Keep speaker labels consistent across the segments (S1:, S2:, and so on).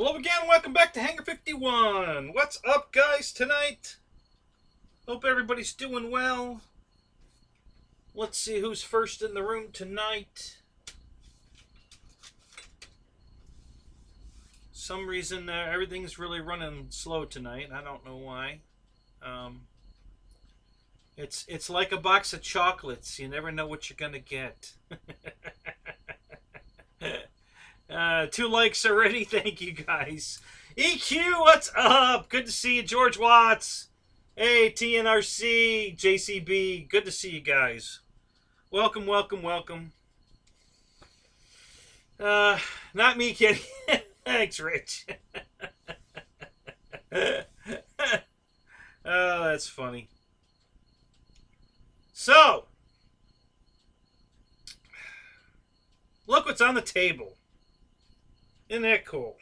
S1: Hello again, welcome back to Hangar 51. What's up, guys, tonight? Hope everybody's doing well. Let's see who's first in the room tonight. Some reason everything's really running slow tonight. I don't know why. It's like a box of chocolates. You never know what you're gonna get. 2 likes already. Thank you, guys. EQ, what's up? Good to see you, George Watts. Hey, TNRC, JCB. Good to see you guys. Welcome, welcome, welcome. Not me, Kenny. Thanks, Rich. Oh, that's funny. So, look what's on the table. Isn't that cool?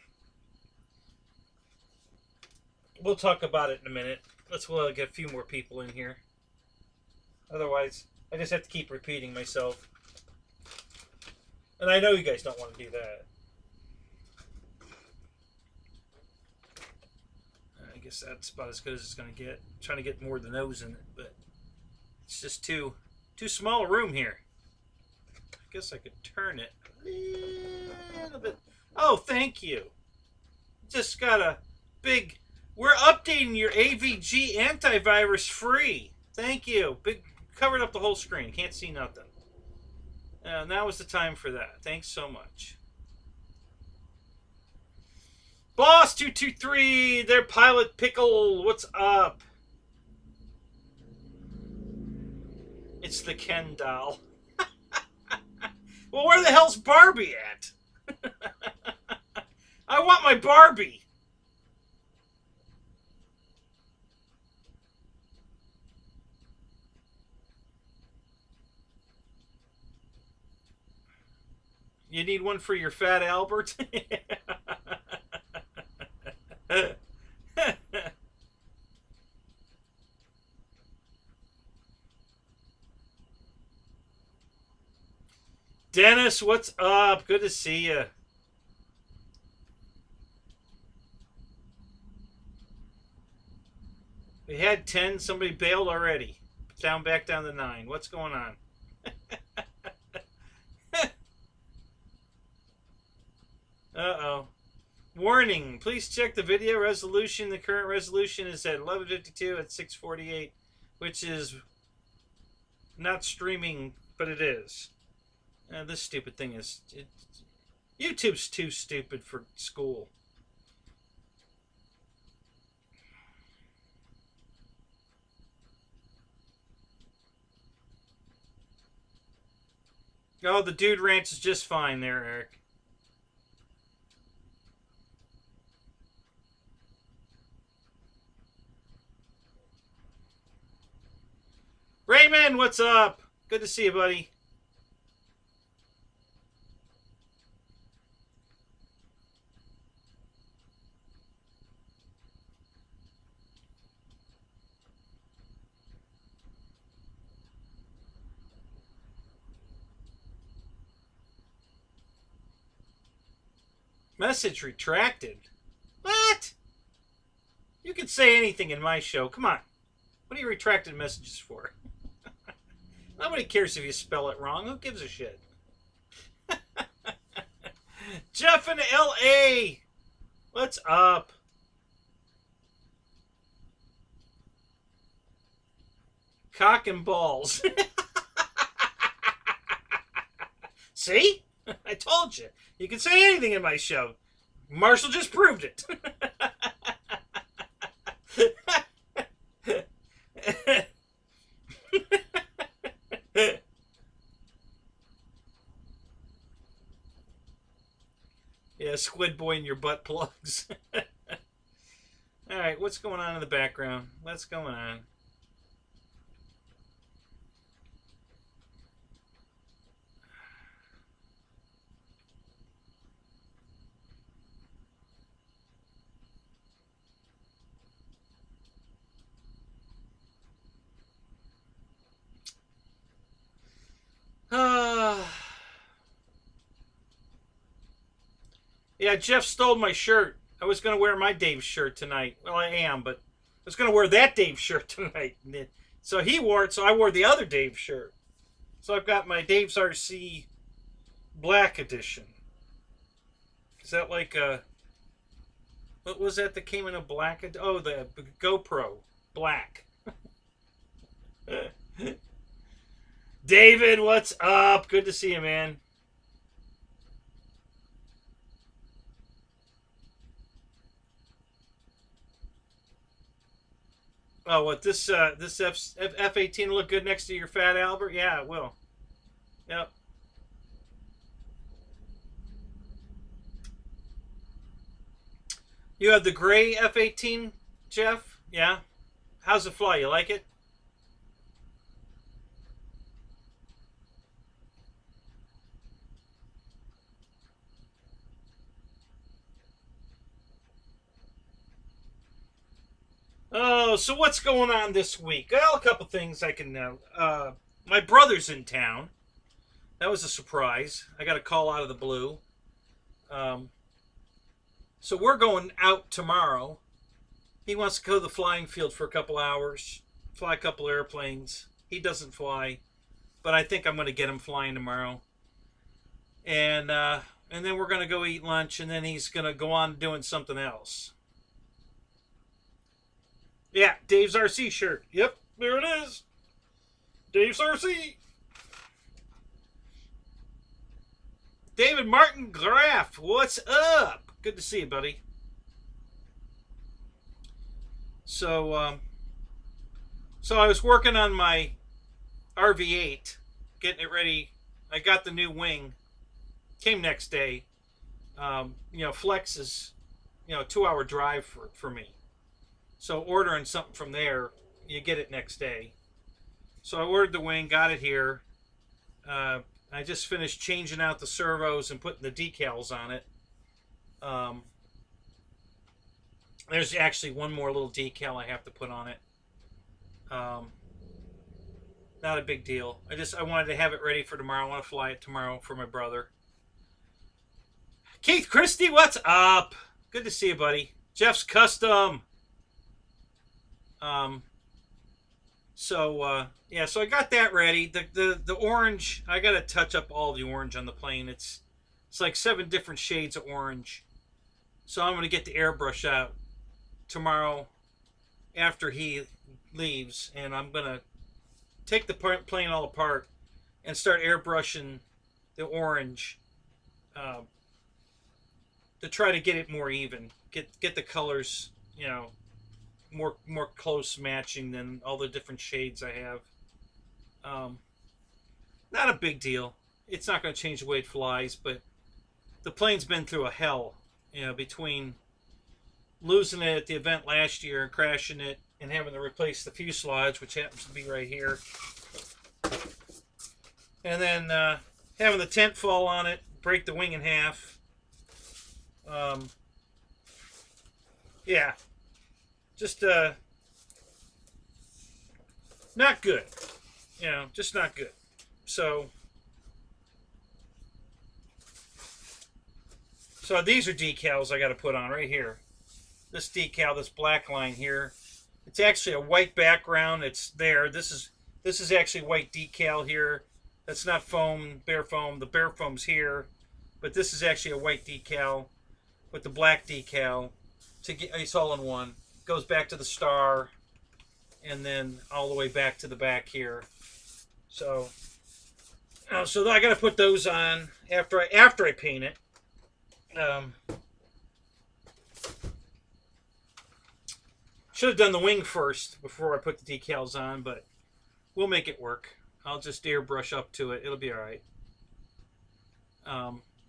S1: We'll talk about it in a minute. Let's get a few more people in here. Otherwise, I just have to keep repeating myself. And I know you guys don't want to do that. I guess that's about as good as it's going to get. I'm trying to get more of the nose in it, but it's just too small a room here. I guess I could turn it a little bit. Oh, thank you. Just got a big... We're updating your AVG antivirus free. Thank you. Big, covered up the whole screen. Can't see nothing. Now is the time for that. Thanks so much. Boss223, their Pilot Pickle. What's up? It's the Ken doll. Well, where the hell's Barbie at? I want my Barbie. You need one for your fat Albert? Dennis, what's up? Good to see you. We had 10. Somebody bailed already. Back down to 9. What's going on? Uh-oh. Warning. Please check the video resolution. The current resolution is at 1152 at 648, which is not streaming, but it is. This stupid thing is... YouTube's too stupid for school. Oh, the Dude Ranch is just fine there, Eric. Raymond, what's up? Good to see you, buddy. Message retracted. What? You can say anything in my show. Come on. What are you retracted messages for? Nobody cares if you spell it wrong. Who gives a shit? Jeff in L.A. What's up? Cock and balls. See? I told you. You can say anything in my show. Marshall just proved it. Yeah, Squid Boy and your butt plugs. Alright, what's going on in the background? What's going on? Yeah, Jeff stole my shirt. I was going to wear my Dave shirt tonight. Well, I am, but I was going to wear that Dave shirt tonight. So he wore it, so I wore the other Dave shirt. So I've got my Dave's RC Black Edition. Is that like a... What was that came in a black? Oh, the GoPro Black. David, what's up? Good to see you, man. Oh, what this F-18 look good next to your fat Albert? Yeah, it will. Yep. You have the gray F-18, Jeff? Yeah. How's it fly? You like it? Oh, so what's going on this week? Well, a couple things I can know. My brother's in town. That was a surprise. I got a call out of the blue. So we're going out tomorrow. He wants to go to the flying field for a couple hours, fly a couple airplanes. He doesn't fly, but I think I'm going to get him flying tomorrow. And then we're going to go eat lunch, and then he's going to go on doing something else. Yeah, Dave's RC shirt. Yep, there it is. Dave's RC. David Martin Graff, what's up? Good to see you, buddy. So I was working on my RV8, getting it ready. I got the new wing. Came next day. Flex is, a 2-hour drive for me. So ordering something from there, you get it next day. So I ordered the wing, got it here. I just finished changing out the servos and putting the decals on it. There's actually one more little decal I have to put on it. Not a big deal. I wanted to have it ready for tomorrow. I want to fly it tomorrow for my brother. Keith Christie, what's up? Good to see you, buddy. Jeff's Custom. So I got that ready. The orange, I got to touch up all the orange on the plane. It's like 7 different shades of orange. So I'm going to get the airbrush out tomorrow after he leaves, and I'm going to take the plane all apart and start airbrushing the orange to try to get it more even. Get the colors, more close matching than all the different shades I have. Not a big deal. It's not going to change the way it flies, but the plane's been through a hell, between losing it at the event last year and crashing it and having to replace the fuselage, which happens to be right here, and then having the tent fall on it, break the wing in half. Yeah. Just not good, just not good. So these are decals I got to put on right here. This decal, this black line here, it's actually a white background. It's there. This is actually white decal here. That's not foam, bare foam. The bare foam's here, but this is actually a white decal with the black decal. It's all in one. Goes back to the star, and then all the way back to the back here. So I got to put those on after I paint it. Should have done the wing first before I put the decals on, but we'll make it work. I'll just airbrush up to it. It'll be all right.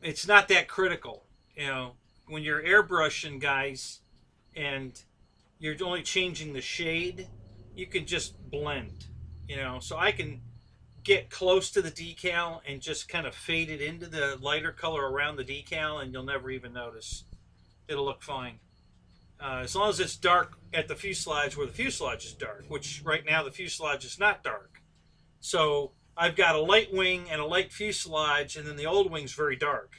S1: It's not that critical, when you're airbrushing, guys, and you're only changing the shade, you can just blend, so I can get close to the decal and just kind of fade it into the lighter color around the decal, and you'll never even notice. It'll look fine. As long as it's dark at the fuselage where the fuselage is dark, which right now the fuselage is not dark. So I've got a light wing and a light fuselage, and then the old wing's very dark.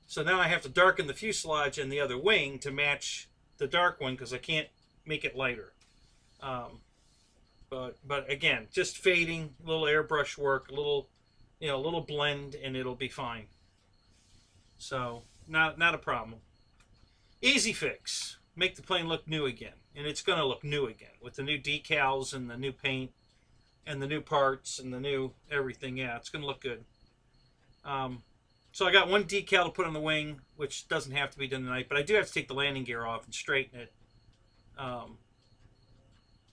S1: So now I have to darken the fuselage and the other wing to match the dark one because I can't make it lighter. But again, just fading, a little airbrush work, a little blend, and it'll be fine. So not a problem. Easy fix. Make the plane look new again, and it's going to look new again with the new decals and the new paint and the new parts and the new everything. Yeah, it's going to look good. So I got one decal to put on the wing, which doesn't have to be done tonight, but I do have to take the landing gear off and straighten it.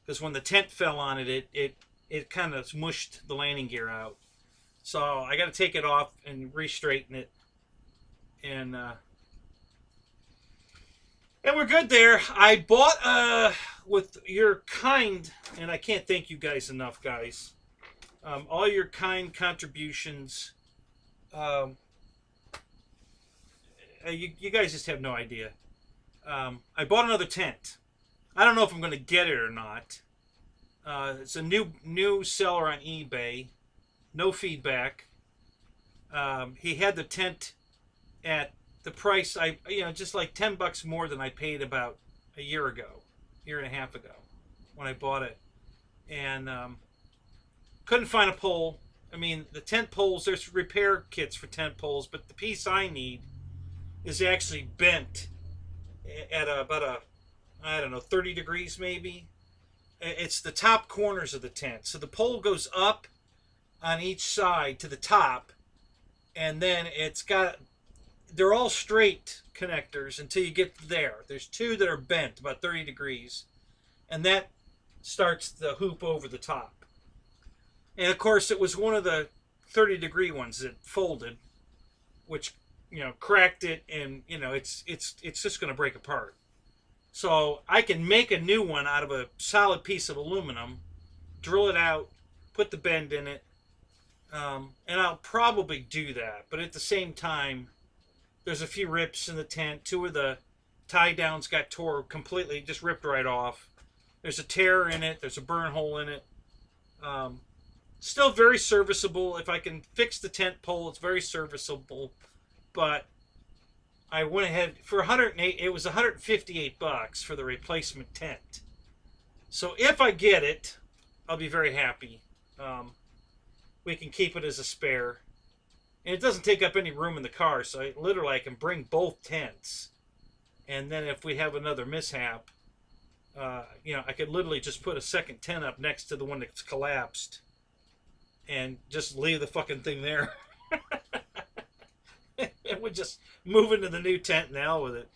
S1: Because when the tent fell on it, it kind of smushed the landing gear out. So I got to take it off and re-straighten it. And we're good there. I bought, with your kind, and I can't thank you guys enough, guys. All your kind contributions. You guys just have no idea. I bought another tent. I don't know if I'm going to get it or not. It's a new seller on eBay. No feedback. He had the tent at the price just like $10 more than I paid about a year and a half ago, when I bought it, and couldn't find a pole. I mean, the tent poles, there's repair kits for tent poles, but the piece I need is actually bent at about I don't know, 30 degrees maybe. It's the top corners of the tent. So the pole goes up on each side to the top, and then they're all straight connectors until you get there. There's two that are bent about 30 degrees, and that starts the hoop over the top. And of course, it was one of the 30-degree ones that folded, which cracked it, and it's just going to break apart. So I can make a new one out of a solid piece of aluminum, drill it out, put the bend in it, and I'll probably do that. But at the same time, there's a few rips in the tent. Two of the tie downs got tore completely, just ripped right off. There's a tear in it. There's a burn hole in it. Still very serviceable. If I can fix the tent pole, it's very serviceable. But I went ahead for 108. It was $158 for the replacement tent. So if I get it, I'll be very happy. We can keep it as a spare, and it doesn't take up any room in the car. So I can bring both tents, and then if we have another mishap, I could literally just put a second tent up next to the one that's collapsed, and just leave the fucking thing there. And we just move into the new tent now with it.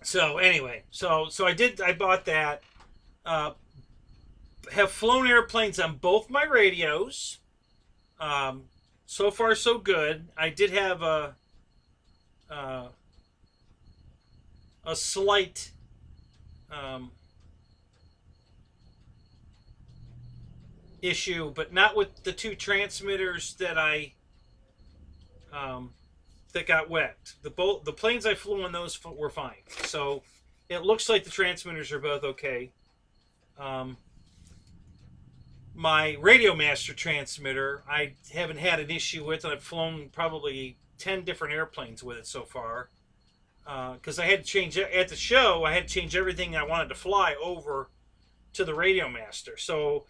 S1: So anyway, so I bought that. Have flown airplanes on both my radios. So far so good. I did have a slight issue, but not with the two transmitters that that got wet. The planes I flew on, those were fine. So it looks like the transmitters are both okay. My Radio Master transmitter, I haven't had an issue with, and I've flown probably 10 different airplanes with it so far. Because I had to change, at the show, I had to change everything I wanted to fly over to the Radio Master. So,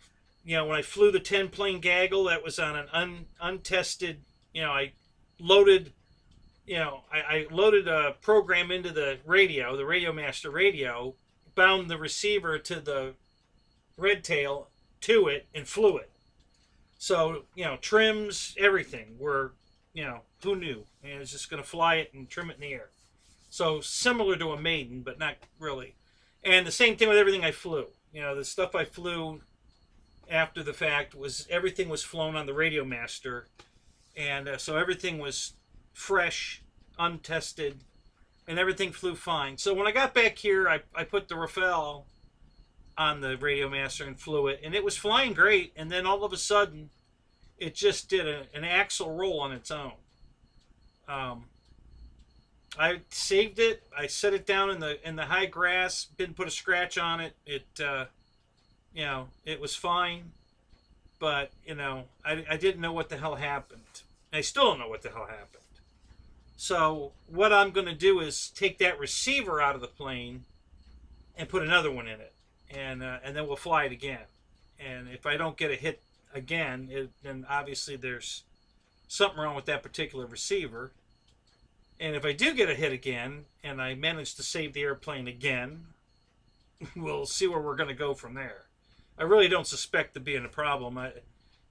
S1: when I flew the 10-plane gaggle, that was on an untested, I loaded, I loaded a program into the Radio Master radio, bound the receiver to the red tail to it, and flew it. So, trims, everything were, who knew? And it was just going to fly it and trim it in the air. So, similar to a maiden, but not really. And the same thing with everything I flew. The stuff I flew after the fact everything was flown on the Radio Master, and so everything was fresh, untested, and everything flew fine. So when I got back here, I put the Rafale on the Radio Master and flew it, and it was flying great. And then all of a sudden, it just did an axle roll on its own. I saved it. I set it down in the high grass. Didn't put a scratch on it. It was fine, but I didn't know what the hell happened. I still don't know what the hell happened. So what I'm going to do is take that receiver out of the plane and put another one in it, and then we'll fly it again. And if I don't get a hit again, then obviously there's something wrong with that particular receiver. And if I do get a hit again, and I manage to save the airplane again, we'll see where we're going to go from there. I really don't suspect there being a problem.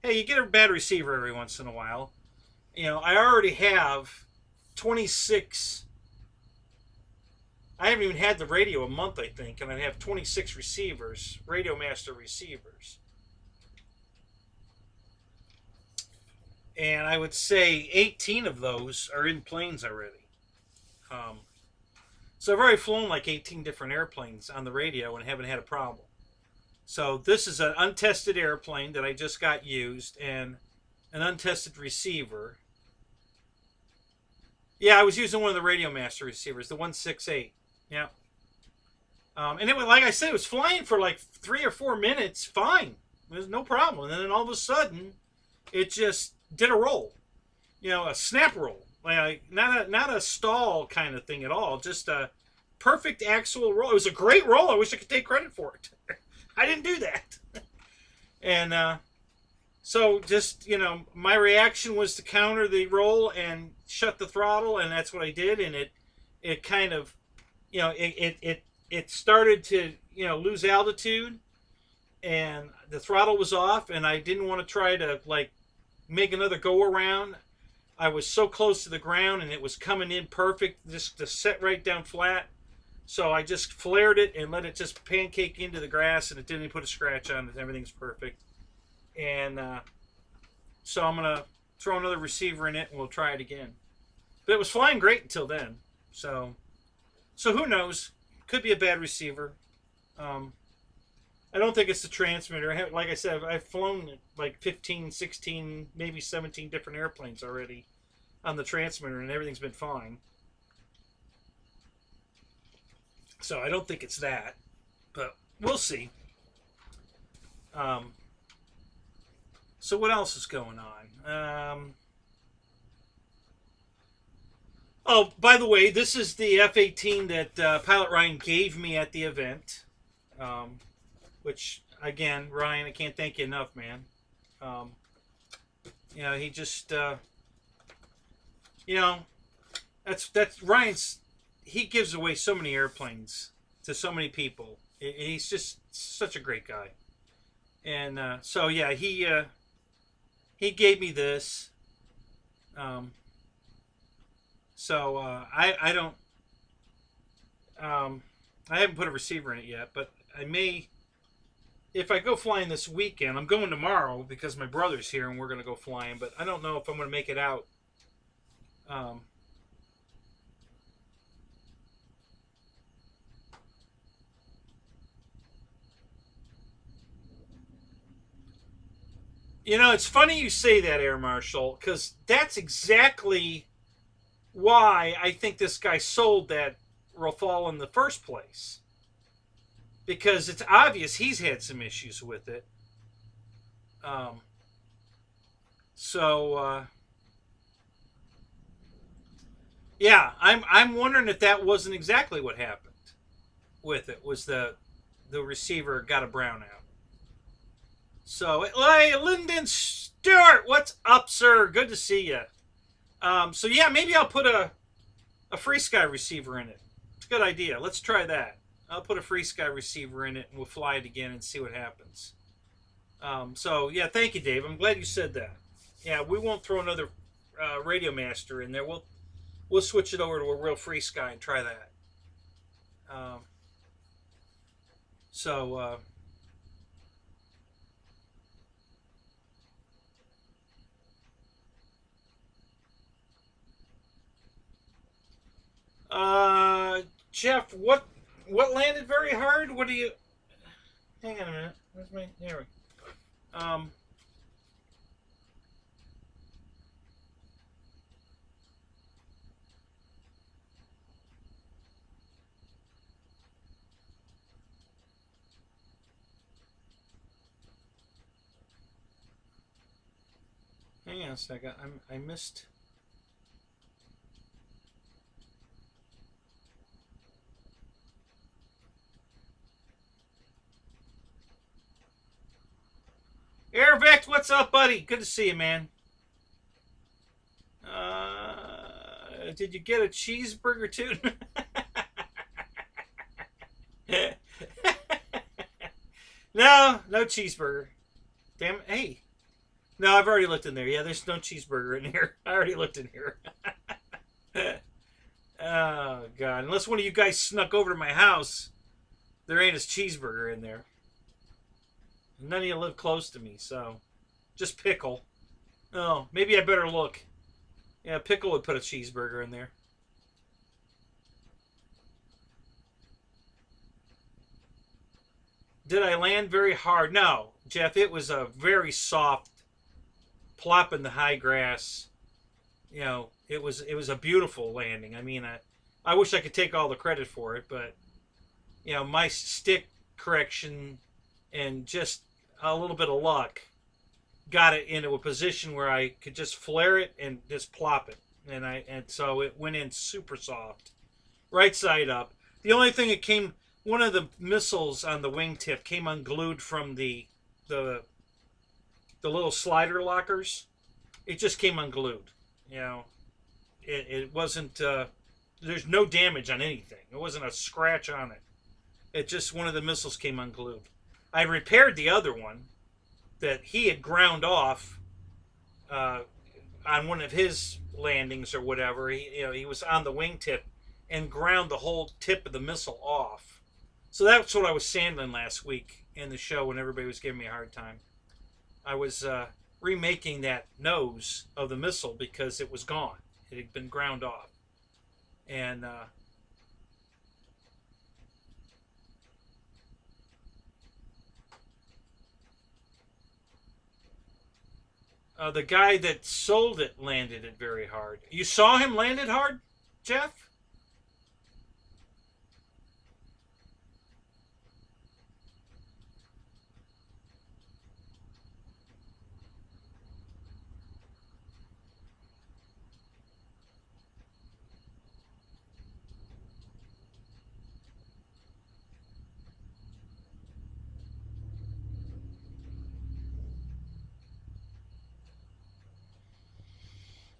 S1: Hey, you get a bad receiver every once in a while. You know, I already have 26. I haven't even had the radio a month, I think, and I have 26 receivers, Radio Master receivers. And I would say 18 of those are in planes already. So I've already flown like 18 different airplanes on the radio and haven't had a problem. So this is an untested airplane that I just got used, and an untested receiver. Yeah, I was using one of the Radio Master receivers, the 168. Yeah. And it was, like I said, it was flying for like 3 or 4 minutes, fine. There's no problem. And then all of a sudden, it just did a roll. You know, a snap roll. Like not a stall kind of thing at all. Just a perfect actual roll. It was a great roll. I wish I could take credit for it. I didn't do that. And so just, you know, my reaction was to counter the roll and shut the throttle, and that's what I did. And it kind of, you know, it started to, you know, lose altitude, and the throttle was off, and I didn't want to try to like make another go around. I was so close to the ground, and it was coming in perfect, just to set right down flat. So I just flared it and let it just pancake into the grass, and it didn't put a scratch on it. Everything's perfect. And so I'm going to throw another receiver in it, and we'll try it again. But it was flying great until then. So who knows? Could be a bad receiver. I don't think it's the transmitter. Like I said, I've flown like 15, 16, maybe 17 different airplanes already on the transmitter, and everything's been fine. So I don't think it's that, but we'll see. So what else is going on? Oh, by the way, this is the F-18 that Pilot Ryan gave me at the event. Which, again, Ryan, I can't thank you enough, man. You know, he just, you know, that's Ryan's. He gives away so many airplanes to so many people. He's just such a great guy. And so yeah, he gave me this. So I don't. I haven't put a receiver in it yet, but I may. If I go flying this weekend, I'm going tomorrow because my brother's here and we're going to go flying. But I don't know if I'm going to make it out. You know, it's funny you say that, Air Marshal, because that's exactly why I think this guy sold that Rafale in the first place. Because it's obvious he's had some issues with it. Yeah, I'm wondering if that wasn't exactly what happened with it. Was the receiver got a brownout. So, hey, Lyndon Stewart, what's up, sir? Good to see you. So yeah, maybe I'll put a Free Sky receiver in it. It's a good idea. Let's try that. I'll put a Free Sky receiver in it, and we'll fly it again and see what happens. So, yeah, thank you, Dave. I'm glad you said that. Yeah, we won't throw another Radio Master in there. We'll switch it over to a real Free Sky and try that. Jeff, what landed very hard? What do you... Hang on a minute. Where's my... There we go. Hang on a second. I missed. Airvic, what's up, buddy? Good to see you, man. Did you get a cheeseburger too? No cheeseburger. Damn it. Hey. No, I've already looked in there. Yeah, there's no cheeseburger in here. I already looked in here. Oh, God. Unless one of you guys snuck over to my house, there ain't a cheeseburger in there. None of you live close to me, so just Pickle. Oh, maybe I better look. Yeah, Pickle would put a cheeseburger in there. Did I land very hard? No, Jeff, it was a very soft plop in the high grass. You know, it was a beautiful landing. I mean, I wish I could take all the credit for it, but you know, my stick correction and just a little bit of luck got it into a position where I could just flare it and just plop it, and so it went in super soft, right side up. The only thing that came, one of the missiles on the wingtip came unglued from the little slider lockers. It just came unglued. You know, it wasn't. There's no damage on anything. It wasn't a scratch on it. It just, one of the missiles came unglued. I repaired the other one that he had ground off on one of his landings or whatever. He was on the wingtip and ground the whole tip of the missile off. So that's what I was sanding last week in the show when everybody was giving me a hard time. I was remaking that nose of the missile because it was gone. It had been ground off. And the guy that sold it landed it very hard. You saw him land it hard, Jeff?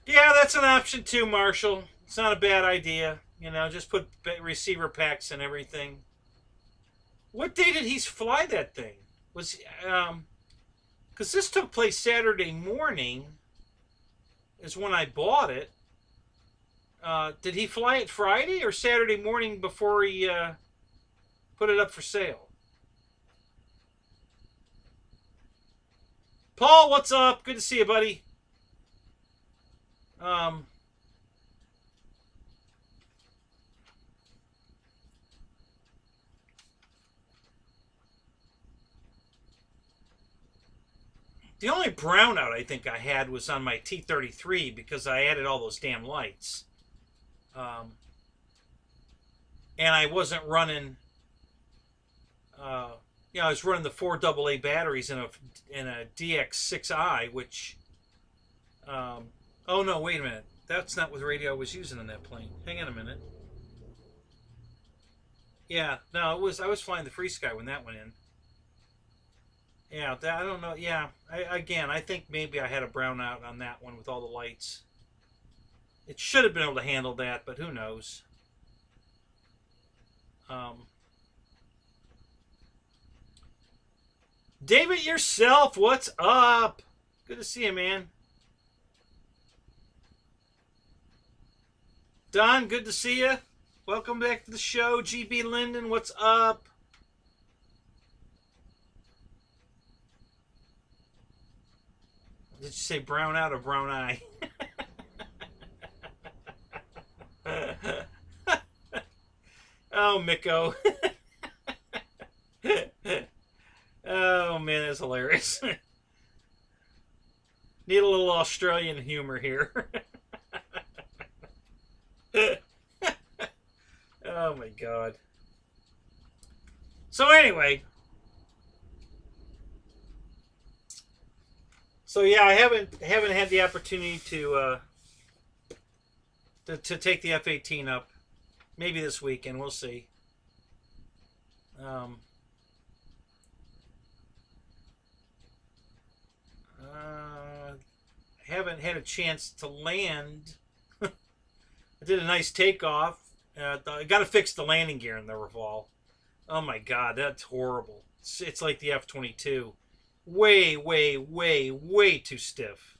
S1: Yeah, that's an option too, Marshall. It's not a bad idea. You know, just put receiver packs and everything. What day did he fly that thing? Was because this took place Saturday morning is when I bought it. Did he fly it Friday or Saturday morning before he put it up for sale? Paul, what's up? Good to see you, buddy. The only brownout I think I had was on my T-33 because I added all those damn lights. And I wasn't running, I was running the 4 AA batteries in a DX6i, which, oh no, wait a minute. That's not what the radio I was using on that plane. Hang on a minute. Yeah, no, I was flying the Free Sky when that went in. Yeah, I don't know. Yeah, I think maybe I had a brownout on that one with all the lights. It should have been able to handle that, but who knows? David yourself, what's up? Good to see you, man. Don, good to see you. Welcome back to the show. GBLynden, what's up? Did you say brown out or brown eye? Oh, Miko. Oh, man, that's hilarious. Need a little Australian humor here. Oh, my God. So, anyway. So yeah, I haven't had the opportunity to take the F-18 up. Maybe this weekend, we'll see. Um, haven't had a chance to land. I did a nice takeoff. I got to fix the landing gear in the Rafale. Oh my god, that's horrible. It's like the F-22. Way, way, way, way too stiff.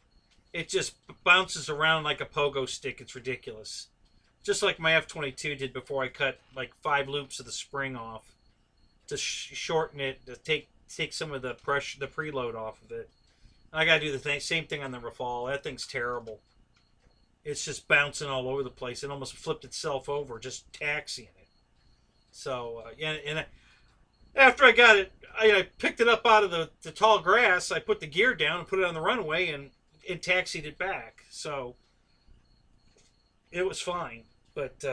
S1: It just bounces around like a pogo stick. It's ridiculous. Just like my F-22 did before I cut like 5 loops of the spring off to shorten it, to take some of the pressure, the preload off of it. I gotta do the same thing on the Rafale. That thing's terrible. It's just bouncing all over the place. It almost flipped itself over, just taxiing it. So yeah, and after I got it, I picked it up out of the tall grass. I put the gear down and put it on the runway, and it taxied it back. So it was fine. But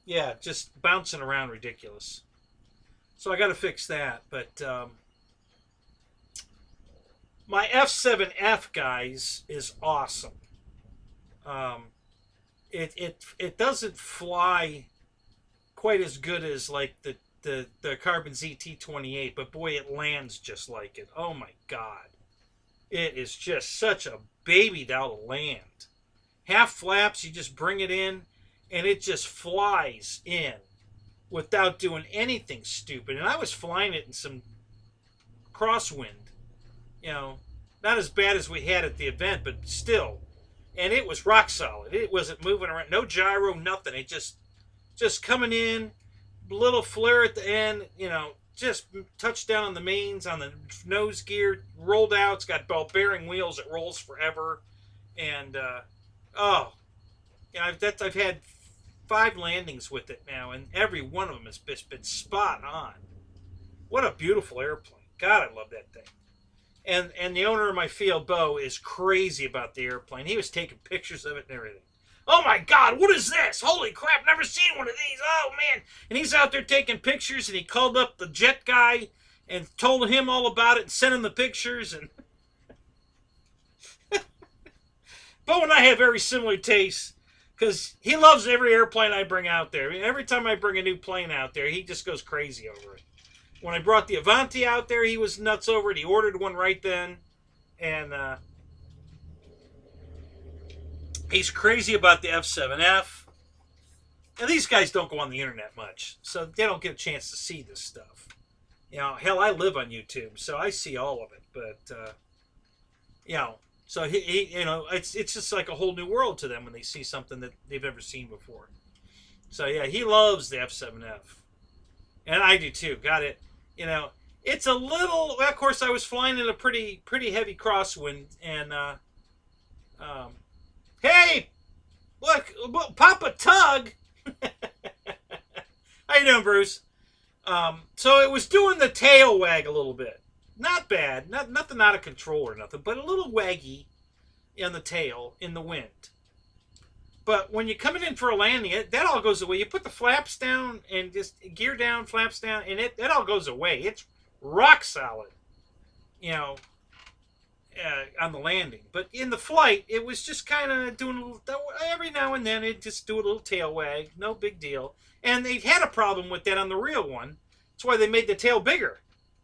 S1: yeah, just bouncing around ridiculous. So I got to fix that. But my F7F, guys, is awesome. It doesn't fly quite as good as like the Carbon ZT-28, but boy, it lands just like it. Oh my god, it is just such a baby doll to land. Half flaps, you just bring it in, and it just flies in without doing anything stupid. And I was flying it in some crosswind, not as bad as we had at the event, but still. And it was rock solid. It wasn't moving around, no gyro, nothing. It just coming in, little flare at the end, just touched down on the mains, on the nose gear, rolled out. It's got ball bearing wheels. It rolls forever. And, I've had 5 landings with it now, and every one of them has been spot on. What a beautiful airplane. God, I love that thing. And the owner of my field, Bo, is crazy about the airplane. He was taking pictures of it and everything. Oh my God, what is this? Holy crap, never seen one of these. Oh man. And he's out there taking pictures, and he called up the jet guy and told him all about it and sent him the pictures. And Bo and I have very similar tastes, because he loves every airplane I bring out there. I mean, every time I bring a new plane out there, he just goes crazy over it. When I brought the Avanti out there, he was nuts over it. He ordered one right then. And he's crazy about the F7F. And these guys don't go on the internet much, so they don't get a chance to see this stuff. Hell, I live on YouTube, so I see all of it. But, so he it's just like a whole new world to them when they see something that they've never seen before. So, yeah, he loves the F7F. And I do, too. Got it. It's a little. Of course, I was flying in a pretty heavy crosswind, and hey, look, Papa Tug. How you doing, Bruce? So it was doing the tail wag a little bit. Not bad, nothing out of control or nothing, but a little waggy on the tail in the wind. But when you're coming in for a landing, that all goes away. You put the flaps down and just gear down, flaps down, and it all goes away. It's rock solid, on the landing. But in the flight, it was just kind of doing a little, every now and then, it'd just do a little tail wag. No big deal. And they had a problem with that on the real one. That's why they made the tail bigger,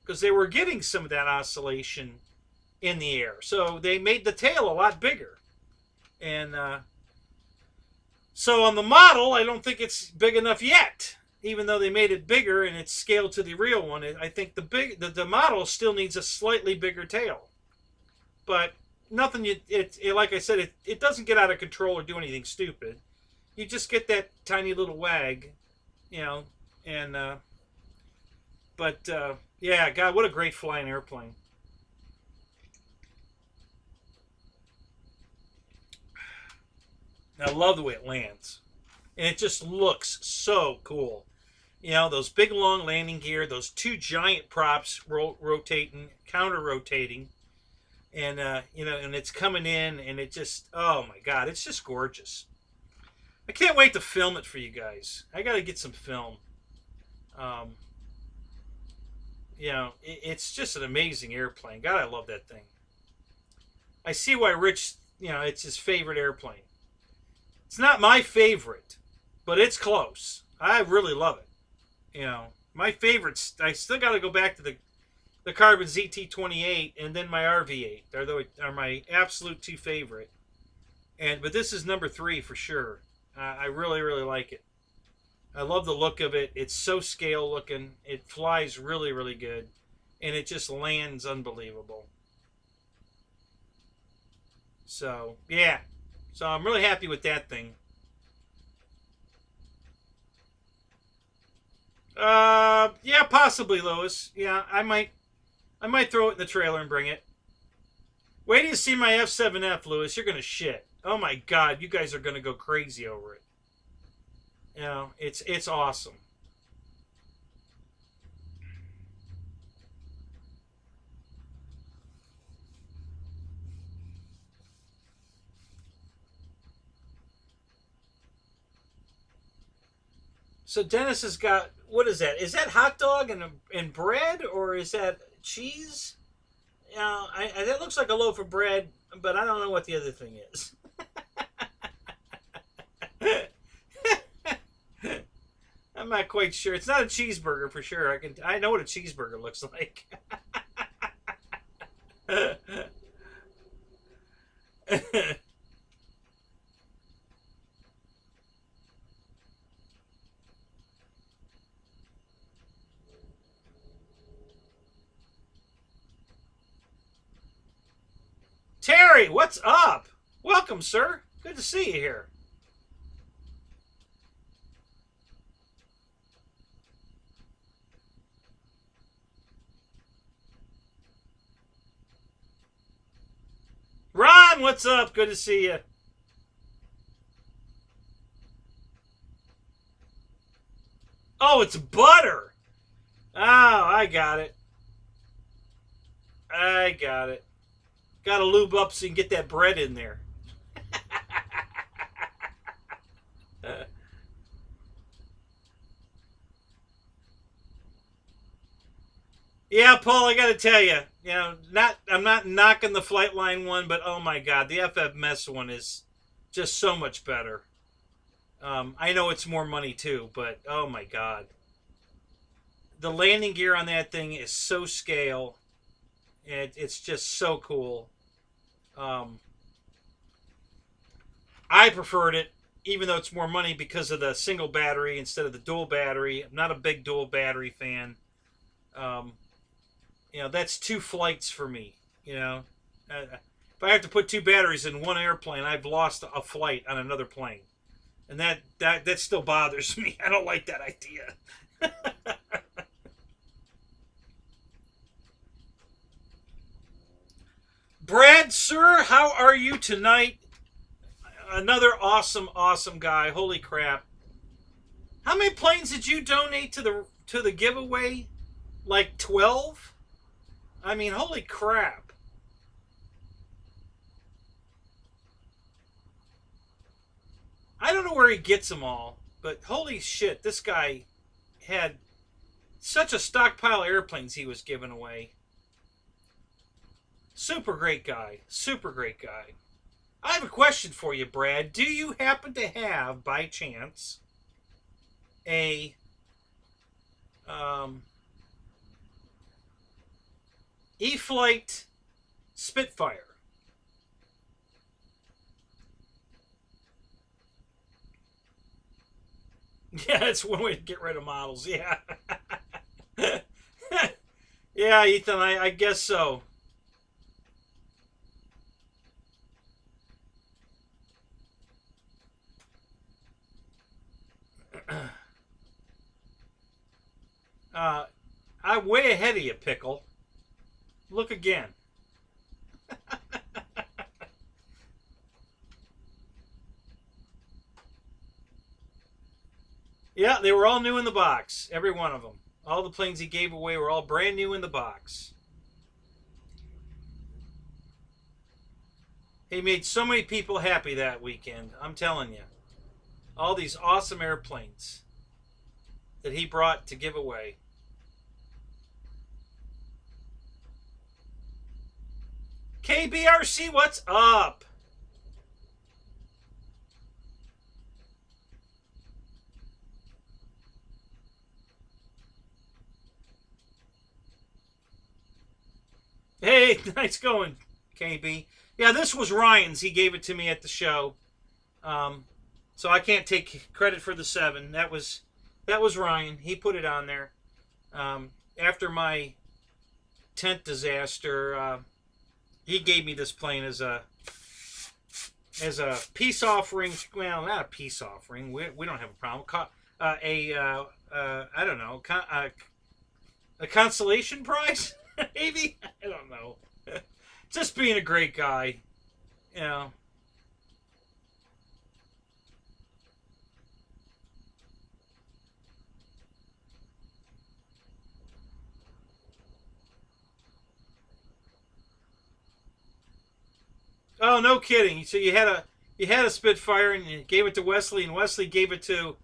S1: because they were getting some of that oscillation in the air. So they made the tail a lot bigger. And, so on the model, I don't think it's big enough yet, even though they made it bigger and it's scaled to the real one. I think the model still needs a slightly bigger tail, but nothing. Like I said, it doesn't get out of control or do anything stupid. You just get that tiny little wag, and yeah, God, what a great flying airplane. I love the way it lands. And it just looks so cool. Those big long landing gear, those 2 giant props rotating, counter-rotating. And, and it's coming in, and it just, oh my God, it's just gorgeous. I can't wait to film it for you guys. I got to get some film. It's just an amazing airplane. God, I love that thing. I see why Rich, it's his favorite airplane. It's not my favorite, but it's close. I really love it. My favorites, I still got to go back to the Carbon ZT-28 and then my RV-8. Are my absolute two favorite. But this is number 3 for sure. I really, really like it. I love the look of it. It's so scale looking. It flies really, really good. And it just lands unbelievable. So, yeah. So I'm really happy with that thing. Yeah, possibly, Lois. Yeah, I might throw it in the trailer and bring it. Wait till you see my F7F, Lewis. You're gonna shit. Oh my God, you guys are gonna go crazy over it. It's awesome. So Dennis has got, what is that? Is that hot dog and bread, or is that cheese? That looks like a loaf of bread, but I don't know what the other thing is. I'm not quite sure. It's not a cheeseburger for sure. I know what a cheeseburger looks like. Terry, what's up? Welcome, sir. Good to see you here. Ron, what's up? Good to see you. Oh, it's butter. Oh, I got it. I got it. Got to lube up so you can get that bread in there. Yeah, Paul, I got to tell you, I'm not knocking the Flightline one, but oh my God, the FMS one is just so much better. I know it's more money too, but oh my God. The landing gear on that thing is so scale. It's just so cool. I preferred it, even though it's more money, because of the single battery instead of the dual battery. I'm not a big dual battery fan. That's 2 flights for me. If I have to put 2 batteries in one airplane, I've lost a flight on another plane. And that still bothers me. I don't like that idea. Brad, sir, how are you tonight? Another awesome, awesome guy. Holy crap. How many planes did you donate to the giveaway? Like 12? I mean, holy crap. I don't know where he gets them all, but holy shit, this guy had such a stockpile of airplanes he was giving away. Super great guy. Super great guy. I have a question for you, Brad. Do you happen to have, by chance, a E-Flight Spitfire? Yeah, that's one way to get rid of models. Yeah. Yeah, Ethan, I guess so. I'm way ahead of you, Pickle. Look again. Yeah, they were all new in the box. Every one of them. All the planes he gave away were all brand new in the box. He made so many people happy that weekend. I'm telling you. All these awesome airplanes that he brought to give away. KBRC, what's up? Hey, nice going, KB. Yeah, this was Ryan's. He gave it to me at the show. So I can't take credit for the 7. That was Ryan. He put it on there. After my tent disaster, he gave me this plane as a peace offering. Well, not a peace offering. We don't have a problem. I don't know, a consolation prize, maybe. I don't know. Just being a great guy, you know. Oh, no kidding. So you had a Spitfire and you gave it to Wesley, and Wesley gave it to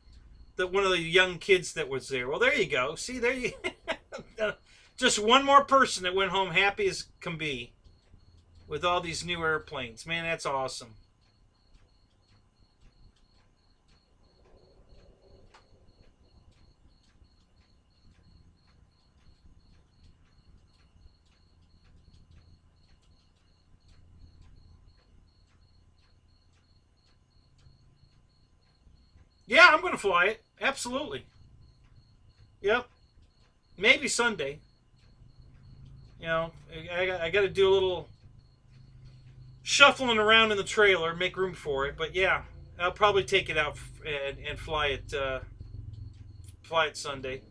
S1: one of the young kids that was there. Well, there you go. See, there you just one more person that went home happy as can be with all these new airplanes. Man, that's awesome. Yeah, I'm going to fly it. Absolutely. Yep. Maybe Sunday. You know, I got to do a little shuffling around in the trailer, make room for it. But yeah, I'll probably take it out and fly it Sunday.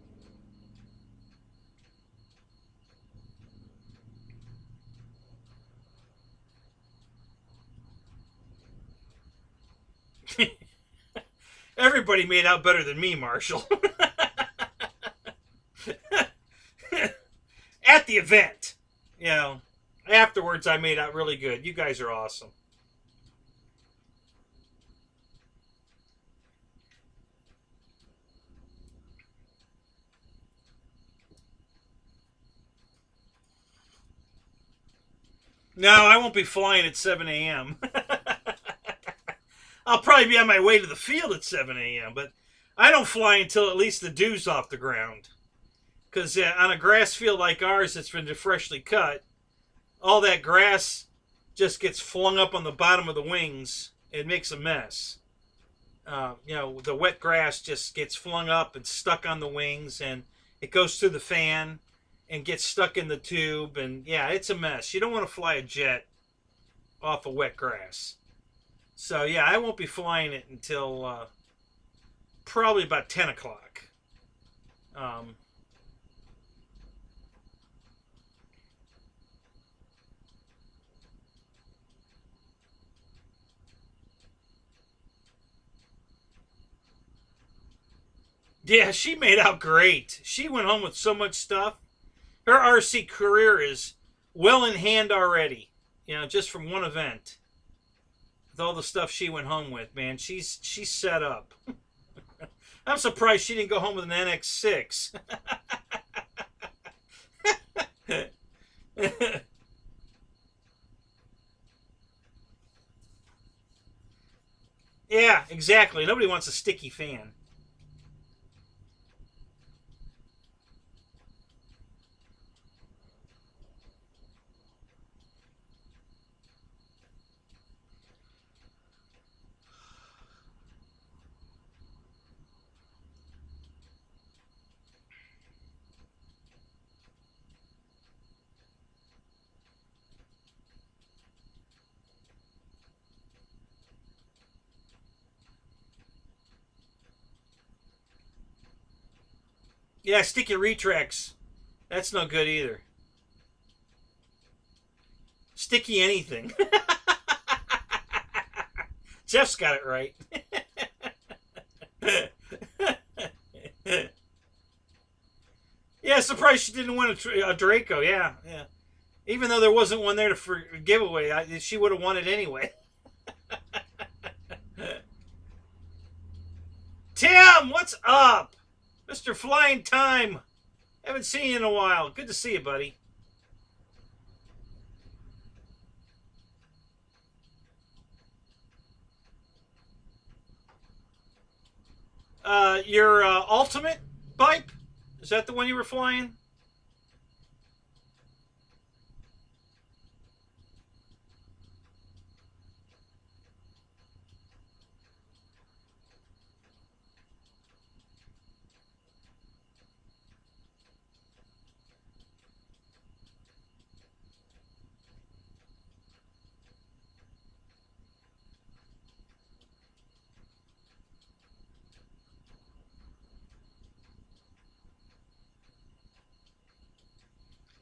S1: Everybody made out better than me, Marshall. At the event, you know, afterwards I made out really good. You guys are awesome. No, I won't be flying at 7 a.m. I'll probably be on my way to the field at 7 a.m., but I don't fly until at least the dew's off the ground. Because on a grass field like ours that's been freshly cut, all that grass just gets flung up on the bottom of the wings. It makes a mess. You know, the wet grass just gets flung up and stuck on the wings, and it goes through the fan and gets stuck in the tube. And yeah, it's a mess. You don't want to fly a jet off of wet grass. So yeah, I won't be flying it until probably about 10 o'clock. Yeah, she made out great. She went home with so much stuff. Her RC career is well in hand already. You know, just from one event. With all the stuff she went home with, man, she's set up. I'm surprised she didn't go home with an NX6. Yeah, exactly. Nobody wants a sticky fan. Yeah, sticky retracts. That's no good either. Sticky anything. Jeff's got it right. Yeah, surprised she didn't win a Draco. Yeah, yeah. Even though there wasn't one there for giveaway, she would have won it anyway. Tim, what's up? Mr. Flying Time. Haven't seen you in a while. Good to see you, buddy. Your ultimate pipe? Is that the one you were flying?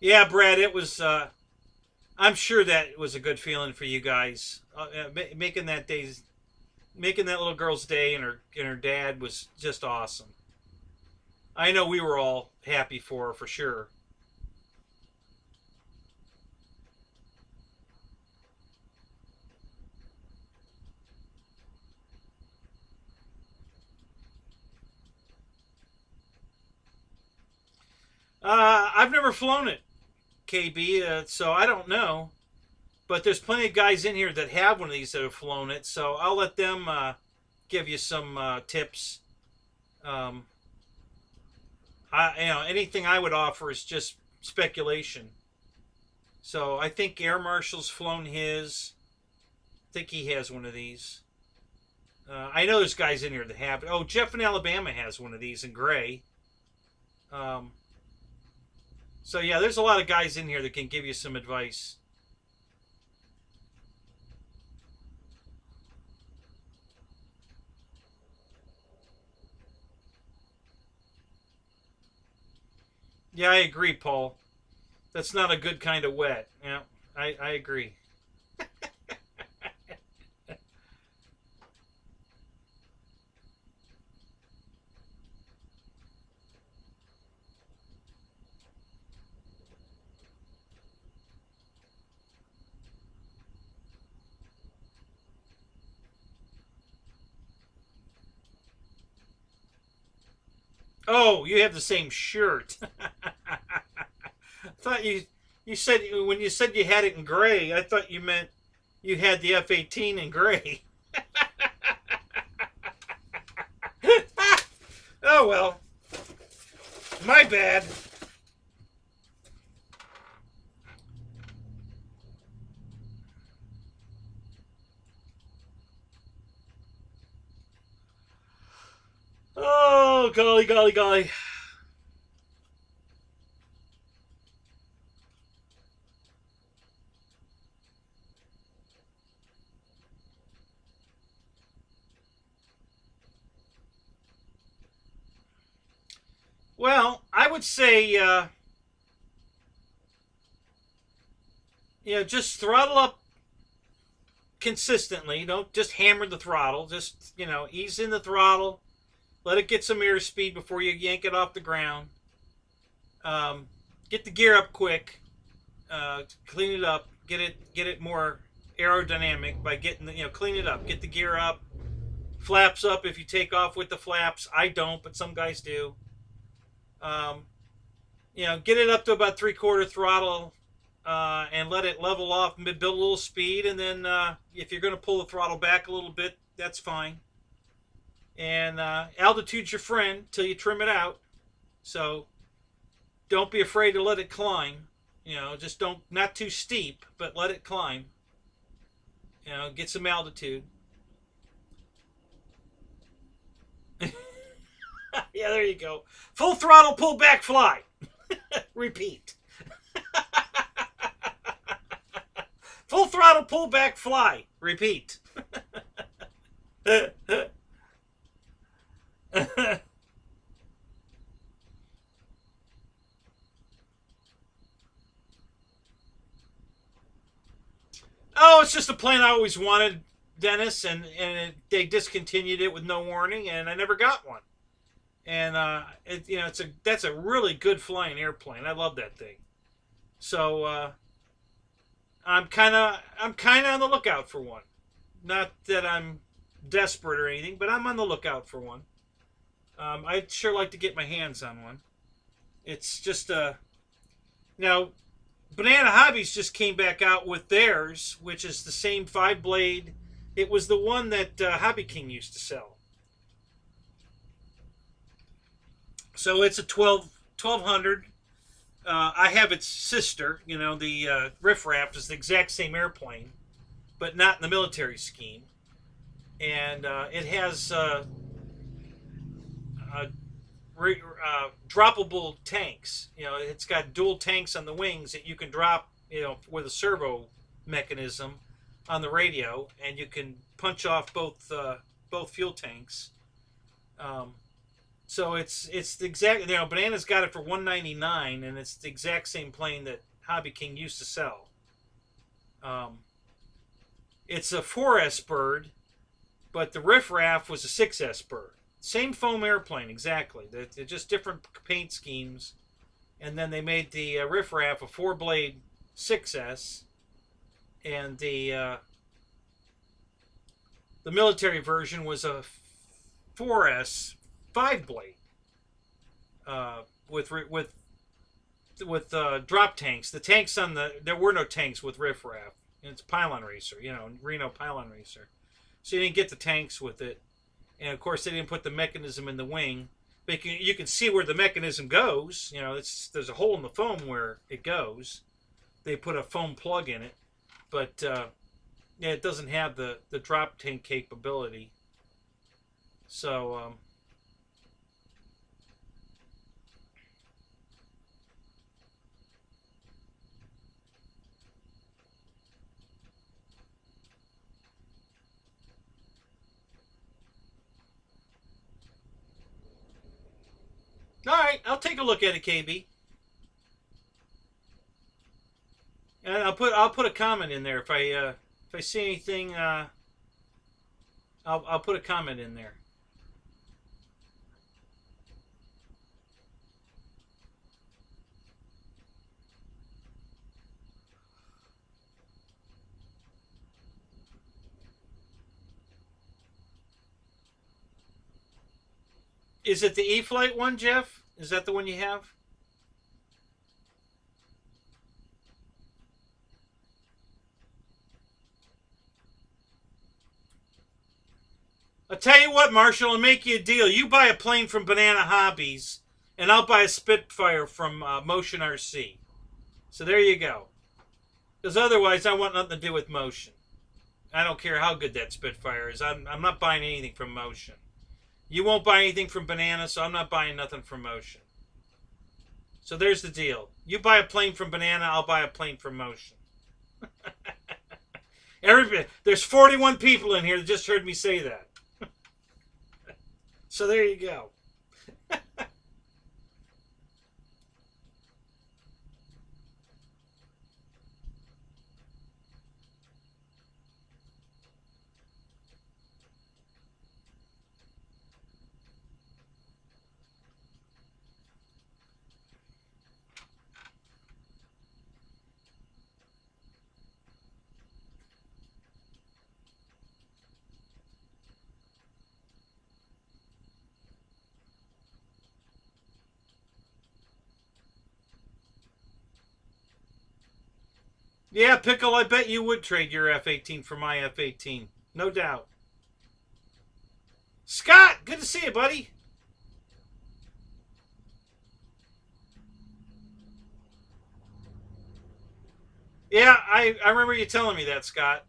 S1: Yeah, Brad, it was. I'm sure that was a good feeling for you guys. Making that day's, making that little girl's day and her dad was just awesome. I know we were all happy for sure. I've never flown it, KB, so I don't know. But there's plenty of guys in here that have one of these that have flown it, so I'll let them give you some tips. Um, anything I would offer is just speculation. So I think Air Marshal's flown his. I think he has one of these. I know there's guys in here that have it. Oh, Jeff in Alabama has one of these in gray. Um, so yeah, there's a lot of guys in here that can give you some advice. Yeah, I agree, Paul. That's not a good kind of wet. Yeah, I agree. Oh, you have the same shirt. I thought you said when you said you had it in gray, I thought you meant you had the F-18 in gray. Oh well, my bad. Oh golly, golly, golly. Well, I would say just throttle up consistently. Don't just hammer the throttle. Just ease in the throttle. Let it get some airspeed before you yank it off the ground. Get the gear up quick. Clean it up. Get it more aerodynamic by getting clean it up. Get the gear up. Flaps up if you take off with the flaps. I don't, but some guys do. Um, get it up to about 3/4 throttle and let it level off and build a little speed. And then if you're going to pull the throttle back a little bit, that's fine. And altitude's your friend till you trim it out. So don't be afraid to let it climb. Just don't, not too steep, but let it climb. Get some altitude. Yeah, there you go. Full throttle, pull back, fly. Repeat. Full throttle, pull back, fly. Repeat. Oh, it's just a plane I always wanted, Dennis, they discontinued it with no warning, and I never got one. And that's a really good flying airplane. I love that thing. So I'm kind of on the lookout for one. Not that I'm desperate or anything, but I'm on the lookout for one. I'd sure like to get my hands on one. It's just now Banana Hobbies just came back out with theirs, which is the same 5 blade. It was the one that Hobby King used to sell. So it's a 1200. I have its sister, the Riffraff is the exact same airplane, but not in the military scheme. And it has droppable tanks. It's got dual tanks on the wings that you can drop, with a servo mechanism on the radio, and you can punch off both fuel tanks. So it's the exact, Banana's got it for $199, and it's the exact same plane that Hobby King used to sell. It's a 4S bird, but the Riffraff was a 6S bird. Same foam airplane, exactly. They're just different paint schemes. And then they made the Riffraff a 4-blade 6S, and the military version was a 4S 5-blade with drop tanks. The tanks there were no tanks with Riffraff. It's a pylon racer, Reno pylon racer. So you didn't get the tanks with it. And of course, they didn't put the mechanism in the wing. But you can see where the mechanism goes. There's a hole in the foam where it goes. They put a foam plug in it. But it doesn't have the drop tank capability. So all right, I'll take a look at it, KB. And I'll put a comment in there if I see anything. I'll put a comment in there. Is it the E-Flight one, Jeff? Is that the one you have? I'll tell you what, Marshall, I'll make you a deal. You buy a plane from Banana Hobbies, and I'll buy a Spitfire from Motion RC. So there you go. Because otherwise, I want nothing to do with Motion. I don't care how good that Spitfire is. I'm not buying anything from Motion. You won't buy anything from Banana, so I'm not buying nothing from Motion. So there's the deal. You buy a plane from Banana, I'll buy a plane from Motion. There's 41 people in here that just heard me say that. So there you go. Yeah, Pickle, I bet you would trade your F-18 for my F-18. No doubt. Scott, good to see you, buddy. Yeah, I remember you telling me that, Scott.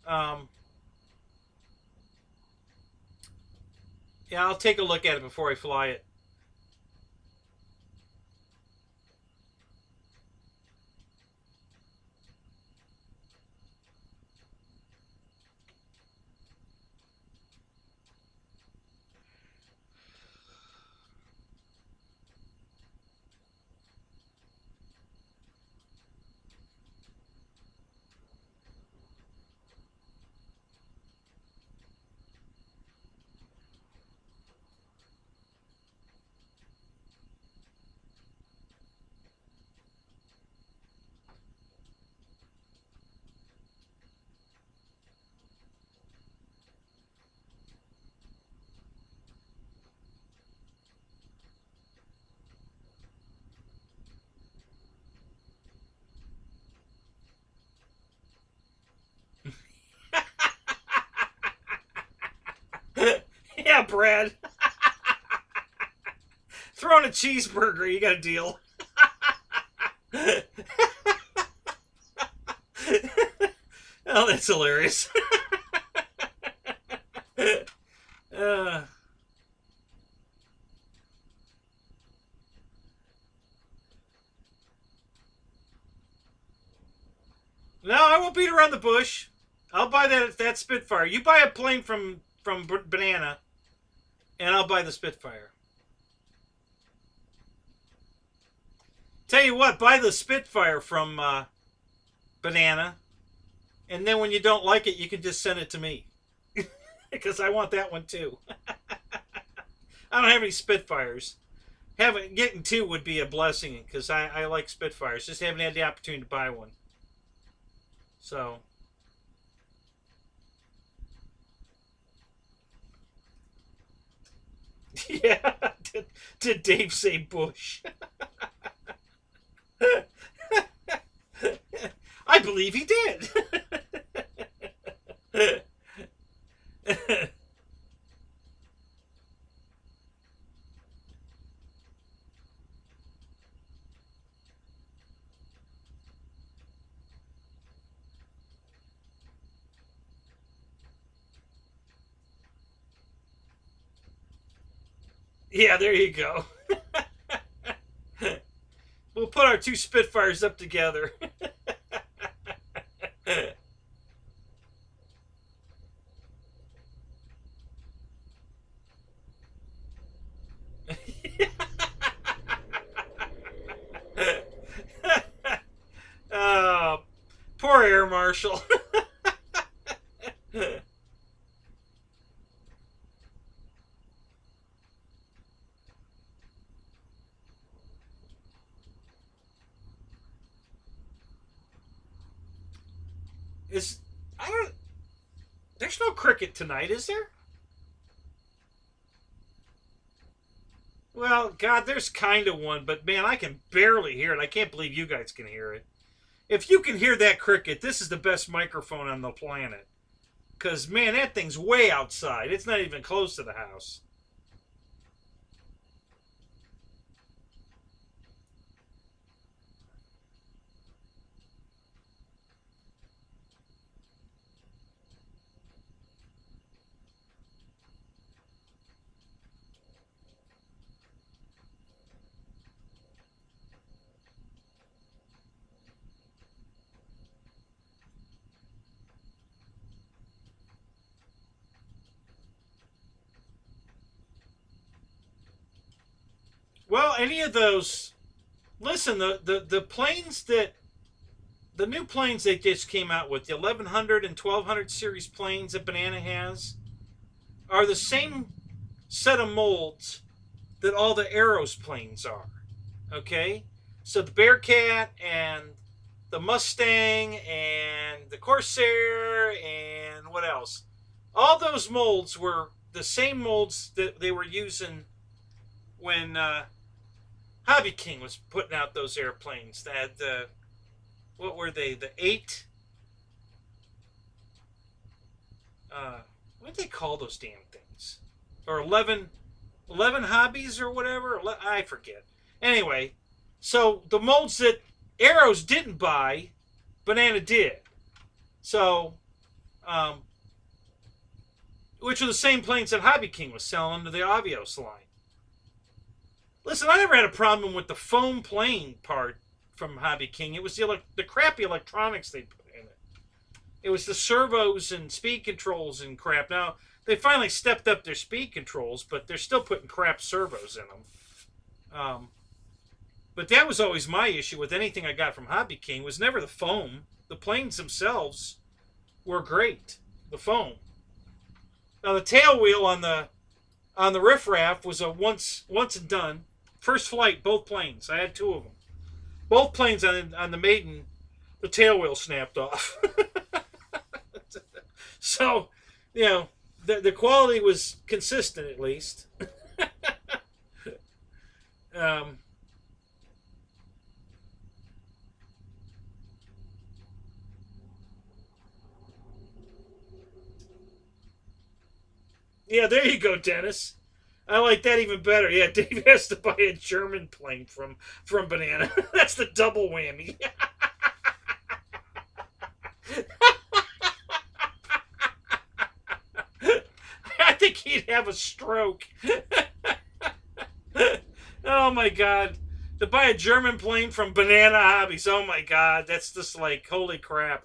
S1: Yeah, I'll take a look at it before I fly it. Yeah, Brad. throwing a cheeseburger. You got a deal. Oh, that's hilarious. No, I won't beat around the bush. I'll buy that Spitfire. You buy a plane from Banana, and I'll buy the Spitfire. Tell you what, buy the Spitfire from Banana, and then when you don't like it, you can just send it to me. Because I want that one too. I don't have any Spitfires. Getting two would be a blessing, because I like Spitfires. Just haven't had the opportunity to buy one. So... yeah, did Dave say Bush? I believe he did. Yeah, there you go. We'll put our two Spitfires up together. Oh, poor Air Marshal. There's no cricket tonight, is there? Well, God, there's kind of one, but man, I can barely hear it. I can't believe you guys can hear it. If you can hear that cricket, this is the best microphone on the planet. Because, man, that thing's way outside. It's not even close to the house. Well, any of those... Listen, the planes that... The new planes they just came out with, the 1100 and 1200 series planes that Banana has, are the same set of molds that all the Aeros planes are. Okay? So the Bearcat and the Mustang and the Corsair and what else? All those molds were the same molds that they were using when Hobby King was putting out those airplanes. That what were they? The 8. What did they call those damn things? Or 11 hobbies or whatever? I forget. Anyway, so the molds that Aeros didn't buy, Banana did. So, which are the same planes that Hobby King was selling under the Avios line. Listen, I never had a problem with the foam plane part from Hobby King. It was the crappy electronics they put in it. It was the servos and speed controls and crap. Now, they finally stepped up their speed controls, but they're still putting crap servos in them. But that was always my issue with anything I got from Hobby King, was never the foam. The planes themselves were great. The foam. Now, the tail wheel on the riffraff was a once and done. First flight, both planes. I had two of them. Both planes on the Maiden, the tail wheel snapped off. So, you know, the quality was consistent at least. Yeah, there you go, Dennis. I like that even better. Yeah, Dave has to buy a German plane from Banana. That's the double whammy. I think he'd have a stroke. Oh my god. To buy a German plane from Banana Hobbies. Oh my god. That's just like, holy crap.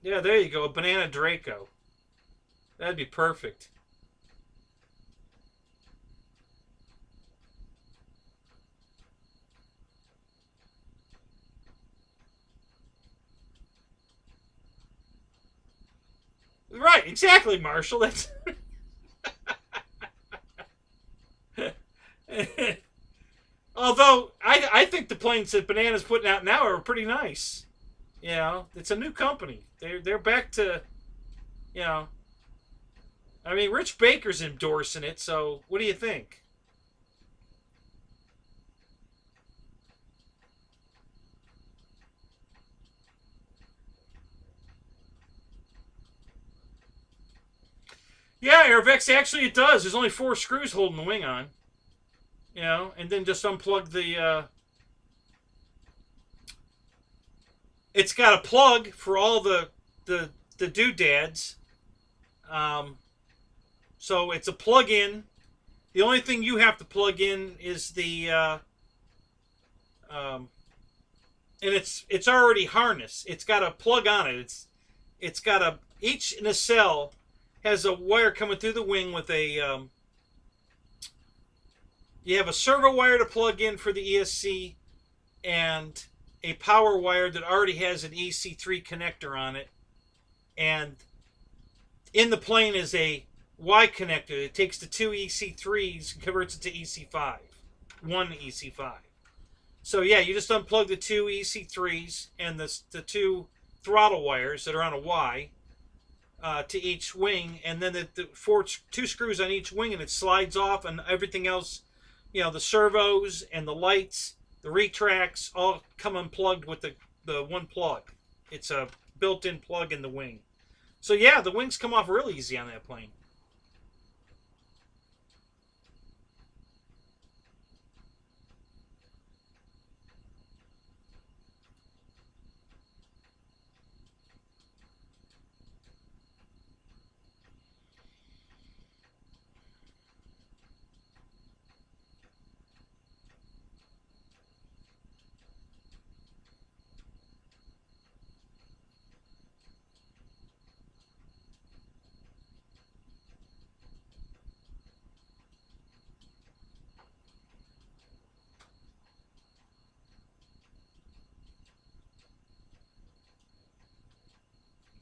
S1: Yeah, there you go. A Banana Draco. That'd be perfect. Right, exactly, Marshall. That's although I think the planes that Banana's putting out now are pretty nice. You know, it's a new company. They're back to, you know, I mean, Rich Baker's endorsing it. So what do you think? Yeah, Airvex actually it does. There's only 4 screws holding the wing on. You know, and then just unplug the. It's got a plug for all the doodads. Um, so it's a plug-in. The only thing you have to plug in is the um, and it's already harnessed. It's got a plug on it. It's got a each nacelle has a wire coming through the wing with a you have a servo wire to plug in for the ESC and a power wire that already has an EC3 connector on it, and in the plane is a Y connector. It takes the 2 EC3s and converts it to EC5, one EC5. So yeah, you just unplug the 2 EC3s and the 2 throttle wires that are on a Y to each wing, and then the 2 screws on each wing, and it slides off, and everything else, you know, the servos and the lights, the retracts, all come unplugged with the one plug. It's a built-in plug in the wing. So yeah, the wings come off real easy on that plane.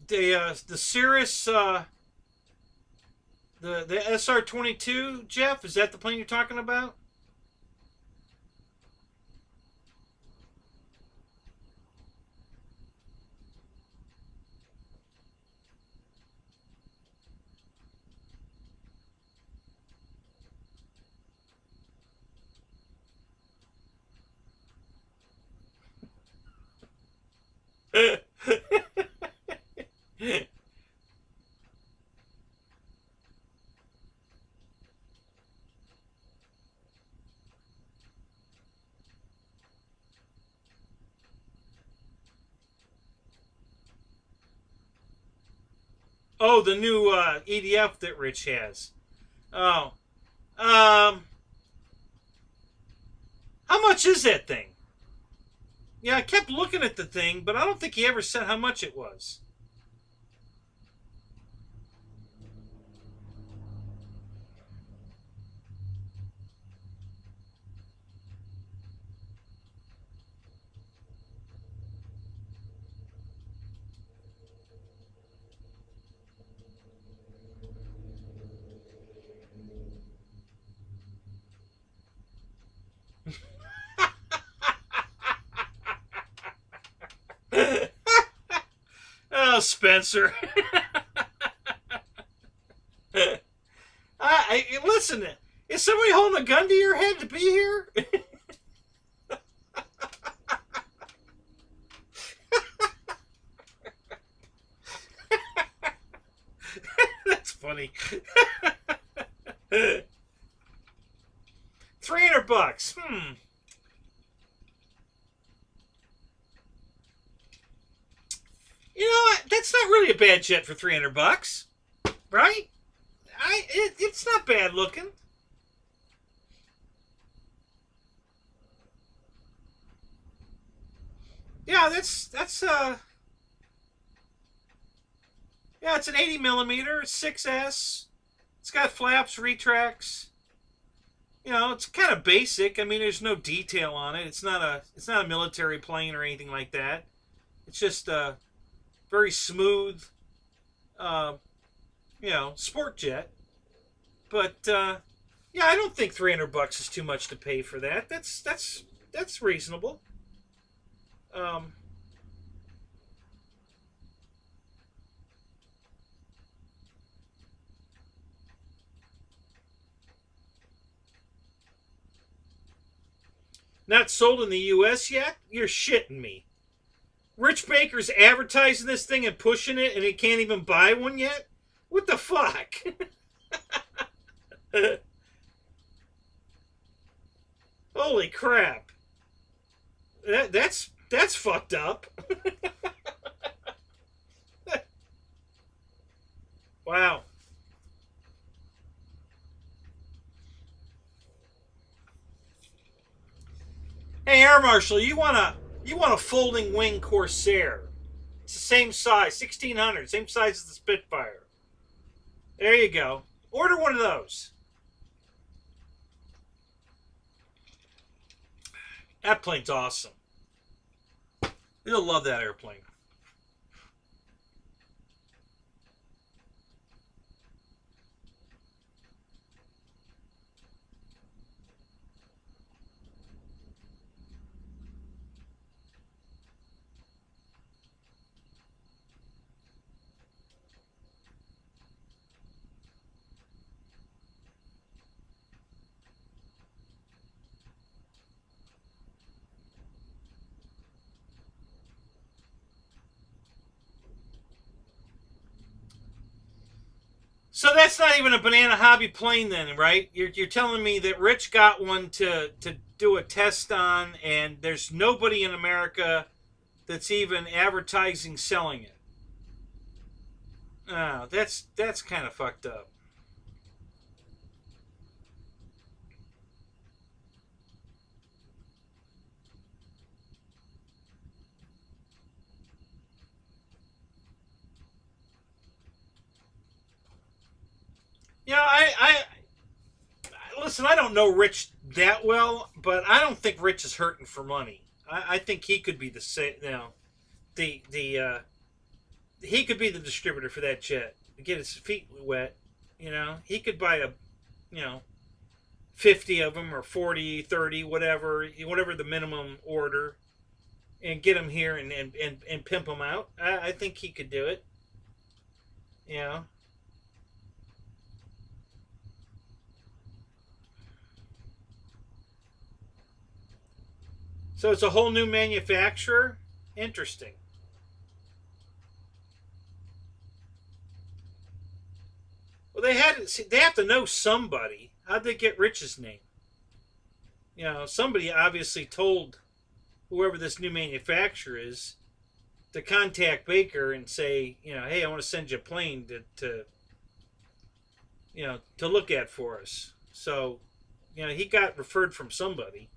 S1: The Cirrus the SR-22, Jeff, is that the plane you're talking about? Oh, the new EDF that Rich has. Oh, um, how much is that thing? Yeah, I kept looking at the thing, but I don't think he ever said how much it was. Oh, Spencer. Listen. Is somebody holding a gun to your head to be here? That's funny. $300. You know what? That's not really a bad jet for $300, right? It's not bad looking. Yeah, yeah, it's an 80 millimeter, 6S. It's got flaps, retracts. You know, it's kind of basic. I mean, there's no detail on it. It's not a military plane or anything like that. It's just a very smooth, sport jet. But yeah, I don't think $300 is too much to pay for that. That's reasonable. Not sold in the U.S. yet? You're shitting me. Rich Baker's advertising this thing and pushing it, and he can't even buy one yet? What the fuck? Holy crap. That's fucked up. Wow. Hey, Air Marshal, you want a folding wing Corsair? It's the same size, 1600, same size as the Spitfire. There you go. Order one of those. That plane's awesome. You'll love that airplane. So that's not even a Banana Hobby plane then, right? You're telling me that Rich got one to do a test on, and there's nobody in America that's even advertising selling it. Oh, that's kind of fucked up. You know, I listen. I don't know Rich that well, but I don't think Rich is hurting for money. I think he could be the he could be the distributor for that jet. Get his feet wet. You know, he could buy you know 50 of them or 40, 30, whatever the minimum order, and get them here and pimp them out. I think he could do it. You know. So it's a whole new manufacturer. Interesting. Well, they have to know somebody. How'd they get Rich's name? You know, somebody obviously told whoever this new manufacturer is to contact Baker and say, you know, hey, I want to send you a plane to look at for us. So, you know, he got referred from somebody.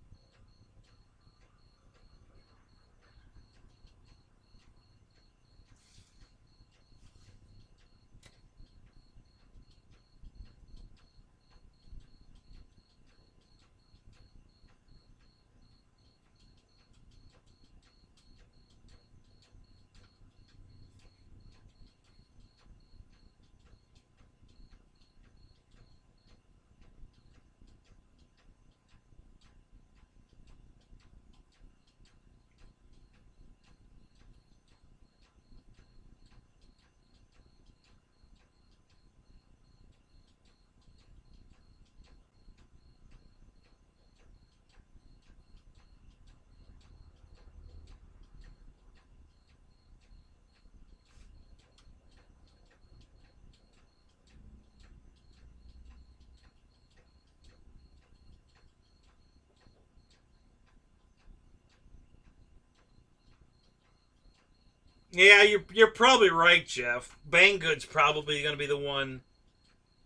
S1: Yeah, you're probably right, Jeff. Banggood's probably going to be the one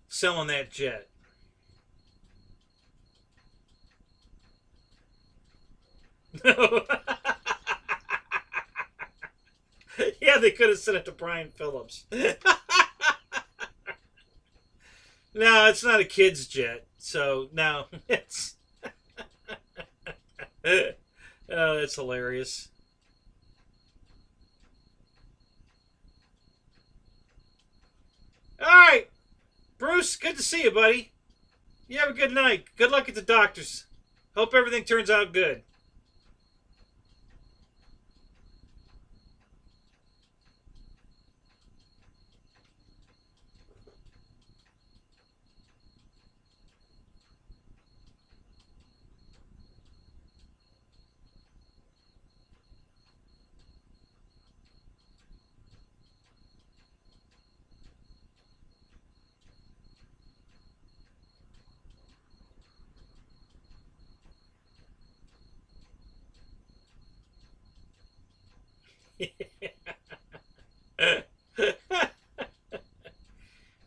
S1: selling that jet. Yeah, they could have sent it to Brian Phillips. No, it's not a kid's jet, so no, it's. Oh, that's hilarious. All right, Bruce, good to see you, buddy. You have a good night. Good luck at the doctors. Hope everything turns out good.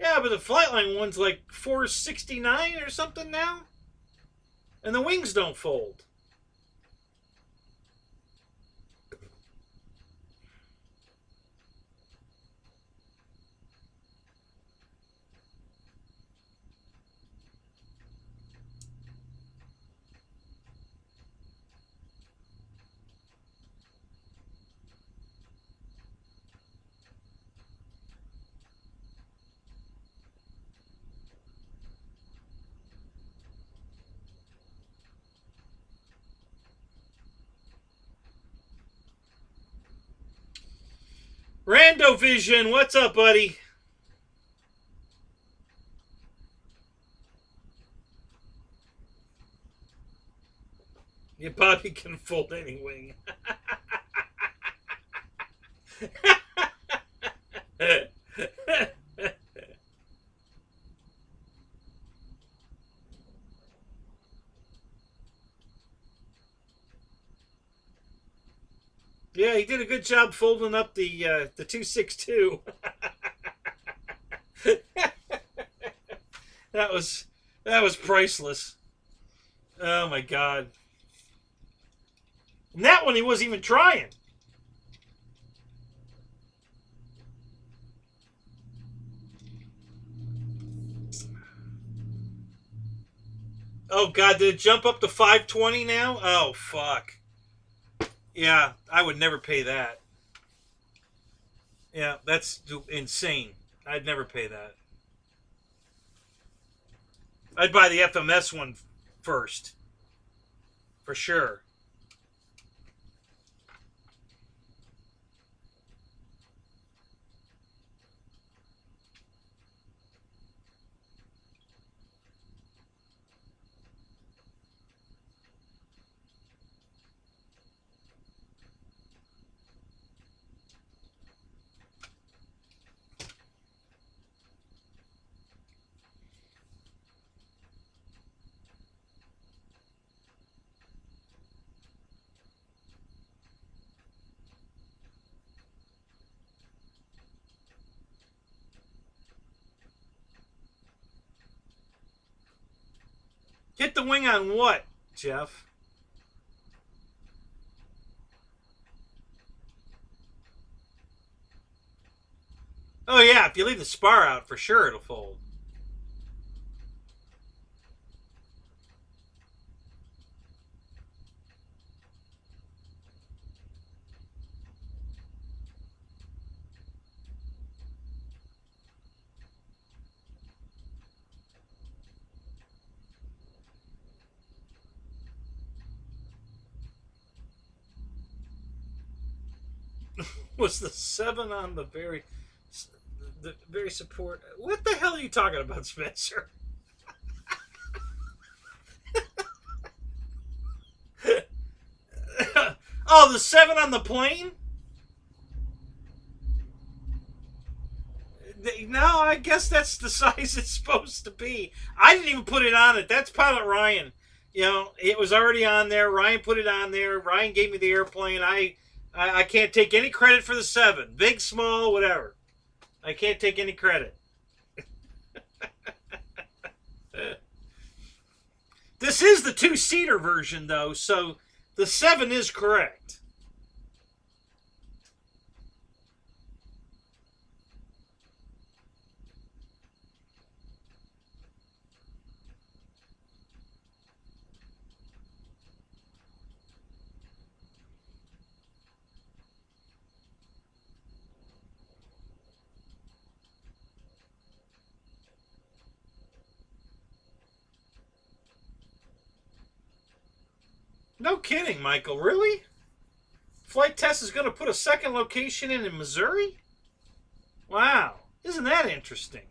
S1: Yeah, but the Flightline one's like 469 or something now, and the wings don't fold. Rando Vision, what's up, buddy? Yeah, Bobby can fold any wing. Yeah, he did a good job folding up the 262. that was priceless. Oh my god! And that one he wasn't even trying. Oh god, did it jump up to 520 now? Oh fuck. Yeah, I would never pay that. Yeah, that's insane. I'd never pay that. I'd buy the FMS one first. For sure. Hit the wing on what, Jeff? Oh yeah, if you leave the spar out, for sure it'll fold. Was the 7 on the very support? What the hell are you talking about, Spencer? Oh, the 7 on the plane? No, I guess that's the size it's supposed to be. I didn't even put it on it. That's Pilot Ryan. You know, it was already on there. Ryan put it on there. Ryan gave me the airplane. I I can't take any credit for the 7. Big, small, whatever. I can't take any credit. This is the 2-seater version, though, so the 7 is correct. No kidding, Michael. Really? Flight Test is going to put a second location in Missouri? Wow. Isn't that interesting?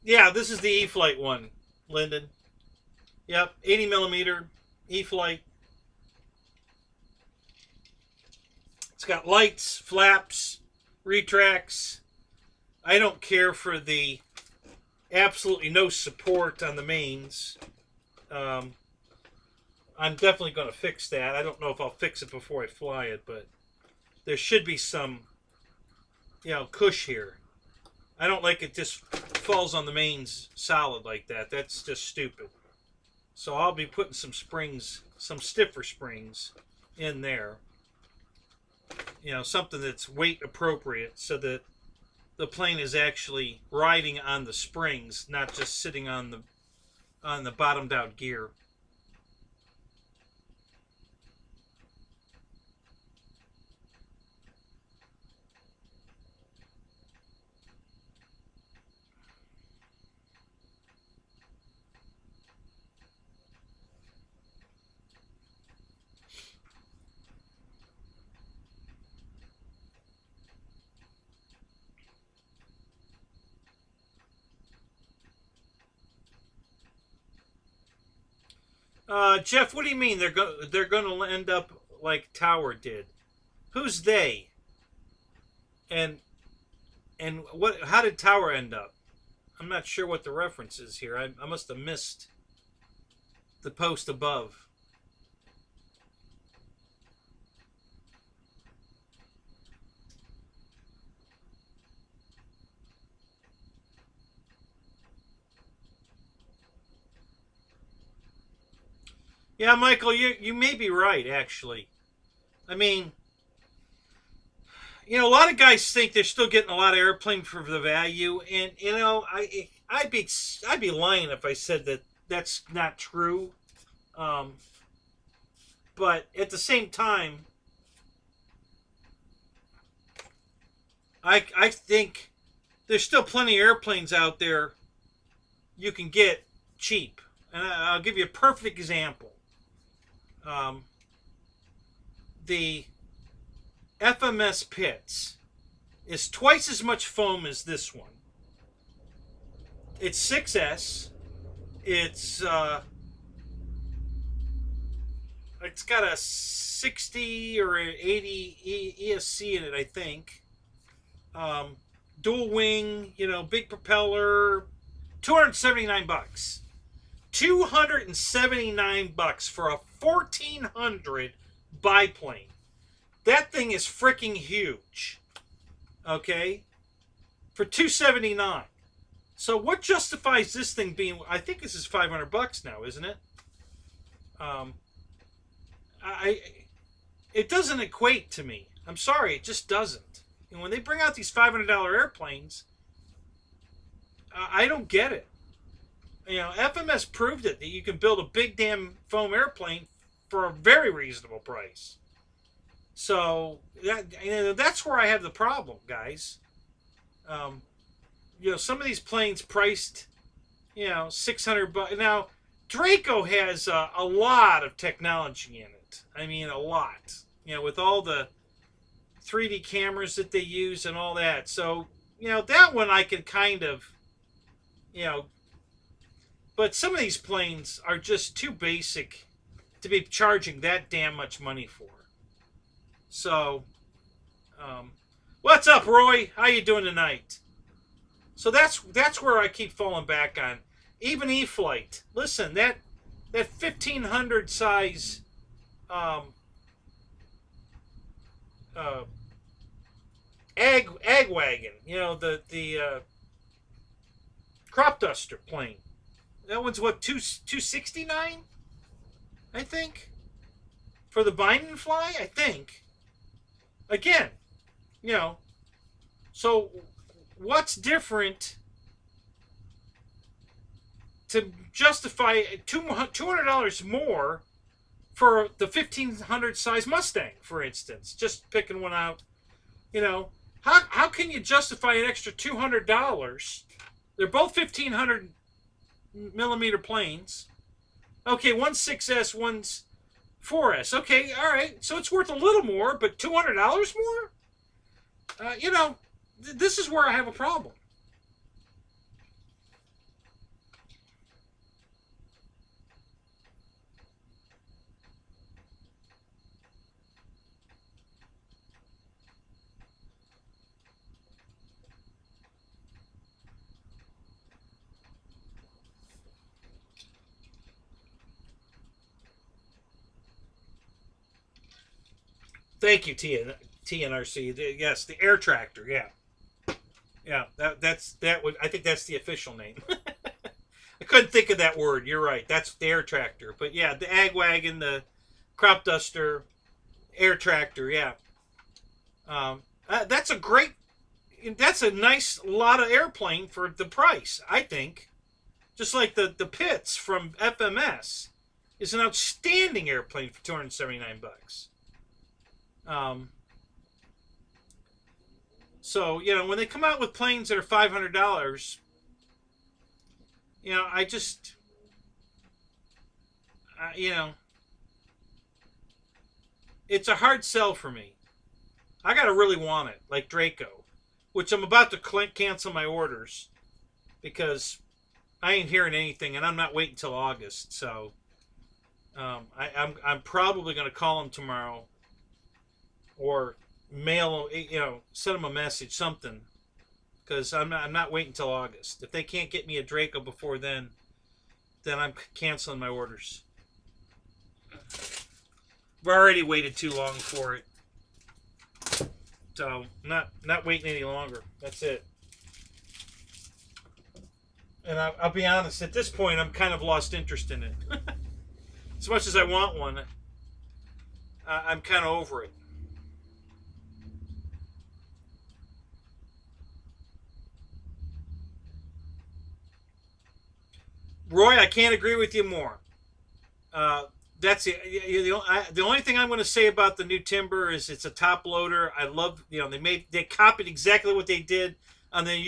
S1: Yeah, this is the E-Flight one, Lyndon. Yep, 80 millimeter E-Flight. It's got lights, flaps, retracts. I don't care for the absolutely no support on the mains. I'm definitely going to fix that. I don't know if I'll fix it before I fly it, but there should be some, cush here. I don't like it just falls on the mains solid like that. That's just stupid. So I'll be putting some springs, some stiffer springs in there. Something that's weight appropriate so that the plane is actually riding on the springs, not just sitting on the bottomed out gear. Jeff, what do you mean they're going to end up like Tower did? Who's they? And what? How did Tower end up? I'm not sure what the reference is here. I must have missed the post above. Yeah, Michael, you may be right, actually. I mean, a lot of guys think they're still getting a lot of airplane for the value, and I'd be lying if I said that that's not true. But at the same time, I think there's still plenty of airplanes out there you can get cheap, and I'll give you a perfect example. The FMS Pitts is twice as much foam as this one. It's 6S. It's got a 60 or 80 ESC in it, I think. Dual wing, big propeller, $279. $279 for a 1400 biplane. That thing is freaking huge. Okay? For $279. So what justifies this thing being, I think this is $500 now, isn't it? It doesn't equate to me. I'm sorry, it just doesn't. And when they bring out these $500 airplanes, I don't get it. FMS proved it, that you can build a big damn foam airplane for a very reasonable price. So that's where I have the problem, guys. Some of these planes priced, $600. Now, Draco has a lot of technology in it. I mean, a lot. With all the 3D cameras that they use and all that. So, that one I could kind of, but some of these planes are just too basic to be charging that damn much money for. So, what's up, Roy? How you doing tonight? So that's where I keep falling back on. Even E-Flight. Listen, that 1500 size ag wagon, the crop duster plane. That one's what, 269, I think, for the bind and fly, I think. Again, so what's different to justify $200 more for the 1500 size Mustang, for instance? Just picking one out. How can you justify an extra $200? They're both 1500 millimeter planes. Okay, one's 6S, one's 4S. Okay, all right. So it's worth a little more, but $200 more? This is where I have a problem. Thank you, TNRC. Yes, the air tractor. Yeah. I think that's the official name. I couldn't think of that word. You're right. That's the air tractor. But yeah, the ag wagon, the crop duster, air tractor. Yeah. That's a nice lot of airplane for the price, I think. Just like the Pitts from FMS is an outstanding airplane for $279. So, when they come out with planes that are $500, I just, it's a hard sell for me. I gotta really want it, like Draco, which I'm about to cancel my orders because I ain't hearing anything, and I'm not waiting until August. So, I'm probably gonna call them tomorrow. Or mail, send them a message, something, because I'm not waiting until August. If they can't get me a Draco before then I'm canceling my orders. We've already waited too long for it, so not waiting any longer. That's it. And I'll be honest, at this point, I'm kind of lost interest in it. As much as I want one, I'm kind of over it. Roy, I can't agree with you more. That's the only thing I'm going to say about the new Timber is it's a top loader. I love, they copied exactly what they did on the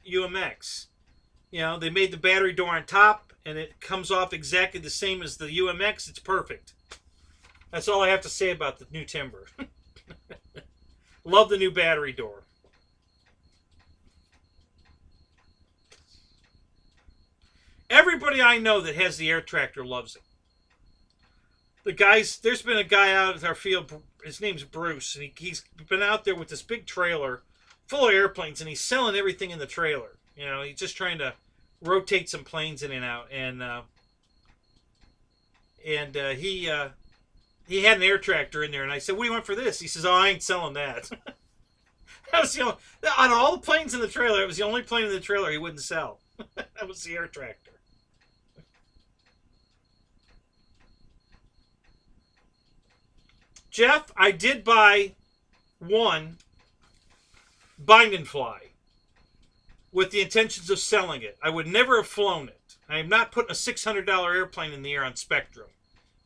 S1: UMX. They made the battery door on top, and it comes off exactly the same as the UMX. It's perfect. That's all I have to say about the new Timber. Love the new battery door. Everybody I know that has the air tractor loves it. There's been a guy out at our field, his name's Bruce, and he's been out there with this big trailer full of airplanes, and he's selling everything in the trailer. He's just trying to rotate some planes in and out, and he had an air tractor in there, and I said, "What do you want for this?" He says, "Oh, I ain't selling that." That was out of all the planes in the trailer, it was the only plane in the trailer he wouldn't sell. That was the air tractor. Jeff, I did buy one bind and fly with the intentions of selling it. I would never have flown it. I am not putting a $600 airplane in the air on Spectrum.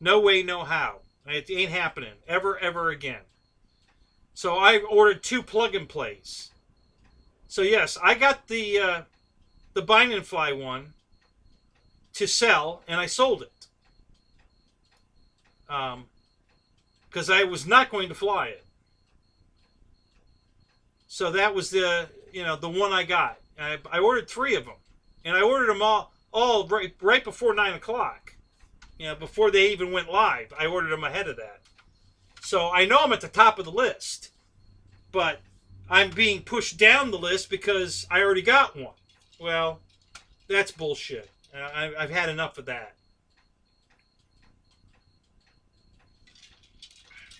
S1: No way, no how. It ain't happening ever, ever again. So I ordered 2 plug-and-plays. So yes, I got the bind and fly one to sell, and I sold it. Because I was not going to fly it. So that was the one I got. I ordered 3 of them, and I ordered them all right before 9 o'clock. Before they even went live, I ordered them ahead of that. So I know I'm at the top of the list, but I'm being pushed down the list because I already got one. Well, that's bullshit. I've had enough of that.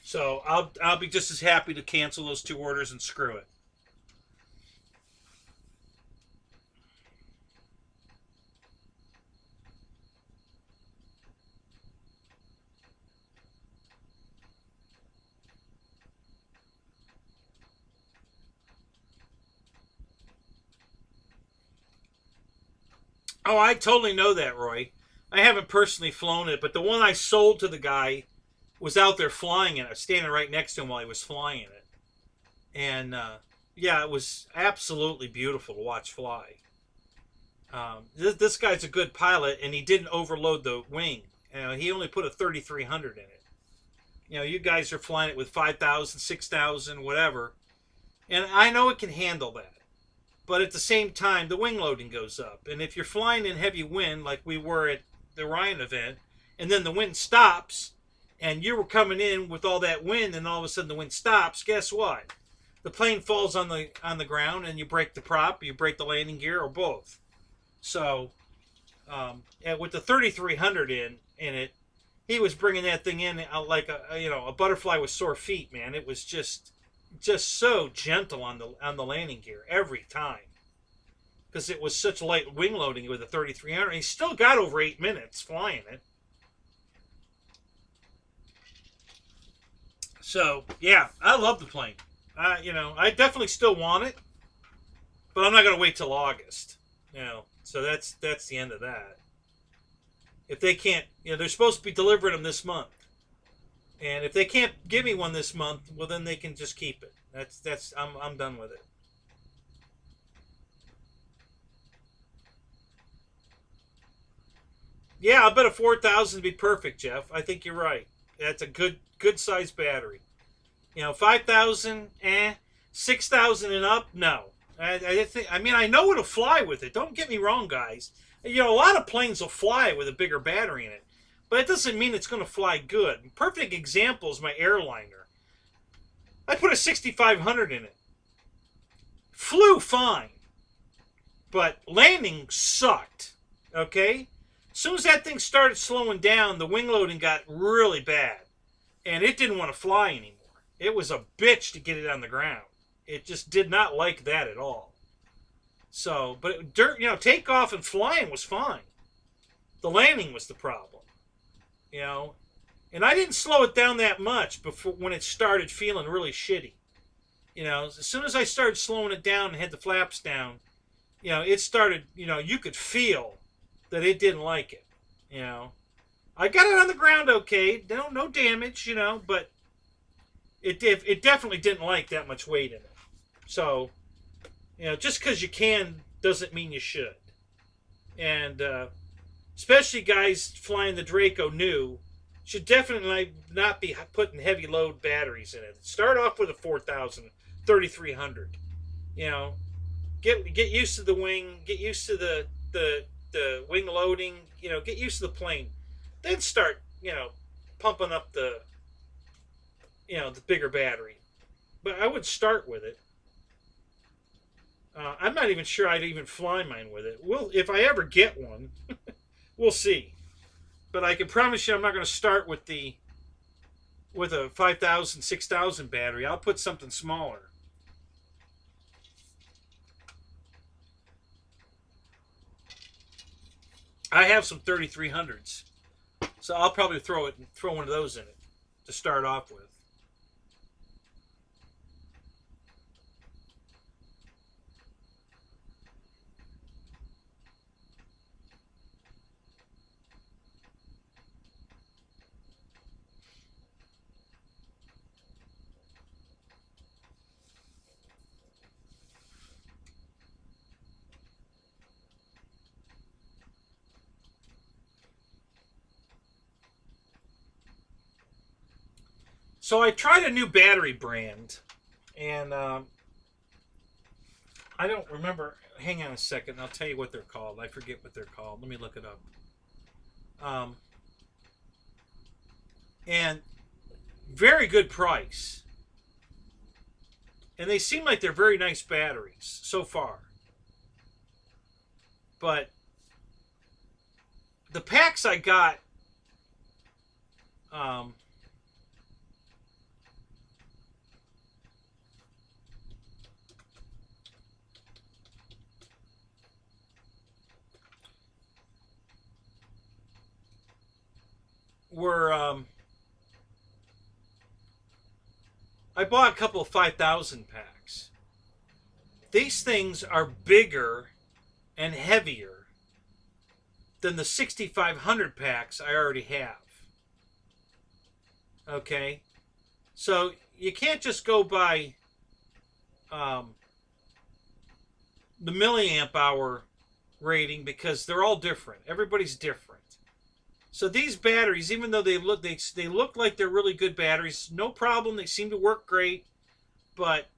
S1: So I'll be just as happy to cancel those 2 orders and screw it. Oh, I totally know that, Roy. I haven't personally flown it, but the one I sold to the guy was out there flying it. I was standing right next to him while he was flying it. And, yeah, it was absolutely beautiful to watch fly. This guy's a good pilot, and he didn't overload the wing. He only put a 3300 in it. You guys are flying it with 5,000, 6,000, whatever. And I know it can handle that. But at the same time, the wing loading goes up. And if you're flying in heavy wind, like we were at the Orion event, and then the wind stops, and you were coming in with all that wind, and all of a sudden the wind stops, guess what? The plane falls on the ground, and you break the prop, you break the landing gear, or both. So, with the 3300 in it, he was bringing that thing in like a butterfly with sore feet, man. It was just so gentle on the landing gear every time, because it was such light wing loading with a 3300. He still got over 8 minutes flying it. So yeah, I love the plane. I definitely still want it, but I'm not going to wait till August. So that's the end of that. If they can't, they're supposed to be delivering them this month. And if they can't give me one this month, well, then they can just keep it. I'm done with it. Yeah, I bet a 4,000 would be perfect, Jeff. I think you're right. That's a good size battery. 5,000, 6,000 and up, no. I know it'll fly with it. Don't get me wrong, guys. A lot of planes will fly with a bigger battery in it. But it doesn't mean it's going to fly good. Perfect example is my airliner. I put a 6,500 in it. Flew fine. But landing sucked. Okay? As soon as that thing started slowing down, the wing loading got really bad. And it didn't want to fly anymore. It was a bitch to get it on the ground. It just did not like that at all. So, but takeoff and flying was fine. The landing was the problem. And I didn't slow it down that much before when it started feeling really shitty. As soon as I started slowing it down and had the flaps down, it started, you could feel that it didn't like it. I got it on the ground okay, no damage, but it definitely didn't like that much weight in it. So, just because you can doesn't mean you should. And especially guys flying the Draco new should definitely not be putting heavy load batteries in it. Start off with a 4,000, 3,300. Get used to the wing, get used to the wing loading, get used to the plane. Then start, pumping up the bigger battery. But I would start with it. I'm not even sure I'd even fly mine with it. If I ever get one, we'll see. But I can promise you I'm not going to start with a 5,000, 6,000 battery. I'll put something smaller. I have some 3300s. So I'll probably throw one of those in it to start off with. So I tried a new battery brand, and I don't remember. Hang on a second. I'll tell you what they're called. I forget what they're called. Let me look it up. And very good price. And they seem like they're very nice batteries so far. But the packs I got, were I bought a couple of 5,000 packs. These things are bigger and heavier than the 6,500 packs I already have. Okay? So you can't just go by the milliamp hour rating because they're all different. Everybody's different. So these batteries, even though they look like they're really good batteries, no problem. They seem to work great. But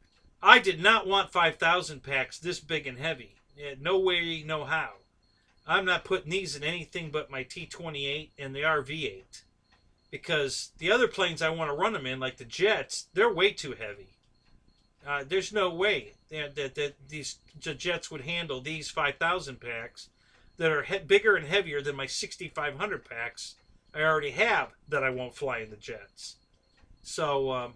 S1: I did not want 5,000 packs this big and heavy. No way, no how. I'm not putting these in anything but my T-28 and the RV-8. Because the other planes I want to run them in, like the jets, they're way too heavy. There's no way that these jets would handle these 5,000 packs that are bigger and heavier than my 6,500 packs I already have that I won't fly in the jets. So,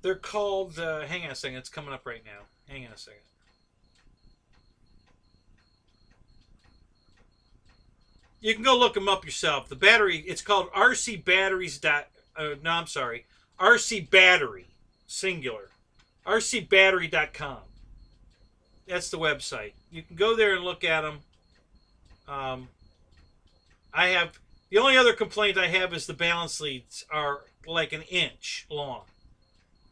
S1: they're called, hang on a second, it's coming up right now. Hang on a second. You can go look them up yourself. The battery, it's called RC Batteries. No, I'm sorry. RC Battery, singular. RCbattery.com. That's the website. You can go there and look at them. I have, the only other complaint I have is the balance leads are like an inch long.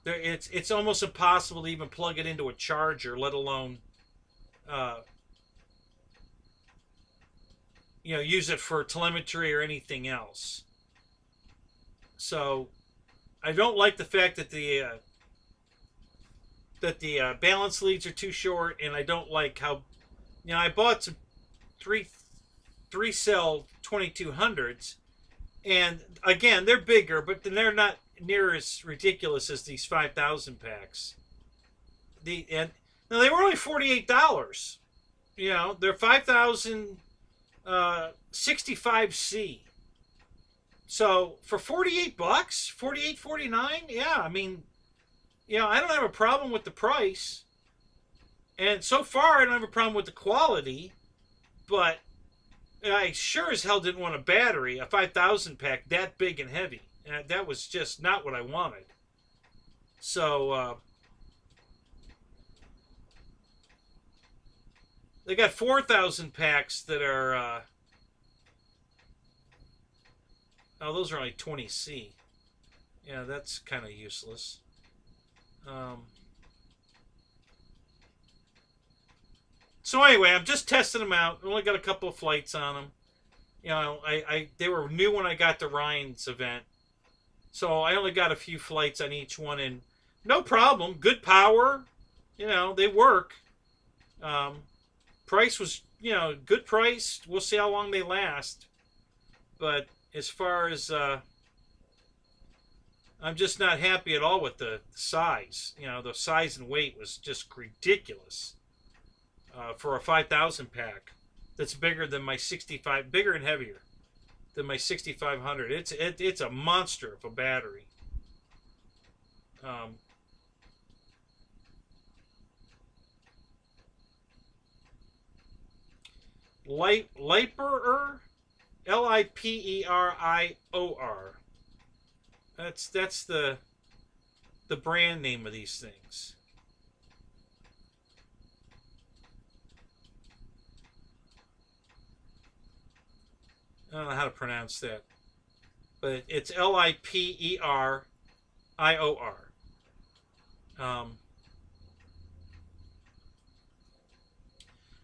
S1: It's almost impossible to even plug it into a charger, let alone use it for telemetry or anything else. So I don't like the fact that the balance leads are too short, and I don't like how, I bought some three cell 2200s, and again they're bigger, but they're not near as ridiculous as these 5,000 packs. Now they were only $48. They're 5,000 65C. So for $48, $48.49, yeah, I mean, I don't have a problem with the price. And so far I don't have a problem with the quality, but I sure as hell didn't want a 5,000 pack that big and heavy. And that was just not what I wanted. So they got 4,000 packs that are those are only 20C. Yeah, that's kind of useless. So anyway, I'm just testing them out. I only got a couple of flights on them. They were new when I got to Ryan's event. So I only got a few flights on each one, and no problem. Good power. They work. Price was, good price. We'll see how long they last. But as far as, I'm just not happy at all with the size. The size and weight was just ridiculous. For a 5,000 pack that's bigger than my 65, bigger and heavier than my 6,500. It's a monster of a battery. Liperior, Liperior. That's the brand name of these things. I don't know how to pronounce that, but it's Liperior.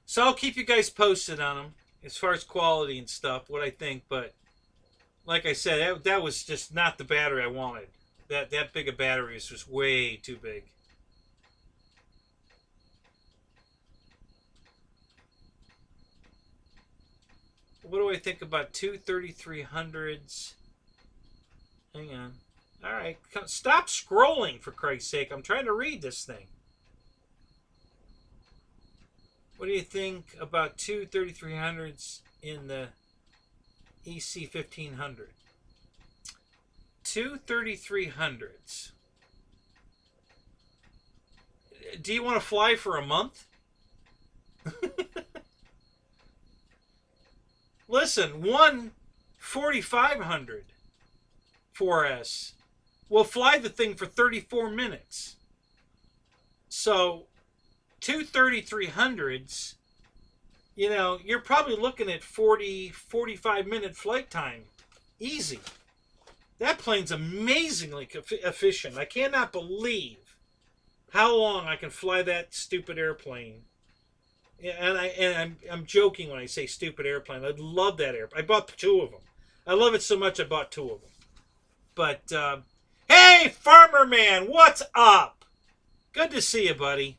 S1: So I'll keep you guys posted on them as far as quality and stuff, what I think. But like I said, that was just not the battery I wanted. That big a battery is just way too big. What do I think about two 3300s? Hang on. All right, stop scrolling for Christ's sake. I'm trying to read this thing. What do you think about two 3300s in the EC 1500? Two 3300s. Do you want to fly for a month? Listen, one 4500 4S will fly the thing for 34 minutes. So, two 3300s, you know, you're probably looking at 45 minute flight time. Easy. That plane's amazingly efficient. I cannot believe how long I can fly that stupid airplane. And I'm joking when I say stupid airplane. I love that airplane. I bought two of them. I love it so much I bought two of them. But, hey, FARMERMAN, what's up? Good to see you, buddy.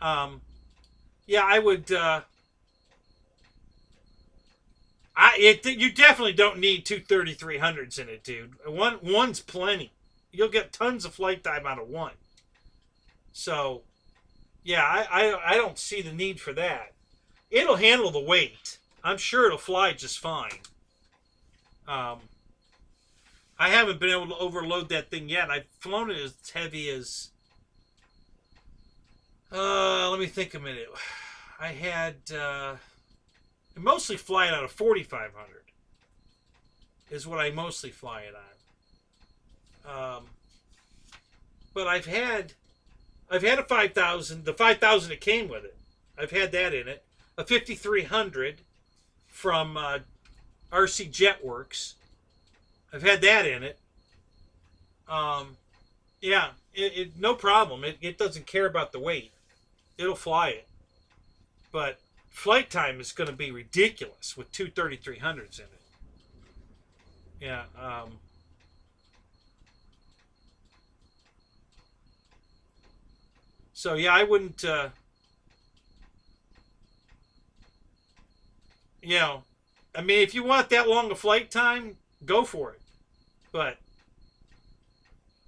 S1: Yeah, I would, you definitely don't need two 3300s in it, dude. One's plenty. You'll get tons of flight time out of one. So, yeah, I don't see the need for that. It'll handle the weight. I'm sure it'll fly just fine. I haven't been able to overload that thing yet. I've flown it as heavy as... let me think a minute. I had... I mostly fly it out of 4500. Is what I mostly fly it on. But I've had a 5000. The 5000 that came with it. I've had that in it. A 5300 from RC Jetworks. I've had that in it. Yeah, no problem. It doesn't care about the weight. It'll fly it. But flight time is going to be ridiculous with two 3300s in it. Yeah. So, yeah, I wouldn't... you know, I mean, if you want that long a flight time, go for it. But,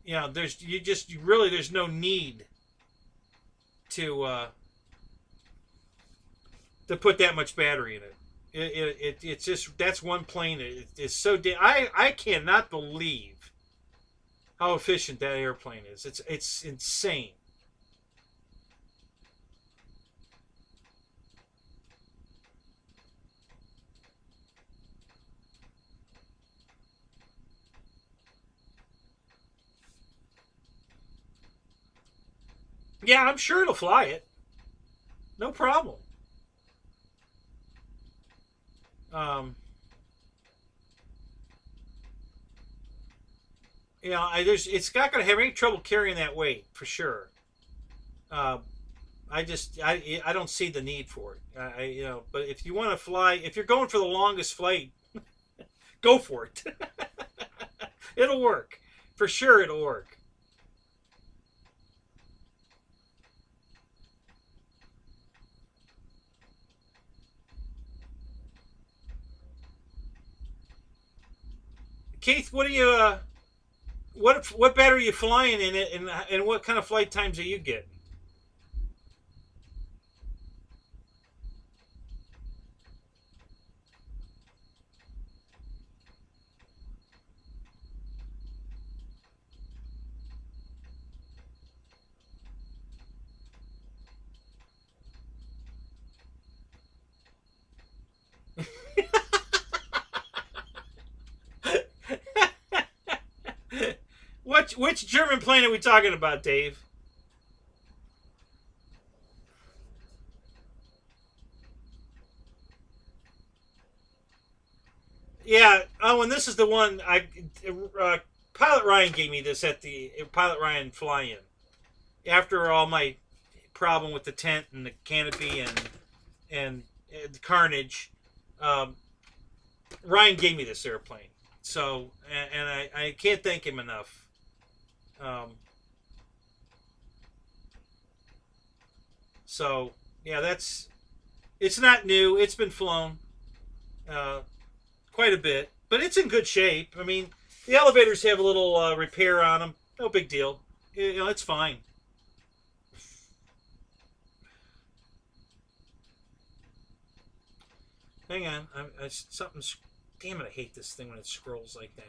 S1: you know, there's no need to put that much battery in it. It's just, that's one plane. It's so I cannot believe how efficient that airplane is. It's insane. Yeah, I'm sure it'll fly it. No problem. You know, it's not going to have any trouble carrying that weight for sure. I don't see the need for it. You know, but if you want to fly, if you're going for the longest flight, go for it. It'll work for sure. It'll work. Keith, what what battery are you flying in it, and what kind of flight times are you getting? Which German plane are we talking about, Dave? Yeah. Oh, and this is the one Pilot Ryan gave me this at the Pilot Ryan fly-in. After all my problem with the tent and the canopy and the carnage, Ryan gave me this airplane. So, and I can't thank him enough. So, yeah, it's not new. It's been flown quite a bit, but it's in good shape. I mean, the elevators have a little repair on them. No big deal. You know, it's fine. Hang on. Something's... Damn it, I hate this thing when it scrolls like that.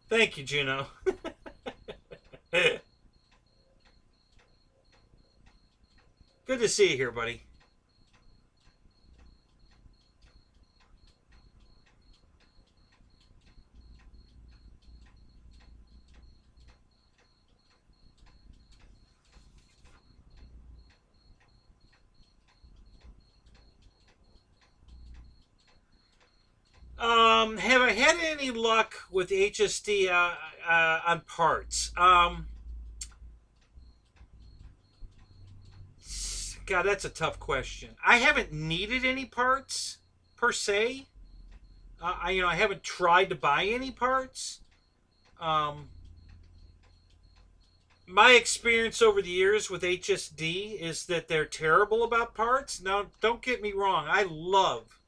S1: Thank you, Juno. Good to see you here, buddy. Have I had any luck with HSD on parts? God, that's a tough question. I haven't needed any parts per se. I haven't tried to buy any parts. My experience over the years with HSD is that they're terrible about parts. Now, don't get me wrong. I love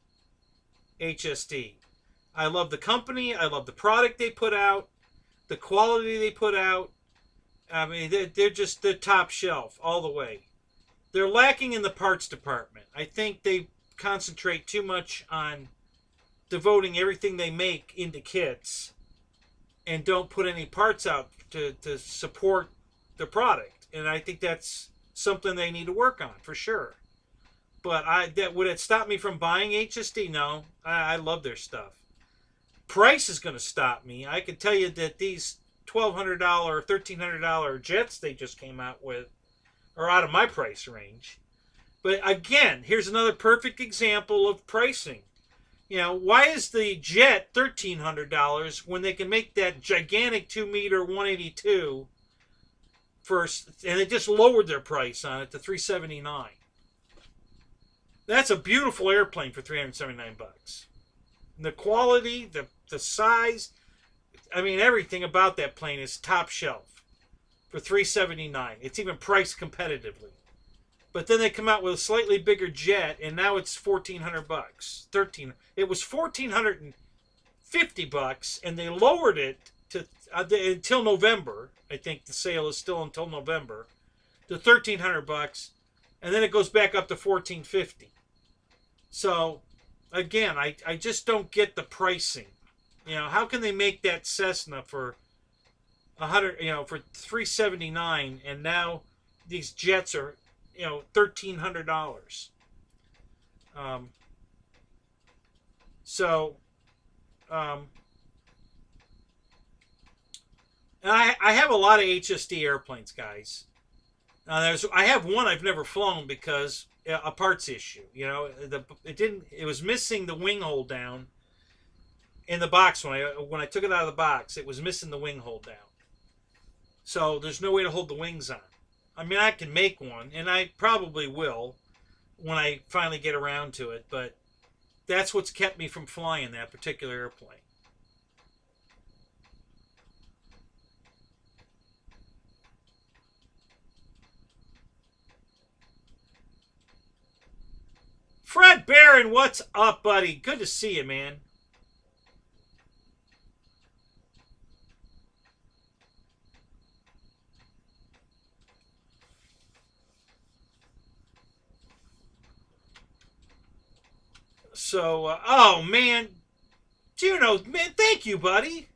S1: HSD. I love the company. I love the product they put out, the quality they put out. I mean, they're just the top shelf all the way. They're lacking in the parts department. I think they concentrate too much on devoting everything they make into kits and don't put any parts out to support the product. And I think that's something they need to work on for sure. But would it stop me from buying HSD? No. I love their stuff. Price is going to stop me. I can tell you that these $1,200, $1,300 jets they just came out with are out of my price range. But again, here's another perfect example of pricing. You know, why is the jet $1,300 when they can make that gigantic 2-meter 182 first, and they just lowered their price on it to $379? That's a beautiful airplane for $379. The quality, the size, I mean, everything about that plane is top shelf for $379. It's even priced competitively. But then they come out with a slightly bigger jet, and now it's $1,400. It was $1,450, and they lowered it to until November. I think the sale is still until November, to $1,300, and then it goes back up to $1,450. So, again, I just don't get the pricing. You know, how can they make that Cessna for for $379, and now these jets are, $1,300? And I have a lot of HSD airplanes, guys. I have one I've never flown because a parts issue. It was missing the wing hole down in the box when I took it out of the box. It was missing the wing hole down. So there's no way to hold the wings on. I mean, I can make one, and I probably will when I finally get around to it. But that's what's kept me from flying that particular airplane. Fred Barron, what's up, buddy? Good to see you, man. So, oh, man. Juno, man, thank you, buddy.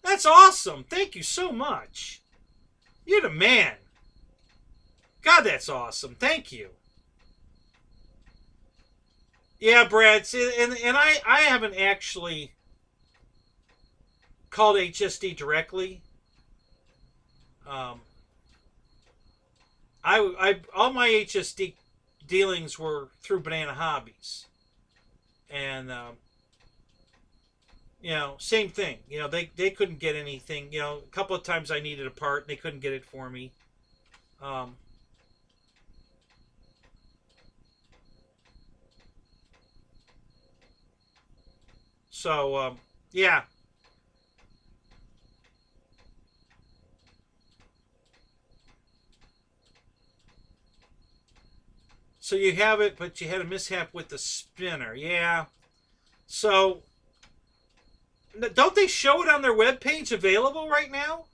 S1: That's awesome. Thank you so much. You're the man. God, that's awesome. Thank you. Yeah, Brad, and I haven't actually called HSD directly. all my HSD dealings were through Banana Hobbies, and you know, same thing. You know, they couldn't get anything. You know, a couple of times I needed a part, and they couldn't get it for me. Um, so yeah. So you have it, but you had a mishap with the spinner. Yeah. So don't they show it on their webpage available right now?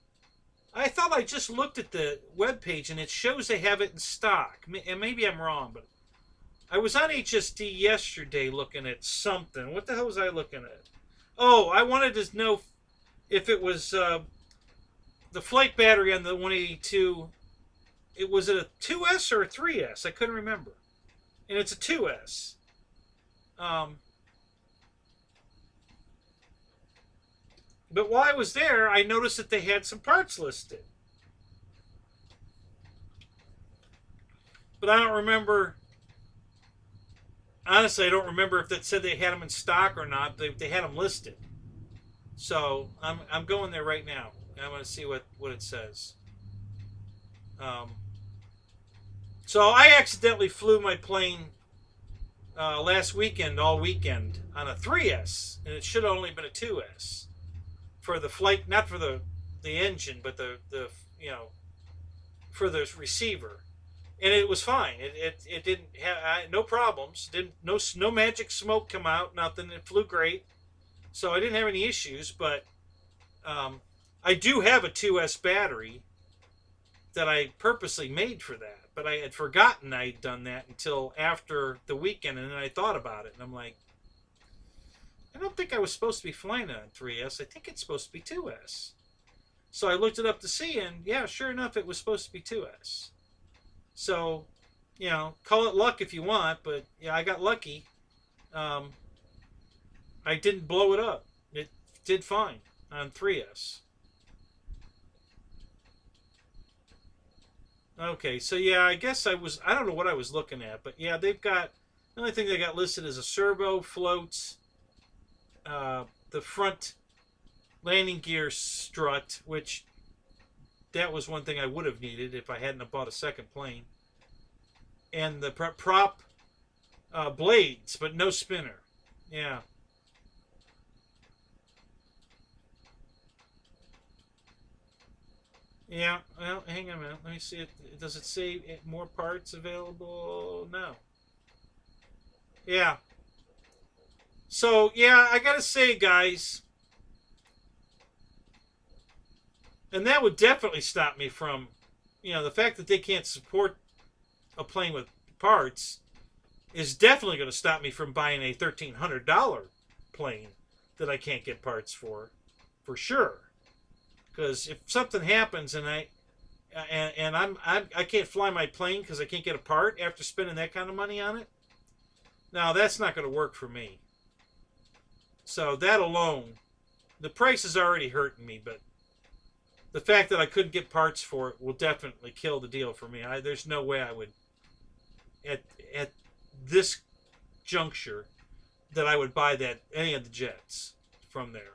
S1: I thought I just looked at the webpage and it shows they have it in stock. And maybe I'm wrong, but I was on HSD yesterday looking at something. What the hell was I looking at? Oh, I wanted to know if it was the flight battery on the 182. Was it a 2S or a 3S? I couldn't remember. And it's a 2S. But while I was there, I noticed that they had some parts listed. But I don't remember. Honestly, I don't remember if that said they had them in stock or not. They had them listed. So I'm going there right now. And I'm going to see what it says. So I accidentally flew my plane last weekend, all weekend, on a 3S. And it should have only been a 2S. For the flight, not for the engine, but the you know, for the receiver. And it was fine. It didn't have no problems. No magic smoke come out. Nothing. It flew great. So I didn't have any issues. But I do have a 2S battery that I purposely made for that. But I had forgotten I'd done that until after the weekend, and then I thought about it, and I'm like, I don't think I was supposed to be flying on 3S. I think it's supposed to be 2S. So I looked it up to see, and yeah, sure enough, it was supposed to be 2S. So, you know, call it luck if you want, but yeah, I got lucky. I didn't blow it up. It did fine on 3S. Okay, so yeah, I guess I don't know what I was looking at, but yeah, they've got, the only thing they got listed is a servo, floats, the front landing gear strut, which that was one thing I would have needed if I hadn't have bought a second plane, and the prop blades, but no spinner. Yeah. Yeah, well, hang on a minute. Let me see. Does it say more parts available? No. Yeah. So, yeah, I gotta say, guys, and that would definitely stop me from, you know, the fact that they can't support a plane with parts is definitely going to stop me from buying a $1,300 plane that I can't get parts for sure. Because if something happens and I can't fly my plane because I can't get a part after spending that kind of money on it, now that's not going to work for me. So that alone, the price is already hurting me, but the fact that I couldn't get parts for it will definitely kill the deal for me. There's no way I would, at this juncture, that I would buy any of the jets from there.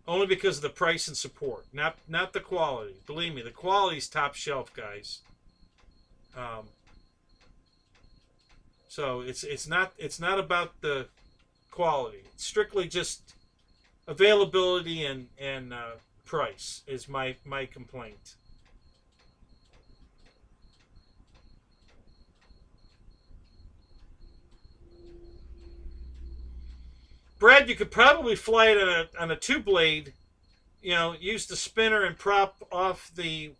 S1: Only because of the price and support, not the quality. Believe me, the quality's top shelf, guys. So it's not about the quality. It's strictly just availability and price is my complaint. Brad, you could probably fly it on a two blade. You know, use the spinner and prop off the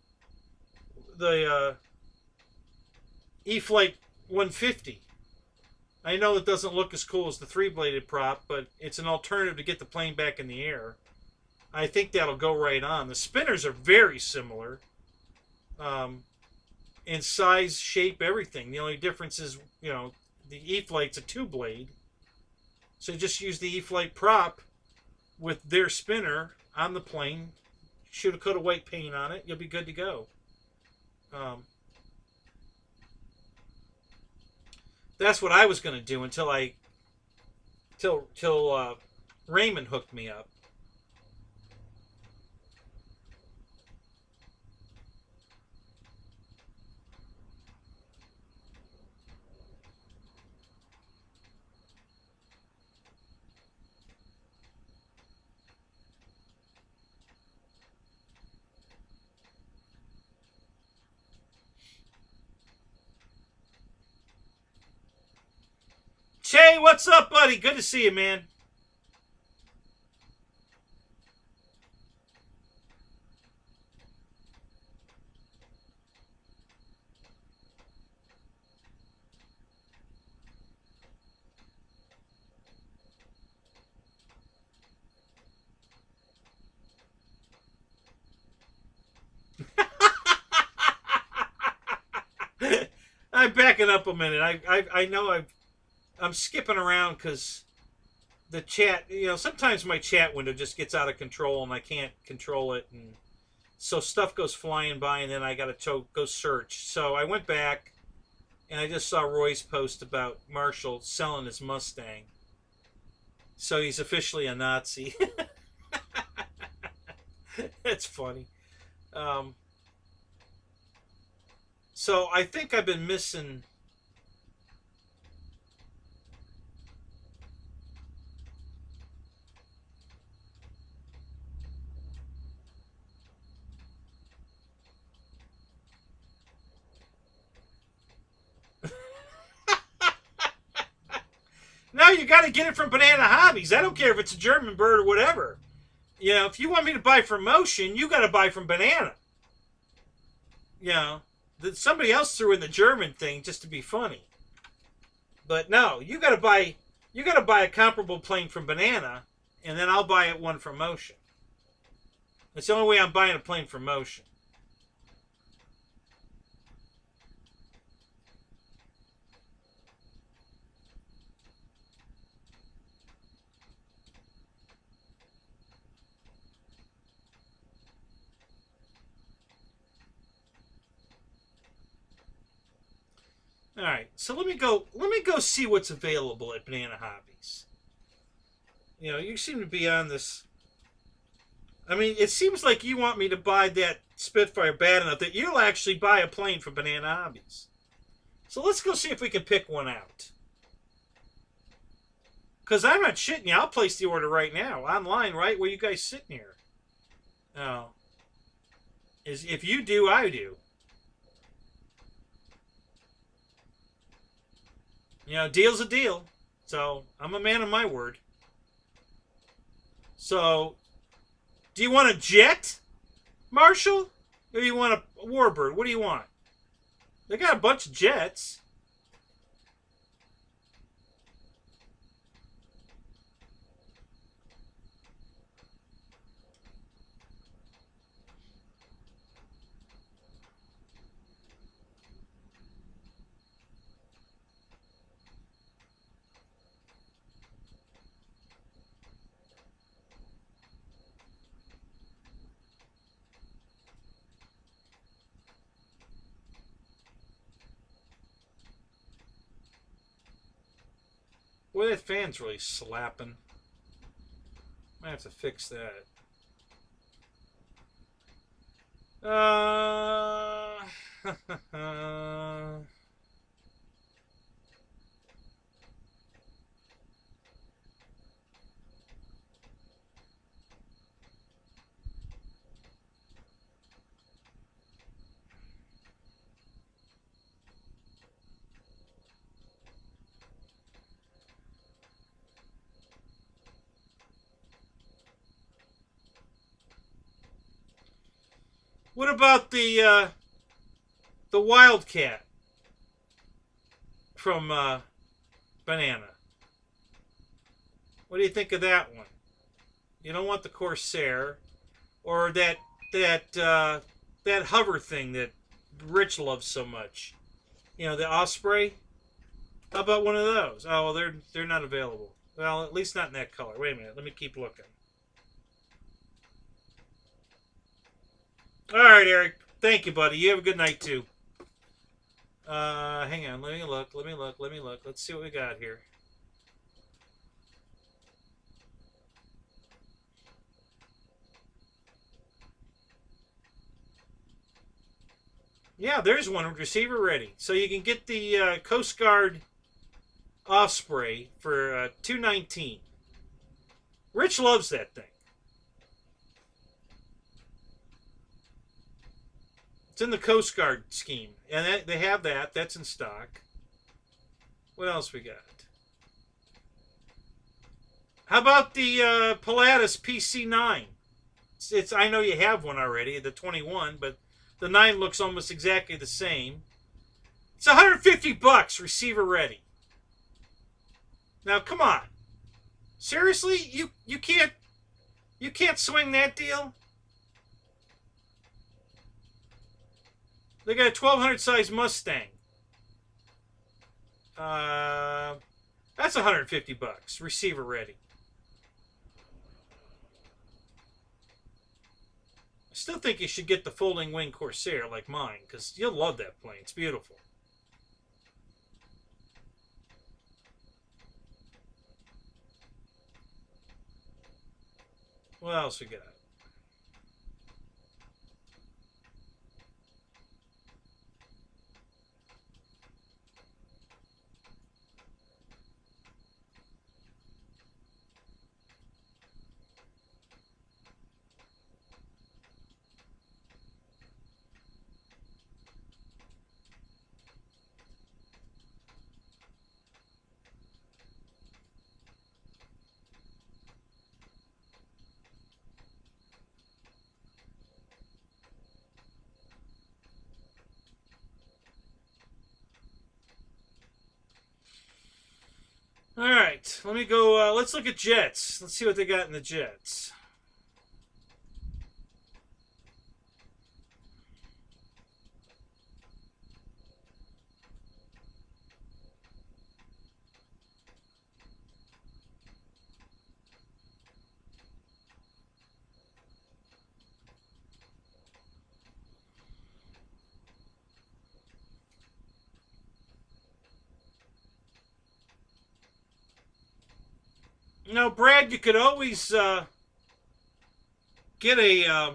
S1: E-Flight 150. I know it doesn't look as cool as the three-bladed prop, but it's an alternative to get the plane back in the air. I think that'll go right on. The spinners are very similar in size, shape, everything. The only difference is, you know, the E-Flight's a two-blade. So just use the E-Flight prop with their spinner on the plane. Shoot a coat of white paint on it. You'll be good to go. That's what I was going to do till Raymond hooked me up. Che, what's up, buddy? Good to see you, man. I'm backing up a minute. I know I'm skipping around because the chat, sometimes my chat window just gets out of control and I can't control it, and so stuff goes flying by, and then I got to go search. So I went back and I just saw Roy's post about Marshall selling his Mustang. So he's officially a Nazi. That's funny. So I think I've been missing. No, you got to get it from Banana Hobbies. I don't care if it's a German bird or whatever. If you want me to buy from Motion, you got to buy from Banana. Somebody else threw in the German thing just to be funny. But no, you got to buy a comparable plane from Banana, and then I'll buy one from Motion. That's the only way I'm buying a plane from Motion. All right, so let me go see what's available at Banana Hobbies. You seem to be on this. I mean, it seems like you want me to buy that Spitfire bad enough that you'll actually buy a plane from Banana Hobbies. So let's go see if we can pick one out. Because I'm not shitting you. I'll place the order right now. Online, right? Where you guys sitting here. Oh. If you do, I do. Deal's a deal. So, I'm a man of my word. So, do you want a jet, Marshall? Or do you want a warbird? What do you want? They got a bunch of jets. Boy, that fan's really slapping. Might have to fix that. What about the Wildcat from Banana? What do you think of that one? You don't want the Corsair or that hover thing that Rich loves so much. The Osprey. How about one of those? Oh, well, they're not available. Well, at least not in that color. Wait a minute. Let me keep looking. All right, Eric. Thank you, buddy. You have a good night, too. Hang on. Let me look. Let's see what we got here. Yeah, there's one. Receiver ready. So you can get the Coast Guard Osprey for $219. Rich loves that thing. It's in the Coast Guard scheme. And they have that. That's in stock. What else we got? How about the Pilatus PC9? I know you have one already, the 21, but the 9 looks almost exactly the same. It's $150, receiver ready. Now, come on. Seriously? You can't swing that deal? They got a 1200 size Mustang. That's $150, receiver ready. I still think you should get the folding wing Corsair like mine, because you'll love that plane. It's beautiful. What else we got? All right, let me go. Let's look at jets. Let's see what they got in the jets. Now, Brad, you could always get a...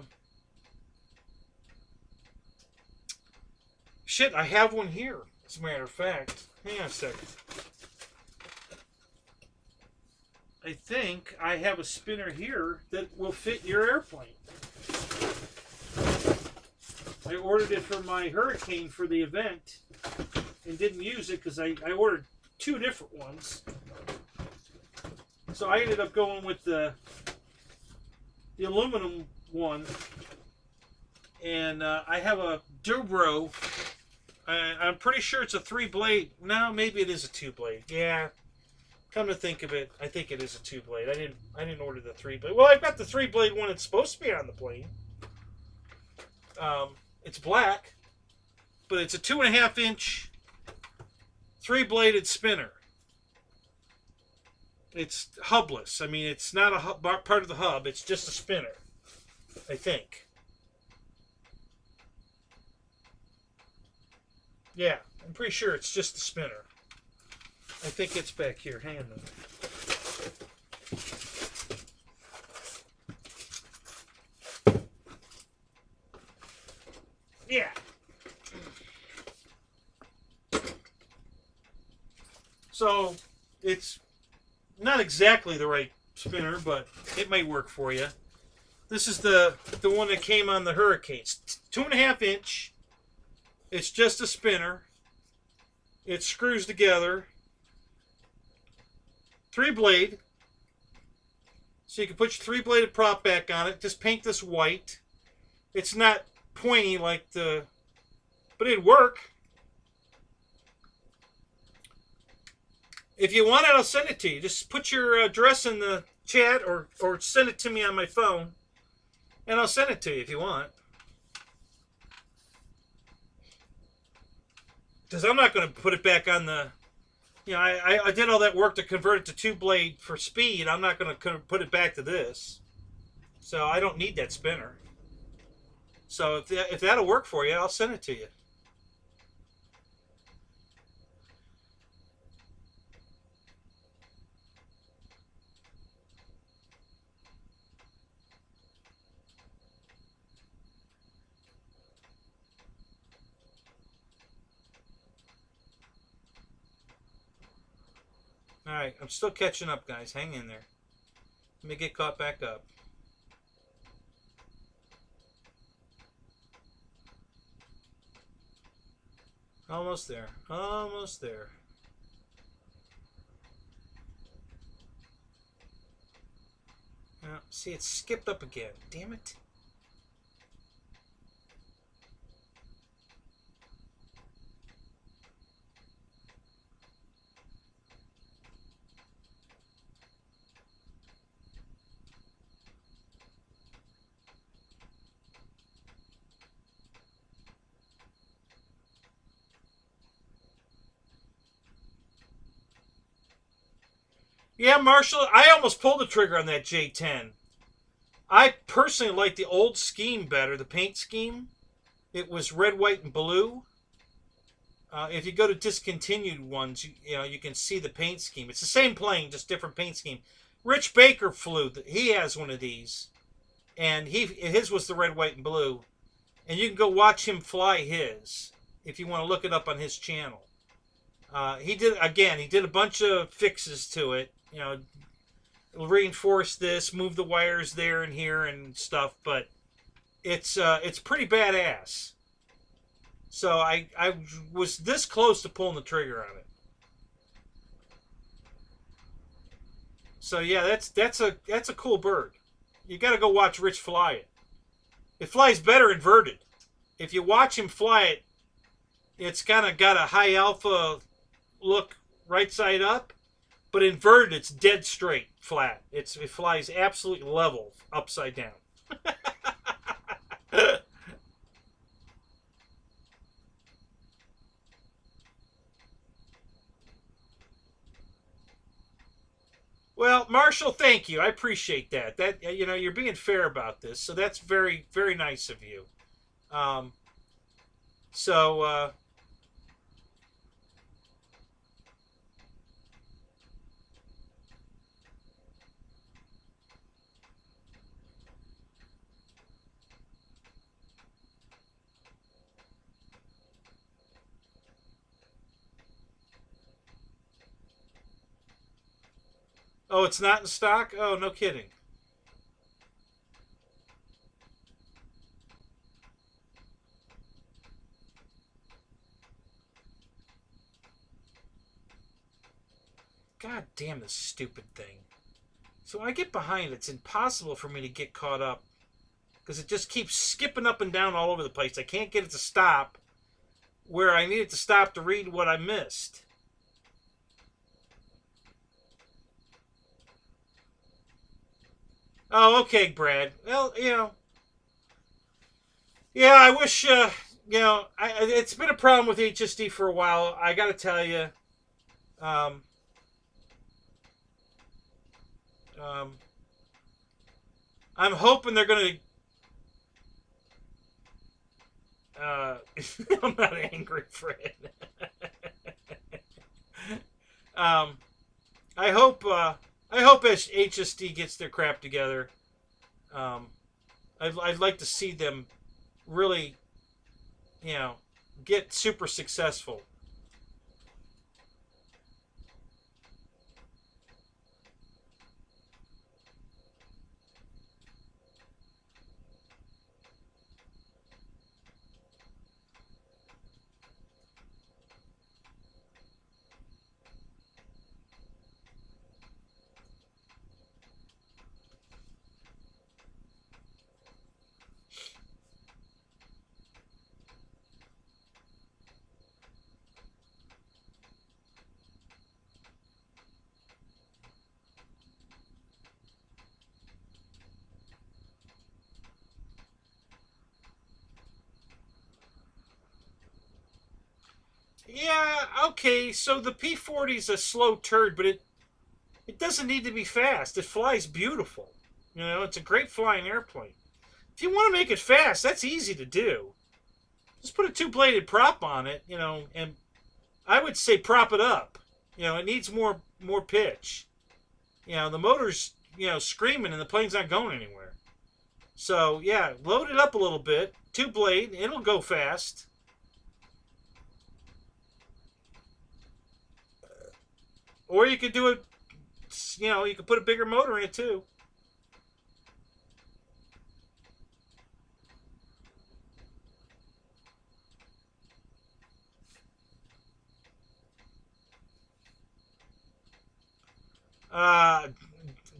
S1: shit, I have one here, as a matter of fact. Hang on a second. I think I have a spinner here that will fit your airplane. I ordered it for my Hurricane for the event and didn't use it because I ordered 2 different ones. So I ended up going with the aluminum one, and I have a Dobro. I'm pretty sure it's a 3-blade. No, maybe it is a 2-blade. Yeah, come to think of it, I think it is a 2-blade. I didn't order the 3-blade. Well, I've got the 3-blade one that's supposed to be on the plane. It's black, but it's a 2.5-inch 3-bladed spinner. It's hubless. I mean, it's not a part of the hub. It's just a spinner, I think. Yeah, I'm pretty sure it's just a spinner. I think it's back here. Hang on a minute. Yeah. So, it's not exactly the right spinner, but it might work for you. This is the one that came on the Hurricanes. 2.5-inch. It's just a spinner. It screws together. 3-blade. So you can put your 3-bladed prop back on it. Just paint this white. It's not pointy like the... but it'd work. If you want it, I'll send it to you. Just put your address in the chat or send it to me on my phone, and I'll send it to you if you want. Because I'm not going to put it back on the... You know, I did all that work to convert it to 2-blade for speed. I'm not going to put it back to this. So I don't need that spinner. So if that'll work for you, I'll send it to you. All right, I'm still catching up, guys. Hang in there. Let me get caught back up. Almost there. Almost there. See, it skipped up again. Damn it. Yeah, Marshall, I almost pulled the trigger on that J10. I personally like the old scheme better, the paint scheme. It was red, white, and blue. If you go to discontinued ones, you can see the paint scheme. It's the same plane, just different paint scheme. Rich Baker flew. He has one of these, and his was the red, white, and blue. And you can go watch him fly his if you want to look it up on his channel. He did a bunch of fixes to it. Reinforce this, move the wires there and here and stuff, but it's pretty badass. So I was this close to pulling the trigger on it. So yeah, that's a cool bird. You got to go watch Rich fly it. It flies better inverted. If you watch him fly it, it's kind of got a high alpha look right side up. But inverted, it's dead straight, flat. It flies absolutely level, upside down. Well, Marshall, thank you. I appreciate that. You're being fair about this, so that's very, very nice of you. Um, so. Oh, it's not in stock? Oh, no kidding. God damn this stupid thing. So I get behind, it's impossible for me to get caught up because it just keeps skipping up and down all over the place. I can't get it to stop where I need it to stop to read what I missed. Oh, okay, Brad. Well, yeah, I wish, it's been a problem with HSD for a while. I got to tell you, um, I'm hoping they're going to, I'm not angry, Fred. I hope as HSD gets their crap together, I'd like to see them really, get super successful. Yeah, okay, so the P-40 is a slow turd, but it doesn't need to be fast. It flies beautiful. It's a great flying airplane. if you want to make it fast, that's easy to do. Just put a two-bladed prop on it, you know, and I would say prop it up. You know, it needs more pitch. You know, the motor's, you know, screaming and the plane's not going anywhere. So, yeah, load it up a little bit. Two-blade, it'll go fast. Or you could do it, you know, you could put a bigger motor in it too.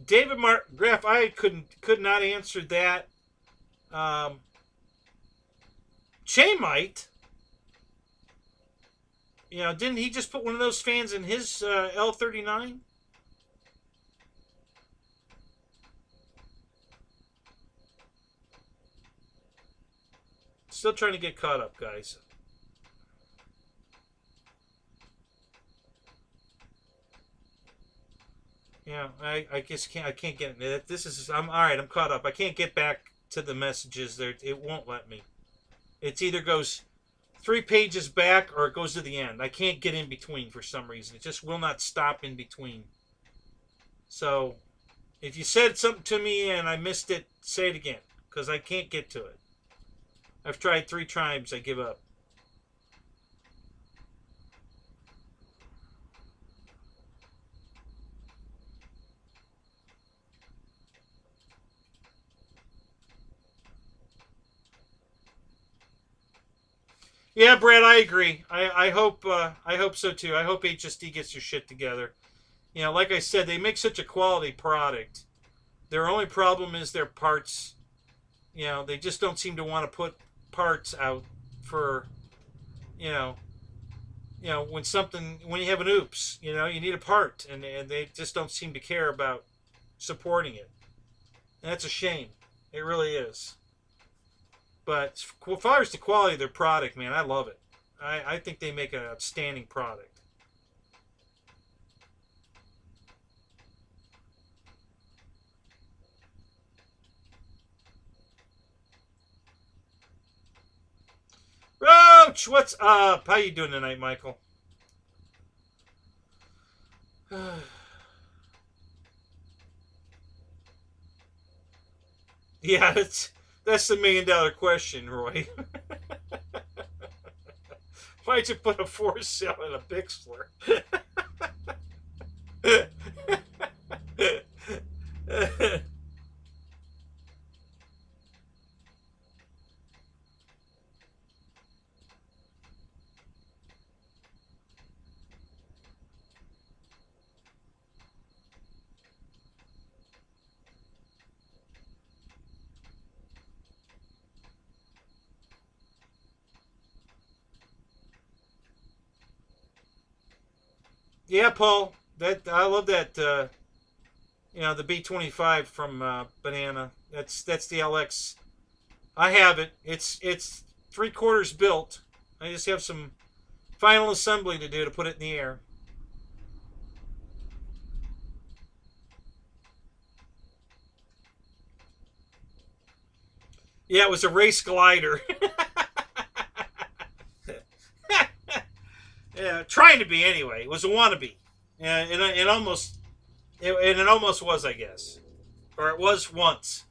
S1: David Graff, I could not answer that. Che might. You know, didn't he just put one of those fans in his L-39? Still trying to get caught up, guys. Yeah, I guess I can't get it. This is I'm all right. I'm caught up. I can't get back to the messages there. It won't let me. It's either goes 3 pages back or it goes to the end. I can't get in between for some reason. It just will not stop in between. So, if you said something to me and I missed it, say it again, because I can't get to it. I've tried 3 times. I give up. Yeah, Brad, I agree. I hope so too. I hope HSD gets their shit together. You know, like I said, they make such a quality product. Their only problem is their parts. You know, they just don't seem to want to put parts out for, you know, when you have an oops, you know, you need a part, and they just don't seem to care about supporting it. And that's a shame. It really is. But as far as the quality of their product, man, I love it. I think they make an outstanding product. Roach, what's up? How you doing tonight, Michael? Yeah, that's the $1 million question, Roy. Why'd you put a 4-cell in a Bixler? Yeah, Paul. I love that. You know, the B-25 from Banana. That's the LX. I have it. It's 3/4 built. I just have some final assembly to do to put it in the air. Yeah, it was a race glider. Yeah, trying to be anyway. It was a wannabe. And it almost was, I guess. Or it was once.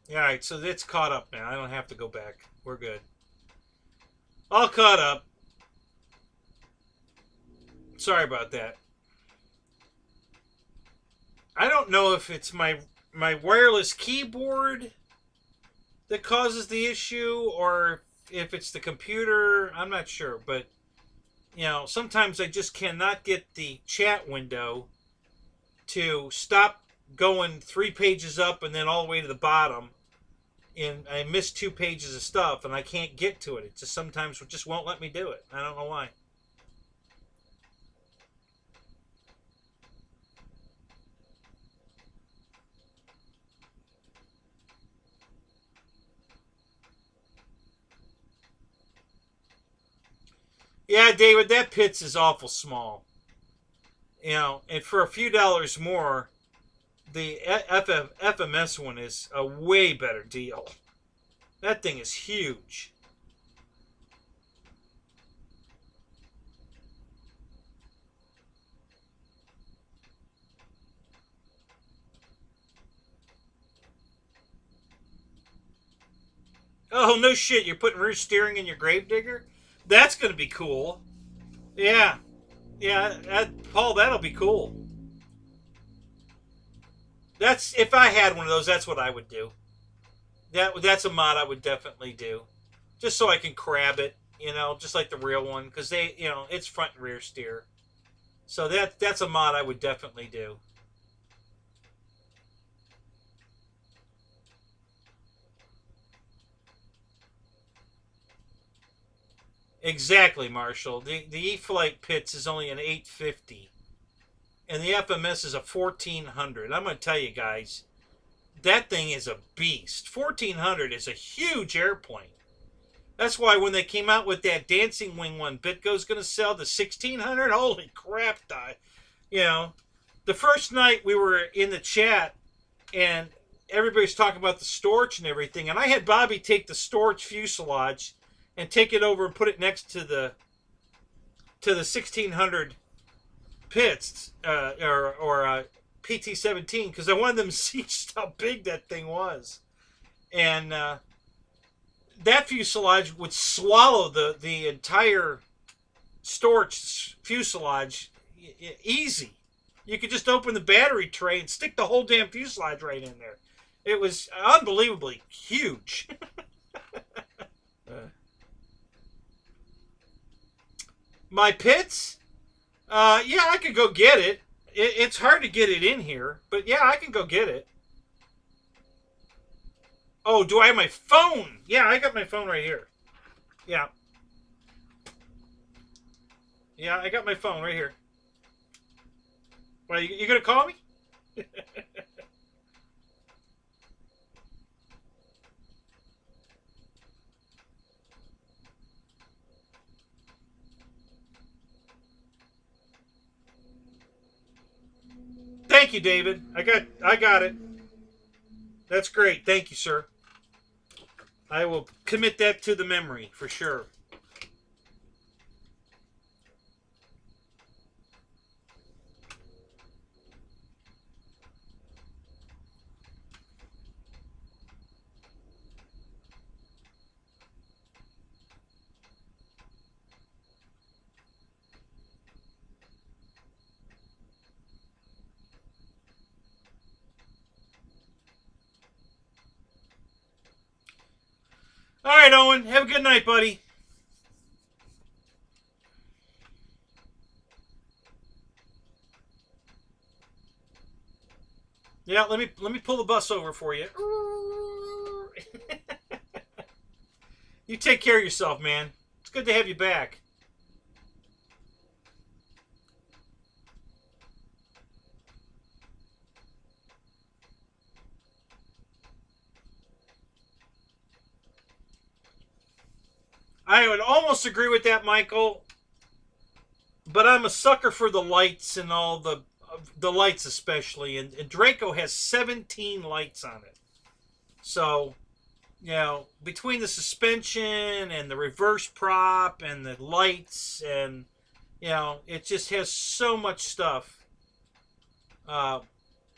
S1: Yeah, all right, so it's caught up now. I don't have to go back. We're good. All caught up. Sorry about that. I don't know if it's my wireless keyboard that causes the issue or if it's the computer. I'm not sure, but you know, sometimes I just cannot get the chat window to stop going 3 pages up and then all the way to the bottom. And I miss 2 pages of stuff and I can't get to it. It just sometimes just won't let me do it. I don't know why. Yeah, David, that Pitts is awful small. You know, and for a few dollars more, the FMS one is a way better deal. That thing is huge. Oh, no shit. You're putting rear steering in your Gravedigger? That's going to be cool. Yeah. Yeah, Paul, that'll be cool. That's if I had one of those, that's what I would do. That's a mod I would definitely do. Just so I can crab it, you know, just like the real one because they, you know, it's front and rear steer. So that's a mod I would definitely do. Exactly, Marshall. The E-Flight Pitts is only an 850 and the FMS is a 1400. I'm going to tell you guys, that thing is a beast. 1400 is a huge airplane. That's why when they came out with that Dancing Wing one, Bitco's going to sell the 1600. Holy crap, you know, the first night we were in the chat and everybody's talking about the storage and everything, and I had Bobby take the storage fuselage and take it over and put it next to the 1600 Pitts or PT-17 because I wanted them to see just how big that thing was, and that fuselage would swallow the entire storage fuselage easy. You could just open the battery tray and stick the whole damn fuselage right in there. It was unbelievably huge. My Pitts? Yeah, I could go get it. It's hard to get it in here, but yeah, I can go get it. Oh, do I have my phone? Yeah, I got my phone right here. Yeah. Yeah, I got my phone right here. Well, you gonna call me? Thank you, David. I got it. That's great. Thank you, sir. I will commit that to the memory for sure. All right, Owen. Have a good night, buddy. Yeah, let me pull the bus over for you. You take care of yourself, man. It's good to have you back. I would almost agree with that, Michael. But I'm a sucker for the lights and all the lights especially, and Draco has 17 lights on it. So, you know, between the suspension and the reverse prop and the lights and you know, it just has so much stuff. Uh,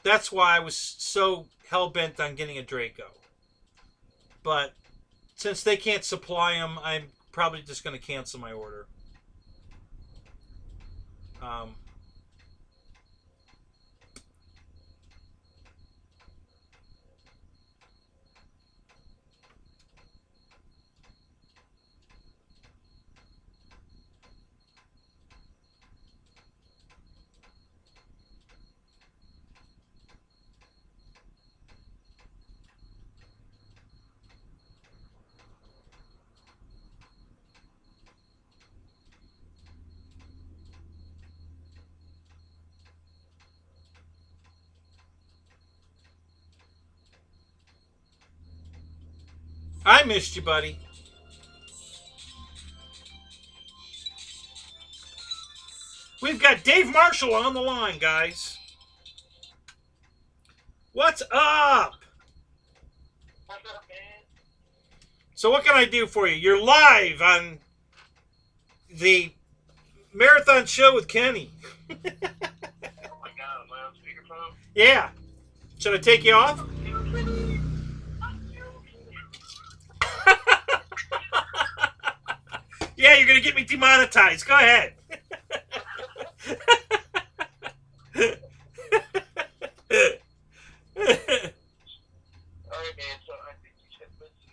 S1: that's why I was so hell bent on getting a Draco. But since they can't supply them, I'm probably just going to cancel my order. Um, I missed you, buddy. got Dave Marshall on the line, guys. What's up?
S2: What's up, man?
S1: So what can I do for you? You're live on the Marathon Show with Kenny.
S2: Oh my God, am I on speakerphone?
S1: Yeah. Should I take you off? Yeah, you're going to get me demonetized. Go ahead.
S2: Alright, man, so I think you should listen.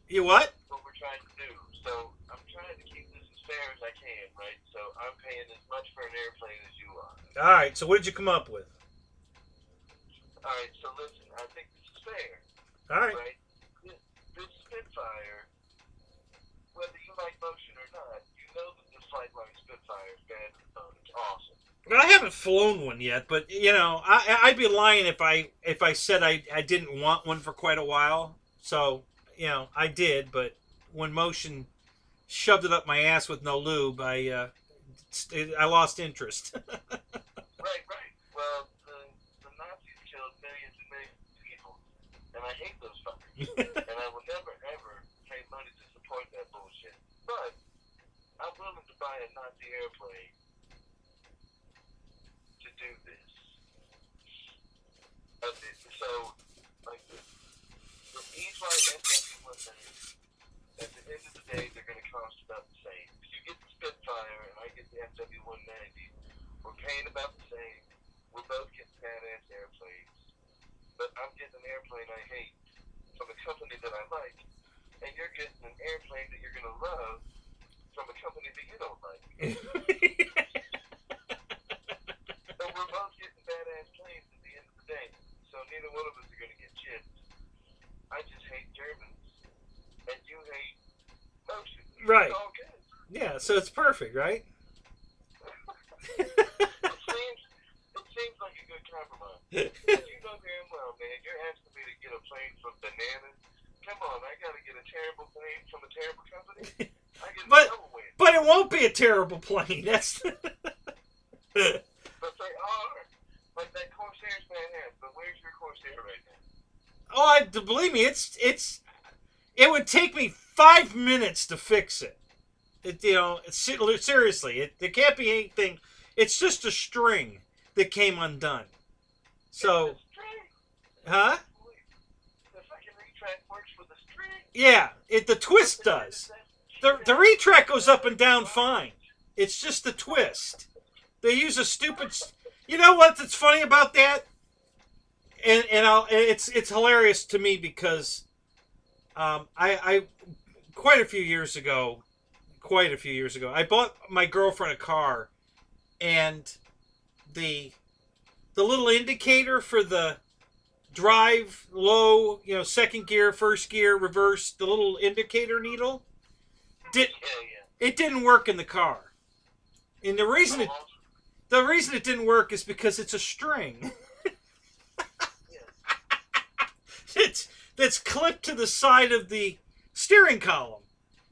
S1: You what?
S2: What we're trying to do. So I'm trying to keep this as fair as I can, right? So I'm paying as much for an airplane as you are.
S1: All right, so what did you come up with?
S2: Alright, so listen, I think this is fair.
S1: All right.
S2: Right? This Spitfire, whether you like motion or not, you know that this flight line Spitfire is bad to the bone. It's awesome.
S1: Well, I haven't flown one yet, but you know, I'd be lying if I said I didn't want one for quite a while. So you know, I did, but when Motion shoved it up my ass with no lube, I lost interest.
S2: Right. Well, the Nazis killed millions and millions of people, and I hate those fuckers. And I will never ever pay money to support that bullshit. But I'm willing to buy a Nazi airplane to do this. So, like the E-Flight F-18, at the end of the day, they're going to cost about the same. If you get the Spitfire and I get the FW-190, we're paying about the same. We're both getting badass airplanes. But I'm getting an airplane I hate from a company that I like. And you're getting an airplane that you're going to love from a company that you don't like. So we're both getting badass planes at the end of the day. So neither one of us are going to get chipped. I just hate Germans. And you hate motion.
S1: Right.
S2: It's all good.
S1: Yeah, so it's perfect, right?
S2: It seems like a good compromise. You know damn well, man, you're asking me to get a plane from Bananas. Come on, I gotta get a terrible plane from a terrible company. I get a double win.
S1: But it won't be a terrible plane. That's
S2: But they are. Like that Corsair's badass, but where's your Corsair right now?
S1: oh, believe me, it would take me 5 minutes to fix it. Seriously, there can't be anything. It's just a string that came undone. So, huh?
S2: The fucking retract works with the string.
S1: Yeah, the twist does. The retract goes up and down fine. It's just the twist. They use a stupid. You know what's funny about that? It's hilarious to me because I quite a few years ago, I bought my girlfriend a car, and the little indicator for the drive, low, second gear, first gear, reverse, the little indicator needle, it didn't work in the car. And the reason it didn't work is because it's a string. That's clipped to the side of the steering column.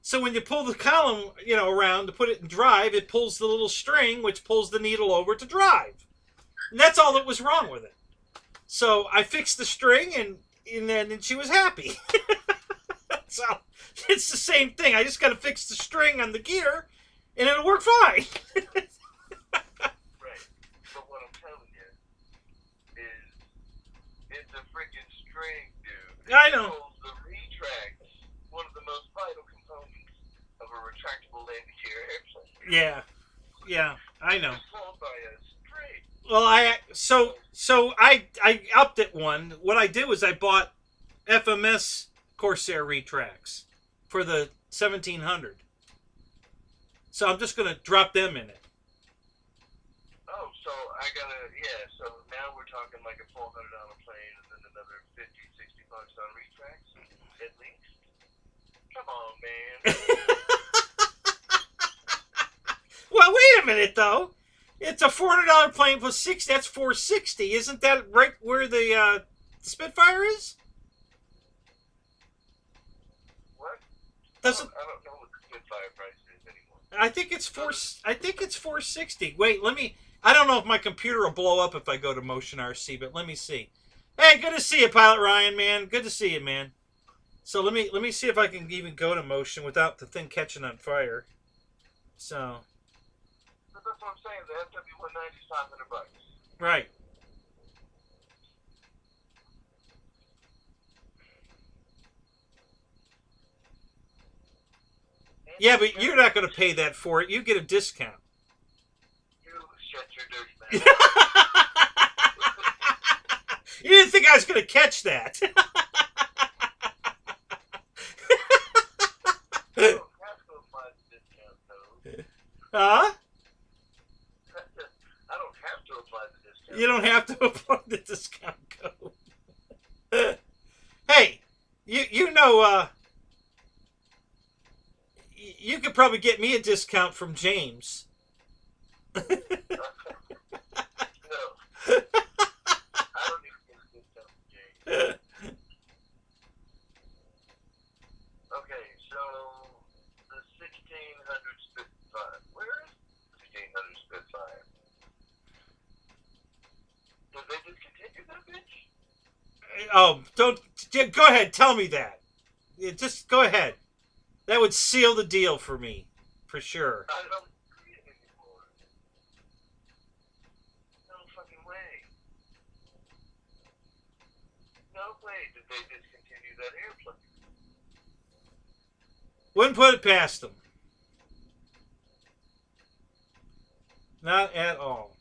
S1: So when you pull the column, around to put it in drive, it pulls the little string, which pulls the needle over to drive. And that's all that was wrong with it. So I fixed the string, and then she was happy. So it's the same thing. I just got to fix the string on the gear, and it'll work fine.
S2: Right. But what I'm telling you is, it's a freaking string, dude.
S1: I know.
S2: The retract, one of the most vital components of a retractable landing gear airplane.
S1: Yeah, I know.
S2: It's sold by a string.
S1: Well, I upped it one. What I did was I bought FMS Corsair retracts for the 1700. So I'm just gonna drop them in it.
S2: Oh, so I gotta, so now we're talking like a $400 plane and then another $50-$60 on retracts, at least. Come on, man.
S1: Well, wait a minute though. It's a $400 plane plus 60. That's $460. Isn't that right where the Spitfire is?
S2: What?
S1: Doesn't
S2: I don't know what the Spitfire price is anymore.
S1: I think it's 460. Wait, let me. I don't know if my computer will blow up if I go to Motion RC, but let me see. Hey, good to see you, Pilot Ryan, man. Good to see you, man. So let me see if I can even go to Motion without the thing catching on fire. So.
S2: But that's what I'm saying. The FW190 is $500.
S1: Right. Yeah, but you're not going to pay that for it. You get a discount.
S2: You shut your dirty mouth.
S1: You didn't think I was going to catch that.
S2: I don't have to apply the discount code.
S1: Huh?
S2: I don't have to apply the discount.
S1: You don't have to apply the discount code. Hey, you know, you could probably get me a discount from James.
S2: No. I don't need to get a discount from James. Okay, so the 1600 Spitfire. Where is the 1600 Spitfire? Did they discontinue that bitch?
S1: Oh, don't. Go ahead. Tell me that. Just go ahead. That would seal the deal for me, for sure.
S2: I don't see it anymore. No fucking way. No way did they discontinue that airplane.
S1: Wouldn't put it past them. Not at all.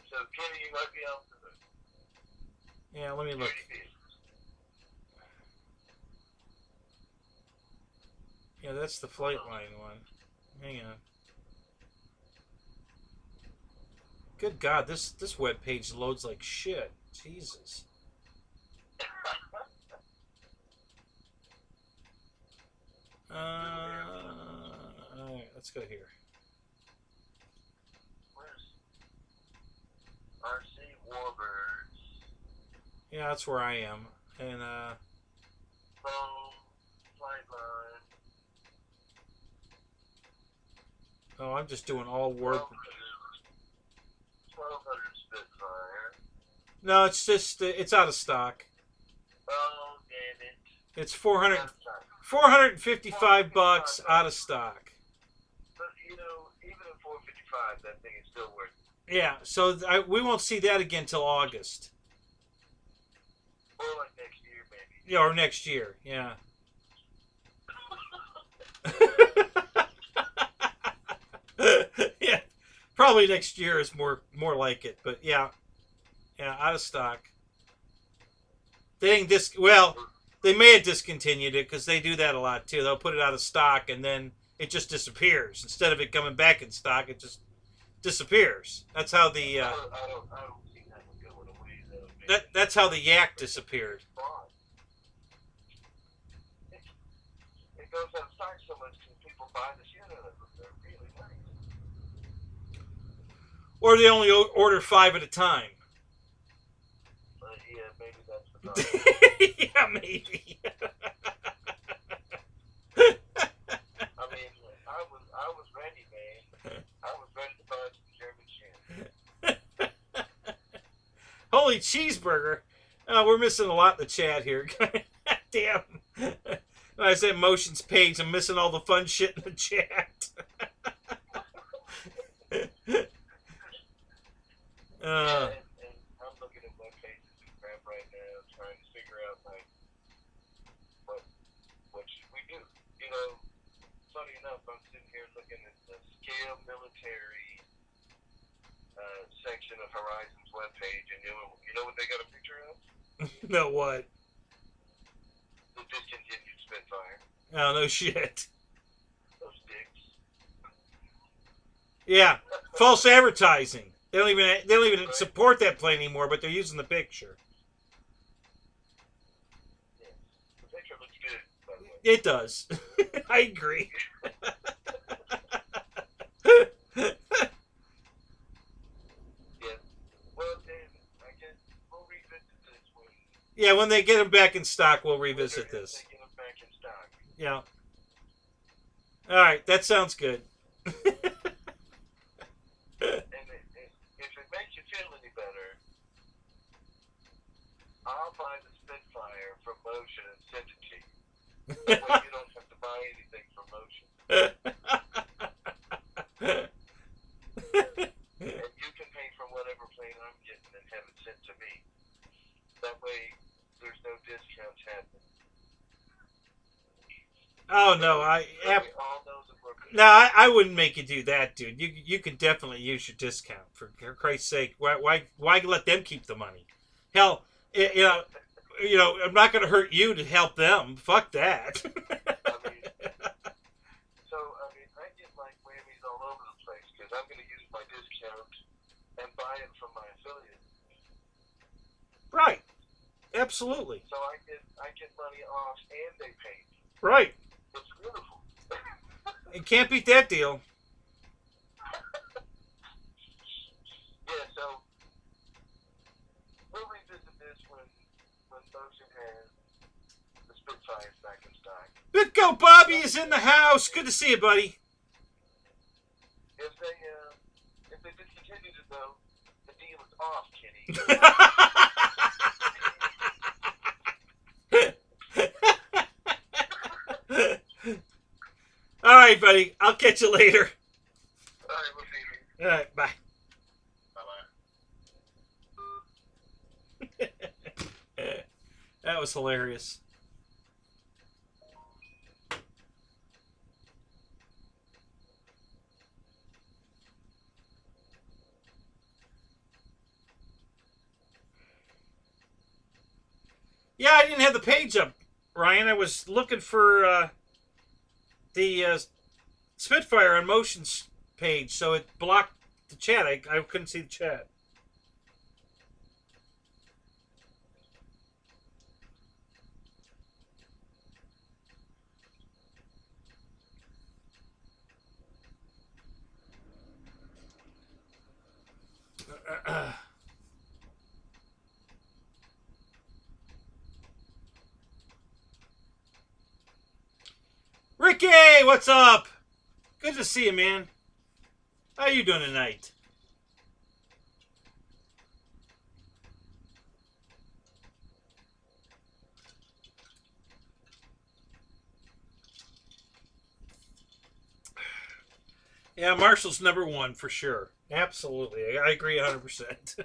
S2: So, Kenny, you might be out for the
S1: Yeah, let me look. Yeah, that's the flight line one. Hang on. Good God, this web page loads like shit. Jesus. Alright, let's go here.
S2: Where's RC Warbirds?
S1: Yeah, that's where I am. And
S2: Phone, flight line.
S1: oh, I'm just doing all warp.
S2: 1200 Spitfire.
S1: No, it's just it's out of stock.
S2: Oh, damn it.
S1: It's 455 bucks out of stock.
S2: But, you know, even at 455, that thing is still worth it.
S1: Yeah, so we won't see that again till August.
S2: Or like next year, maybe.
S1: Yeah, or next year, yeah. Yeah, probably next year is more like it, but yeah, out of stock. They didn't they may have discontinued it because they do that a lot too. They'll put it out of stock and then it just disappears. Instead of it coming back in stock, it just disappears. That's how the
S2: I don't see that one going away, though.
S1: that's how the Yak disappeared.
S2: It goes out of stock so much because people buy the shit out of them. They're really nice.
S1: Or they only order 5 at a time.
S2: Yeah, maybe that's the problem.
S1: Yeah, maybe.
S2: I mean, I was ready, man. I was ready to buy some German shit.
S1: Holy cheeseburger. We're missing a lot in the chat here. Damn. When I said Motion's page, I'm missing all the fun shit in the chat.
S2: And I'm looking at web pages and crap right now, trying to figure out like what should we do. You know, funny enough, I'm sitting here looking at the scale military section of Horizon's webpage, and you know what they got a picture of?
S1: No, what?
S2: The discontinued Spitfire.
S1: Oh, no shit.
S2: Those dicks.
S1: Yeah, false advertising. They don't even support that plane anymore, but they're using the picture.
S2: Yeah. The picture looks good, by the way.
S1: It does. I agree.
S2: Yeah. Well, then, I guess we'll revisit this when...
S1: Yeah, when they get them back in stock, we'll revisit this.
S2: They get them back in stock.
S1: Yeah. All right, that sounds good.
S2: And if it makes you feel any better, I'll buy the Spitfire from Motion and send it to you. That way you don't have to buy anything from Motion. And you can pay for whatever plane I'm getting and have it sent to me. That way there's no discounts happening.
S1: Oh no, I wouldn't make you do that, dude. You could definitely use your discount for Christ's sake. Why let them keep the money? Hell, you know, I'm not going to hurt you to help them. Fuck that.
S2: I get like whammies all over the place because I'm going to use my discount and buy it from my affiliate.
S1: Right. Absolutely.
S2: So I get money off and they pay me.
S1: Right.
S2: It's beautiful.
S1: You can't beat that deal.
S2: Yeah, so we'll revisit this when Motion has the Spitfires back in stock.
S1: Bitco Bobby is in the house. Good to see you, buddy.
S2: If they discontinue it though, the deal is off, Kitty.
S1: All right, buddy. I'll catch you later.
S2: All right, we'll see you.
S1: All right, bye.
S2: Bye-bye.
S1: That was hilarious. Yeah, I didn't have the page up, Ryan. I was looking for the Spitfire on Motion's page, so it blocked the chat. I couldn't see the chat. Ricky, what's up? Good to see you, man. How you doing tonight? Yeah, Marshall's #1 for sure. Absolutely. I agree 100%.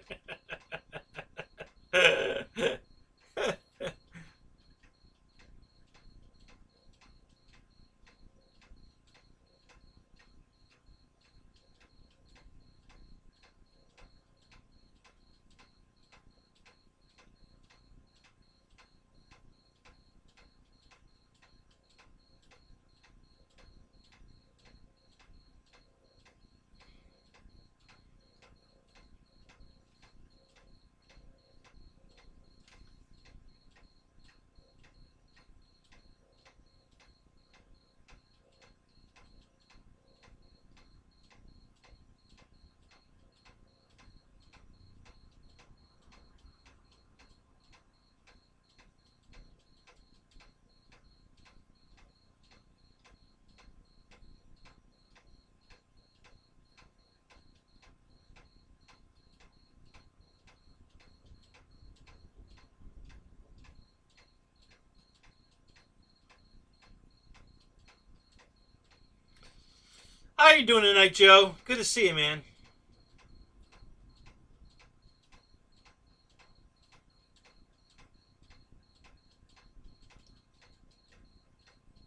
S1: How you doing tonight, Joe? Good to see you, man.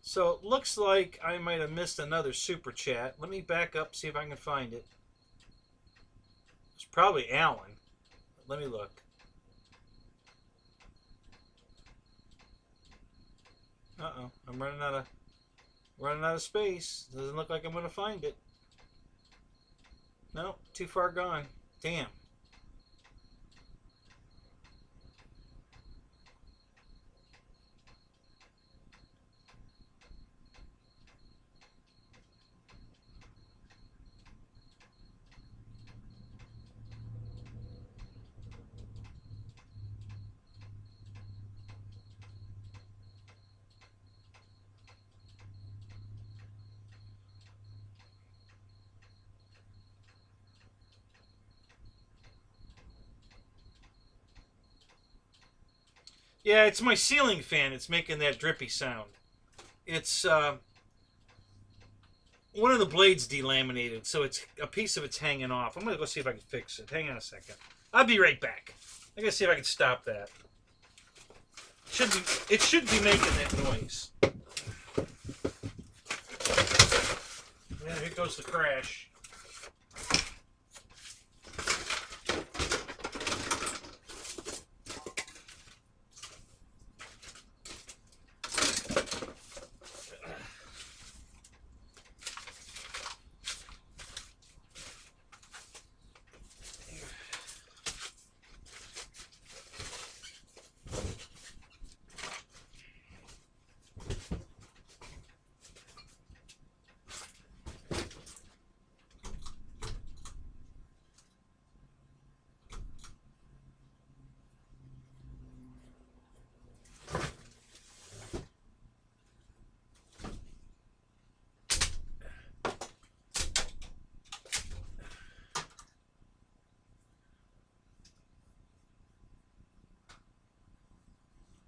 S1: So it looks like I might have missed another super chat. Let me back up, see if I can find it. It's probably Alan. Let me look. Uh-oh, I'm running out of space. Doesn't look like I'm gonna find it. No, too far gone. Damn. Yeah, it's my ceiling fan. It's making that drippy sound. It's one of the blades delaminated, so it's a piece of it's hanging off. I'm gonna go see if I can fix it. Hang on a second. I'll be right back. I gotta see if I can stop that. It should be making that noise. Yeah, here goes the crash.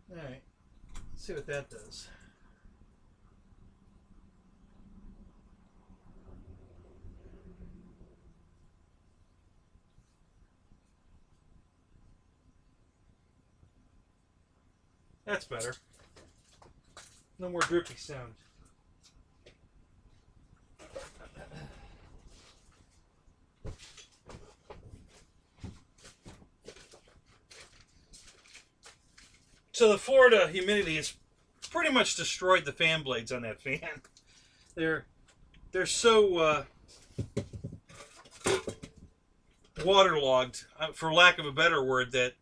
S1: Alright, let's see what that does. That's better. No more drippy sound. So the Florida humidity has pretty much destroyed the fan blades on that fan. They're so waterlogged, for lack of a better word, that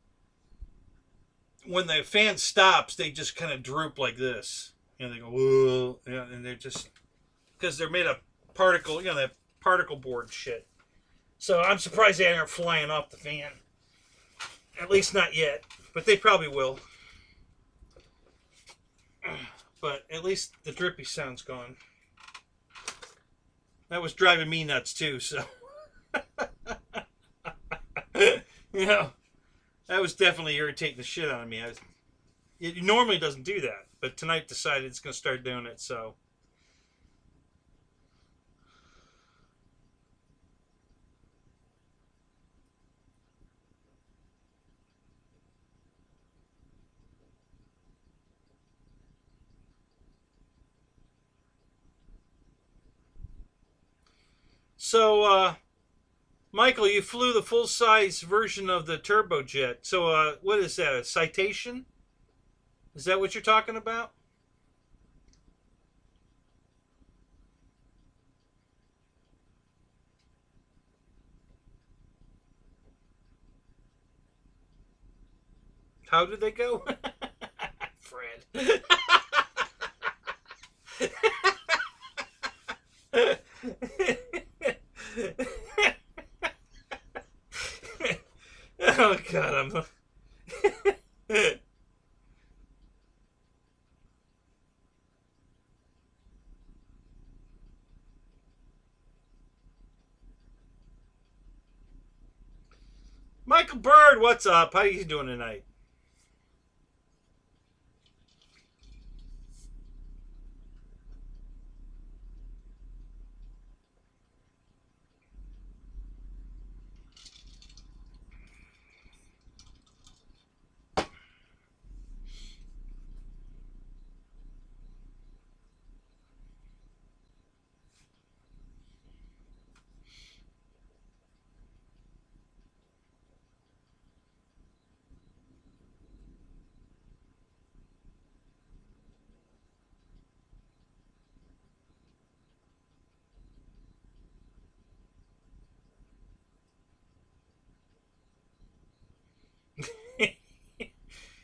S1: when the fan stops, they just kind of droop like this. You know, they go, whoa, yeah, and they're just, because they're made of particle, you know, that particle board shit. So I'm surprised they aren't flying off the fan. At least not yet, but they probably will. But at least the drippy sound's gone. That was driving me nuts too, so. You know, that was definitely irritating the shit out of me. It normally doesn't do that, but tonight decided it's going to start doing it, so. So, Michael, you flew the full-size version of the turbojet. So, what is that, a Citation? Is that what you're talking about? How did they go? Fred. Oh God, Michael Bird, what's up? How you doing tonight?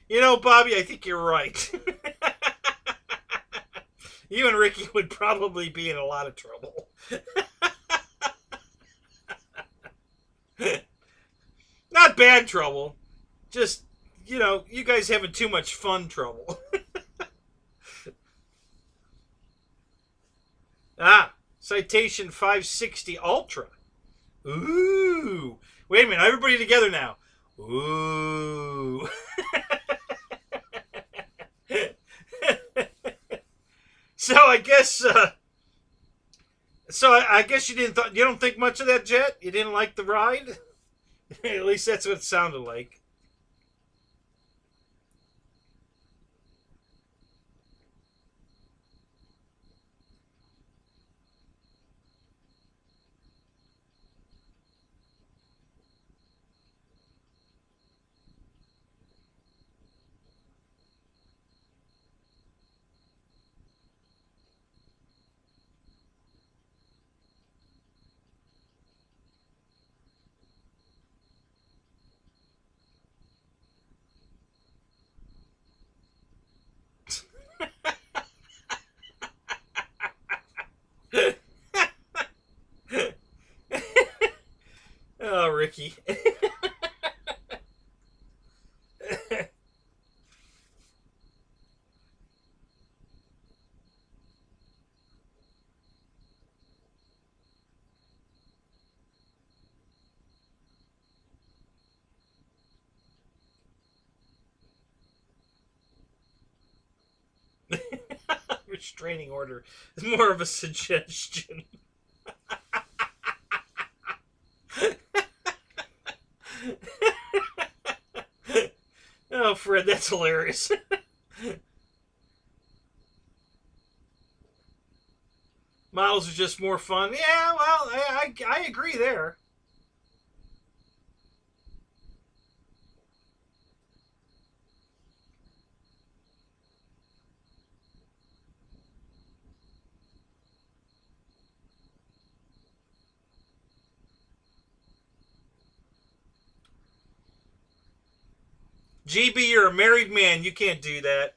S1: You know, Bobby, I think you're right. You and Ricky would probably be in a lot of trouble. Not bad trouble. Just, you know, you guys having too much fun trouble. Citation 560 Ultra. Ooh. Wait a minute, everybody together now. Ooh. I guess. I guess you you don't think much of that jet. You didn't like the ride. At least that's what it sounded like. Oh, Ricky. Restraining order is more of a suggestion. Oh, Fred, that's hilarious. Models are just more fun. Yeah, well, I agree there. GB, you're a married man. You can't do that.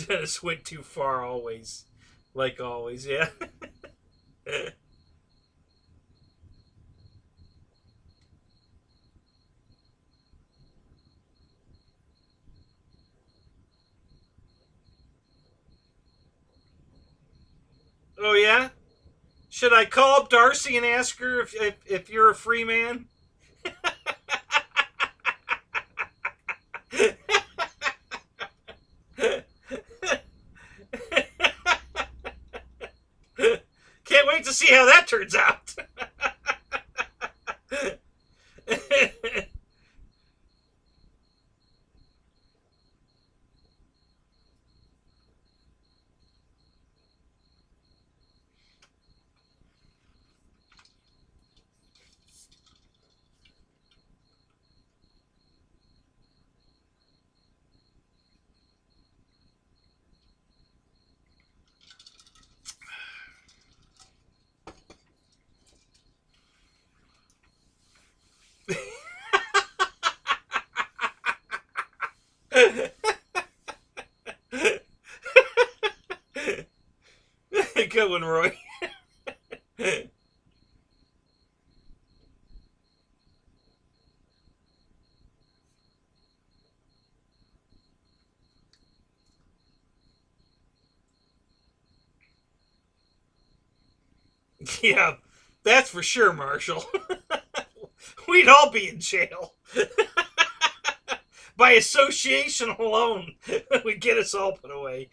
S1: Dennis went too far always. Like always, yeah. Oh, yeah? Should I call up Darcy and ask her if you're a free man? Can't wait to see how that turns out. Good one, Roy. Yeah, that's for sure, Marshall. We'd all be in jail. By association alone, would get us all put away.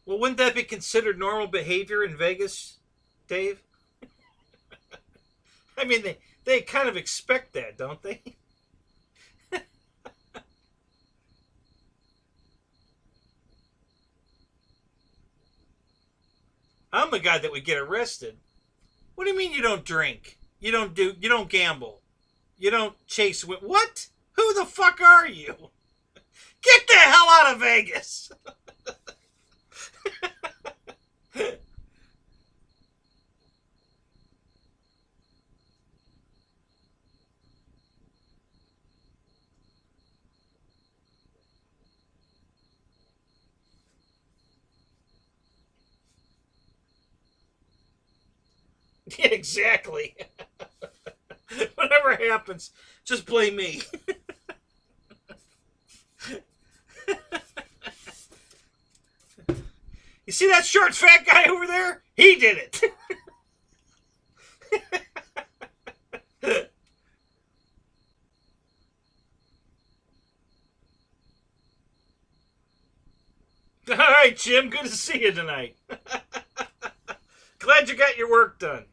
S1: Well, wouldn't that be considered normal behavior in Vegas, Dave? I mean, they kind of expect that, don't they? I'm the guy that would get arrested. What do you mean you don't drink? You don't gamble. You don't chase what? Who the fuck are you? Get the hell out of Vegas. Yeah, exactly. Whatever happens, just blame me. You see that short, fat guy over there? He did it. All right, Jim. Good to see you tonight. Glad you got your work done.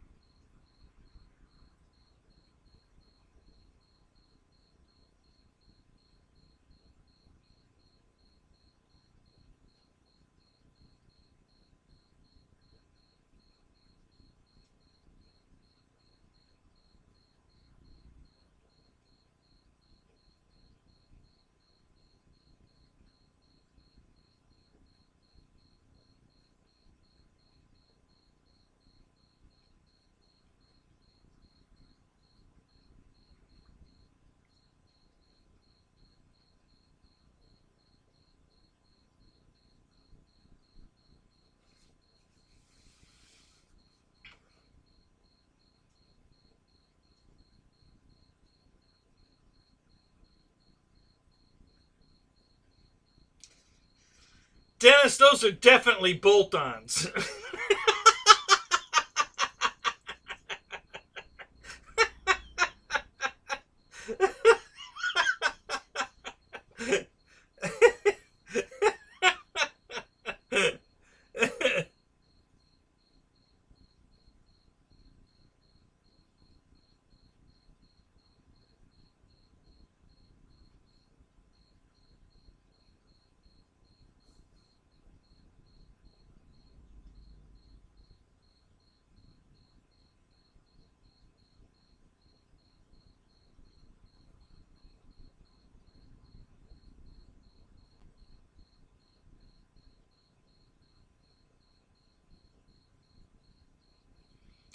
S1: Dennis, those are definitely bolt-ons.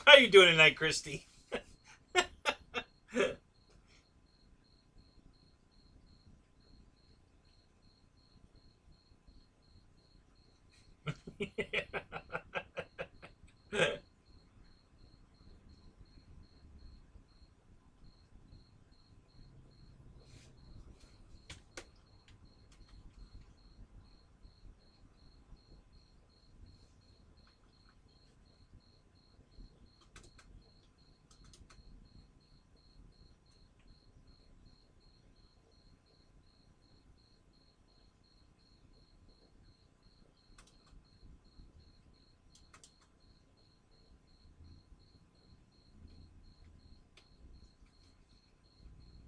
S1: How you doing tonight, Christy?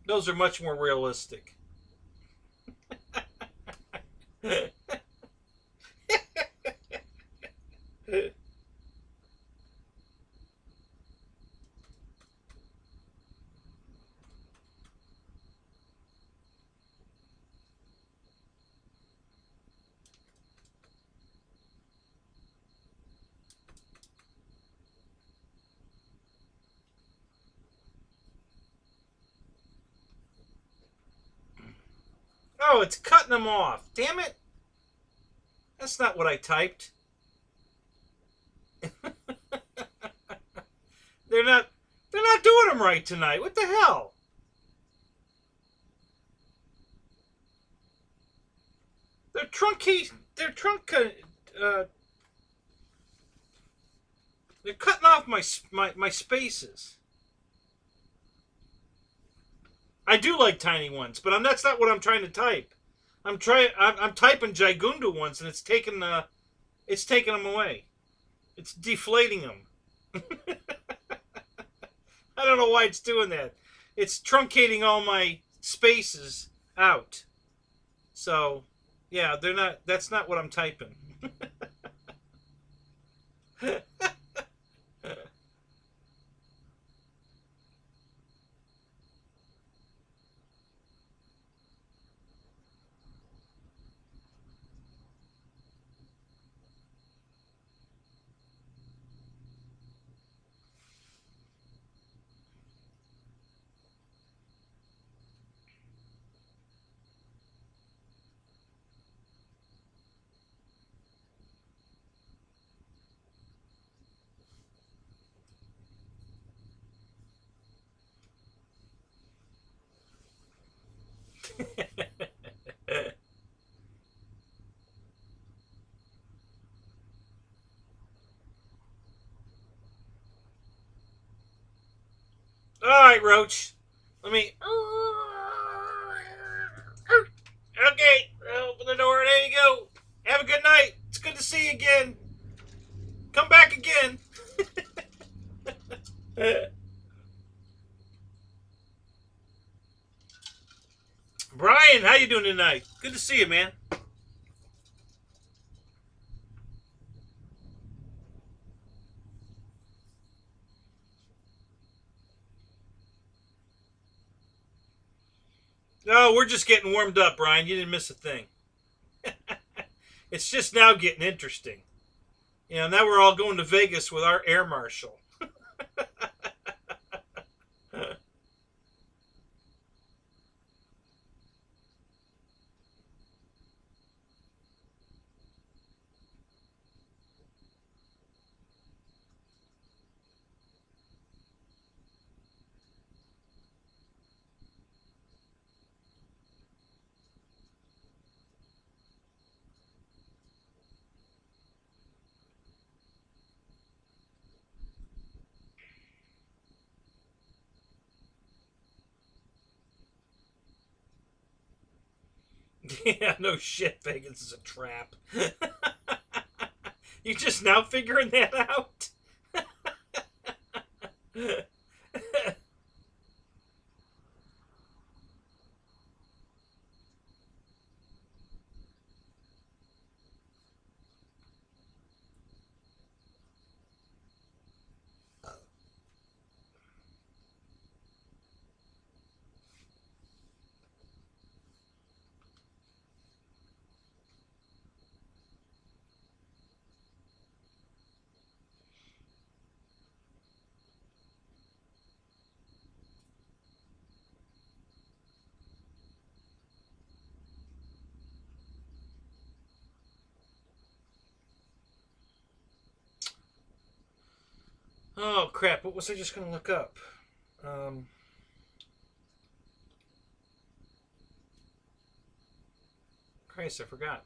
S1: Those are much more realistic. Oh, it's cutting them off. Damn it. That's not what I typed. They're not doing them right tonight. What the hell? They're truncating. They're cutting off my spaces. I do like tiny ones, but that's not what I'm trying to type. I'm typing Gigundu ones, and it's taking it's taking them away. It's deflating them. I don't know why it's doing that. It's truncating all my spaces out. So, yeah, they're not. That's not what I'm typing. All right, Roach. Let me. Okay, open the door. There you go. Have a good night. It's good to see you again. Come back again. Brian, how you doing tonight? Good to see you, man. Oh, we're just getting warmed up, Brian. You didn't miss a thing. It's just now getting interesting. You know, now we're all going to Vegas with our air marshal. Yeah, no shit, Vegas is a trap. You just now figuring that out? Oh, crap. What was I just going to look up? Christ, I forgot.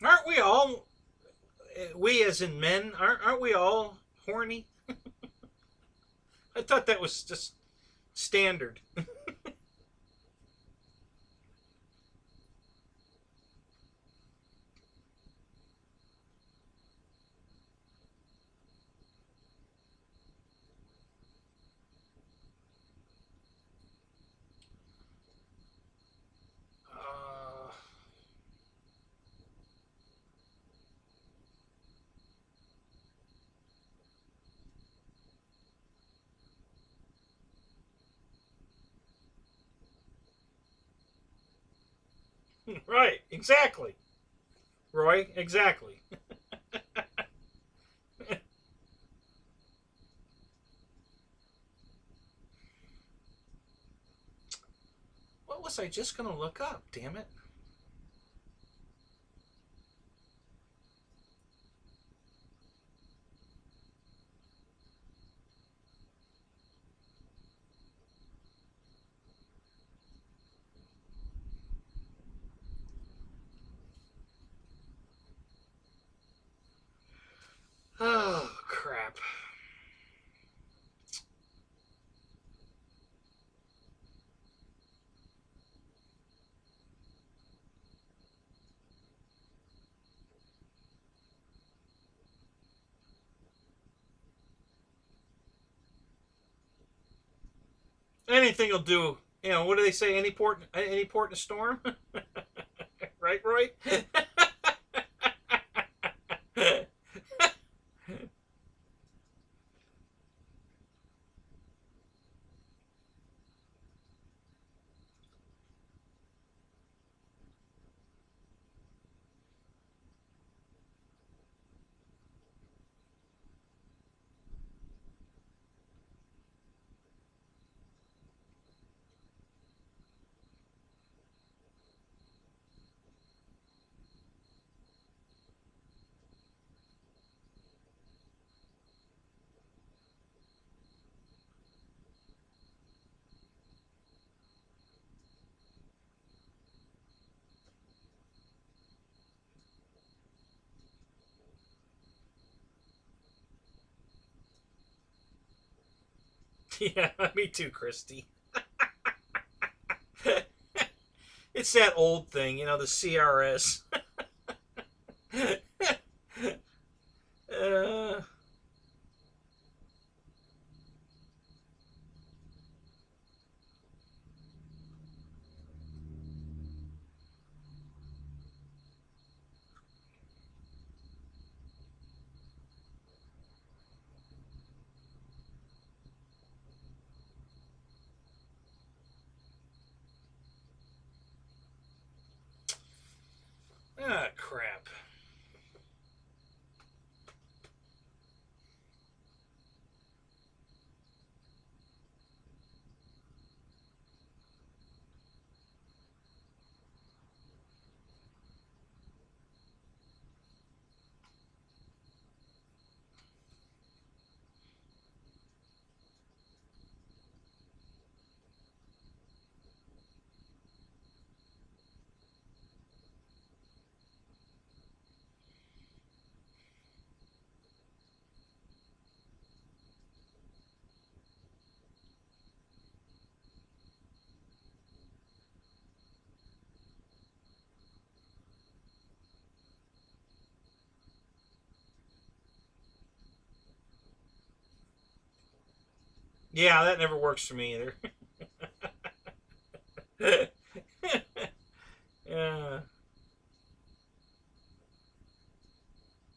S1: Aren't we all, we as in men, aren't we all horny? I thought that was just standard. Uh, Right, exactly. Roy, exactly. What was I just going to look up? Damn it. Oh, crap. Anything will do. You know, what do they say? Any port in a storm? Right, Roy? Yeah, me too, Christy. It's that old thing, you know, the CRS. uh, crap. Yeah, that never works for me either. Yeah.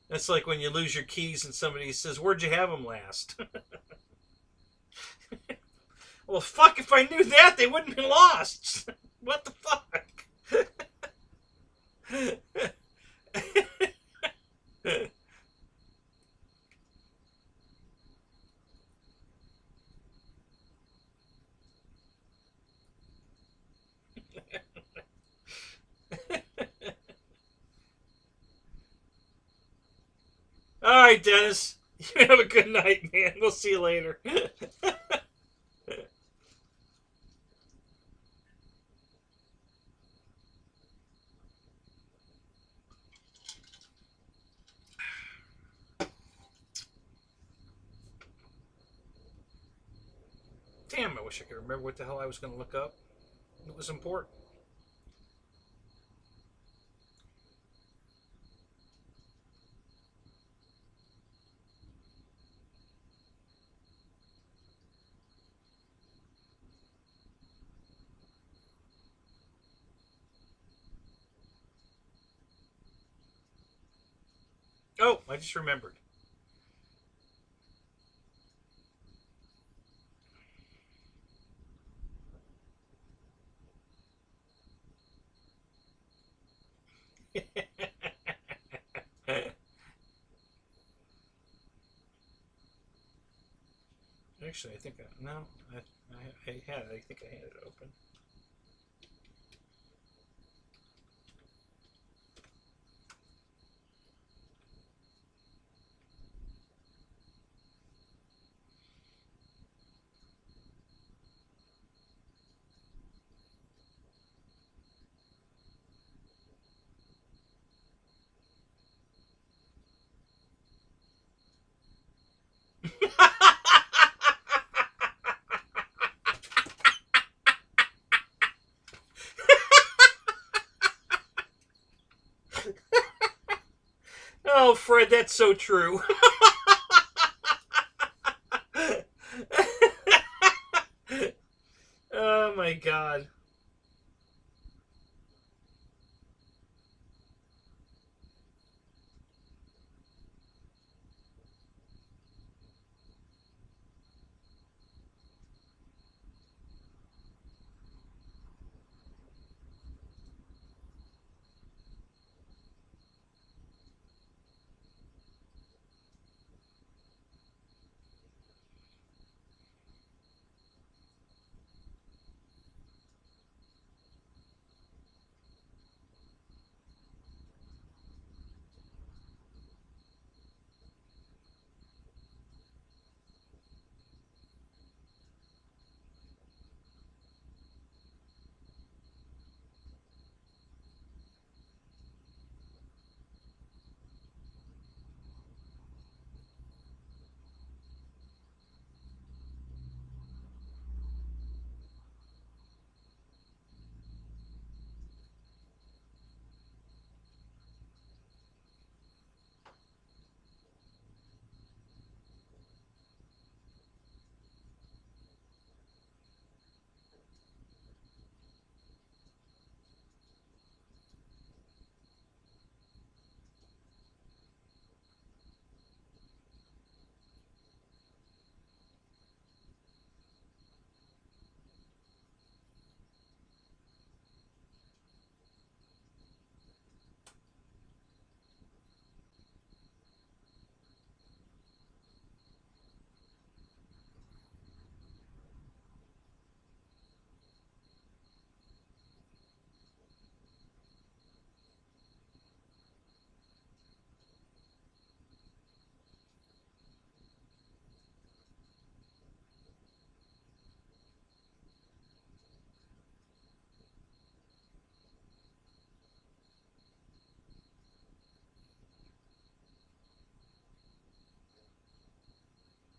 S1: That's like when you lose your keys and somebody says, "Where'd you have them last?" Well, fuck, if I knew that, they wouldn't be lost. What the fuck? All right, Dennis. You have a good night, man. We'll see you later. Damn, I wish I could remember what the hell I was going to look up. It was important. Oh, I just remembered. Actually, I think no, I had it. I think I had it open. Oh, Fred, that's so true. Oh my God.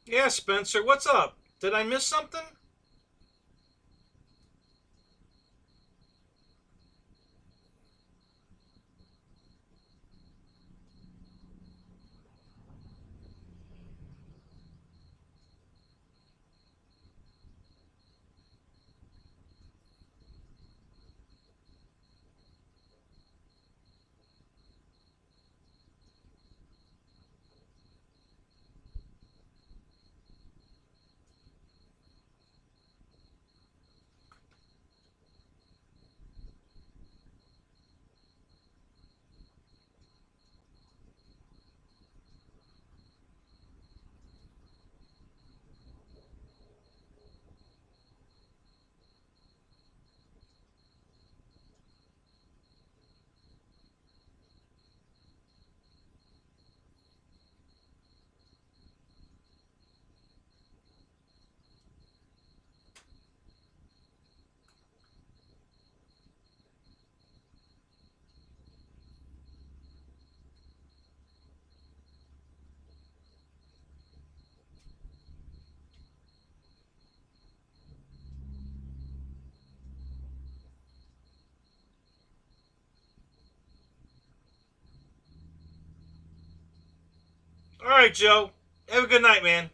S1: Yeah, Spencer, what's up? Did I miss something? All right, Joe. Have a good night, man.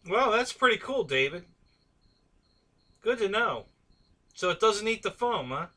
S1: Well, that's pretty cool, David. Good to know. So it doesn't eat the foam, huh?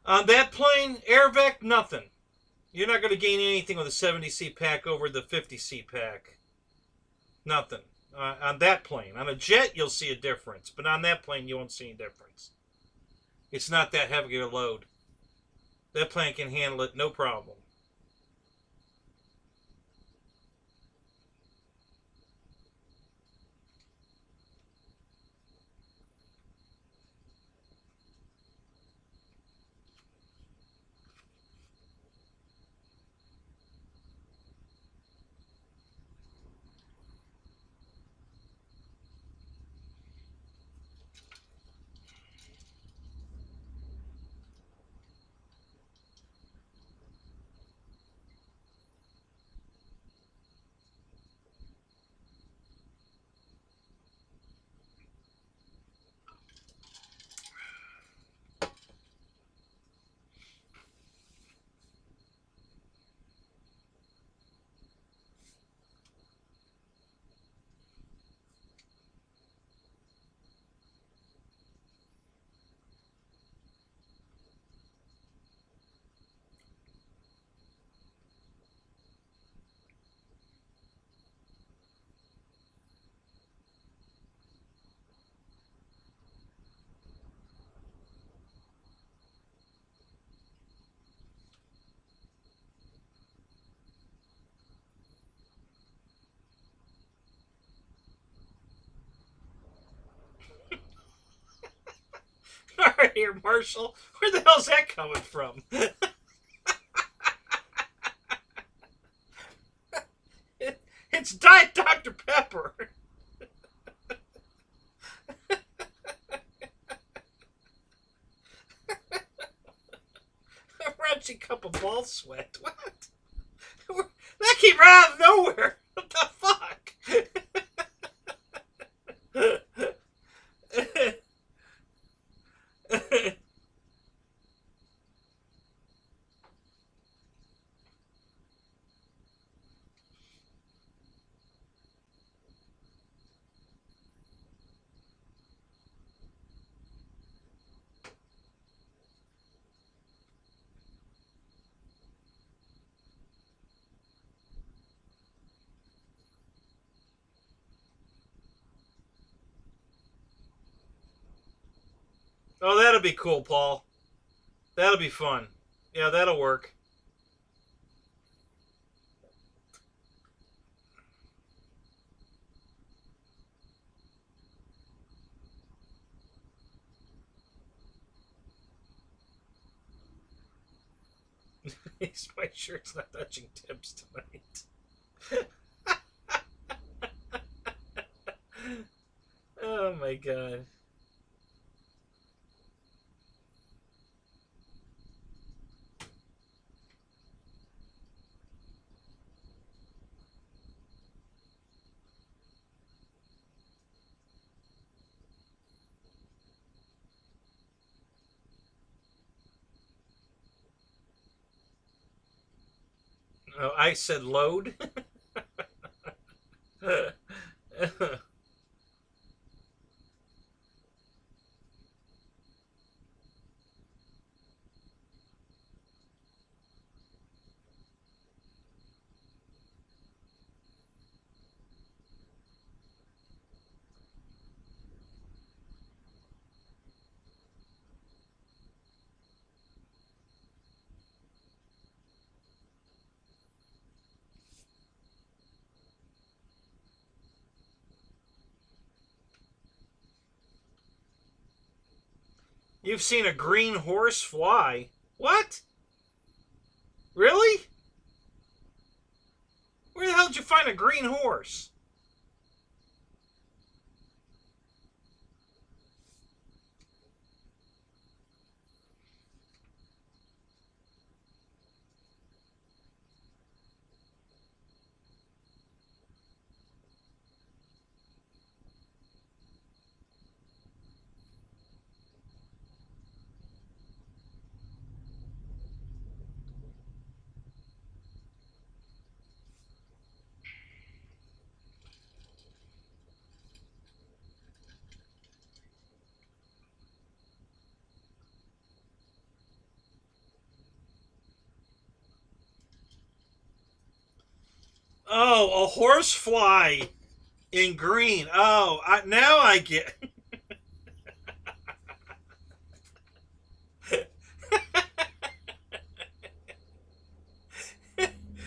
S1: On that plane, AirVac, nothing. You're not going to gain anything with a 70 seat pack over the 50 seat pack. Nothing. On that plane. On a jet, you'll see a difference. But on that plane, you won't see any difference. It's not that heavy a load. That plane can handle it, no problem. All right, here, Marshall. Where the hell's that coming from? It's Diet Dr. Pepper. A raunchy cup of ball sweat. What? That came right out of nowhere. What the fuck? Oh, that'll be cool, Paul. That'll be fun. Yeah, that'll work. My shirt's not touching tips tonight. Oh my god. Oh, I said load. You've seen a green horse fly. What? Really? Where the hell did you find a green horse? Oh, a horsefly in green. Oh, now I get.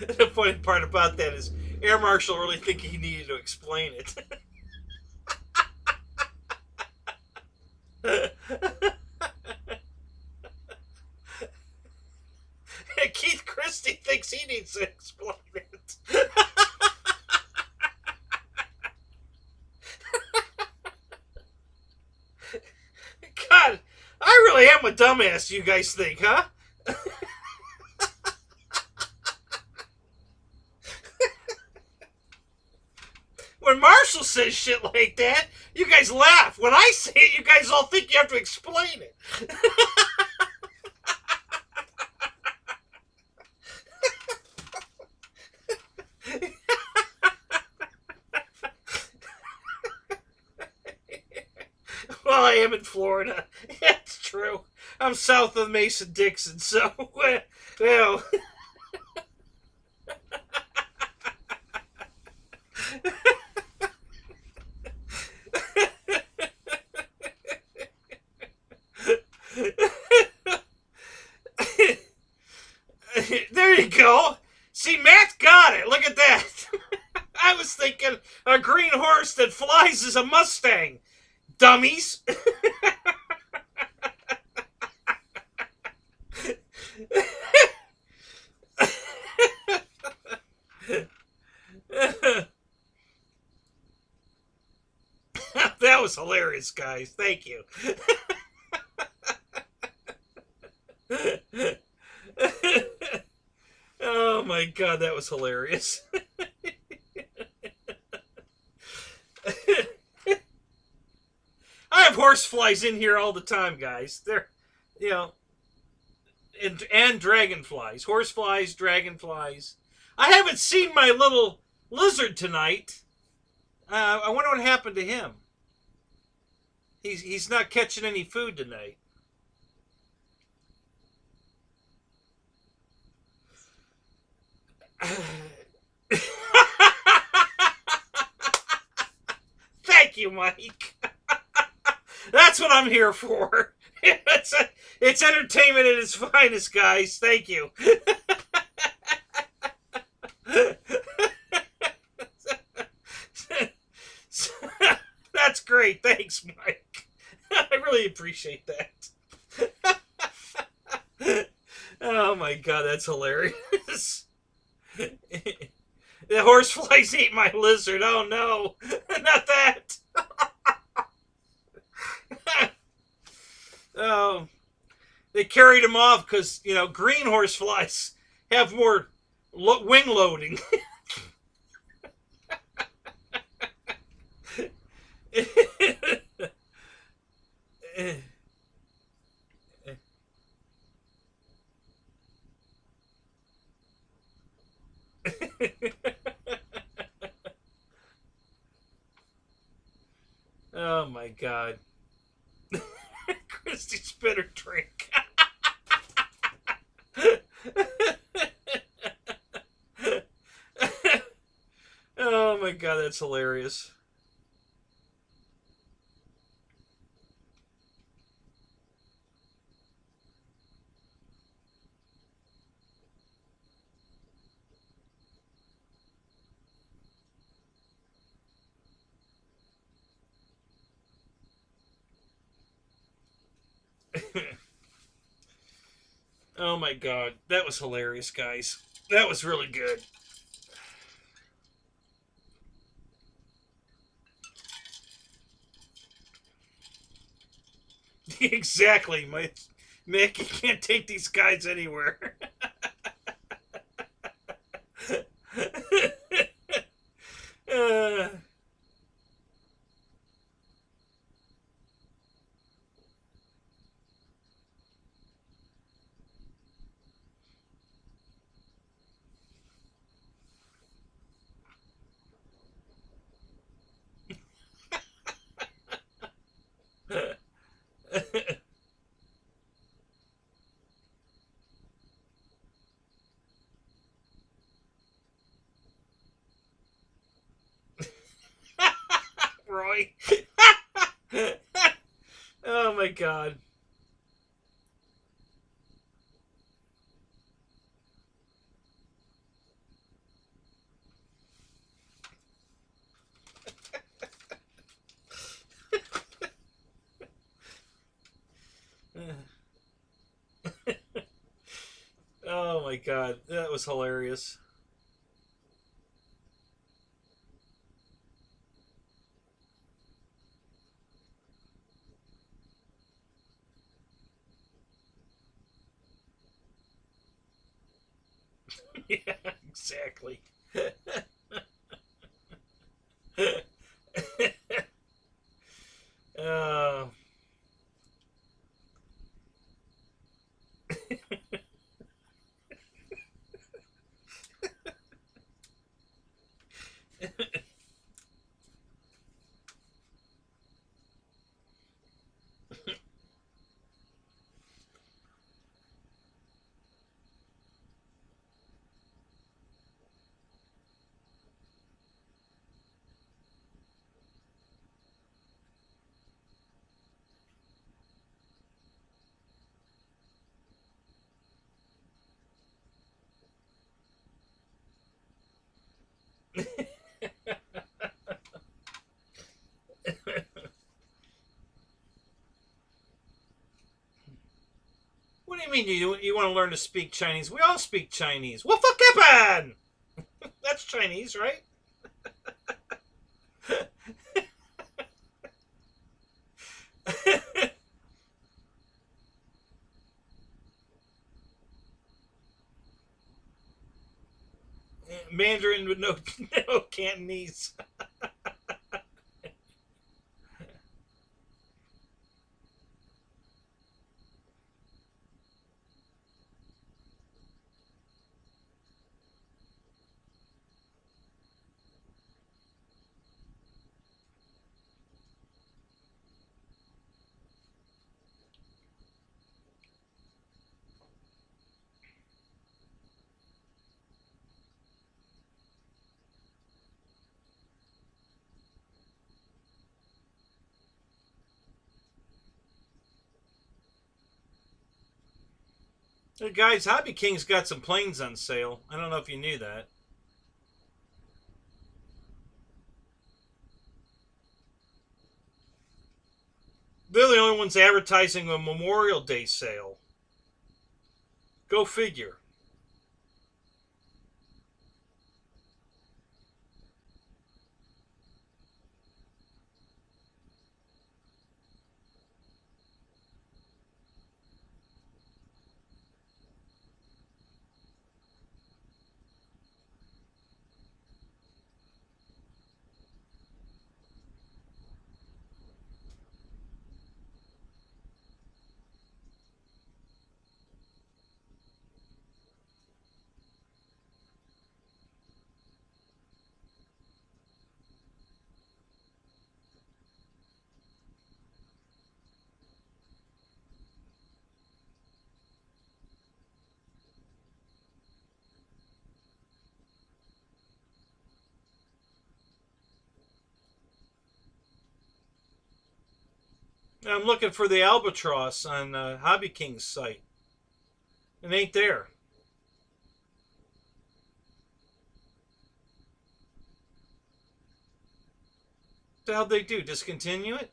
S1: The funny part about that is Air Marshal really thinking he needed to explain it. Keith Christie thinks he needs to explain it. God, I really am a dumbass, you guys think, huh? When Marshall says shit like that, you guys laugh. When I say it, you guys all think you have to explain it. Well, I am in Florida. That's true. I'm south of Mason-Dixon, so, well. There you go. See, Matt got it. Look at that. I was thinking a green horse that flies is a Mustang. Dummies. That was hilarious, guys. Thank you. Oh my god, that was hilarious. I have horseflies in here all the time, guys. They're, you know, and dragonflies. Horseflies, dragonflies. I haven't seen my little lizard tonight. I wonder what happened to him. He's not catching any food tonight. Thank you, Mike. That's what I'm here for. It's entertainment at its finest, guys. Thank you. That's great. Thanks, Mike. I really appreciate that. Oh my god, that's hilarious. The horseflies ate my lizard. Oh no, not that. Oh, they carried him off because, you know, green horseflies have more wing loading. Oh my god. Christy Spitter drink. Oh my god, that's hilarious. Oh my god, that was hilarious, guys. That was really good. Exactly, my Mick. You can't take these guys anywhere. uh, Roy. Oh my god. Oh my god, that was hilarious. Yeah, exactly. uh, what do you mean you want to learn to speak Chinese? We all speak Chinese. What fuck happened? That's Chinese, right? Mandarin with no no Cantonese. Hey guys, Hobby King's got some planes on sale. I don't know if you knew that. They're the only ones advertising a Memorial Day sale. Go figure. I'm looking for the Albatross on Hobby King's site. It ain't there. What the hell they do? Discontinue it?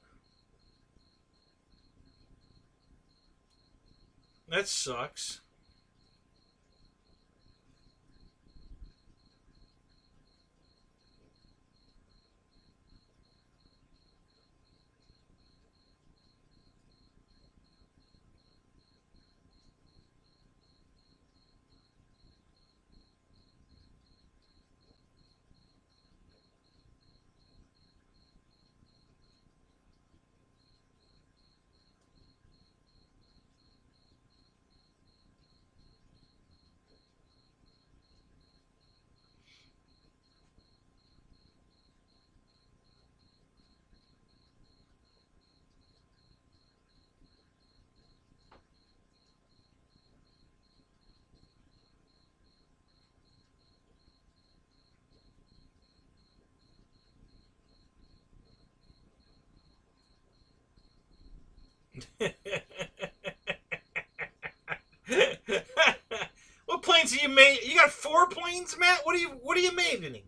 S1: That sucks. What planes are you made? You got 4 planes, Matt? What are you maintaining?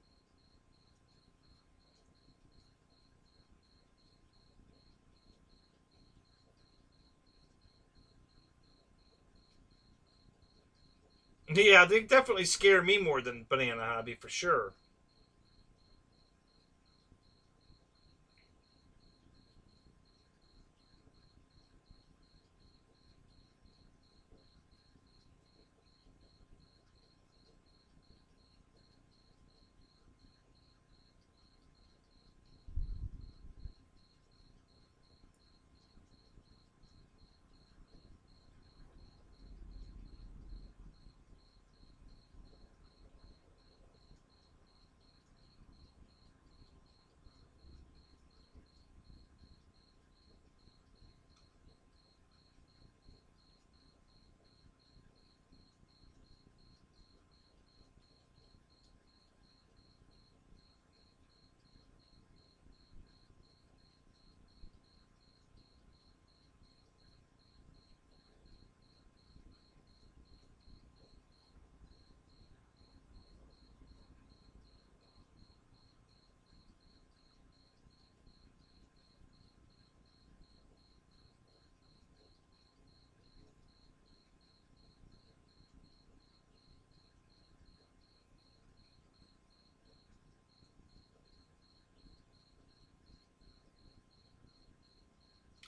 S1: Yeah, they definitely scare me more than Banana Hobby for sure.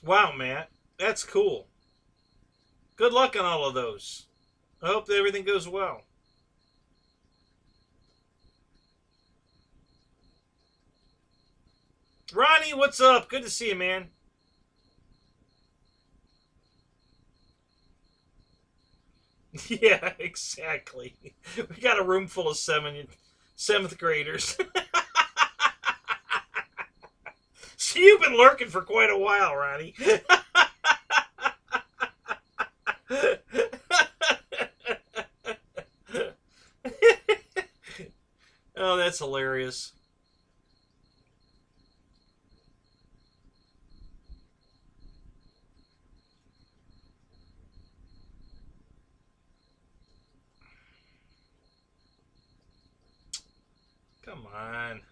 S1: Wow, Matt. That's cool. Good luck on all of those. I hope that everything goes well. Ronnie, what's up? Good to see you, man. Yeah, exactly. We got a room full of seventh graders. So you've been lurking for quite a while, Ronnie. Oh, that's hilarious. Come on.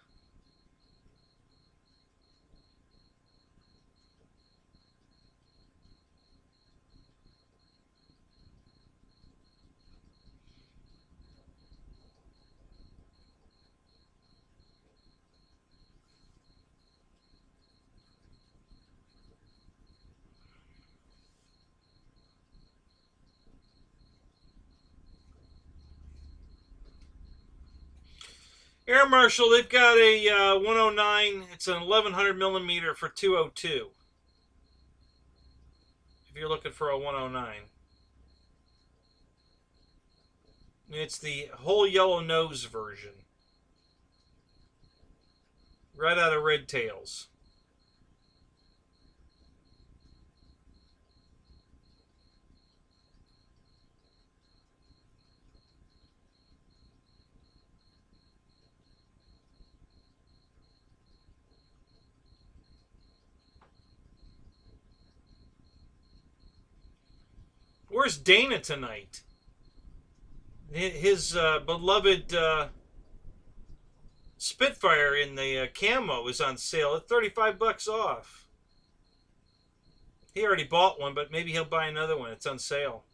S1: Air Marshal, they've got a 109. It's an 1100 millimeter for 202. If you're looking for a 109, it's the whole yellow nose version, right out of Red Tails. Where's Dana tonight? His beloved Spitfire in the camo is on sale at 35 bucks off. He already bought one, but maybe he'll buy another one. It's on sale.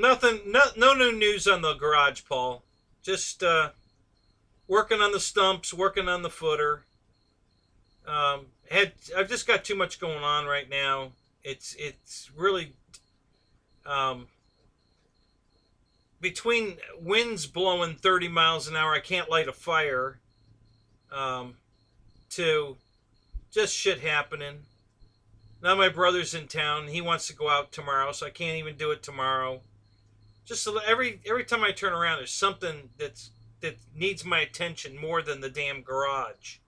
S1: Nothing. No new news on the garage, Paul. Just working on the stumps, working on the footer. I've just got too much going on right now. It's really between winds blowing 30 miles an hour, I can't light a fire. To just shit happening. Now my brother's in town. He wants to go out tomorrow, so I can't even do it tomorrow. Just every time I turn around, there's something that needs my attention more than the damn garage,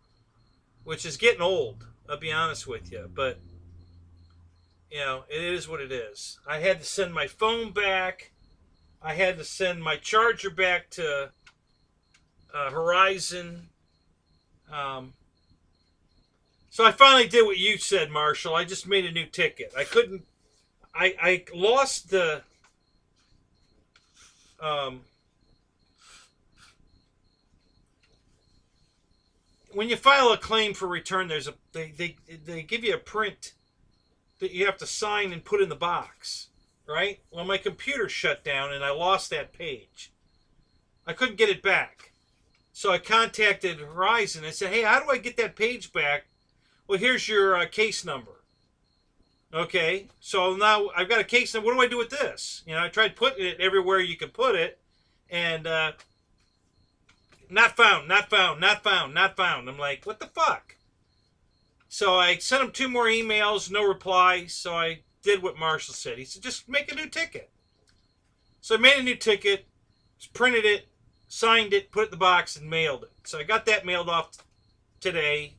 S1: which is getting old. I'll be honest with you, but you know, it is what it is. I had to send my phone back. I had to send my charger back to Horizon. So I finally did what you said, Marshall. I just made a new ticket. I couldn't. I lost the. When you file a claim for return, they give you a print that you have to sign and put in the box, right? Well, my computer shut down and I lost that page. I couldn't get it back. So I contacted Horizon and said, hey, how do I get that page back? Well, here's your case number. Okay, so now I've got a case number. What do I do with this? You know, I tried putting it everywhere you could put it, and not found, not found, not found, not found. I'm like, what the fuck? So I sent him 2 more emails, no reply. So I did what Marshall said. He said, just make a new ticket. So I made a new ticket, printed it, signed it, put it in the box, and mailed it. So I got that mailed off today.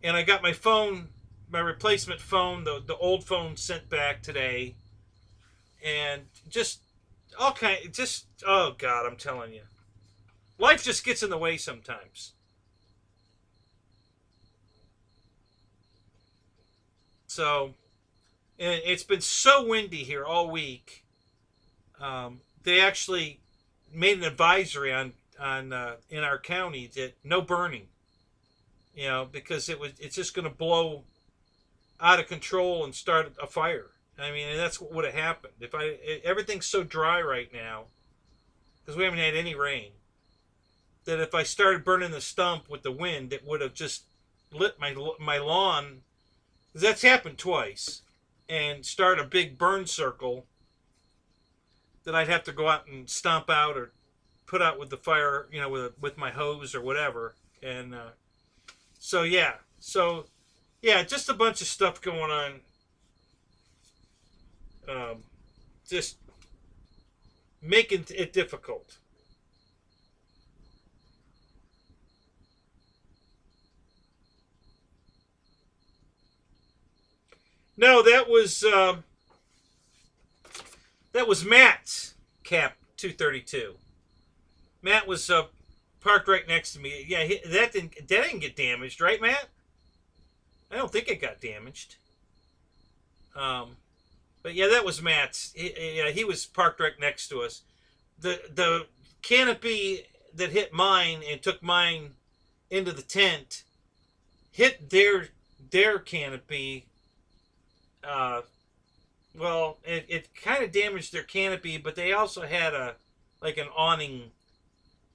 S1: And I got my phone, my replacement phone, the old phone sent back today. And oh God, I'm telling you. Life just gets in the way sometimes. So, and it's been so windy here all week. They actually made an advisory in our county that no burning. You know, because it's just going to blow out of control and start a fire. I mean, and that's what would have happened. Everything's so dry right now, because we haven't had any rain, that if I started burning the stump with the wind, it would have just lit my lawn. Because that's happened twice, and start a big burn circle that I'd have to go out and stomp out or put out with the fire, you know, with my hose or whatever. And So yeah, just a bunch of stuff going on. Just making it difficult. No, that was Matt's Cap 232. Matt was parked right next to me. Yeah, that didn't get damaged, right, Matt? I don't think it got damaged. But yeah, that was Matt's. He was parked right next to us. The canopy that hit mine and took mine into the tent hit their canopy. Well, it kind of damaged their canopy, but they also had an awning.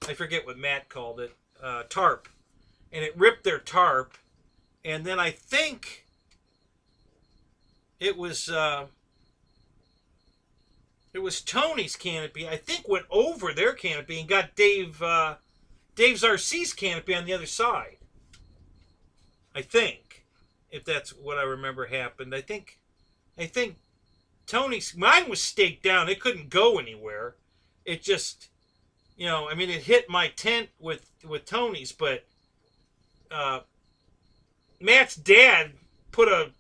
S1: I forget what Matt called it, tarp, and it ripped their tarp, and then I think it was Tony's canopy. I think went over their canopy and got Dave's RC's canopy on the other side. I think, if that's what I remember happened. I think mine was staked down. It couldn't go anywhere. It just, you know, I mean, it hit my tent with Tony's, but Matt's dad put a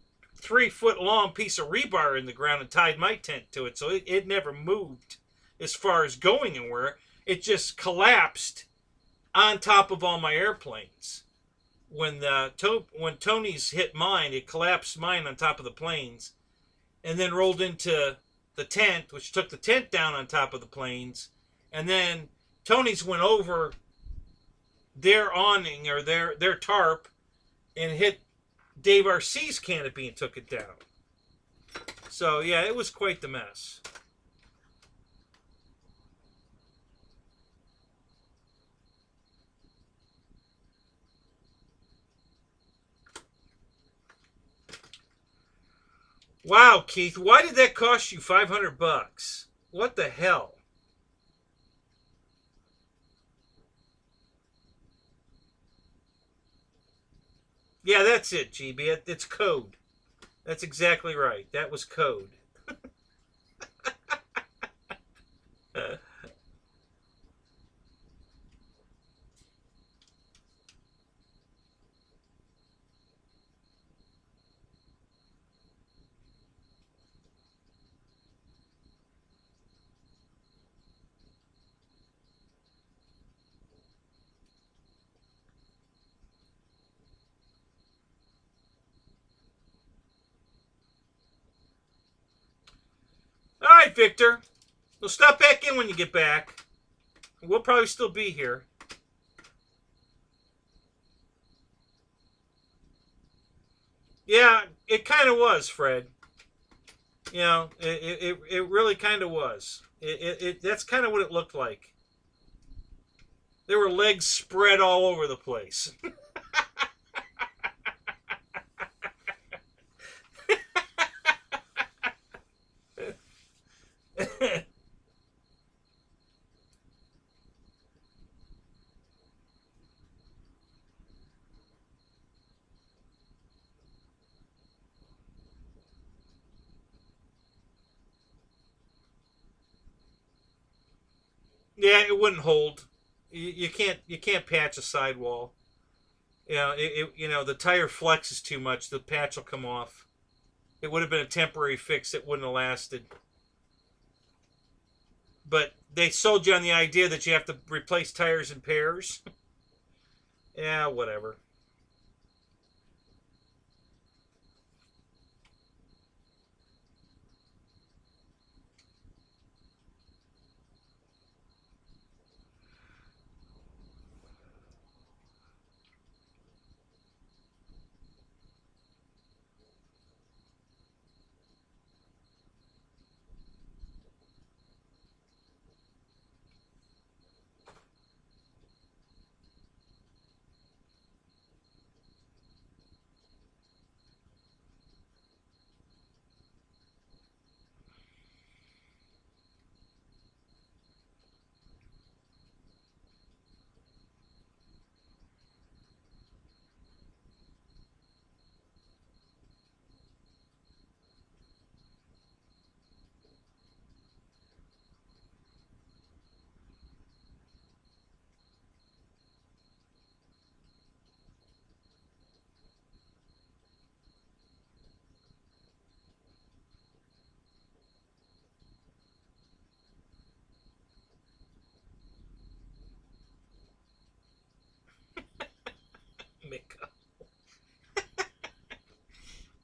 S1: 3-foot long piece of rebar in the ground and tied my tent to it, so it never moved as far as going anywhere. It just collapsed on top of all my airplanes. When Tony's hit mine, it collapsed mine on top of the planes, and then rolled into the tent, which took the tent down on top of the planes, and then Tony's went over their awning or their tarp and hit Dave RC's canopy and took it down. So, yeah, it was quite the mess. Wow, Keith, why did that cost you $500? What the hell? Yeah, that's it, GB. It's code. That's exactly right. That was code. All right, Victor. We'll stop back in when you get back. We'll probably still be here. Yeah, it kind of was, Fred. You know, it really kind of was. That's kind of what it looked like. There were legs spread all over the place. Yeah, it wouldn't hold. You can't patch a sidewall. The tire flexes too much. The patch will come off. It would have been a temporary fix that wouldn't have lasted. But they sold you on the idea that you have to replace tires in pairs. Yeah, whatever.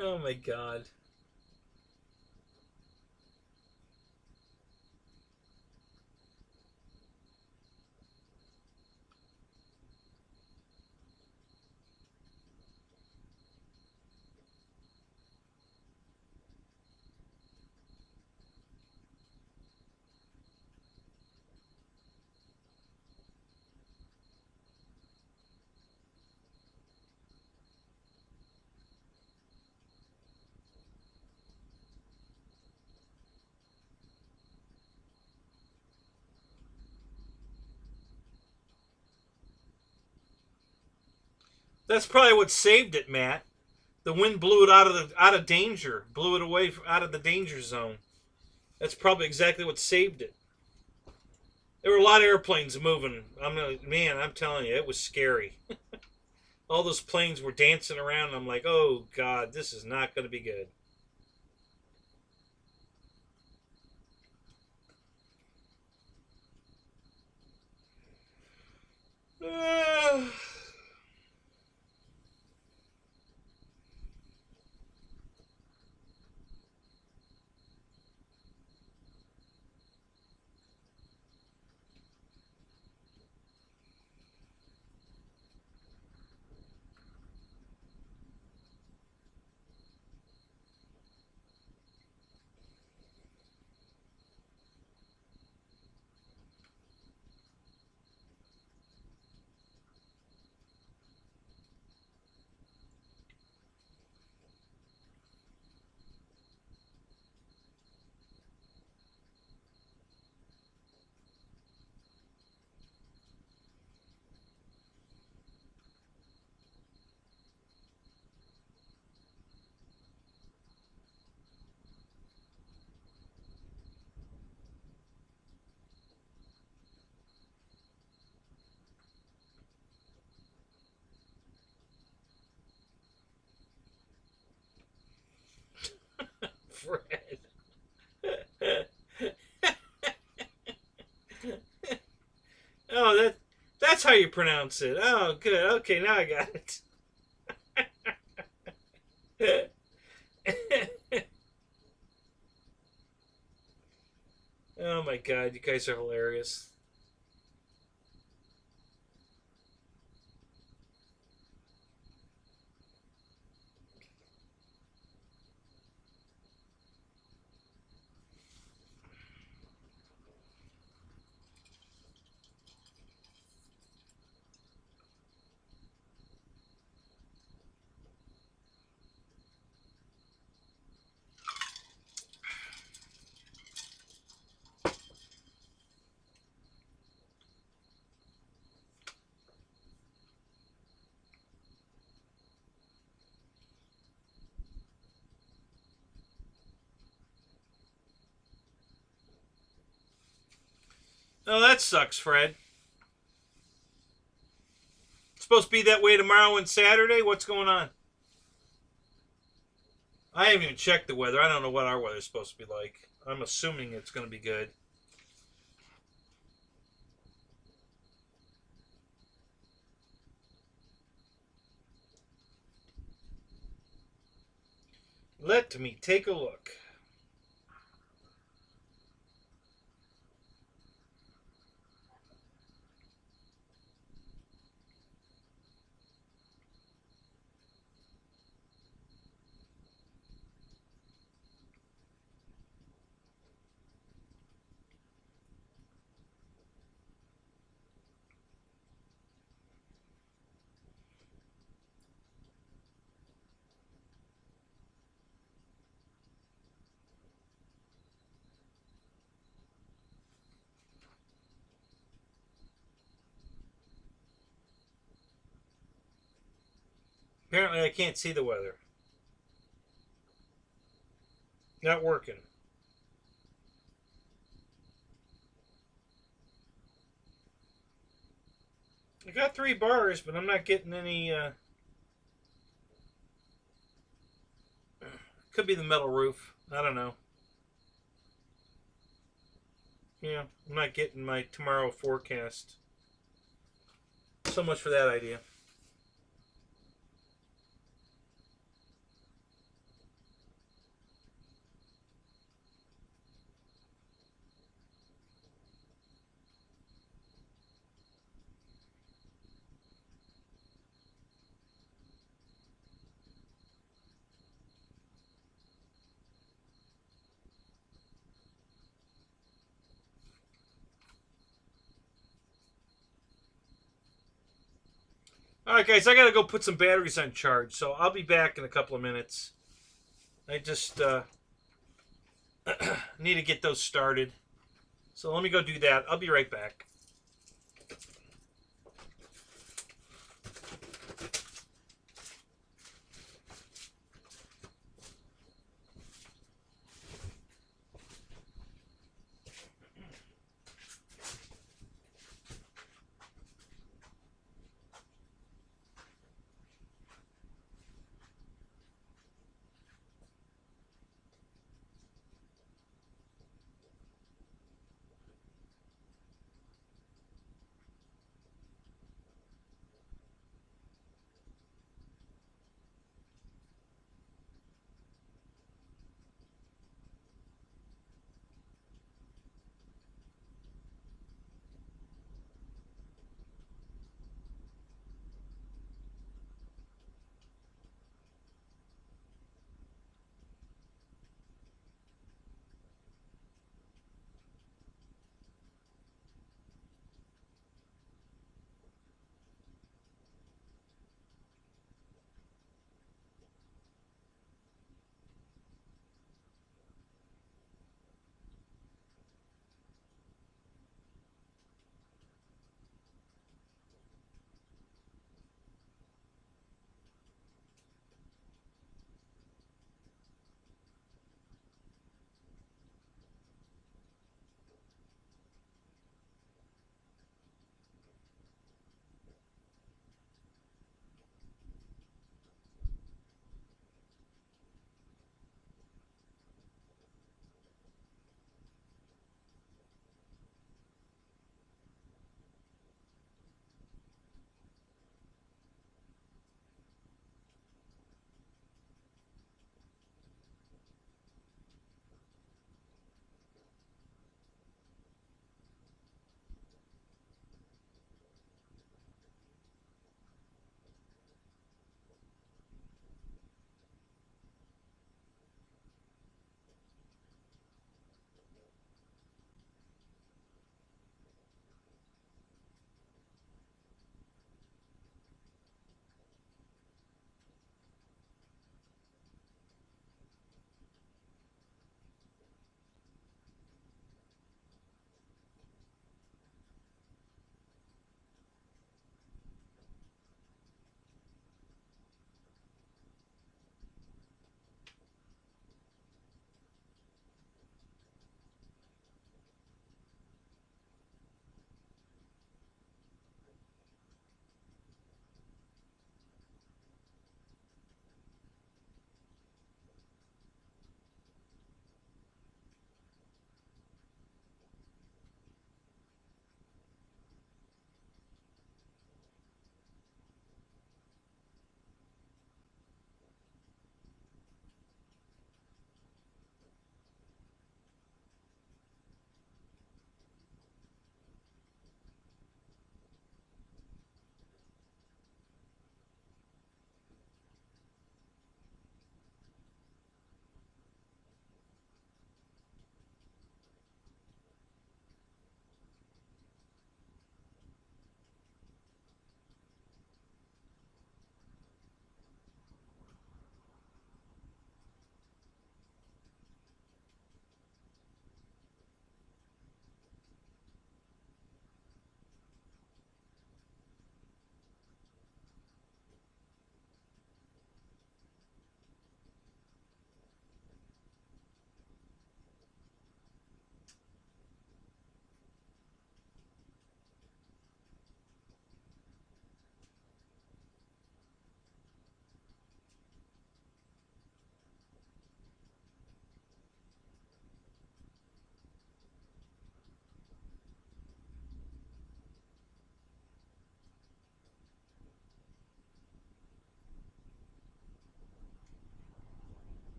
S1: Oh my god. That's probably what saved it, Matt. The wind blew it out of danger, blew it away out of the danger zone. That's probably exactly what saved it. There were a lot of airplanes moving. I'm telling you, it was scary. All those planes were dancing around. And I'm like, oh god, this is not going to be good. that's how you pronounce it. Oh, good. Okay, now I got it. Oh my god, you guys are hilarious. Oh, that sucks, Fred. It's supposed to be that way tomorrow and Saturday? What's going on? I haven't even checked the weather. I don't know what our weather's supposed to be like. I'm assuming it's going to be good. Let me take a look. Apparently I can't see the weather. Not working. I got 3 bars, but I'm not getting any, could be the metal roof. I don't know. Yeah, I'm not getting my tomorrow forecast. So much for that idea. Alright guys, I gotta go put some batteries on charge, so I'll be back in a couple of minutes. I just need to get those started. So let me go do that. I'll be right back.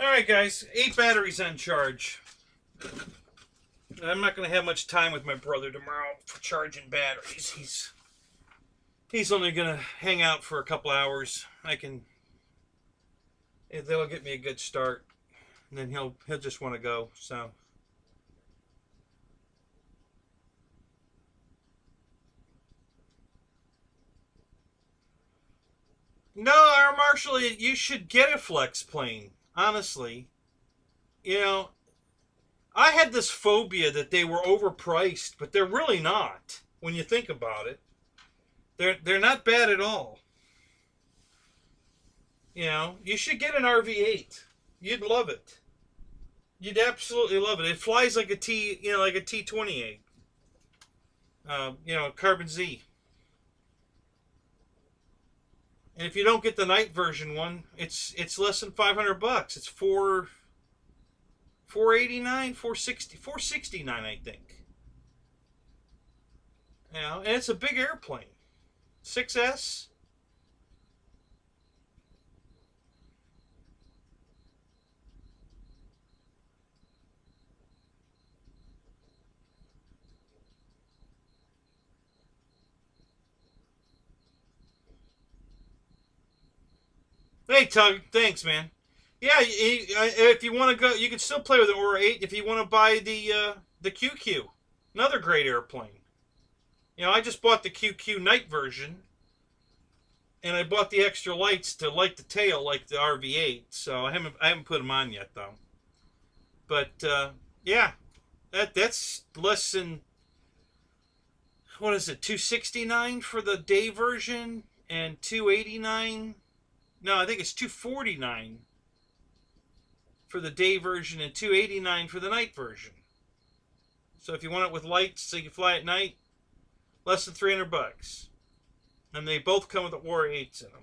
S1: Alright guys, 8 batteries on charge. I'm not going to have much time with my brother tomorrow for charging batteries. He's only going to hang out for a couple hours. They'll get me a good start, and then he'll just want to go. So no, Air Marshal, you should get a flex plane. Honestly, you know, I had this phobia that they were overpriced, but they're really not. When you think about it, they're not bad at all. You know, you should get an RV8. You'd love it. You'd absolutely love it. It flies like a like a T-28. Carbon Z. And if you don't get the night version one, it's less than $500. It's $489, $469, I think. You know, and it's a big airplane. 6S. Hey, Tug, thanks, man. Yeah, if you want to go, you can still play with the Aura 8 if you want to buy the QQ. Another great airplane. You know, I just bought the QQ night version, and I bought the extra lights to light the tail like the RV8. So I haven't put them on yet though. But yeah, that's less than, what is it, $269 for the day version and $289. No, I think it's $249 for the day version and $289 for the night version. So if you want it with lights so you can fly at night, less than $300. And they both come with the Aura 8s in them.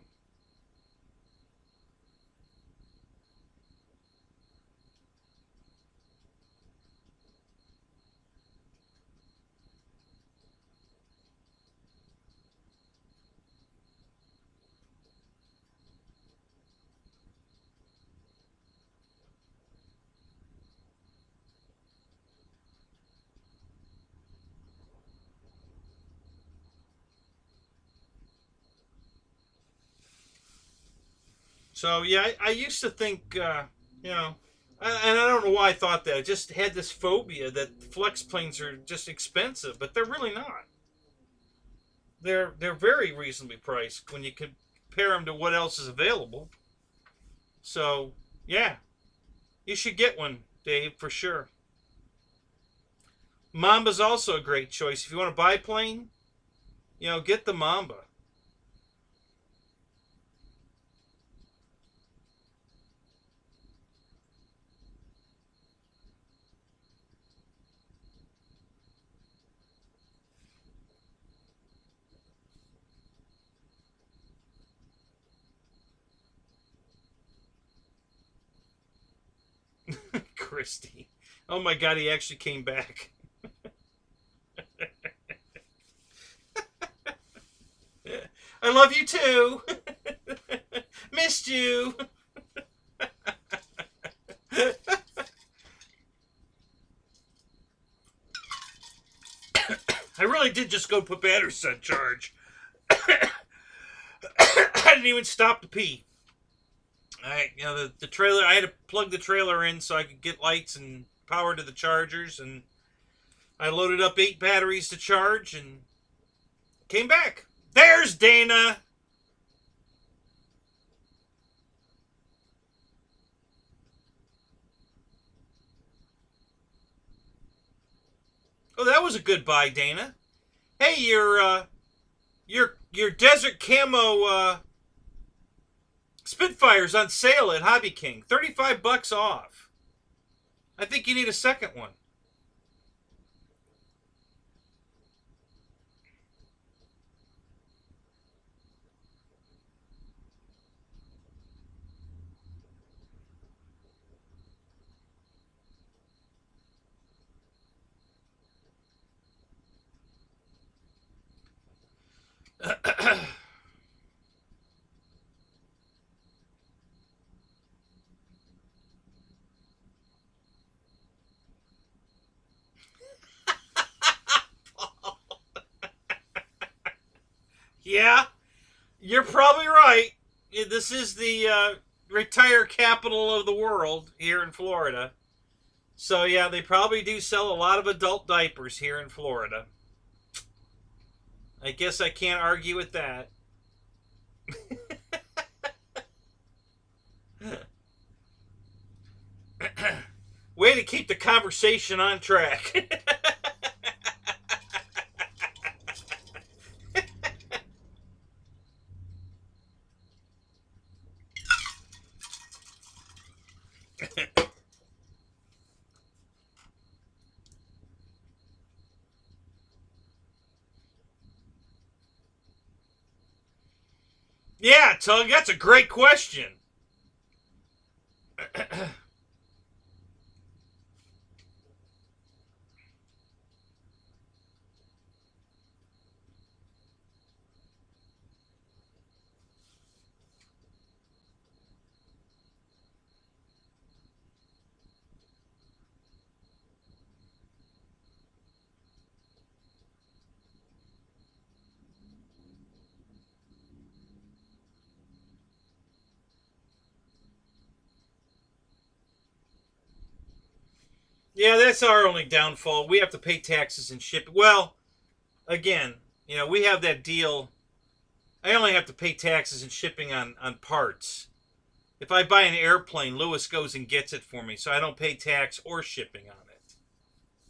S1: So yeah, I used to think, and I don't know why I thought that. I just had this phobia that flex planes are just expensive, but they're really not. They're very reasonably priced when you compare them to what else is available. So yeah, you should get one, Dave, for sure. Mamba's also a great choice if you want to buy a plane. Get the Mamba. Christy. Oh my God, he actually came back. I love you too. Missed you. I really did just go put batteries on charge. I didn't even stop to pee. The trailer, I had to plug the trailer in so I could get lights and power to the chargers, and I loaded up 8 batteries to charge and came back. There's Dana. Oh, that was a good buy, Dana. Hey, your desert camo Spitfire's on sale at Hobby King. $35 off. I think you need a second one. Yeah, you're probably right. This is the retire capital of the world here in Florida. So, yeah, they probably do sell a lot of adult diapers here in Florida. I guess I can't argue with that. Way to keep the conversation on track. Yeah, Tug, that's a great question. Yeah, that's our only downfall. We have to pay taxes and ship. Well, again, we have that deal. I only have to pay taxes and shipping on parts. If I buy an airplane, Lewis goes and gets it for me, so I don't pay tax or shipping on it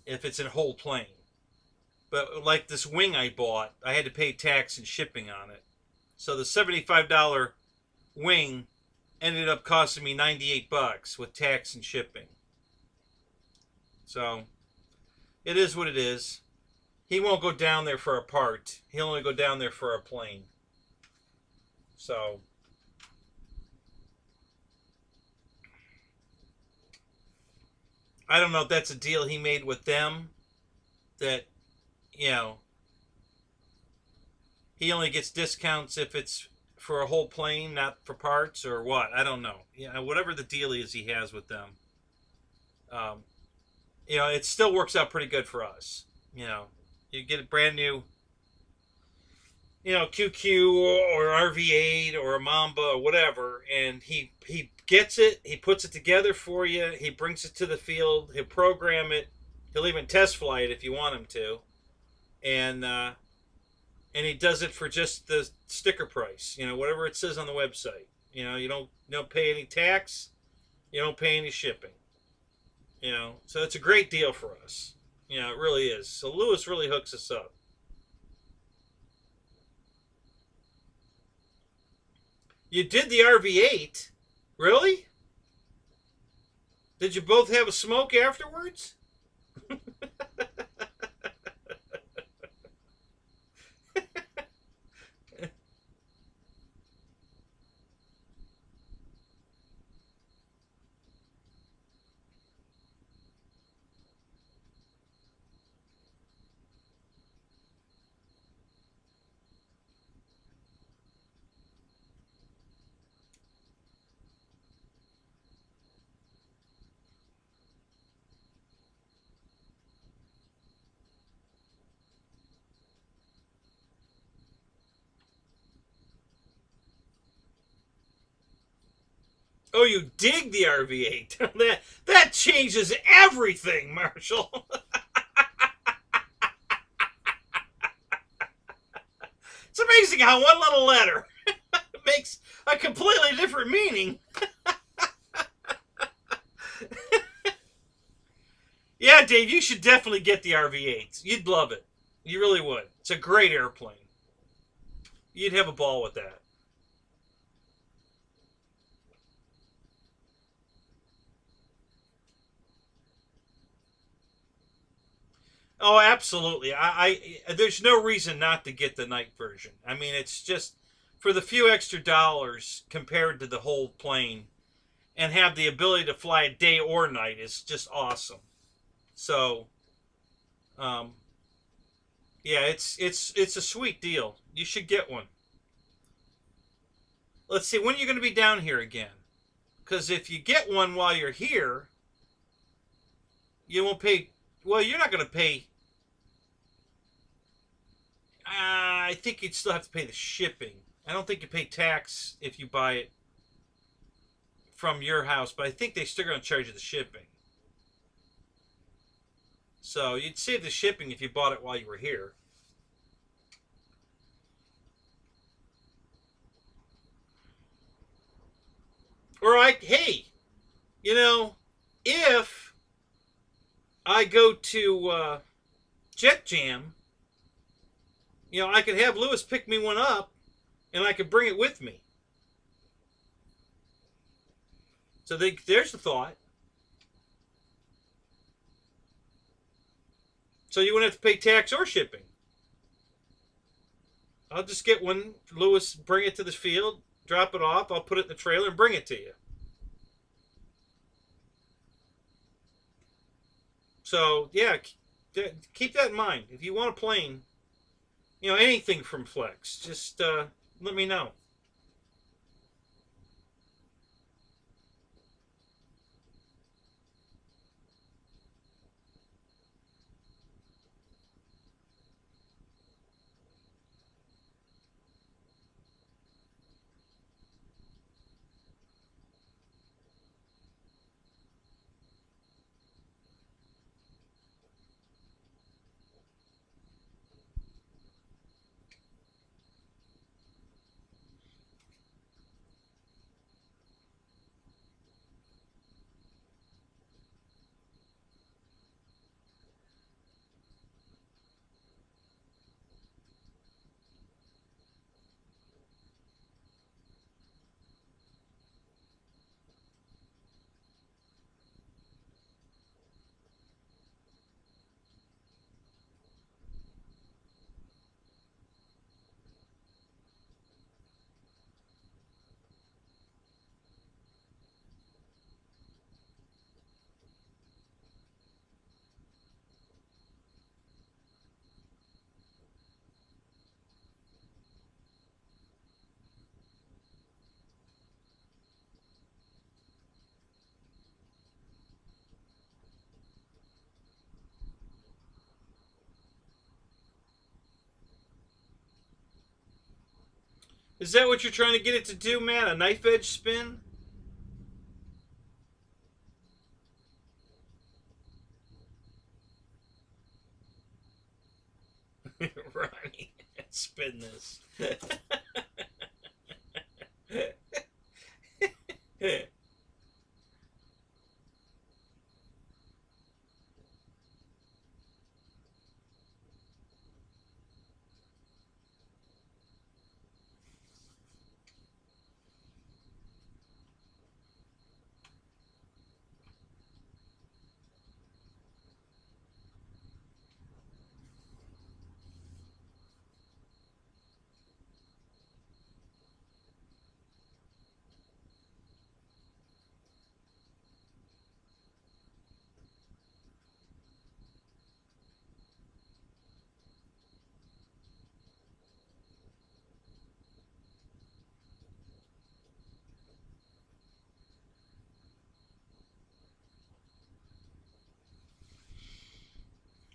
S1: if it's a whole plane. But like this wing I bought, I had to pay tax and shipping on it. So the $75 wing ended up costing me $98 with tax and shipping. So it is what it is. He won't go down there for a part. He'll only go down there for a plane. So I don't know if that's a deal he made with them that, he only gets discounts if it's for a whole plane, not for parts, or what. I don't know. Whatever the deal is he has with them. It still works out pretty good for us. You get a brand new, QQ or RV8 or a Mamba or whatever, and he gets it, he puts it together for you, he brings it to the field, he'll program it, he'll even test fly it if you want him to, and he does it for just the sticker price, whatever it says on the website. You don't pay any tax, you don't pay any shipping. So it's a great deal for us. It really is. So Lewis really hooks us up. You did the RV8? Really? Did you both have a smoke afterwards? Oh, you dig the RV8. that changes everything, Marshall. It's amazing how one little letter makes a completely different meaning. Yeah, Dave, you should definitely get the RV8s. You'd love it. You really would. It's a great airplane. You'd have a ball with that. Oh, absolutely. I there's no reason not to get the night version. I mean, it's just for the few extra dollars compared to the whole plane, and have the ability to fly day or night is just awesome. So, yeah, it's a sweet deal. You should get one. Let's see, when are you going to be down here again? Because if you get one while you're here, you won't pay. Well, you're not going to pay. I think you'd still have to pay the shipping. I don't think you pay tax if you buy it from your house, but I think they're still going to charge you the shipping. So you'd save the shipping if you bought it while you were here. Or hey, you know, if I go to Jet Jam, you know, I could have Lewis pick me one up, and I could bring it with me. So there's the thought. So you wouldn't have to pay tax or shipping. I'll just get one. Lewis, bring it to the field, drop it off. I'll put it in the trailer and bring it to you. So, yeah, keep that in mind. If you want a plane, you know, anything from Flex, just let me know. Is that what you're trying to get it to do, man? A knife edge spin? Ronnie, spin this.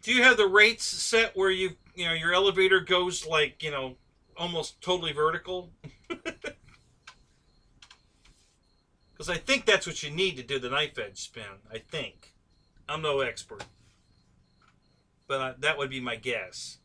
S1: Do you have the rates set where you know your elevator goes like, you know, almost totally vertical? Because I think that's what you need to do the knife edge spin. I think. I'm no expert, but that would be my guess.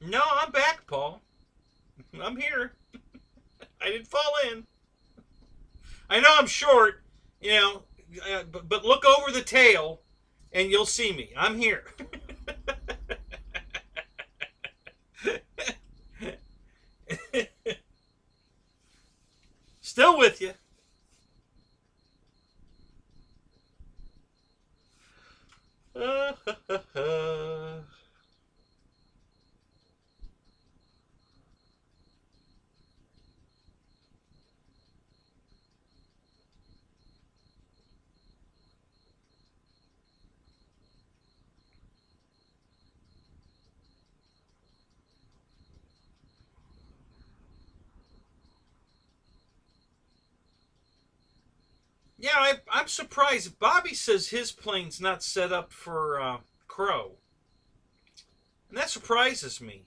S1: No, I'm back, Paul. I'm here. I didn't fall in. I know I'm short, you know, but look over the tail and you'll see me. I'm here. Still with you. Yeah, I'm surprised. Bobby says his plane's not set up for Crow, and that surprises me.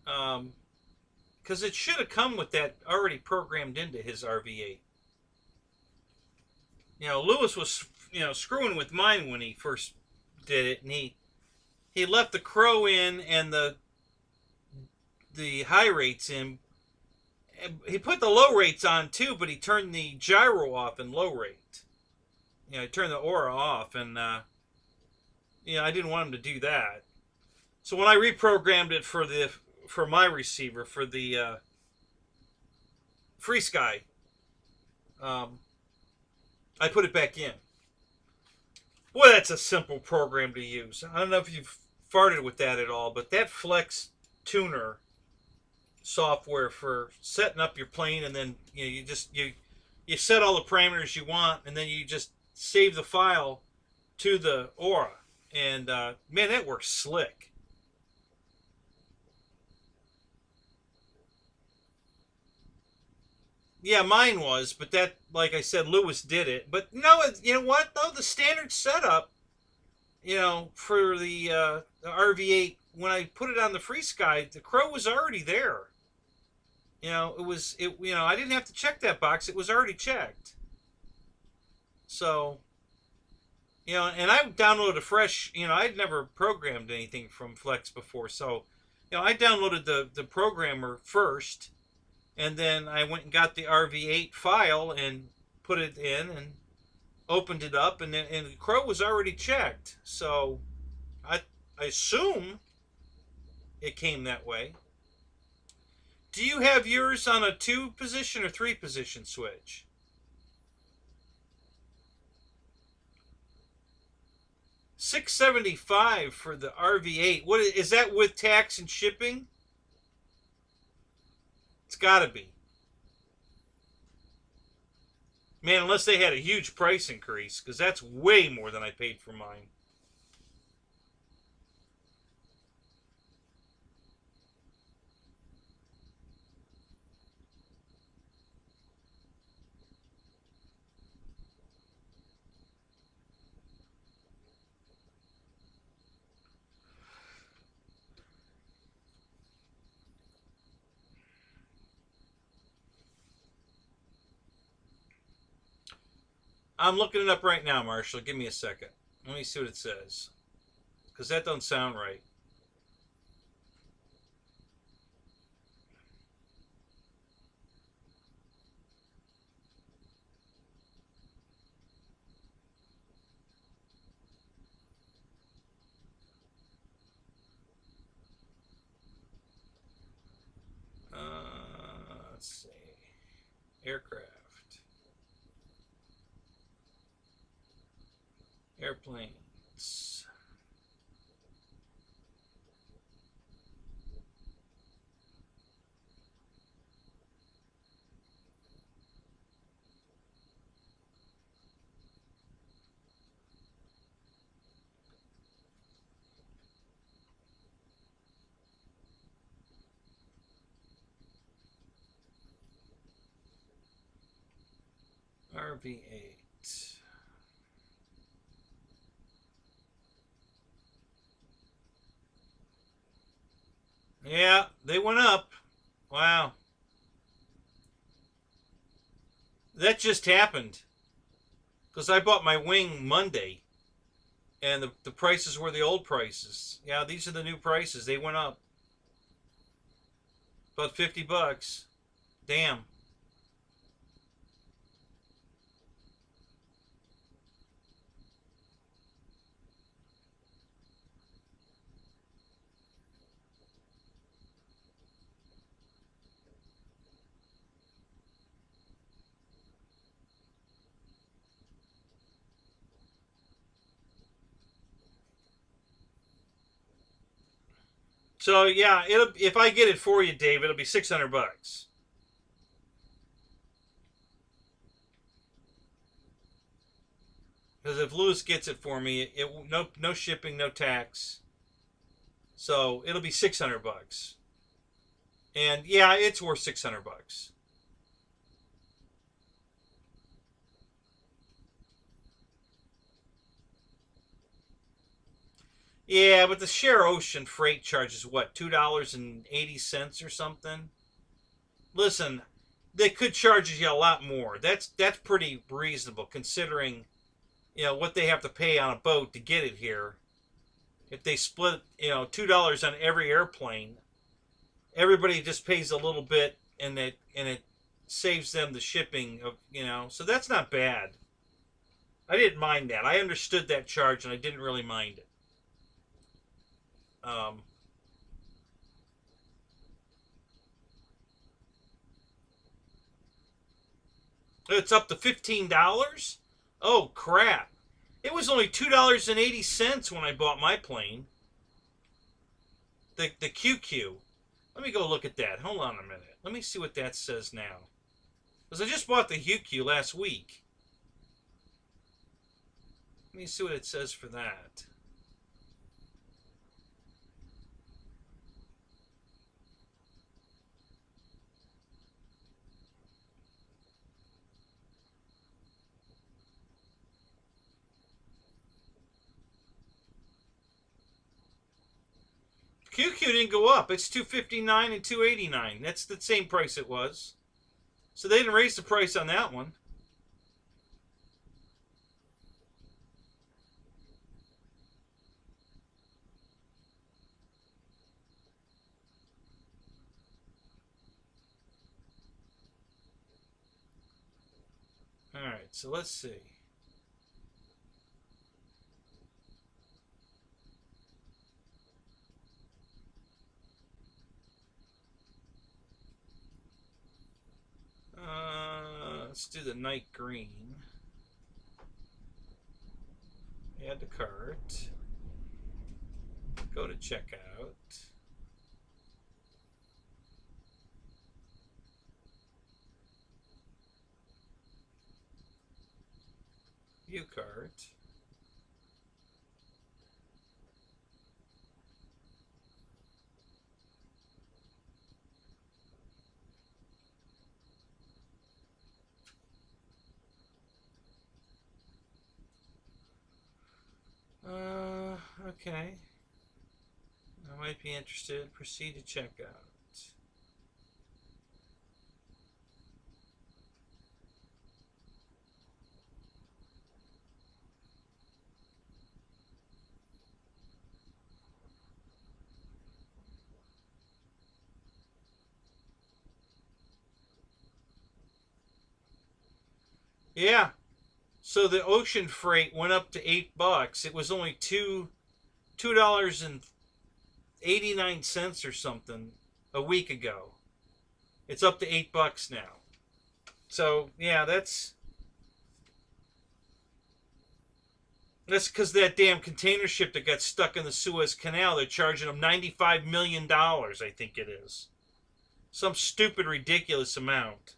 S1: Because it should have come with that already programmed into his RV8. Lewis was screwing with mine when he first did it, and he left the Crow in and the high rates in. He put the low rates on too, but he turned the gyro off in low rate. He turned the aura off, and I didn't want him to do that. So when I reprogrammed it for my receiver for the Free Sky, I put it back in. Boy, that's a simple program to use. I don't know if you've farted with that at all, but that Flex Tuner software for setting up your plane, and then you set all the parameters you want, and then you just save the file to the aura, and man, that works slick. Yeah, mine was, but that, like I said, Lewis did it. But no, you know what though? The standard setup, for the RV8, when I put it on the Free Sky, the Crow was already there. I didn't have to check that box; it was already checked. So, and I downloaded a fresh. I'd never programmed anything from Flex before, so, I downloaded the programmer first. And then I went and got the RV8 file and put it in and opened it up, and the Crow was already checked. So I assume it came that way. Do you have yours on a 2-position or 3-position switch? $675 for the RV8. What is that with tax and shipping? It's got to be. Man, unless they had a huge price increase, because that's way more than I paid for mine. I'm looking it up right now, Marshall. Give me a second. Let me see what it says. Because that doesn't sound right. Let's see. Aircraft. Airplanes. RV8. Yeah, they went up. Wow. That just happened. Because I bought my wing Monday. And the prices were the old prices. Yeah, these are the new prices. They went up. About $50. Damn. So yeah, it'll if I get it for you, Dave, it'll be $600. Because if Lewis gets it for me, it no shipping, no tax. So it'll be $600. And yeah, it's worth $600. Yeah, but the share ocean freight charge is what, $2.80 or something? Listen, they could charge you a lot more. That's pretty reasonable considering, what they have to pay on a boat to get it here. If they split, $2 on every airplane, everybody just pays a little bit, and it saves them the shipping of, so that's not bad. I didn't mind that. I understood that charge, and I didn't really mind it. It's up to $15. Oh crap! It was only $2.80 when I bought my plane. The QQ. Let me go look at that. Hold on a minute. Let me see what that says now. Because I just bought the QQ last week. Let me see what it says for that. QQ didn't go up. It's $259 and $289. That's the same price it was. So they didn't raise the price on that one. All right, so let's see. Let's do the night green. Add to cart. Go to checkout. View cart. Okay. I might be interested. Proceed to checkout. Yeah. So the ocean freight went up to $8. It was only $2.89 or something a week ago. It's up to $8 now. So yeah, that's because that damn container ship that got stuck in the Suez Canal. They're charging them $95 million. I think it is some stupid, ridiculous amount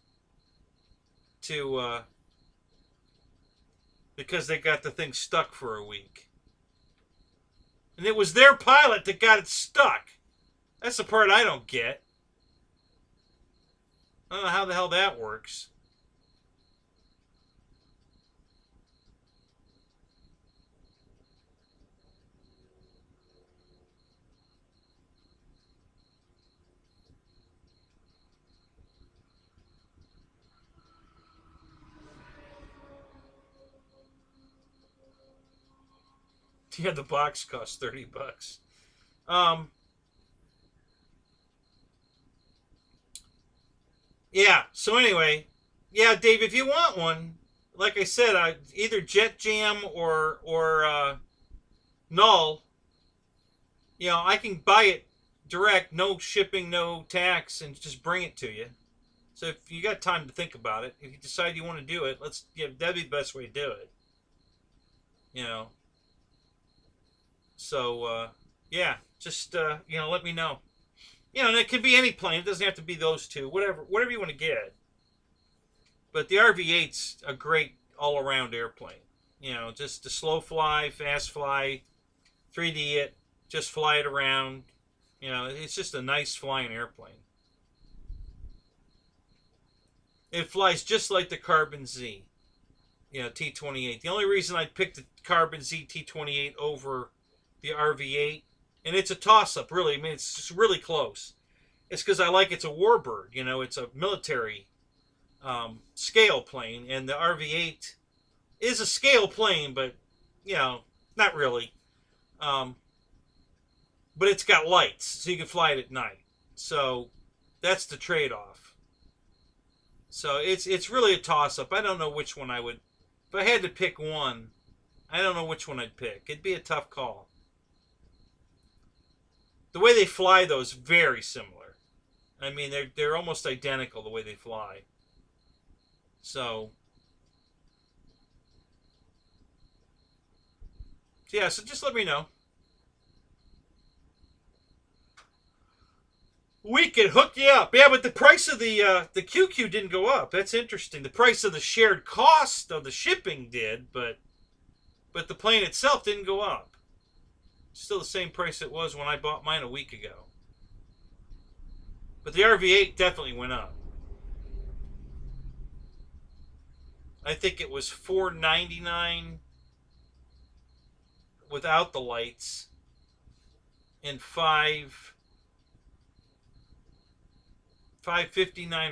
S1: to because they got the thing stuck for a week. And it was their pilot that got it stuck. That's the part I don't get. I don't know how the hell that works. Yeah, the box costs $30. Yeah. So anyway, yeah, Dave, if you want one, like I said, either Jet Jam or Null. I can buy it direct, no shipping, no tax, and just bring it to you. So if you got time to think about it, if you decide you want to do it, that'd be the best way to do it. So yeah, just let me know. And it can be any plane. It doesn't have to be those two. Whatever you want to get. But the RV-8's a great all-around airplane. Just to slow fly, fast fly, 3D it, just fly it around. It's just a nice flying airplane. It flies just like the Carbon Z, T-28. The only reason I picked the Carbon Z T-28 over the RV-8, and it's a toss-up, really. I mean, it's just really close. It's because I like it's a warbird. It's a military scale plane, and the RV-8 is a scale plane, but not really. But it's got lights, so you can fly it at night. So that's the trade-off. So it's really a toss-up. I don't know which one I would. If I had to pick one, I don't know which one I'd pick. It'd be a tough call. The way they fly, though, is very similar. I mean, they're almost identical the way they fly. So yeah, so just let me know. We could hook you up. Yeah, but the price of the QQ didn't go up. That's interesting. The price of the shared cost of the shipping did, but the plane itself didn't go up. Still the same price it was when I bought mine a week ago. But the RV-8 definitely went up. I think it was $499 without the lights, and $559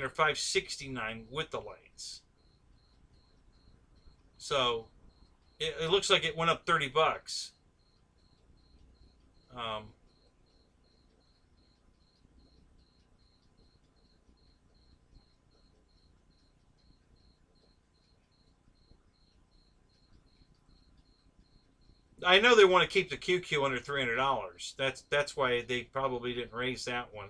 S1: or $569 with the lights. So it looks like it went up $30. I know they want to keep the QQ under $300. That's why they probably didn't raise that one.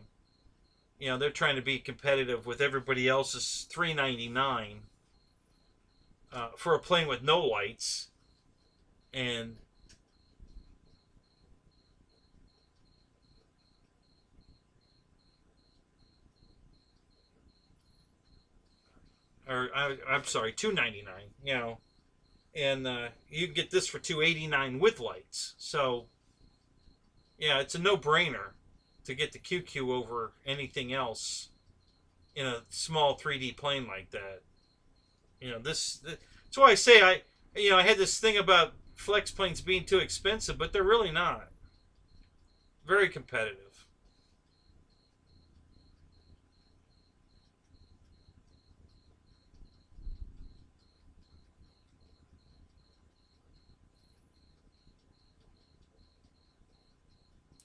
S1: They're trying to be competitive with everybody else's $399 for a plane with no lights. And I'm sorry, $299. And you can get this for $289 with lights. So yeah, it's a no-brainer to get the QQ over anything else in a small 3D plane like that. That's why I say I had this thing about flex planes being too expensive, but they're really not. Very competitive.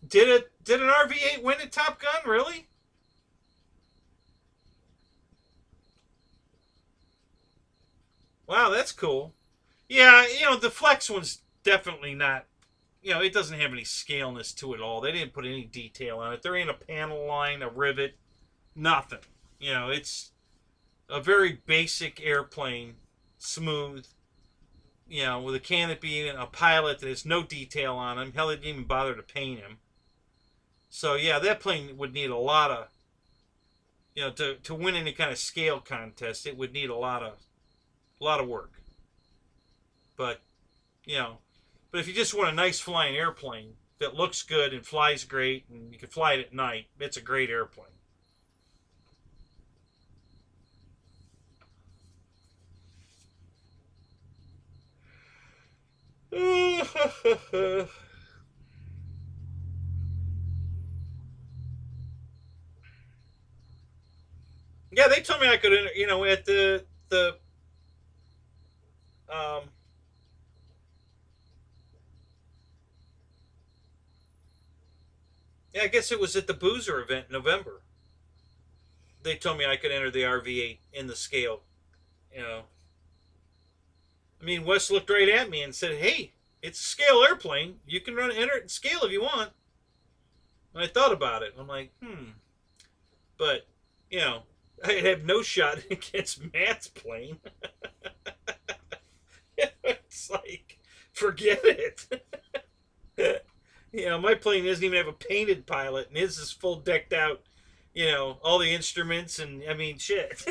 S1: Did an RV-8 win at Top Gun? Really? Wow, that's cool. Yeah, the Flex one's definitely not. It doesn't have any scaleness to it at all. They didn't put any detail on it. There ain't a panel line, a rivet, nothing. It's a very basic airplane, smooth. With a canopy and a pilot that has no detail on him. Hell, they didn't even bother to paint him. So yeah, that plane would need a lot of, to win any kind of scale contest, it would need a lot of work. But, but if you just want a nice flying airplane that looks good and flies great, and you can fly it at night, it's a great airplane. Yeah, they told me I could, at the yeah, I guess it was at the Boozer event in November. They told me I could enter the RV-8 in the scale. I mean, Wes looked right at me and said, "Hey, it's a scale airplane. You can enter it in scale if you want." And I thought about it. I'm like, but I have no shot against Matt's plane. It's like, forget it. You know, my plane doesn't even have a painted pilot, and his is full decked out. You know, all the instruments, and I mean, shit.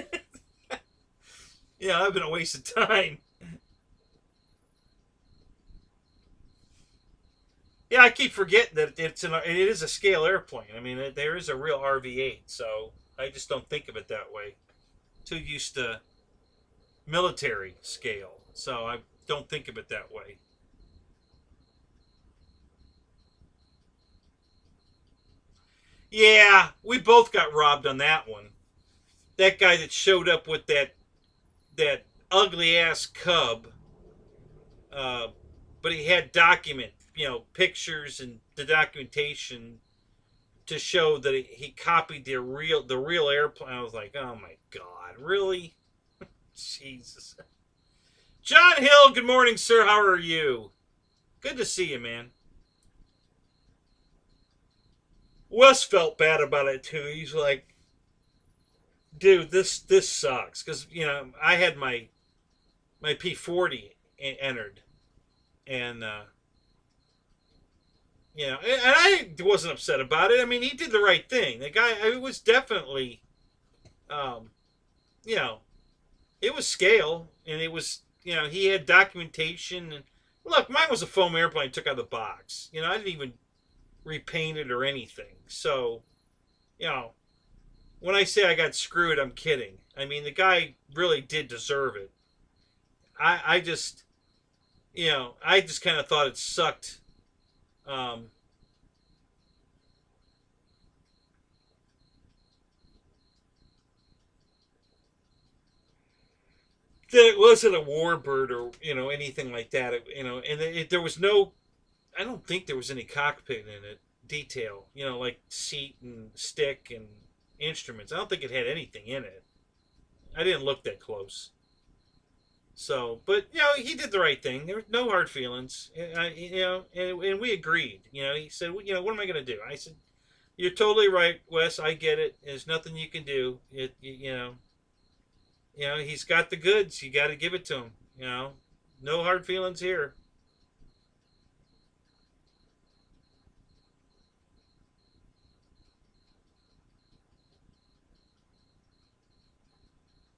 S1: Yeah, I've been a waste of time. Yeah, I keep forgetting that it is a scale airplane. I mean, there is a real RV-8, so I just don't think of it that way. Too used to military scale, so I don't think of it that way. Yeah, we both got robbed on that one. That guy that showed up with that ugly ass Cub, uh, but he had pictures and the documentation to show that he copied the real airplane. I was like, oh my god, really? Jesus. John Hill, good morning, sir. How are you? Good to see you, man. Wes felt bad about it too. He's like, dude, this sucks because I had my P40 entered, and and I wasn't upset about it. I mean, he did the right thing. The guy, it was definitely, um, you know, it was scale, and it was, he had documentation. And look, mine was a foam airplane. Took out of the box. I didn't even repaint it or anything. So, when I say I got screwed, I'm kidding. I mean, the guy really did deserve it. I just, I just kind of thought it sucked. Um, that it wasn't a warbird or anything like that. There was no. I don't think there was any cockpit in it. Detail, like seat and stick and instruments. I don't think it had anything in it. I didn't look that close. So, but he did the right thing. There was no hard feelings. And we agreed. He said, what am I going to do? I said, you're totally right, Wes. I get it. There's nothing you can do. He's got the goods. You got to give it to him. No hard feelings here.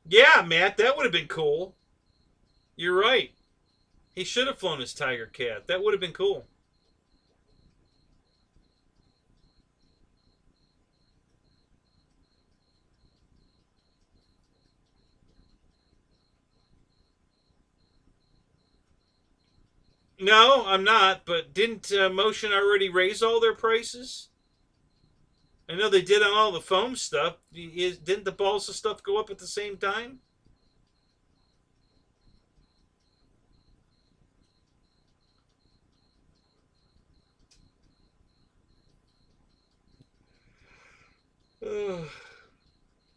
S1: Yeah, Matt, that would have been cool. You're right. He should have flown his Tiger Cat. That would have been cool. No, I'm not. But didn't Motion already raise all their prices? I know they did on all the foam stuff. Didn't the balsa stuff go up at the same time?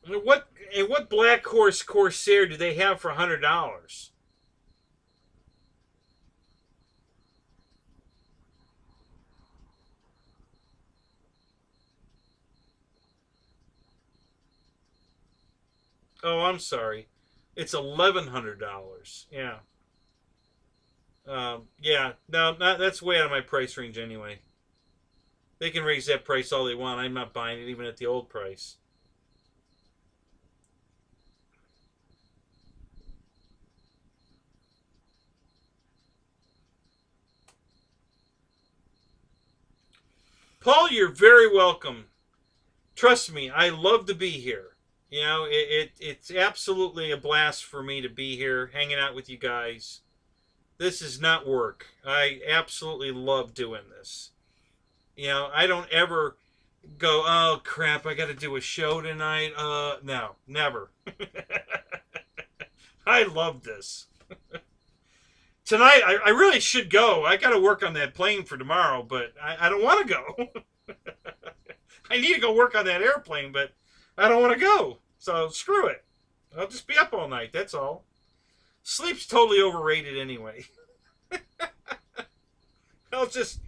S1: What Black Horse Corsair do they have for $100? Oh, I'm sorry. It's $1,100. Yeah. Yeah. No, that's way out of my price range anyway. They can raise that price all they want. I'm not buying it even at the old price. Paul, you're very welcome. Trust me, I love to be here. It's absolutely a blast for me to be here, hanging out with you guys. This is not work. I absolutely love doing this. I don't ever go, oh crap, I got to do a show tonight. No, never. I love this. Tonight, I really should go. I got to work on that plane for tomorrow, but I don't want to go. I need to go work on that airplane, but I don't want to go. So screw it. I'll just be up all night. That's all. Sleep's totally overrated anyway. I'll just,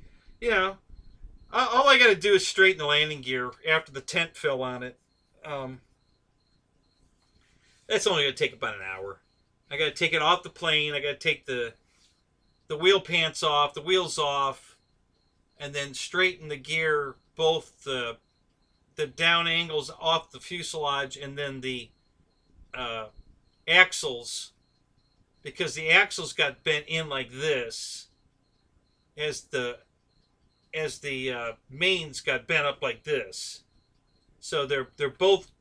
S1: all I got to do is straighten the landing gear after the tent fell on it. That's only going to take about an hour. I got to take it off the plane. I got to take the wheel pants off, the wheels off, and then straighten the gear, both the down angles off the fuselage, and then the axles, because the axles got bent in like this as the mains got bent up like this. So they're both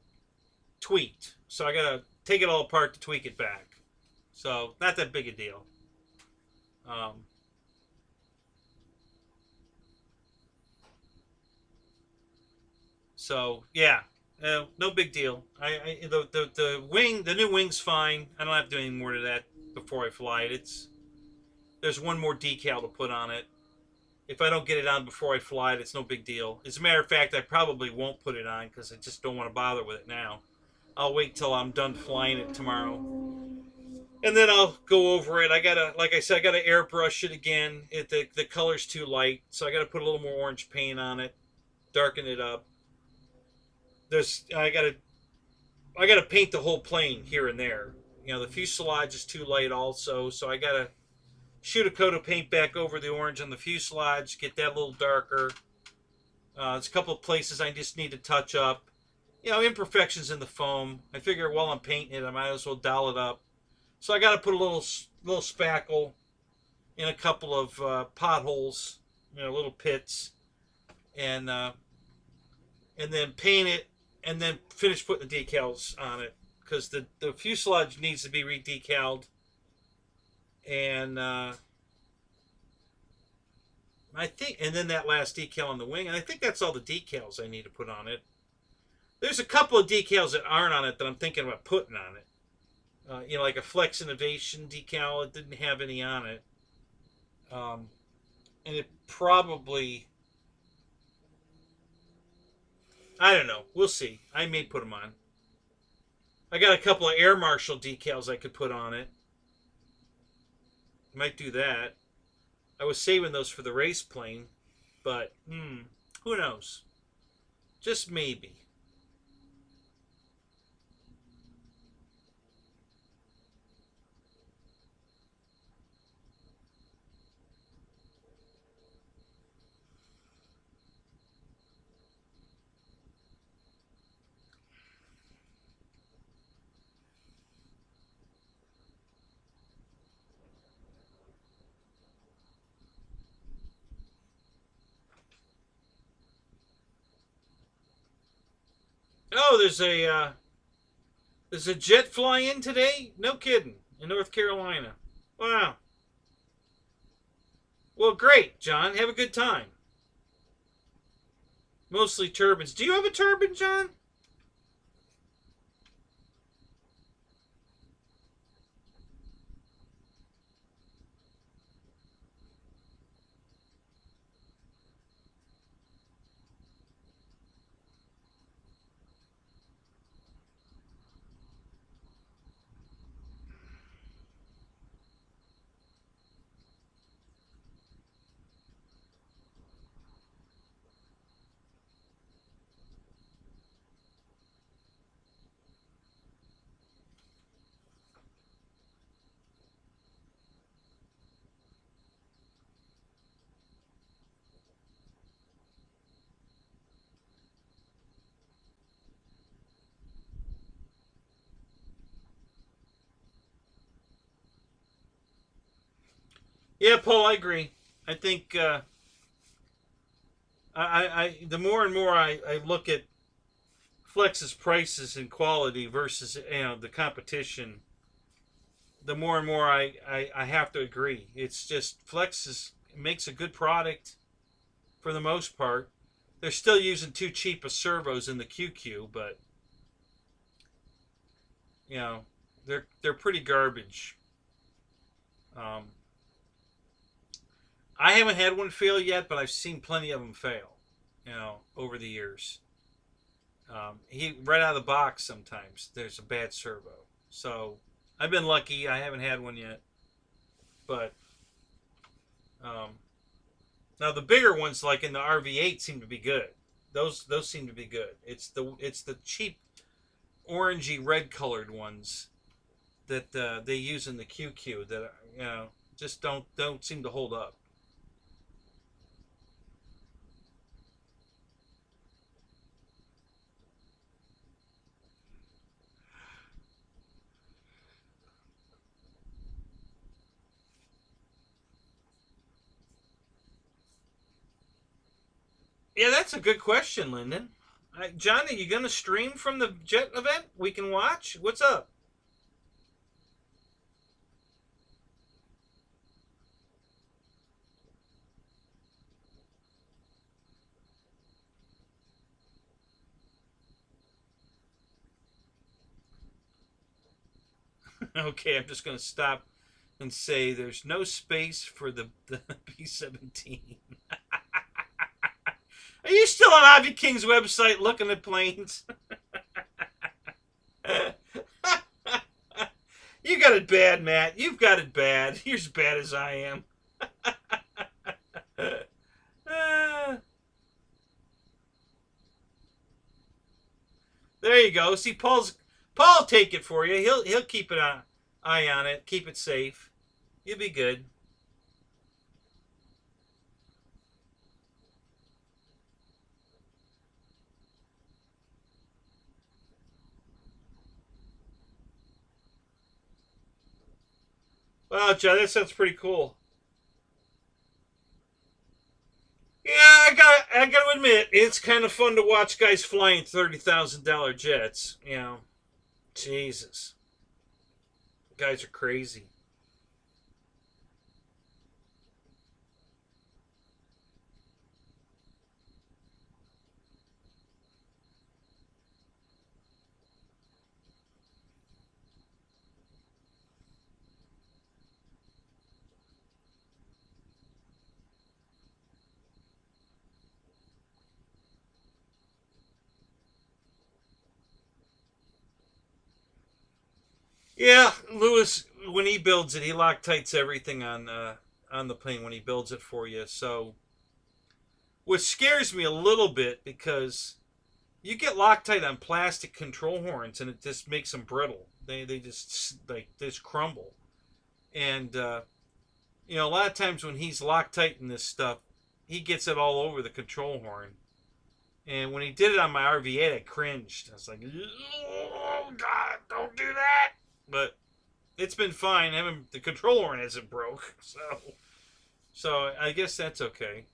S1: tweaked. So I gotta take it all apart to tweak it back. So not that big a deal. So yeah, no big deal. The wing, the new wing's fine. I don't have to do any more to that before I fly it. There's one more decal to put on it. If I don't get it on before I fly it, it's no big deal. As a matter of fact, I probably won't put it on because I just don't want to bother with it now. I'll wait till I'm done flying it tomorrow, and then I'll go over it. I gotta, like I said, I gotta airbrush it again. The color's too light, so I gotta put a little more orange paint on it, darken it up. I gotta paint the whole plane here and there. You know, the fuselage is too light also, so I gotta shoot a coat of paint back over the orange on the fuselage, get that a little darker. There's a couple of places I just need to touch up. You know, imperfections in the foam. I figure while I'm painting it, I might as well doll it up. So I got to put a little spackle in a couple of potholes, you know, little pits, and then paint it, and then finish putting the decals on it, because the fuselage needs to be re-decaled. And I think, and then that last decal on the wing, and I think that's all the decals I need to put on it. There's a couple of decals that aren't on it that I'm thinking about putting on it. You know, like a Flex Innovation decal. It didn't have any on it. And it probably, I don't know. We'll see. I may put them on. I got a couple of Air Marshal decals I could put on it. Might do that. I was saving those for the race plane, but who knows? Just maybe. Oh, there's a jet fly in today? No kidding. In North Carolina. Wow. Well, great, John. Have a good time. Mostly turbines. Do you have a turbine, John? Yeah, Paul, I agree. I think the more and more I look at Flex's prices and quality versus, you know, the competition, the more and more I have to agree. It's just Flex makes a good product for the most part. They're still using too cheap of servos in the QQ, but you know, they're pretty garbage. I haven't had one fail yet, but I've seen plenty of them fail, you know, over the years. Right out of the box, sometimes there's a bad servo. So I've been lucky. I haven't had one yet, but now the bigger ones, like in the RV8, seem to be good. Those seem to be good. It's the cheap orangey red colored ones that they use in the QQ that, you know, just don't seem to hold up. Yeah, that's a good question, Lyndon. John, are you going to stream from the jet event? We can watch? What's up? Okay, I'm just going to stop and say there's no space for the B-17. Are you still on Avi King's website looking at planes? You got it bad, Matt. You've got it bad. You're as bad as I am. There you go. See, Paul take it for you. He'll keep an eye on it. Keep it safe. You'll be good. Wow, John, that sounds pretty cool. Yeah, I gotta admit, it's kind of fun to watch guys flying $30,000 jets. You know, Jesus, guys are crazy. Yeah, Lewis, when he builds it, he Loctites everything on the plane when he builds it for you. So, which scares me a little bit because you get Loctite on plastic control horns and it just makes them brittle. They just crumble. And you know, a lot of times when he's Loctiting this stuff, he gets it all over the control horn. And when he did it on my RV8, I cringed. I was like, "Oh God, don't do that!" But it's been fine. The control horn hasn't broke, so I guess that's okay.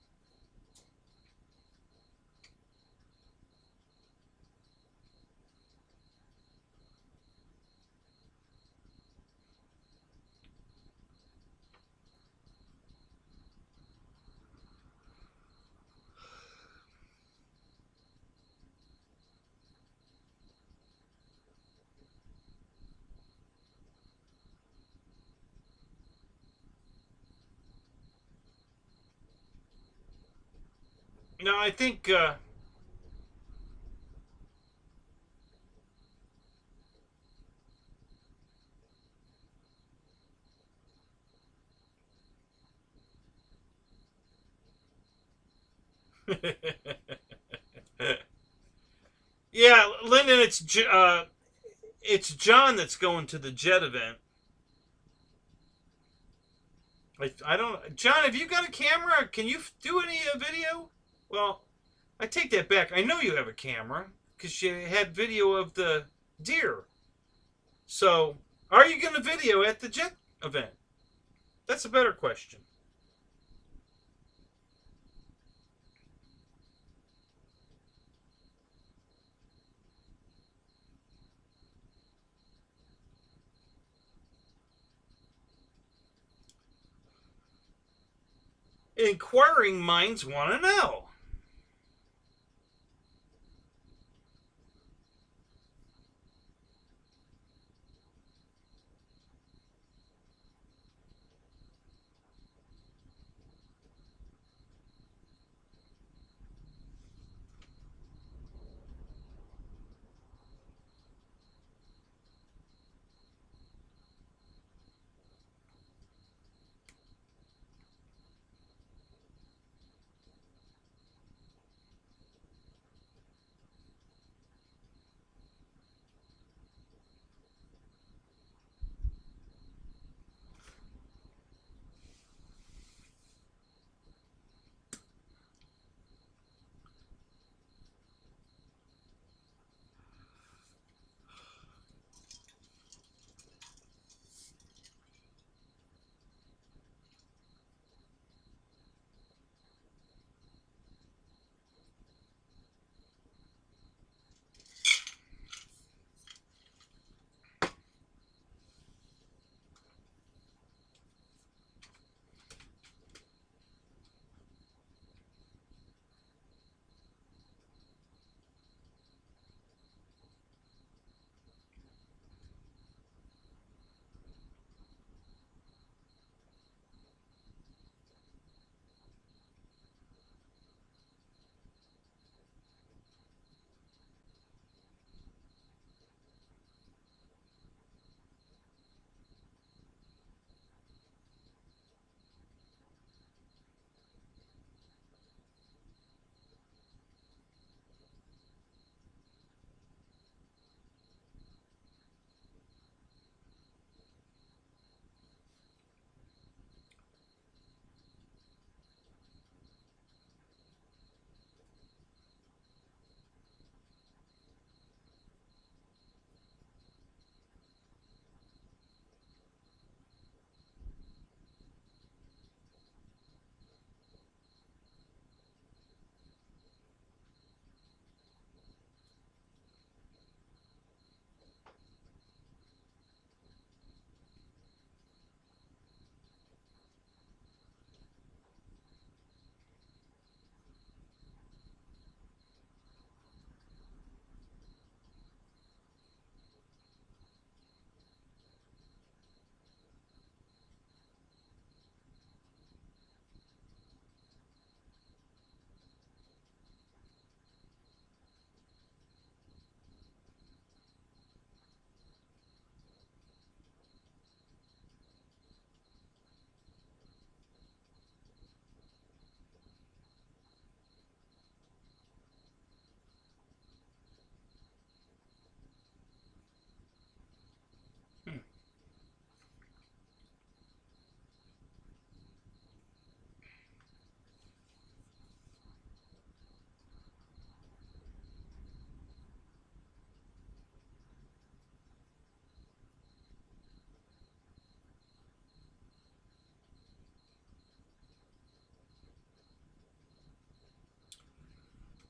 S1: No, I think yeah, Lyndon, it's John that's going to the jet event. I don't. John, have you got a camera? Can you do any video? Well, I take that back. I know you have a camera because you had video of the deer. So, are you going to video at the jet event? That's a better question. Inquiring minds want to know.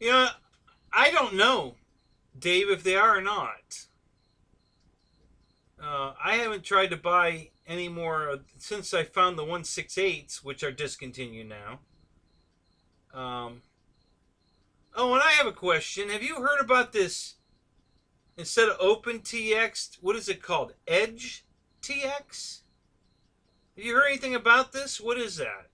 S1: You know, I don't know, Dave, if they are or not. I haven't tried to buy any more since I found the 168s, which are discontinued now. Oh, and I have a question. Have you heard about this? Instead of Open TX, what is it called? Edge TX? Have you heard anything about this? What is that?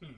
S1: Hmm.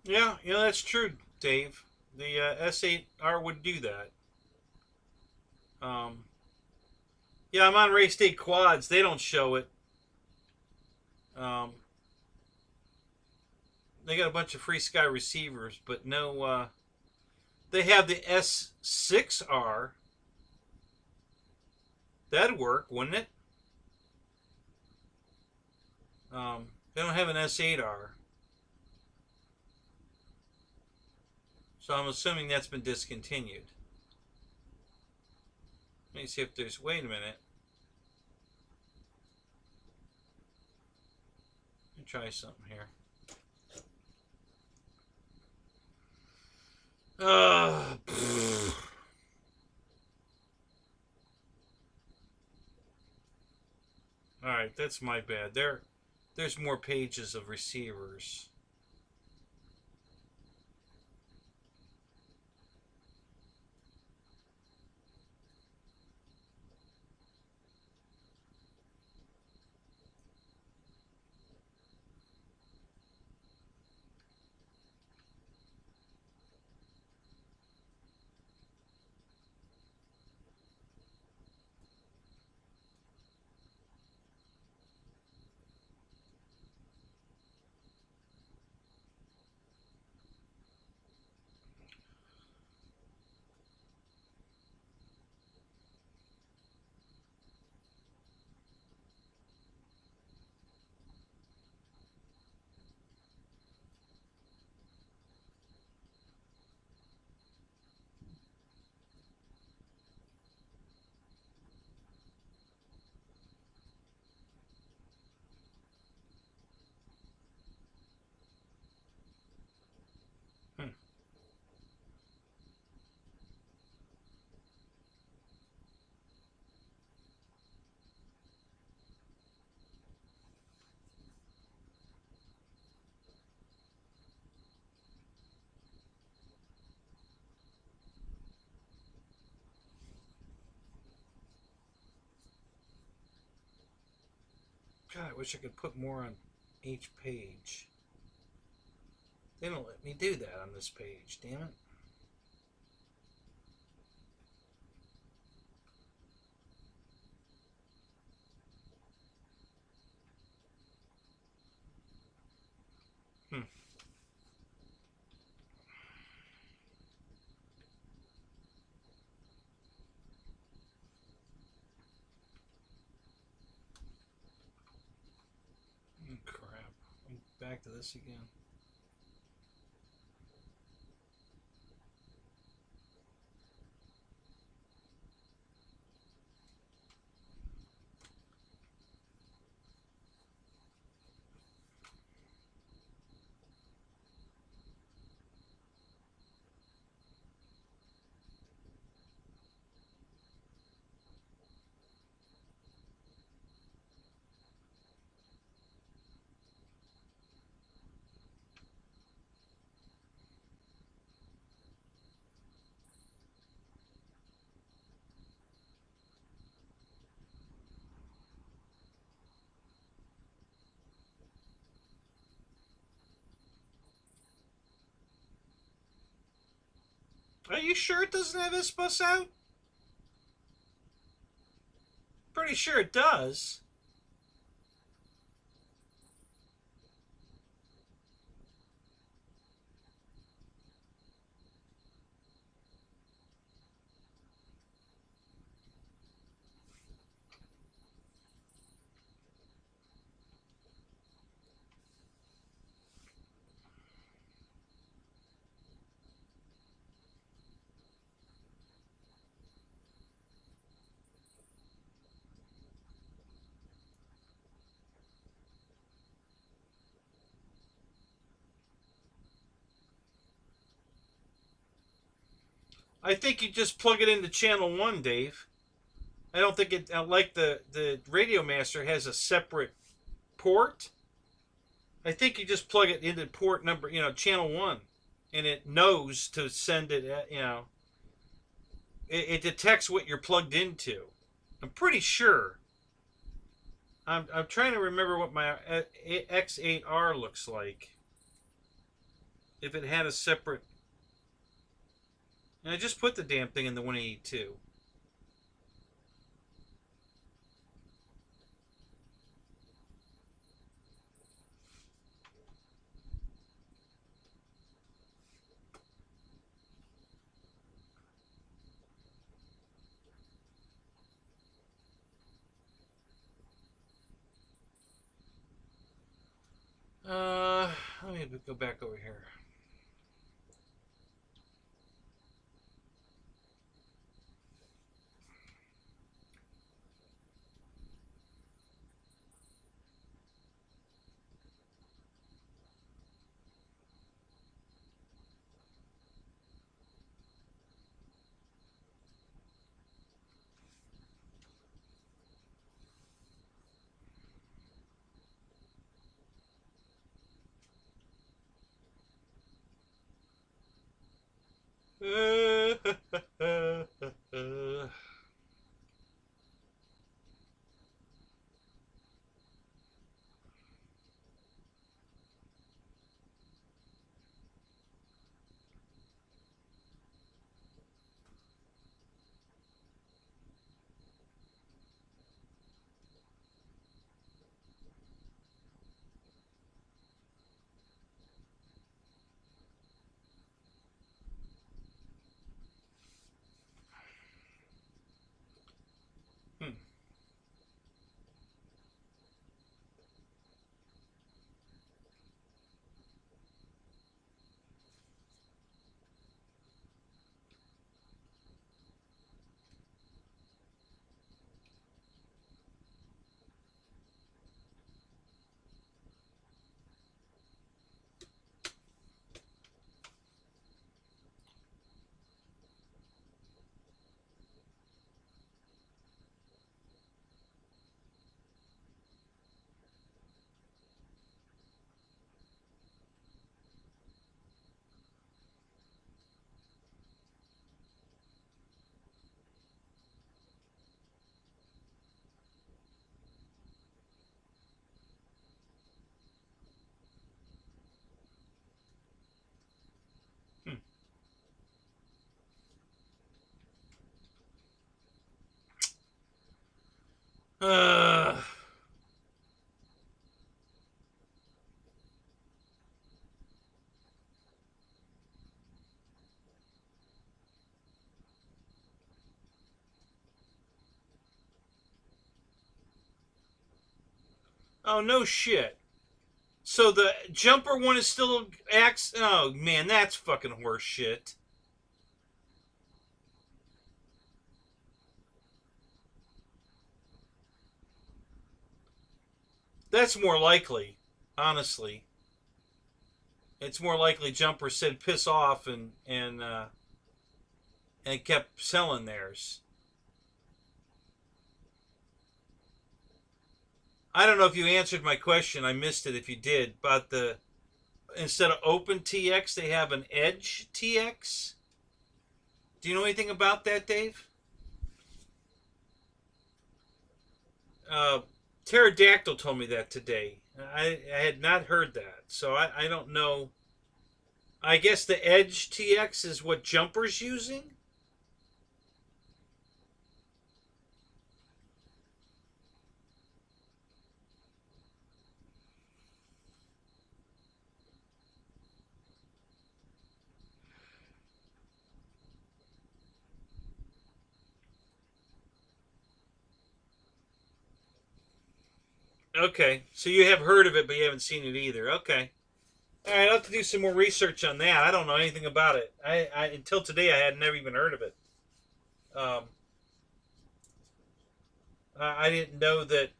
S1: Yeah, that's true, Dave. The S8R would do that. Um, yeah, I'm on Race Day Quads. They don't show it. Um, they got a bunch of free sky receivers, but no. They have the S6R. That'd work, wouldn't it? They don't have an S8R. So I'm assuming that's been discontinued. Let me see if there's. Wait a minute. try something here. All right, that's my bad. There's more pages of receivers. God, I wish I could put more on each page. They don't let me do that on this page, damn it. Crap. I'm back to this again. Are you sure it doesn't have this bus out? Pretty sure it does. I think you just plug it into channel 1, Dave. I don't think it, like the Radio Master has a separate port. I think you just plug it into port number, channel 1, and it knows to send it, it detects what you're plugged into. I'm pretty sure. I'm trying to remember what my X8R looks like. If it had a separate... And I just put the damn thing in the 182. Let me go back over here. Hmm. Hmm. Uh, oh, no shit. So the jumper one is still axe. Oh man, that's fucking horse shit. That's more likely, honestly. It's more likely jumper said piss off and kept selling theirs. I don't know if you answered my question. I missed it if you did. But the instead of open TX, they have an edge TX. Do you know anything about that, Dave? Uh, Pterodactyl told me that today. I had not heard that, so I don't know. I guess the Edge TX is what Jumper's using. Okay, so you have heard of it, but you haven't seen it either. Okay, all right. I'll have to do some more research on that. I don't know anything about it. I until today I had never even heard of it. Um, I didn't know that.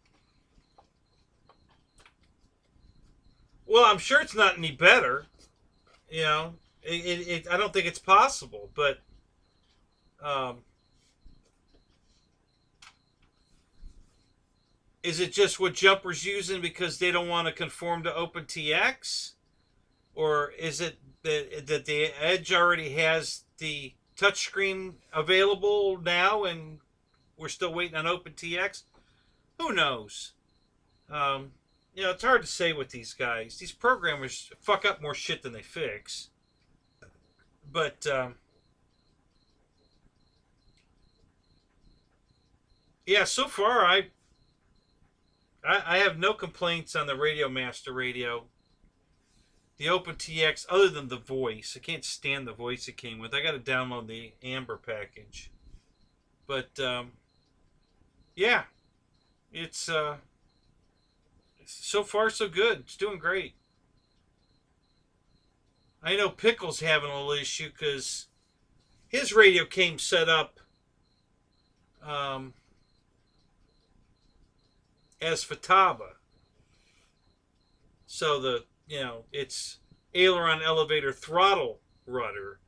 S1: Well, I'm sure it's not any better. You know, I don't think it's possible, but um, is it just what Jumper's using because they don't want to conform to OpenTX? Or is it that the Edge already has the touchscreen available now and we're still waiting on OpenTX? Who knows? Um, it's hard to say with these guys. These programmers fuck up more shit than they fix. But yeah, so far I have no complaints on the Radio Master radio. The OpenTX, other than the voice, I can't stand the voice it came with. I got to download the Amber package. But yeah, it's so far so good. It's doing great. I know Pickle's having a little issue because his radio came set up um, as Fataba. So it's aileron elevator throttle rudder.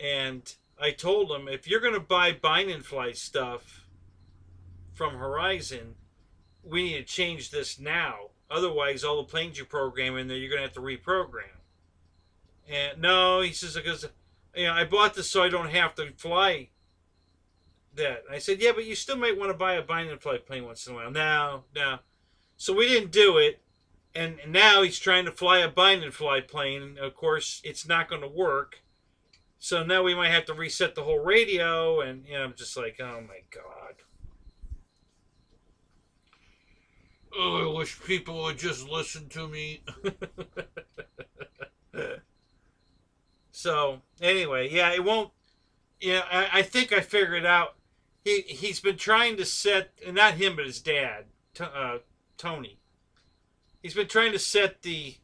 S1: And I told him, if you're going to buy bind and fly stuff from Horizon, we need to change this now. Otherwise, all the planes you program in there, you're going to have to reprogram. And no, he says, because I bought this so I don't have to fly that. I said, yeah, but you still might want to buy a bind and fly plane once in a while. No, no. So we didn't do it. And now he's trying to fly a bind and fly plane. And of course, it's not going to work. So now we might have to reset the whole radio. And I'm just like, oh my God. Oh, I wish people would just listen to me. So anyway, yeah, it won't. Yeah, I think I figured it out. He's been trying to set, and not him, but his dad, Tony. He's been trying to set the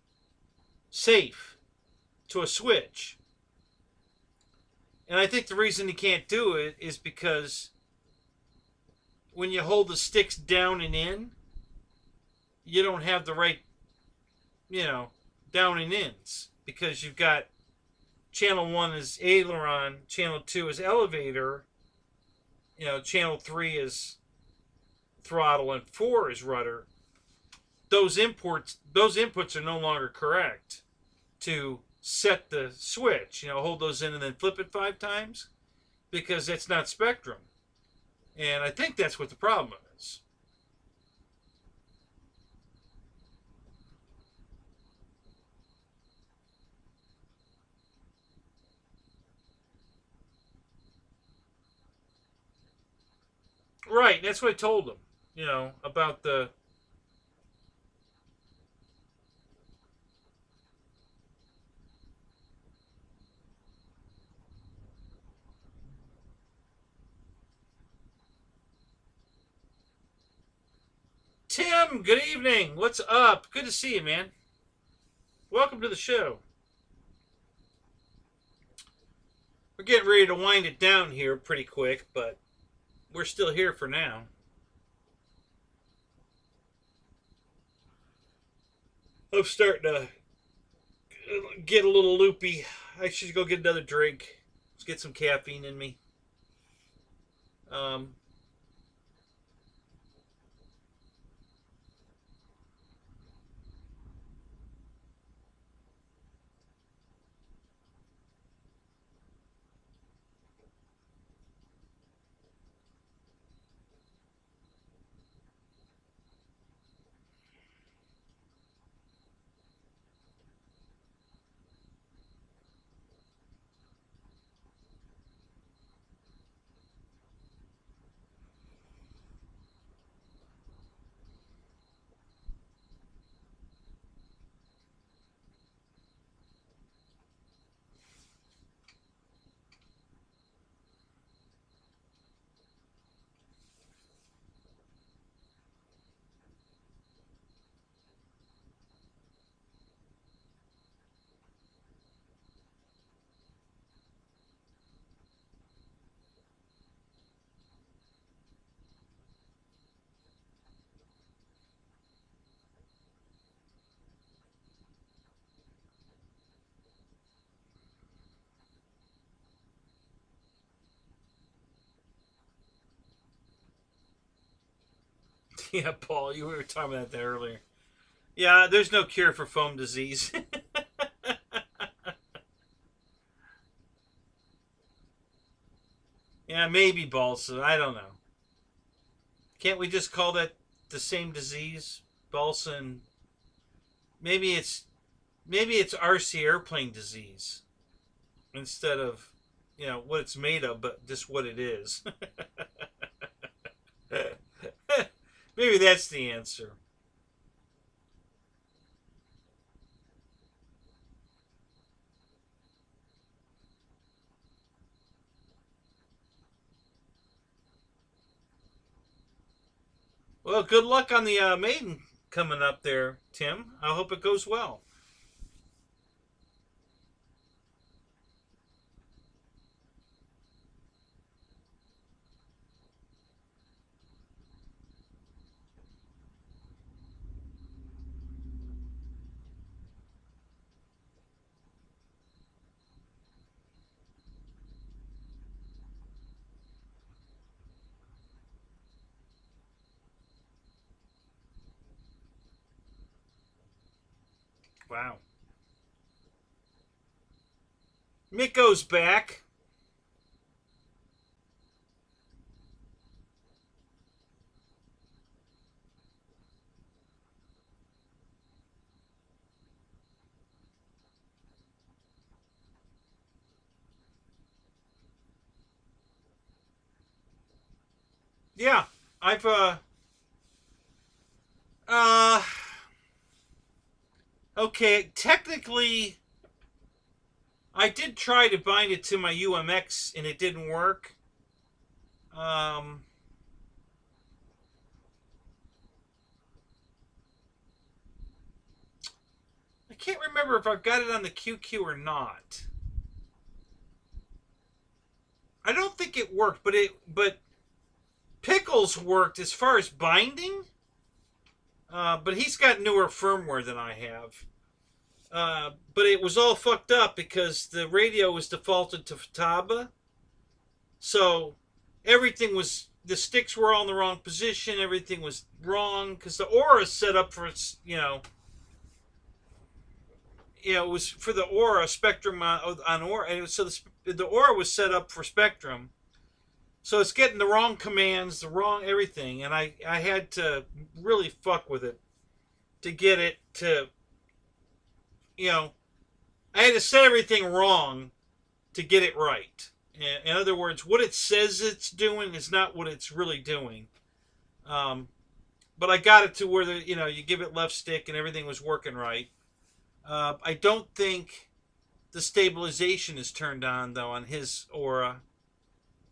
S1: safe to a switch, and I think the reason he can't do it is because when you hold the sticks down and in, you don't have the right, down and ins, because you've got channel 1 is aileron, channel 2 is elevator, channel 3 is throttle, and 4 is rudder. Those inputs are no longer correct to set the switch. Hold those in and then flip it 5 times, because that's not spectrum. And I think that's what the problem is. Right, that's what I told him, about the. Tim, good evening. What's up? Good to see you, man. Welcome to the show. We're getting ready to wind it down here pretty quick, but we're still here for now. I'm starting to get a little loopy. I should go get another drink. Let's get some caffeine in me. Yeah, Paul, you were talking about that earlier. Yeah, there's no cure for foam disease. Yeah, maybe balsa. I don't know. Can't we just call that the same disease? Balsa and maybe it's RC airplane disease instead of what it's made of, but just what it is. Maybe that's the answer. Well, good luck on the maiden coming up there, Tim. I hope it goes well. Wow. Miko's back. Yeah, I've uh okay, technically I did try to bind it to my UMX and it didn't work. Um I can't remember if I've got it on the QQ or not. I don't think it worked, but Pickles worked as far as binding. But he's got newer firmware than I have. But it was all fucked up because the radio was defaulted to Futaba. So everything was, the sticks were all in the wrong position. Everything was wrong because the aura is set up for its, it was for the aura spectrum on aura. And so the aura was set up for spectrum. So it's getting the wrong commands, the wrong everything. And I had to really fuck with it to get it to, I had to set everything wrong to get it right. In other words, what it says it's doing is not what it's really doing. But I got it to where you give it left stick and everything was working right. I don't think the stabilization is turned on though on his aura,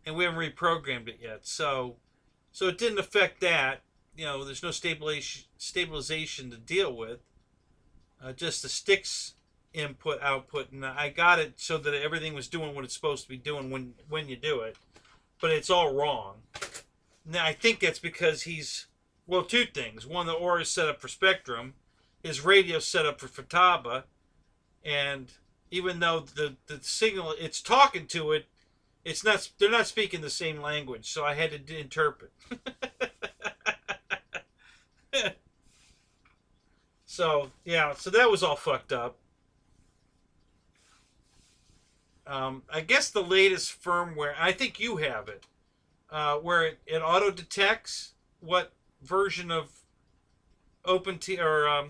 S1: and we haven't reprogrammed it yet. So it didn't affect that. There's no stabilization to deal with. Just the sticks input output, and I got it so that everything was doing what it's supposed to be doing when you do it, but it's all wrong. Now I think that's because two things. One, the aura is set up for spectrum, his radio set up for Futaba, and even though the signal it's talking to it, they're not speaking the same language, so I had to interpret. So that was all fucked up. I guess the latest firmware, I think you have it, where it auto detects what version of OpenT or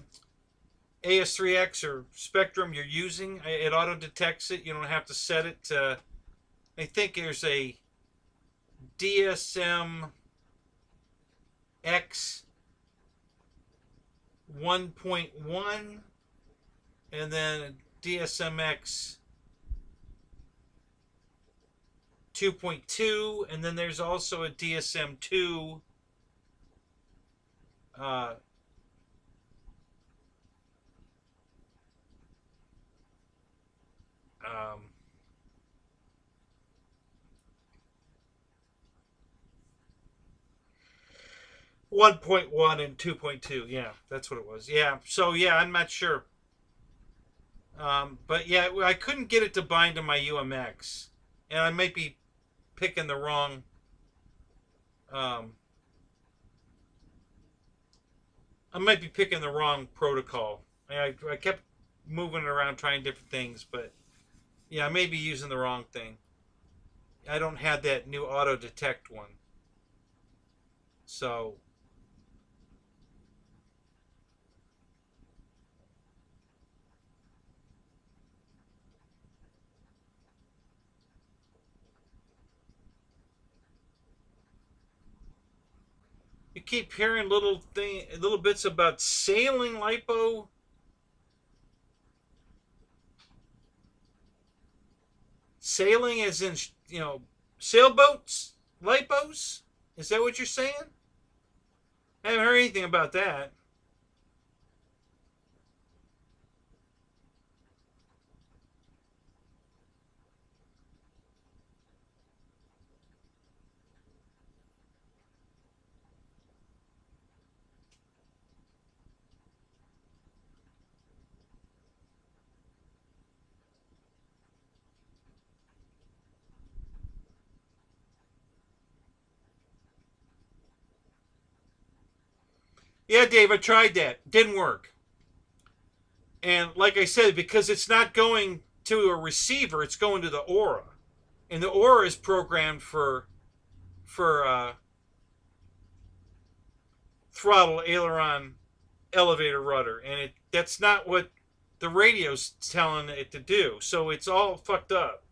S1: AS3X or Spectrum you're using. It auto detects it. You don't have to set it to. I think there's a DSM X 1.1 and then DSMX 2.2, and then there's also a DSM2 1.1 and 2.2. Yeah, that's what it was. Yeah, so I'm not sure. But yeah, I couldn't get it to bind to my UMX, and I might be picking the wrong. I might be picking the wrong protocol. I kept moving around trying different things, but I may be using the wrong thing. I don't have that new auto detect one. So you keep hearing little bits about sailing lipo. Sailing as in, sailboats? Lipos? Is that what you're saying? I haven't heard anything about that. Yeah, Dave, I tried that. Didn't work. And like I said, because it's not going to a receiver, it's going to the aura, and the aura is programmed for throttle, aileron, elevator, rudder, and that's not what the radio's telling it to do. So it's all fucked up.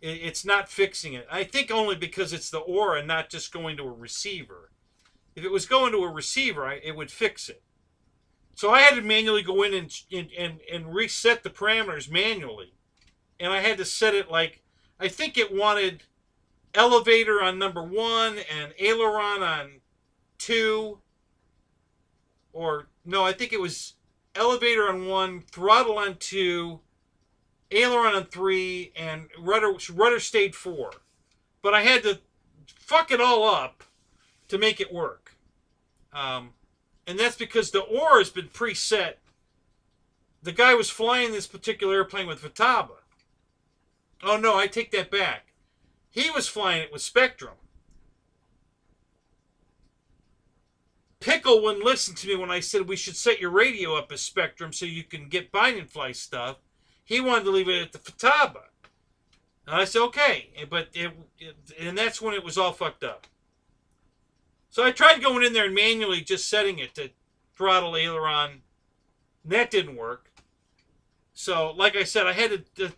S1: It's not fixing it. I think only because it's the aura, not just going to a receiver. If it was going to a receiver, it would fix it. So I had to manually go in and reset the parameters manually. And I had to set it like, I think it wanted elevator on number 1 and aileron on 2. Or, no, I think it was elevator on 1, throttle on 2, aileron on 3, and rudder stayed 4. But I had to fuck it all up to make it work. And that's because the aura has been preset. The guy was flying this particular airplane with Futaba. Oh no, I take that back. He was flying it with Spectrum. Pickle wouldn't listen to me when I said we should set your radio up as Spectrum so you can get bind and fly stuff. He wanted to leave it at the Futaba. And I said, okay. But and that's when it was all fucked up. So I tried going in there and manually just setting it to throttle, aileron. That didn't work. So, like I said, I had to,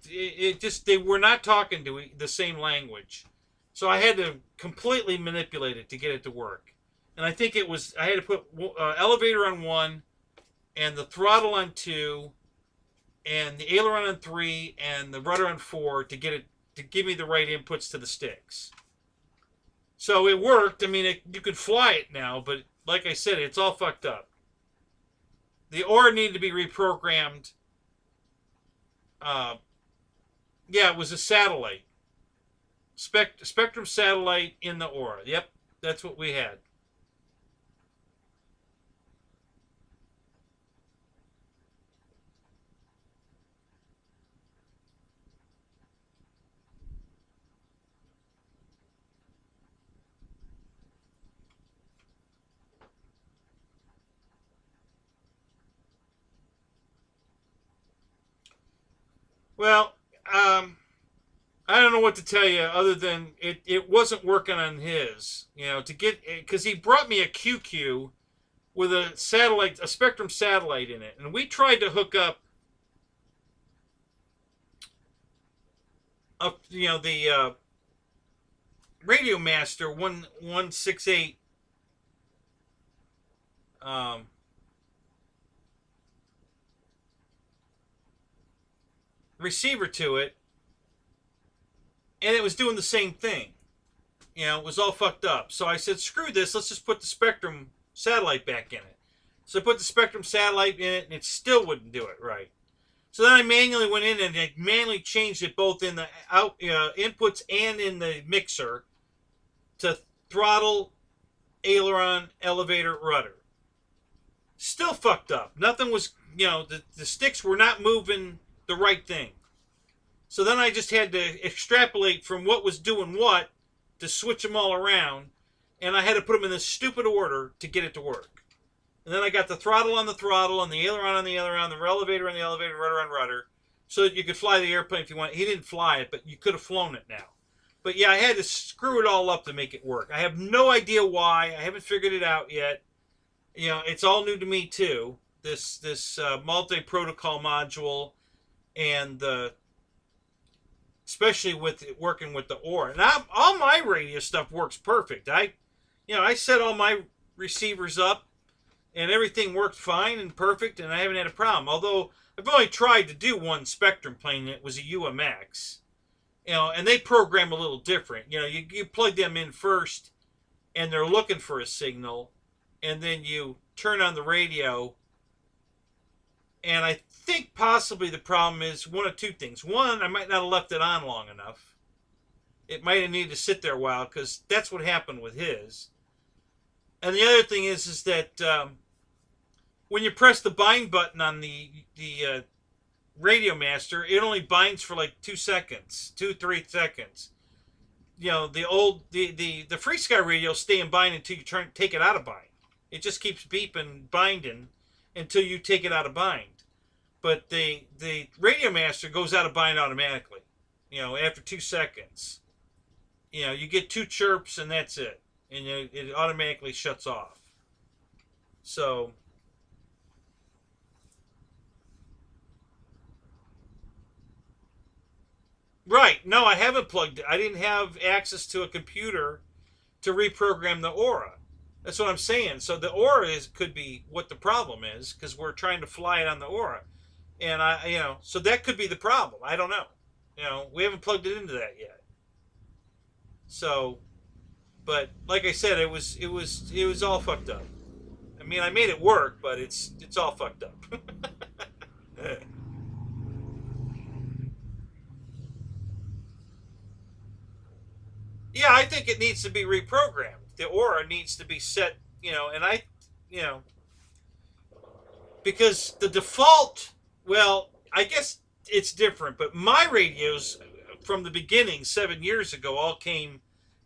S1: they were not talking to the same language. So I had to completely manipulate it to get it to work. And I think I had to put elevator on 1, and the throttle on 2, and the aileron on 3, and the rudder on 4 to get it, to give me the right inputs to the sticks. So it worked. I mean, you can fly it now, but like I said, it's all fucked up. The aura needed to be reprogrammed. Yeah, it was a satellite. Spectrum satellite in the aura. Yep, that's what we had. Well, I don't know what to tell you other than it wasn't working on his, to get, because he brought me a QQ with a satellite, a Spectrum satellite in it, and we tried to hook up, the Radio Master 168 receiver to it, and it was doing the same thing. It was all fucked up. So I said, screw this, let's just put the Spectrum satellite back in it. So I put the Spectrum satellite in it, and it still wouldn't do it right. So then I manually went in and I manually changed it both in the inputs and in the mixer to throttle, aileron, elevator, rudder. Still fucked up. Nothing was, the sticks were not moving the right thing. So then I just had to extrapolate from what was doing what to switch them all around, and I had to put them in this stupid order to get it to work. And then I got the throttle on the throttle, and the aileron on the aileron, the elevator on the elevator, rudder on rudder, so that you could fly the airplane if you want. He didn't fly it, but you could have flown it now. But yeah, I had to screw it all up to make it work. I have no idea why. I haven't figured it out yet. It's all new to me too. This multi-protocol module, and especially with working with the aura. And all my radio stuff works perfect. I set all my receivers up, and everything worked fine and perfect, and I haven't had a problem. Although I've only tried to do one Spectrum plane, and it was a UMX. And they program a little different. You plug them in first, and they're looking for a signal, and then you turn on the radio. And I think possibly the problem is one of two things. One, I might not have left it on long enough. It might have needed to sit there a while, because that's what happened with his. And the other thing is that when you press the bind button on the Radio Master, it only binds for like 2 seconds, 2-3 seconds. The Free Sky radio stay in bind until you take it out of bind. It just keeps beeping, binding until you take it out of bind. but the radio master goes out of bind automatically. After 2 seconds, you get 2 chirps and that's it, and it automatically shuts off. So. Right. No, I haven't plugged it. I didn't have access to a computer to reprogram the aura. That's what I'm saying. So the aura could be what the problem is, because we're trying to fly it on the aura. And so that could be the problem. I don't know. We haven't plugged it into that yet. So, but like I said, it was all fucked up. I mean, I made it work, but it's all fucked up. Yeah, I think it needs to be reprogrammed. The aura needs to be set, and you know, because the default, well, I guess it's different, but my radios from the beginning 7 years ago all came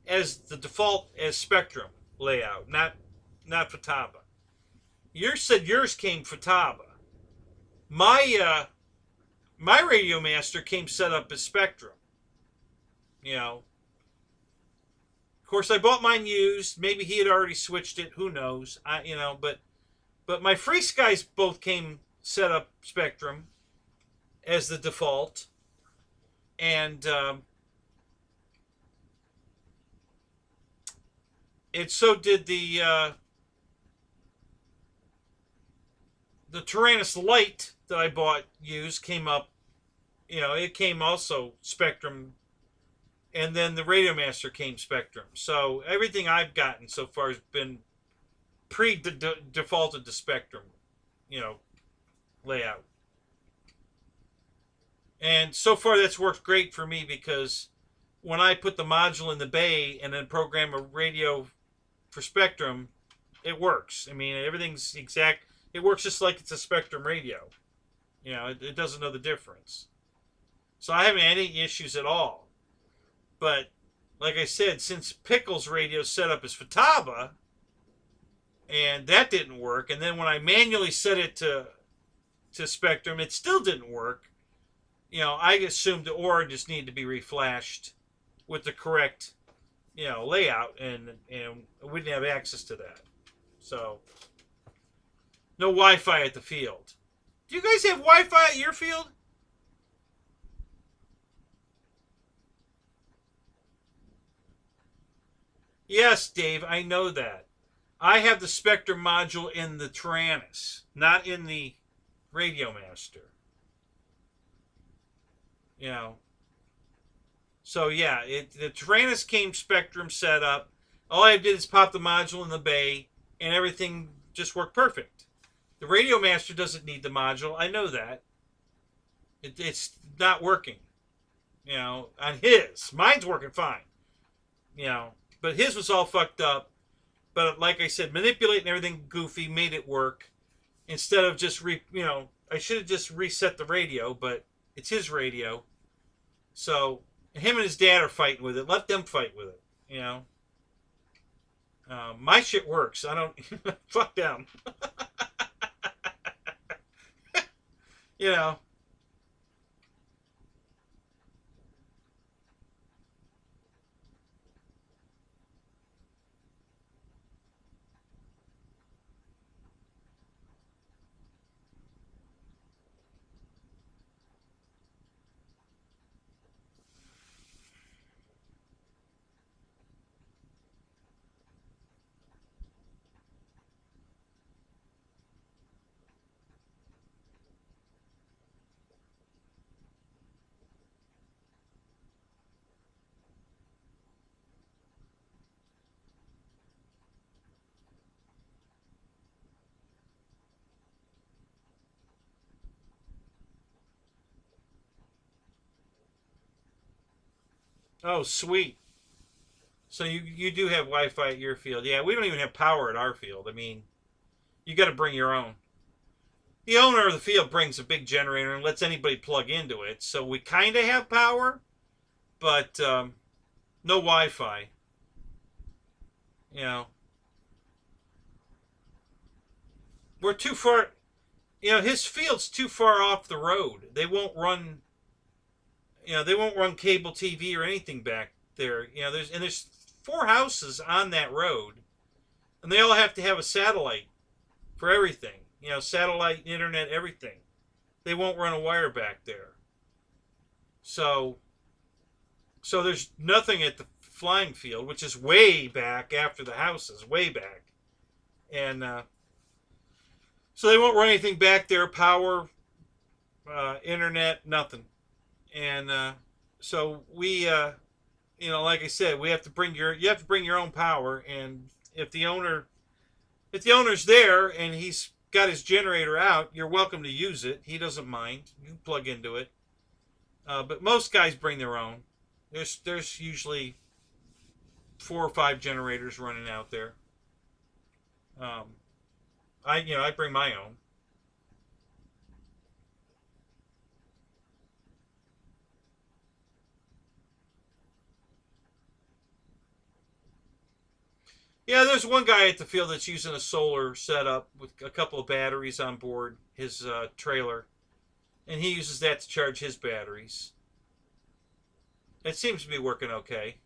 S1: as the default as Spectrum layout, not Futaba. Yours said yours came Futaba. My radio master came set up as Spectrum. Of course, I bought mine used. Maybe he had already switched it. Who knows? But my Free Skies both came set up Spectrum as the default, and so did the Tyrannus Lite that I bought used came up. It came also Spectrum. And then the Radio Master came Spectrum. So everything I've gotten so far has been pre-defaulted to Spectrum, layout. And so far that's worked great for me, because when I put the module in the bay and then program a radio for Spectrum, it works. I mean, everything's exact. It works just like it's a Spectrum radio. It doesn't know the difference. So I haven't had any issues at all. But, like I said, since Pickle's radio set up as Futaba, and that didn't work, and then when I manually set it to Spectrum, it still didn't work. I assumed the aura just needed to be reflashed with the correct, layout, and we didn't have access to that. So, no Wi-Fi at the field. Do you guys have Wi-Fi at your field? Yes, Dave, I know that. I have the Spectrum module in the Tyrannus, not in the Radio Master. So yeah, the Tyrannus came Spectrum set up. All I did is pop the module in the bay, and everything just worked perfect. The Radio Master doesn't need the module. I know that. It's not working. On his. Mine's working fine. But his was all fucked up. But like I said, manipulating everything goofy made it work. Instead of just I should have just reset the radio, but it's his radio. So him and his dad are fighting with it. Let them fight with it. My shit works. I don't fuck them. Oh, sweet. So you do have Wi-Fi at your field. Yeah, we don't even have power at our field. I mean, you got to bring your own. The owner of the field brings a big generator and lets anybody plug into it. So we kind of have power, but no Wi-Fi. We're too far. you know, his field's too far off the road. They won't run, you know, they won't run cable TV or anything back there. You know, there's 4 houses on that road, and they all have to have a satellite for everything. You know, satellite, internet, everything. They won't run a wire back there. So there's nothing at the flying field, which is way back after the houses, way back. And so they won't run anything back there, power, internet, nothing. And so we, you know, like I said, you have to bring your own power. And if the owner's there and he's got his generator out, you're welcome to use it. He doesn't mind. You can plug into it. But most guys bring their own. There's usually 4 or 5 generators running out there. I bring my own. Yeah, there's one guy at the field that's using a solar setup with a couple of batteries on board his trailer, and he uses that to charge his batteries. It seems to be working okay.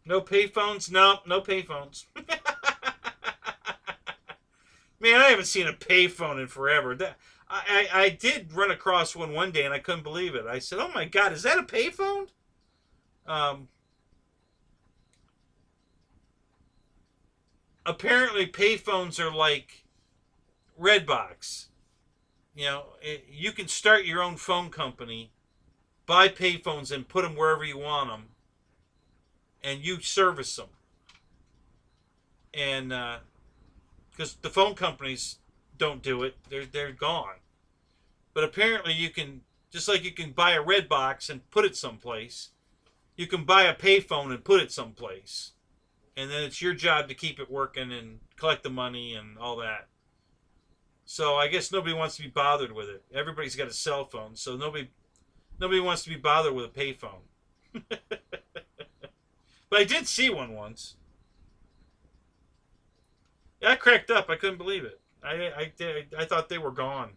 S1: No payphones? No, no payphones. Man, I haven't seen a payphone in forever. I did run across one day and I couldn't believe it. I said, "Oh my God, is that a payphone?" Apparently, payphones are like Redbox. You know, you can start your own phone company, buy payphones, and put them wherever you want them, and you service them. And because the phone companies don't do it, they're gone. But apparently, you can, just like you can buy a Redbox and put it someplace, you can buy a payphone and put it someplace, and then it's your job to keep it working and collect the money and all that. So I guess nobody wants to be bothered with it. Everybody's got a cell phone, so nobody wants to be bothered with a payphone. But I did see one once. Yeah, I cracked up. I couldn't believe it. I thought they were gone.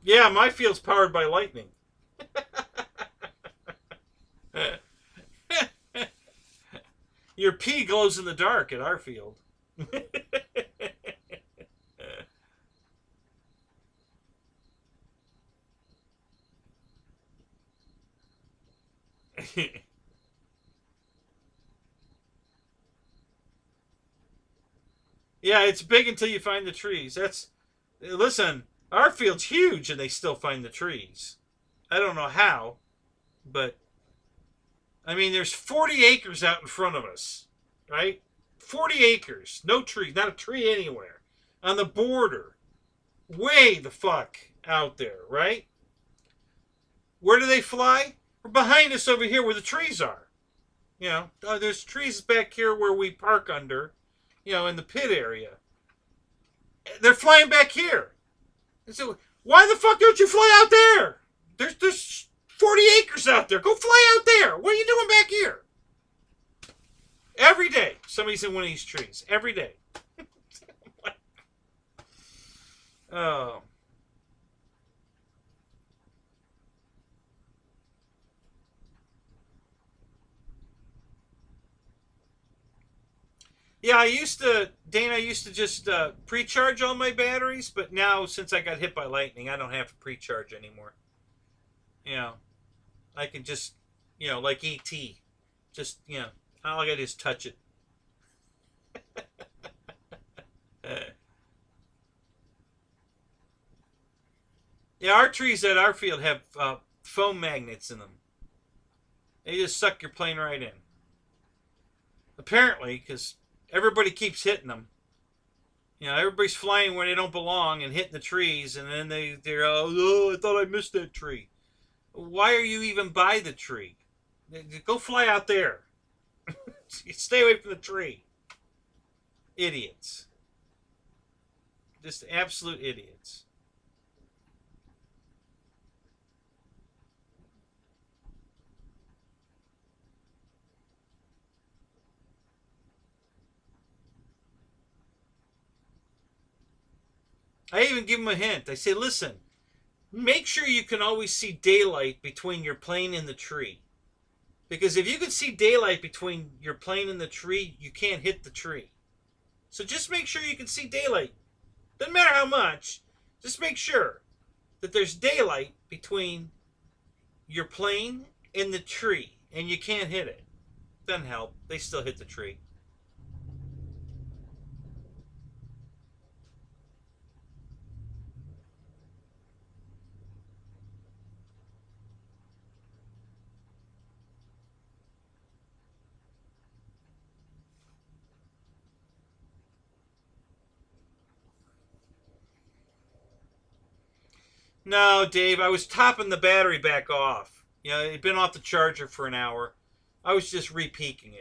S1: Yeah, my field's powered by lightning. Your pee glows in the dark at our field. Yeah, it's big until you find the trees. Listen, our field's huge and they still find the trees. I don't know how, but I mean, there's 40 acres out in front of us, right? 40 acres, no trees, not a tree anywhere. On the border, way the fuck out there, right? Where do they fly? Behind us over here where the trees are. You know, there's trees back here where we park under, you know, in the pit area. They're flying back here. So why the fuck don't you fly out there? There's 40 acres out there. Go fly out there. What are you doing back here? Every day, somebody's in one of these trees. Every day. Oh. Yeah, Dana, I used to just pre-charge all my batteries, but now since I got hit by lightning, I don't have to pre-charge anymore. You know, I can just, like ET, just, all I gotta do is touch it. Yeah, our trees at our field have foam magnets in them. They just suck your plane right in. Apparently, because everybody keeps hitting them. Everybody's flying where they don't belong and hitting the trees, and then they're oh, I thought I missed that tree. Why are you even by the tree? Go fly out there. Stay away from the tree. Idiots. Just absolute idiots. I even give them a hint. I say, listen, make sure you can always see daylight between your plane and the tree. Because if you can see daylight between your plane and the tree, you can't hit the tree. So just make sure you can see daylight. Doesn't matter how much. Just make sure that there's daylight between your plane and the tree, and you can't hit it. Doesn't help. They still hit the tree. No, Dave, I was topping the battery back off. It had been off the charger for an hour. I was just re-peaking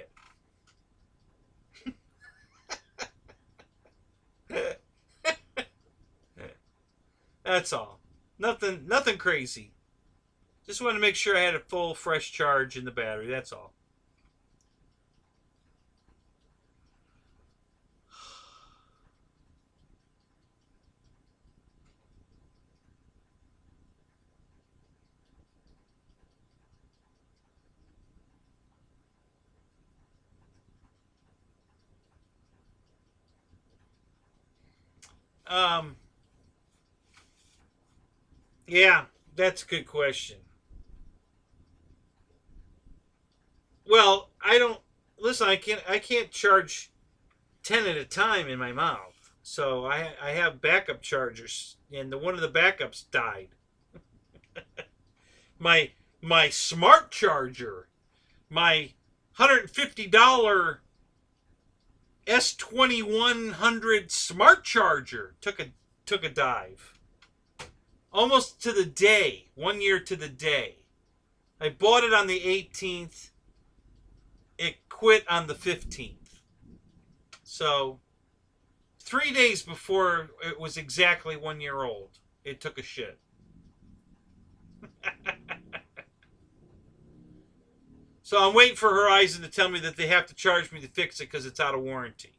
S1: it. That's all. Nothing crazy. Just wanted to make sure I had a full, fresh charge in the battery. That's all. Um, yeah, that's a good question. Well, I don't listen. I can't charge 10 at a time in my mouth. So I have backup chargers, and one of the backups died. My smart charger, my $150 S2100 smart charger took a dive. Almost to the day, 1 year to the day. I bought it on the 18th. It quit on the 15th. So 3 days before it was exactly 1 year old, it took a shit. So I'm waiting for Horizon to tell me that they have to charge me to fix it because it's out of warranty.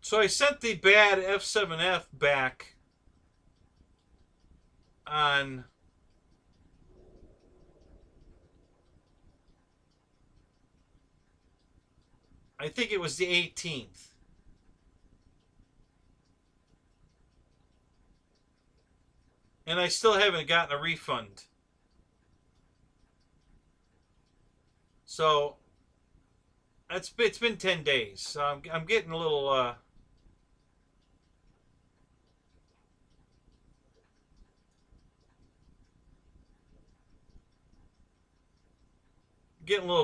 S1: So I sent the bad F7F back on I think it was the 18th. And I still haven't gotten a refund. So It's been 10 days, so I'm getting a little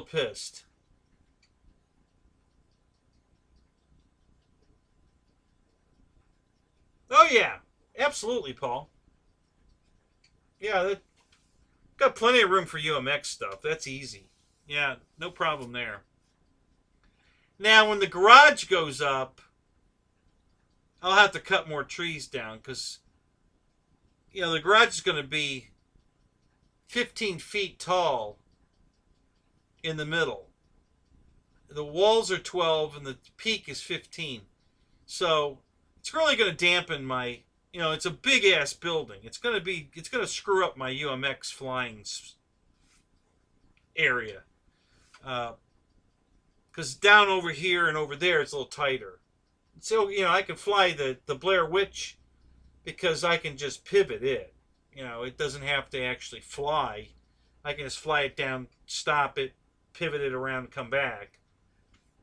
S1: pissed. Oh yeah, absolutely, Paul. Yeah, that got plenty of room for UMX stuff. That's easy. Yeah, no problem there. Now, when the garage goes up, I'll have to cut more trees down because the garage is going to be 15 feet tall in the middle. The walls are 12 and the peak is 15. So it's really going to dampen my, it's a big ass building. It's going to screw up my UMX flying area. Because down over here and over there, it's a little tighter. So, I can fly the Blair Witch because I can just pivot it. It doesn't have to actually fly. I can just fly it down, stop it, pivot it around, and come back.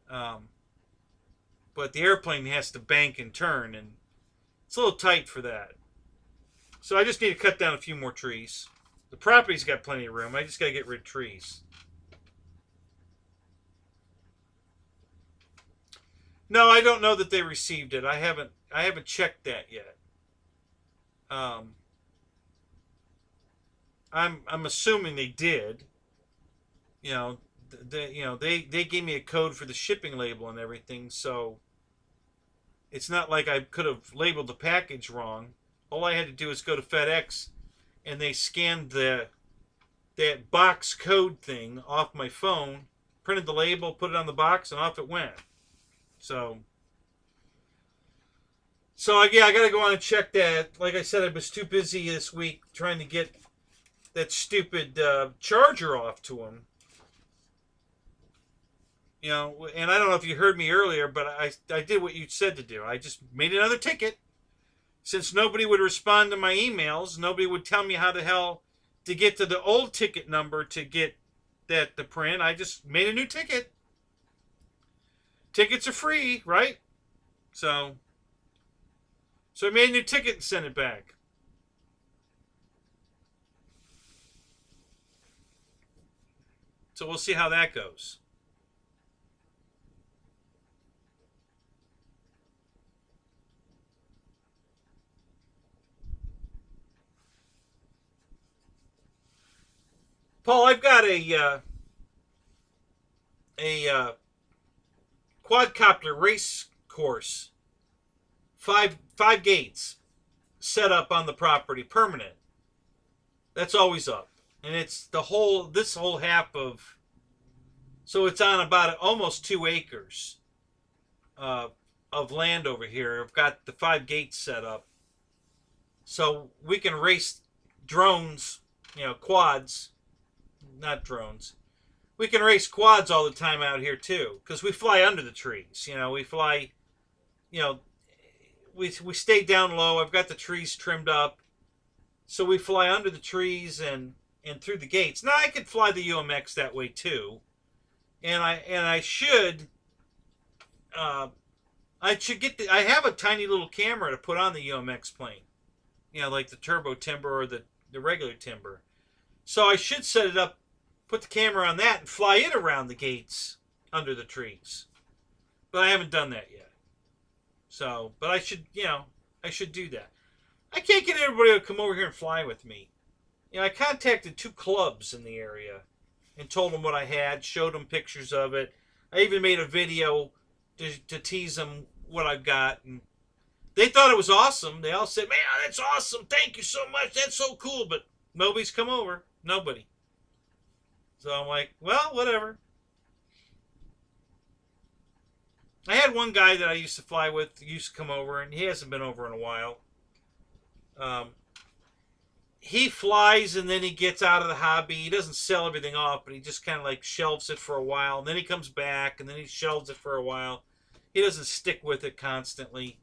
S1: But the airplane has to bank and turn, and it's a little tight for that. So I just need to cut down a few more trees. The property's got plenty of room. I just got to get rid of trees. No, I don't know that they received it. I haven't checked that yet. I'm assuming they did. They gave me a code for the shipping label and everything, so it's not like I could have labeled the package wrong. All I had to do was go to FedEx, and they scanned that box code thing off my phone, printed the label, put it on the box, and off it went. So yeah, I got to go on and check that. Like I said, I was too busy this week trying to get that stupid charger off to him. And I don't know if you heard me earlier, but I did what you said to do. I just made another ticket. Since nobody would respond to my emails, nobody would tell me how the hell to get to the old ticket number to get that to print. I just made a new ticket. Tickets are free, right? So I made a new ticket and sent it back. So we'll see how that goes. Paul, I've got a quadcopter race course, five gates set up on the property, permanent. That's always up, and it's this whole half of. So it's on about almost 2 acres of land over here. I've got the 5 gates set up, so we can race drones, quads. Not drones. We can race quads all the time out here too, because we fly under the trees. We fly. We stay down low. I've got the trees trimmed up, so we fly under the trees and through the gates. Now I could fly the UMX that way too, and I should. I should get I have a tiny little camera to put on the UMX plane, like the turbo timber or the regular timber. So I should set it up, put the camera on that, and fly it around the gates under the trees. But I haven't done that yet. So, but I should do that. I can't get everybody to come over here and fly with me. I contacted 2 clubs in the area and told them what I had, showed them pictures of it. I even made a video to tease them what I've got, and they thought it was awesome. They all said, "Man, that's awesome! Thank you so much. That's so cool." But nobody's come over. Nobody. So I'm like, well, whatever. I had one guy that I used to fly with, used to come over, and he hasn't been over in a while. He flies and then he gets out of the hobby. He doesn't sell everything off, but he just kind of like shelves it for a while. And then he comes back and then he shelves it for a while. He doesn't stick with it constantly.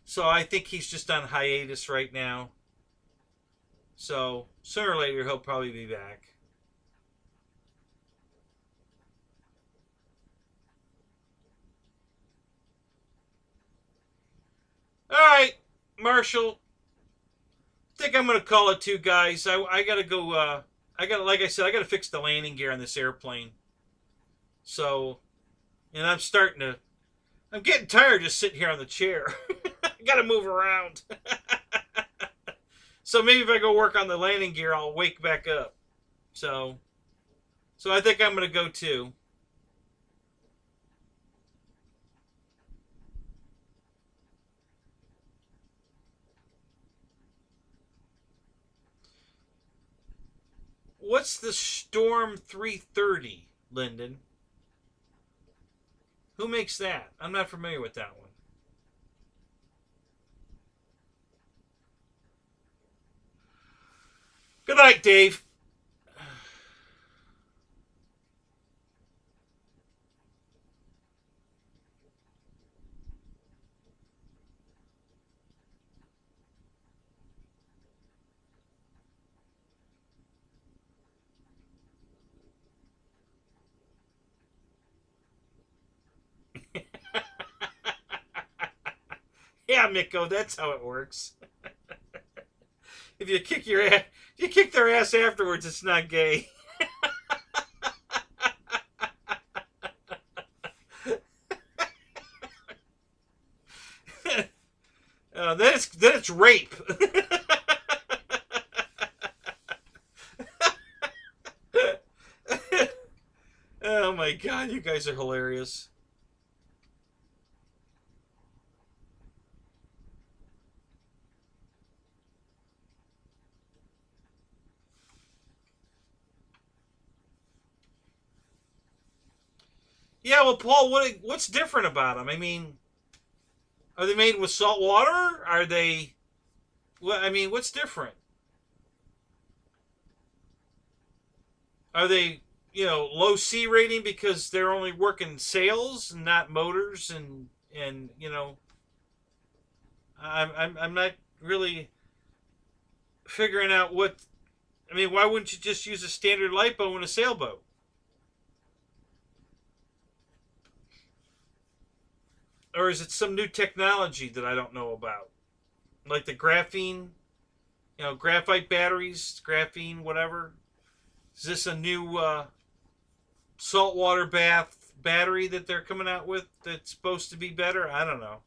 S1: So I think he's just on hiatus right now. So sooner or later he'll probably be back. Marshall, I think I'm gonna call it two, guys. I gotta go. Like I said, I gotta fix the landing gear on this airplane. So, and I'm getting tired just sitting here on the chair. I gotta move around. So maybe if I go work on the landing gear, I'll wake back up. So I think I'm gonna go too. What's the Storm 330, Lyndon? Who makes that? I'm not familiar with that one. Good night, Dave. Yeah, Miko, that's how it works. If you kick their ass afterwards, it's not gay. Then it's rape. Oh my god, you guys are hilarious. Yeah, well, Paul, what's different about them? I mean, are they made with salt water? Are they? Well, I mean, what's different? Are they, low C rating because they're only working sails and not motors and I'm not really figuring out what. I mean, why wouldn't you just use a standard lipo in a sailboat? Or is it some new technology that I don't know about? Like the graphene, graphite batteries, graphene, whatever. Is this a new saltwater bath battery that they're coming out with that's supposed to be better? I don't know.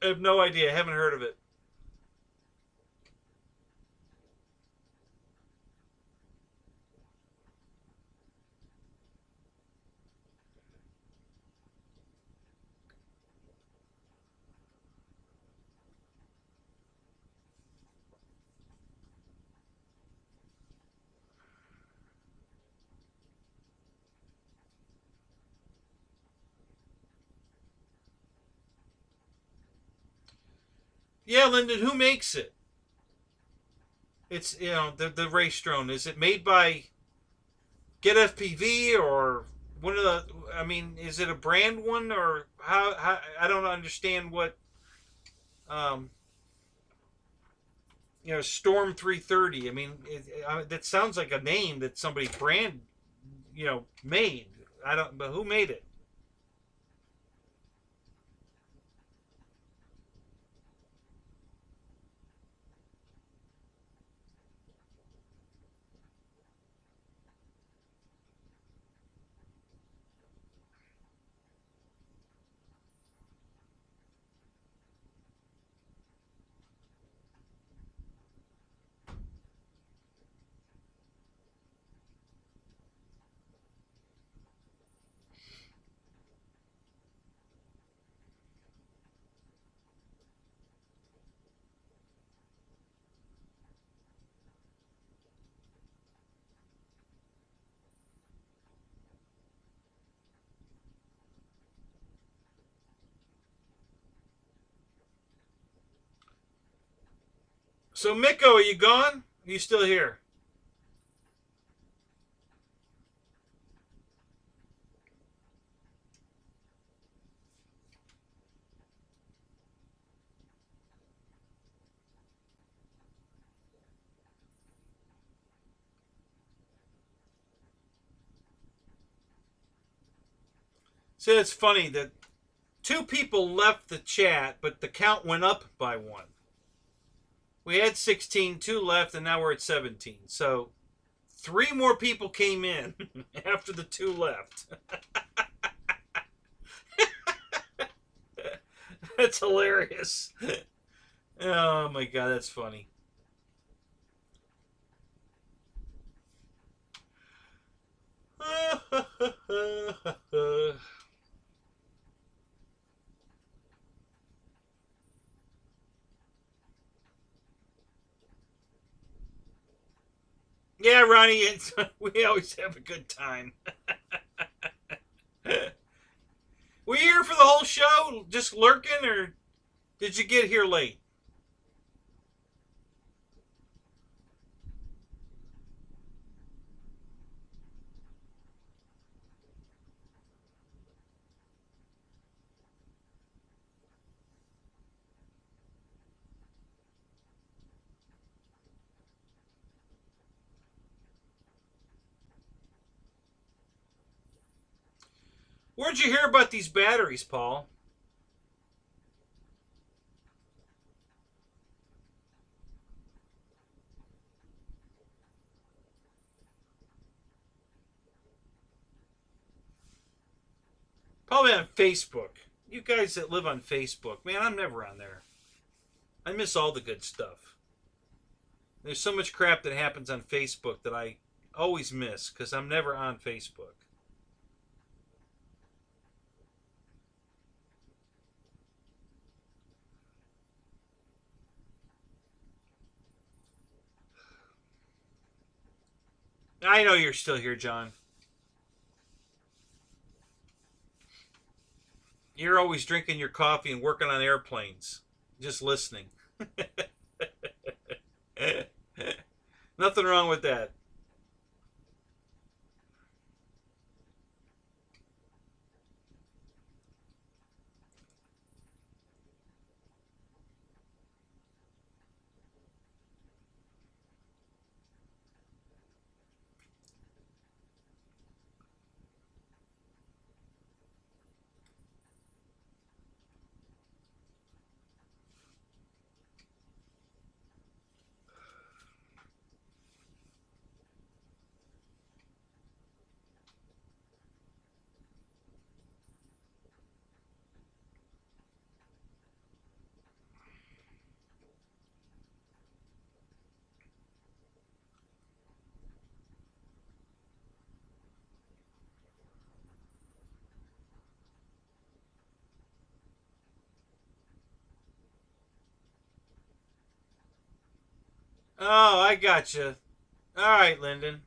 S1: I have no idea. I haven't heard of it. Yeah, Lyndon, who makes it? It's the race drone. Is it made by Get FPV or one of the? I mean, is it a brand one or how I don't understand what um, Storm 330. I mean, that sounds like a name that somebody brand made. I don't, but who made it? So Miko, are you gone? Are you still here? See, it's funny that 2 people left the chat, but the count went up by 1. We had 16, 2 left, and now we're at 17. So 3 more people came in after the 2 left. That's hilarious. Oh my god, that's funny. Yeah, Ronnie, we always have a good time. Were you here for the whole show, just lurking, or did you get here late? Where'd you hear about these batteries, Paul? Probably on Facebook. You guys that live on Facebook, man, I'm never on there. I miss all the good stuff. There's so much crap that happens on Facebook that I always miss because I'm never on Facebook. I know you're still here, John. You're always drinking your coffee and working on airplanes. Just listening. Nothing wrong with that. Oh, I gotcha. All right, Lyndon.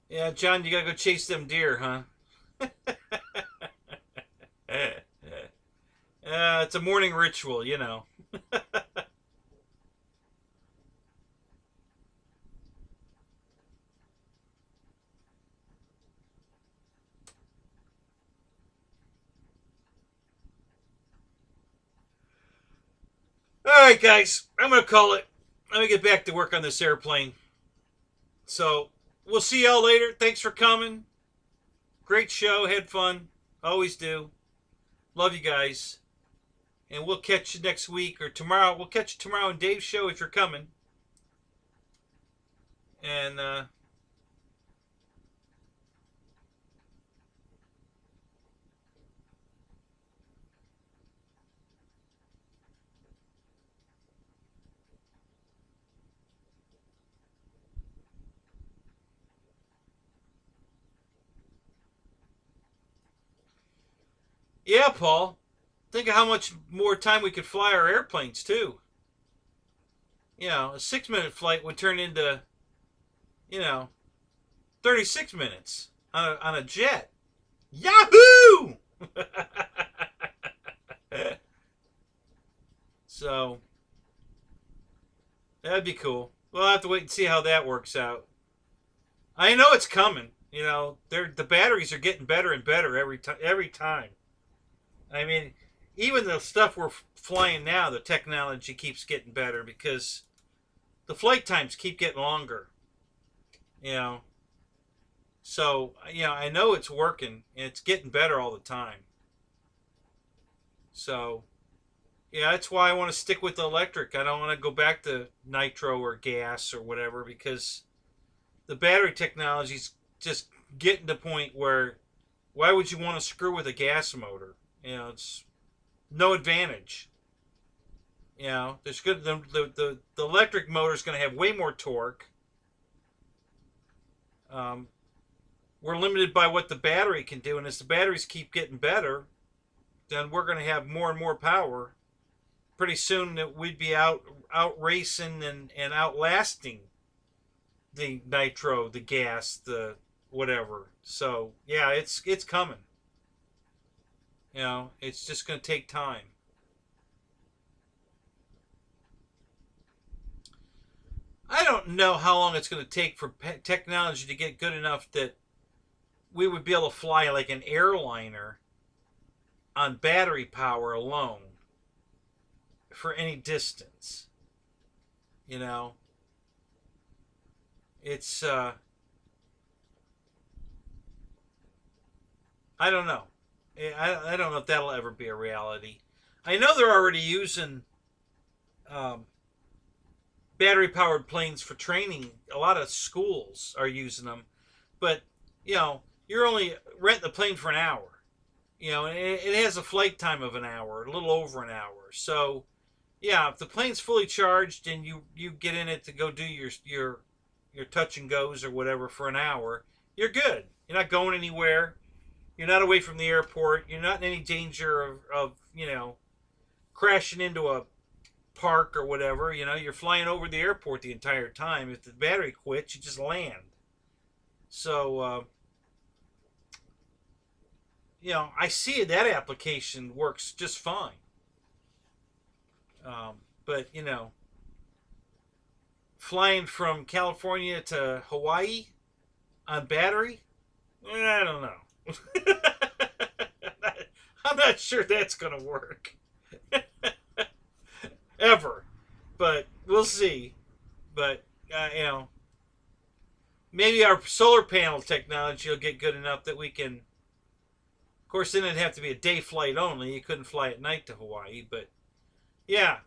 S1: Yeah, John, you gotta go chase them deer, huh? It's a morning ritual, you know. All right, guys, I'm gonna call it. Let me get back to work on this airplane. So we'll see y'all later. Thanks for coming. Great show. Had fun. Always do. Love you guys. And we'll catch you next week or tomorrow. We'll catch you tomorrow on Dave's show if you're coming. And Yeah, Paul. Think of how much more time we could fly our airplanes too. You know, a 6-minute flight would turn into, you know, 36 minutes on a jet. Yahoo! So that'd be cool. We'll have to wait and see how that works out. I know it's coming. You know, the batteries are getting better and better every time. Every time. I mean, even the stuff we're flying now, the technology keeps getting better because the flight times keep getting longer. You know, so I know it's working and it's getting better all the time. So yeah, that's why I want to stick with the electric. I don't want to go back to nitro or gas or whatever because the battery technology's just getting to the point where why would you want to screw with a gas motor? You know, it's no advantage. You know, there's good the electric motor is going to have way more torque. Um, we're limited by what the battery can do, and as the batteries keep getting better, then we're going to have more and more power. Pretty soon that we'd be out racing and outlasting the nitro, the gas, the whatever. So yeah, it's coming. You know, it's just going to take time. I don't know how long it's going to take for technology to get good enough that we would be able to fly like an airliner on battery power alone for any distance. You know, it's I don't know. I don't know if that'll ever be a reality. I know they're already using um, battery powered planes for training. A lot of schools are using them, but you're only renting the plane for an hour. And it has a flight time of an hour, a little over an hour. So yeah, if the plane's fully charged and you get in it to go do your touch and goes or whatever for an hour, you're good. You're not going anywhere. You're not away from the airport. You're not in any danger of crashing into a park or whatever. You're flying over the airport the entire time. If the battery quits, you just land. So I see that application works just fine. But flying from California to Hawaii on battery, I don't know. I'm not sure that's going to work. Ever. But we'll see. But, maybe our solar panel technology will get good enough that we can. Of course, then it'd have to be a day flight only. You couldn't fly at night to Hawaii. But, yeah.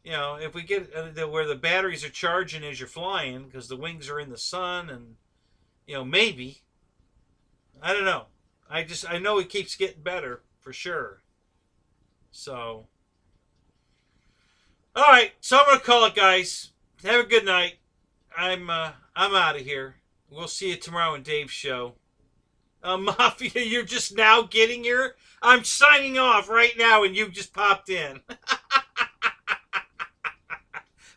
S1: If we get where the batteries are charging as you're flying because the wings are in the sun and, maybe. I don't know. I know it keeps getting better for sure. So, all right. So I'm gonna call it, guys. Have a good night. I'm out of here. We'll see you tomorrow in Dave's show. Mafia, you're just now getting here. I'm signing off right now, and you just popped in.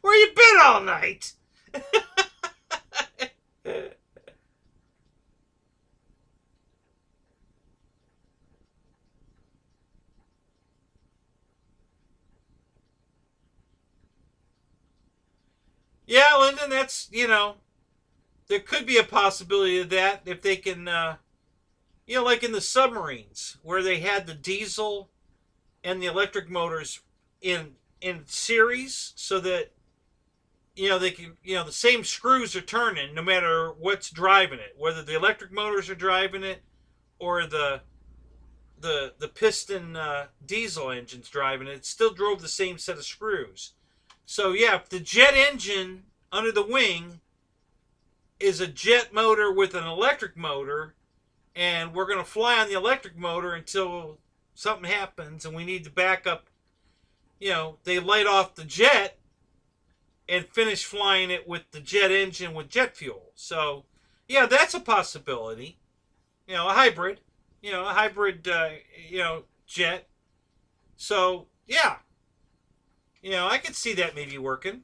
S1: Where you been all night? Yeah, Lyndon, that's, there could be a possibility of that if they can, like in the submarines where they had the diesel and the electric motors in series so that, they can, the same screws are turning no matter what's driving it, whether the electric motors are driving it or the piston diesel engine's driving it. It still drove the same set of screws. So yeah, if the jet engine under the wing is a jet motor with an electric motor, and we're going to fly on the electric motor until something happens and we need to back up, they light off the jet and finish flying it with the jet engine with jet fuel. So yeah, that's a possibility. A hybrid, jet. So, yeah. You know, I could see that maybe working.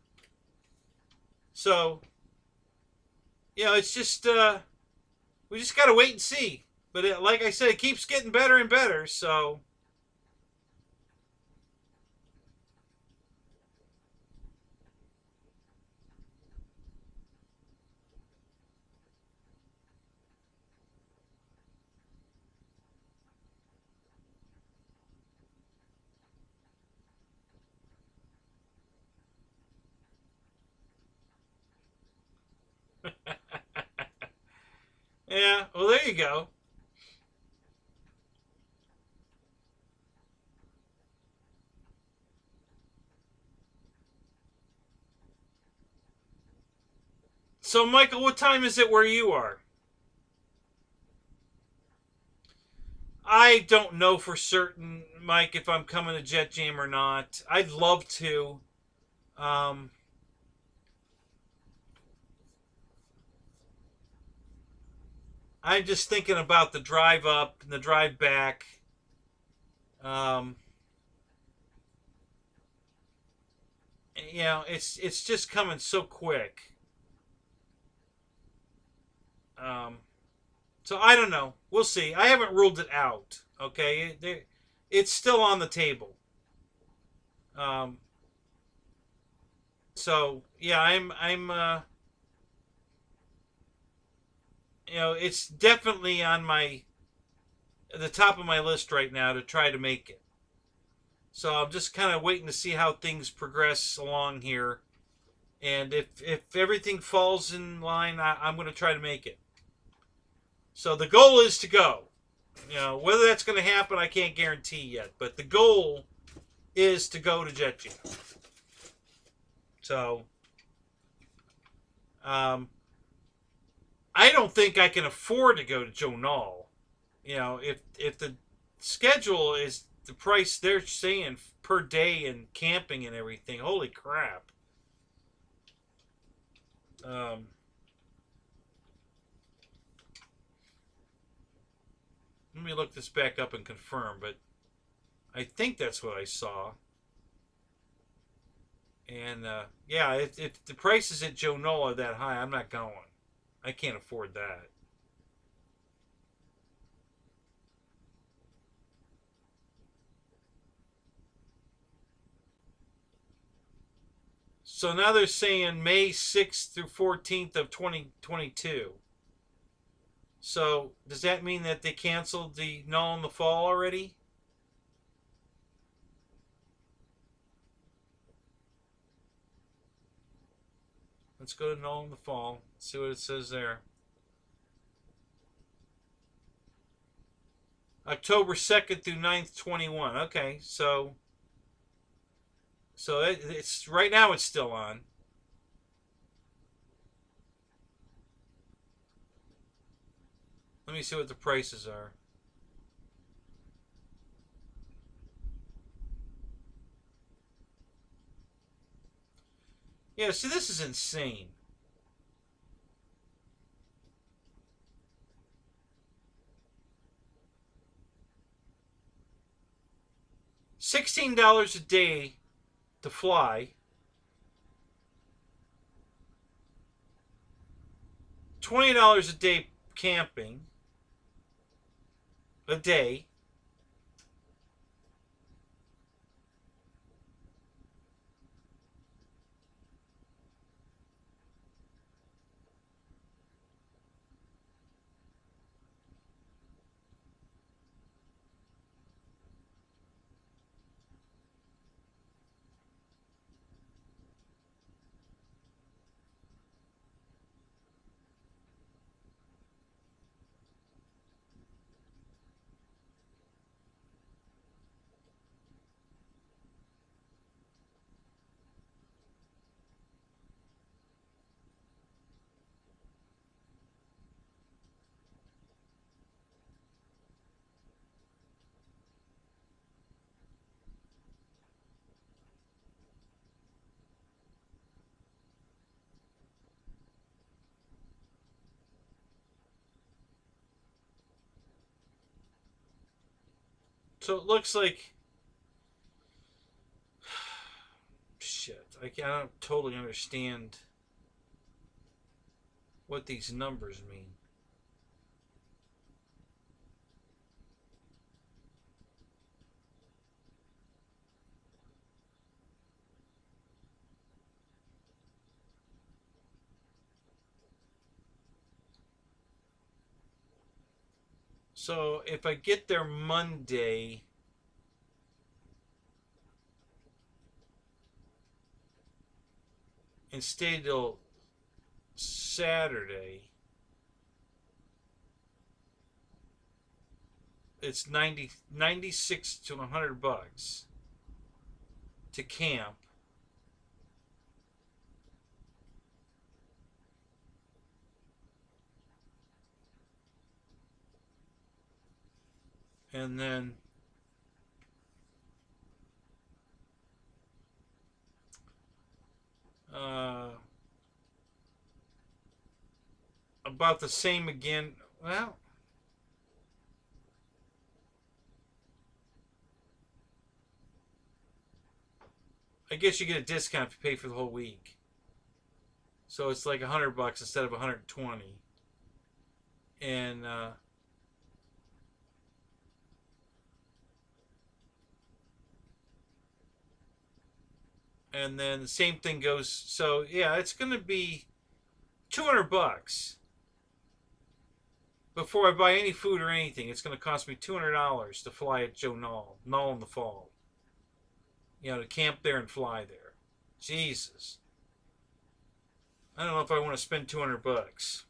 S1: So, you know, it's just, we just got to wait and see. But like I said, it keeps getting better and better, so. Yeah, well, there you go. So, Michael, what time is it where you are? I don't know for certain, Mike, if I'm coming to Jet Jam or not. I'd love to. Um, I'm just thinking about the drive up and the drive back. Um, you know, it's just coming so quick. Um, so I don't know. We'll see. I haven't ruled it out. Okay, it's still on the table. Um, so yeah, I'm you know, it's definitely on my the top of my list right now to try to make it. So I'm just kind of waiting to see how things progress along here, and if everything falls in line, I'm going to try to make it. So the goal is to go. You know, whether that's going to happen, I can't guarantee yet. But the goal is to go to Jet Jam. So, um, I don't think I can afford to go to Joe Knoll. You know, if the schedule is the price they're saying per day and camping and everything, holy crap. Um, let me look this back up and confirm, but I think that's what I saw. And yeah, if the prices at Joe Knoll are that high, I'm not going. I can't afford that. So now they're saying May 6th through 14th of 2022. So does that mean that they canceled the Knoll in the fall already? Let's go to Knoll in the fall. See what it says there. October 2nd through 9th, 21. Okay, so it's right now it's still on. Let me see what the prices are. Yeah, see, this is insane. $16 a day to fly. $20 a day camping. A day. So it looks like... Shit. I don't totally understand what these numbers mean. So if I get there Monday, and stay till Saturday, it's 96 to $100 to camp. And then about the same again. Well, I guess you get a discount if you pay for the whole week. So it's like $100 instead of 120. And then the same thing goes. So yeah, it's going to be $200 before I buy any food or anything. It's going to cost me $200 to fly at Joe Knoll in the fall. You know, to camp there and fly there. Jesus. I don't know if I want to spend $200.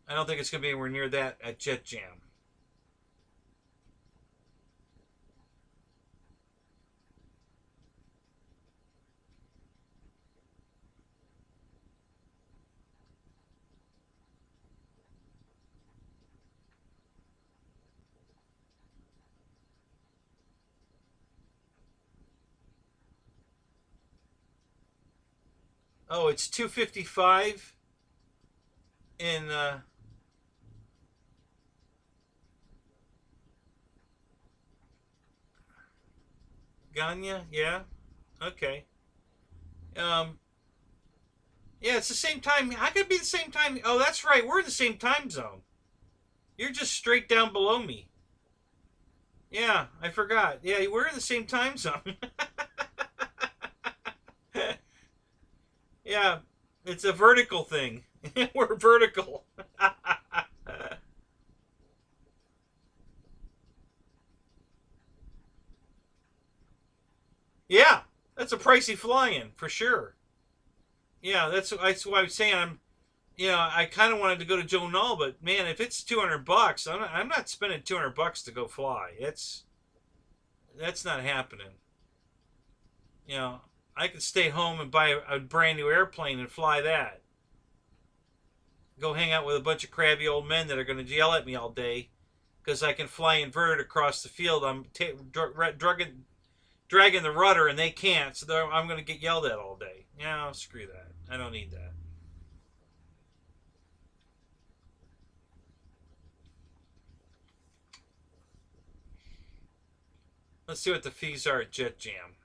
S1: I don't think it's going to be anywhere near that at Jet Jam. Oh, it's $255 in Ganya. Yeah. Okay. Yeah, it's the same time. How could it be the same time? Oh, that's right. We're in the same time zone. You're just straight down below me. Yeah, I forgot. Yeah, we're in the same time zone. Yeah, it's a vertical thing. We're vertical. Yeah, that's a pricey fly-in for sure. Yeah, that's why I'm saying I kind of wanted to go to Joe Knoll, but man, if it's $200, I'm not spending $200 to go fly. That's not happening. You know, I could stay home and buy a brand new airplane and fly that. Go hang out with a bunch of crabby old men that are going to yell at me all day because I can fly inverted across the field. I'm dragging the rudder and they can't, so I'm going to get yelled at all day. Yeah, screw that. I don't need that. Let's see what the fees are at Jet Jam.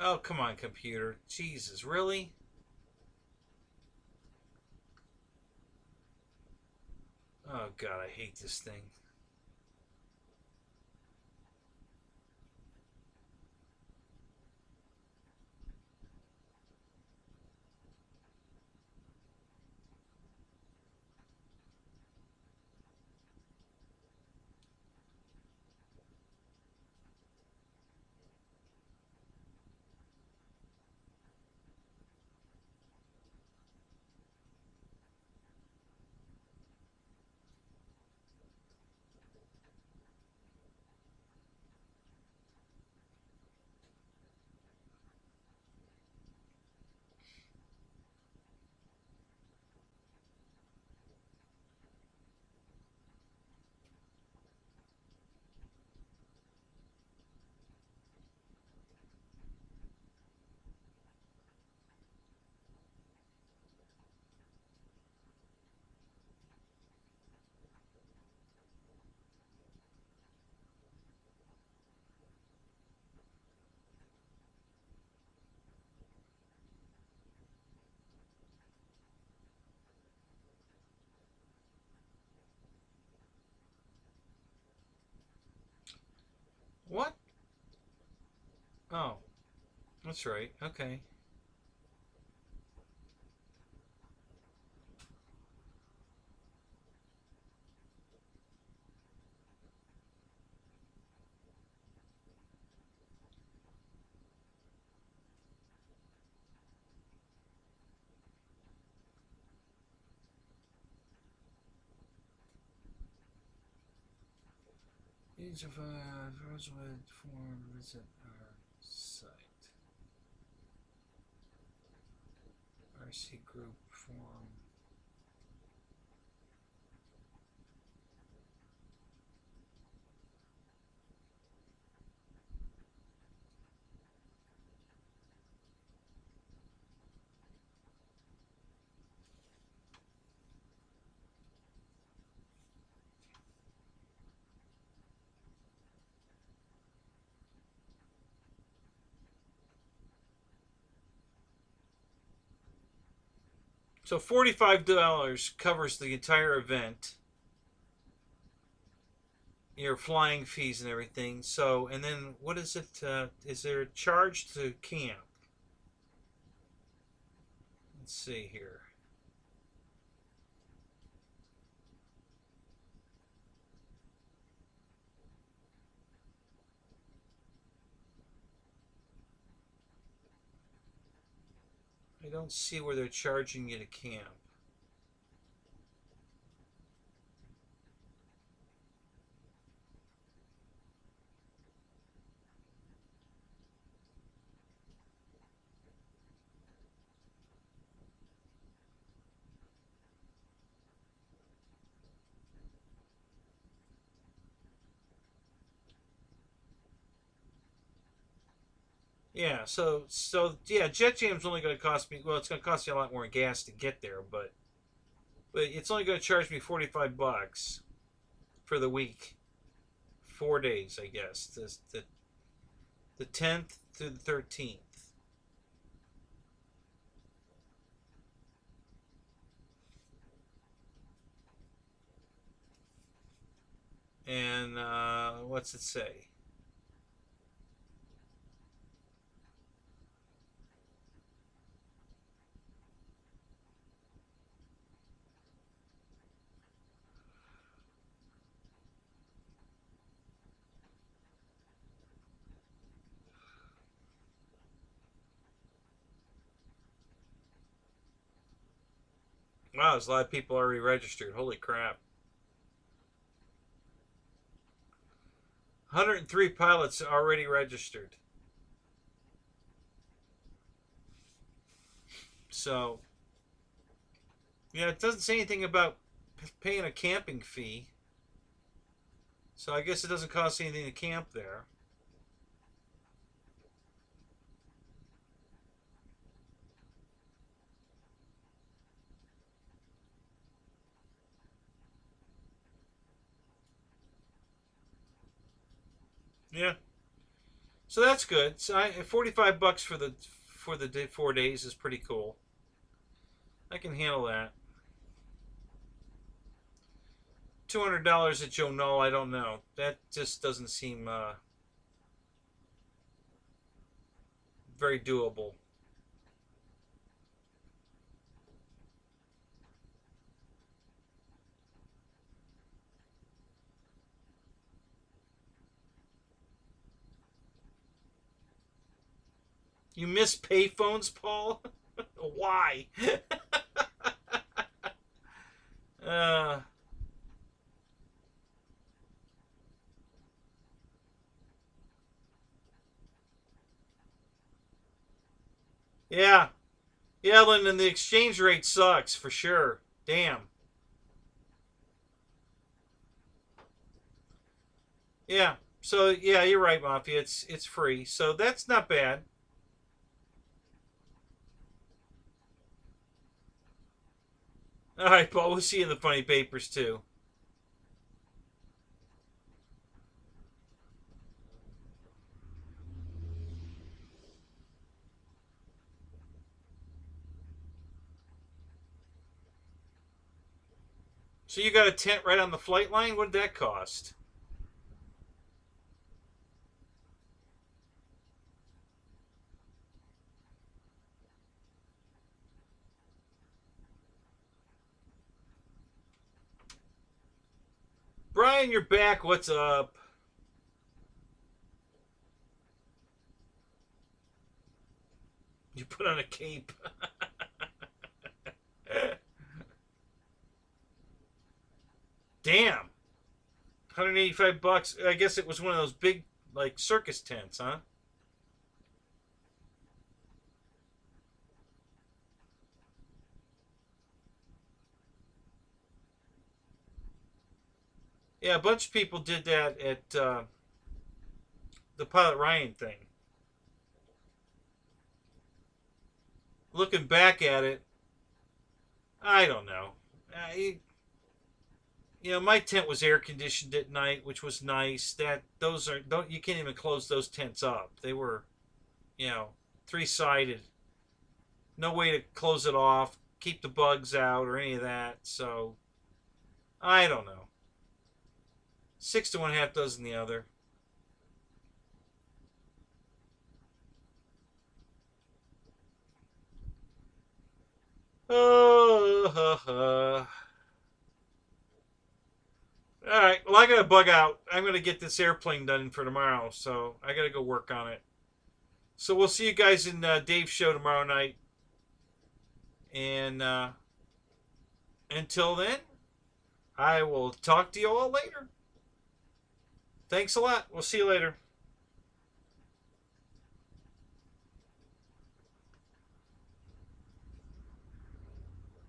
S1: Oh, come on, computer. Jesus, really? Oh, God, I hate this thing. What? Oh, that's right. Okay. Each of Rosewood form visit our site. RC group form. So $45 covers the entire event, your flying fees and everything. So, and then what is it? Is there a charge to camp? Let's see here. I don't see where they're charging you to camp. Yeah, so yeah, Jet Jam's only going to cost me. Well, it's going to cost you a lot more gas to get there, but it's only going to charge me $45 for the week, 4 days, I guess. The 10th through the 13th. And what's it say? Wow, there's a lot of people already registered. Holy crap. 103 pilots already registered. So, yeah, it doesn't say anything about paying a camping fee. So I guess it doesn't cost anything to camp there. Yeah. So that's good. So 45 bucks for the 4 days is pretty cool. I can handle that. $200 at Joe Null, I don't know. That just doesn't seem very doable. You miss payphones, Paul? Why? uh, yeah. Yeah, Lyndon, the exchange rate sucks for sure. Damn. Yeah. So yeah, you're right, Mafia. It's free. So that's not bad. All right, Paul. We'll see you in the funny papers too. So you got a tent right on the flight line? What did that cost? Ryan, you're back. What's up? You put on a cape. Damn. $185. I guess it was one of those big, like, circus tents, huh? Yeah, a bunch of people did that at the Pilot Ryan thing. Looking back at it, I don't know. You know, my tent was air conditioned at night, which was nice. Those are don't you can't even close those tents up. They were, you know, three-sided. No way to close it off, keep the bugs out or any of that. So I don't know. 6 to 1 half dozen the other. Oh, all right. Well, I gotta bug out. I'm gonna get this airplane done for tomorrow, so I gotta go work on it. So we'll see you guys in Dave's show tomorrow night. And until then, I will talk to you all later. Thanks a lot. We'll see you later.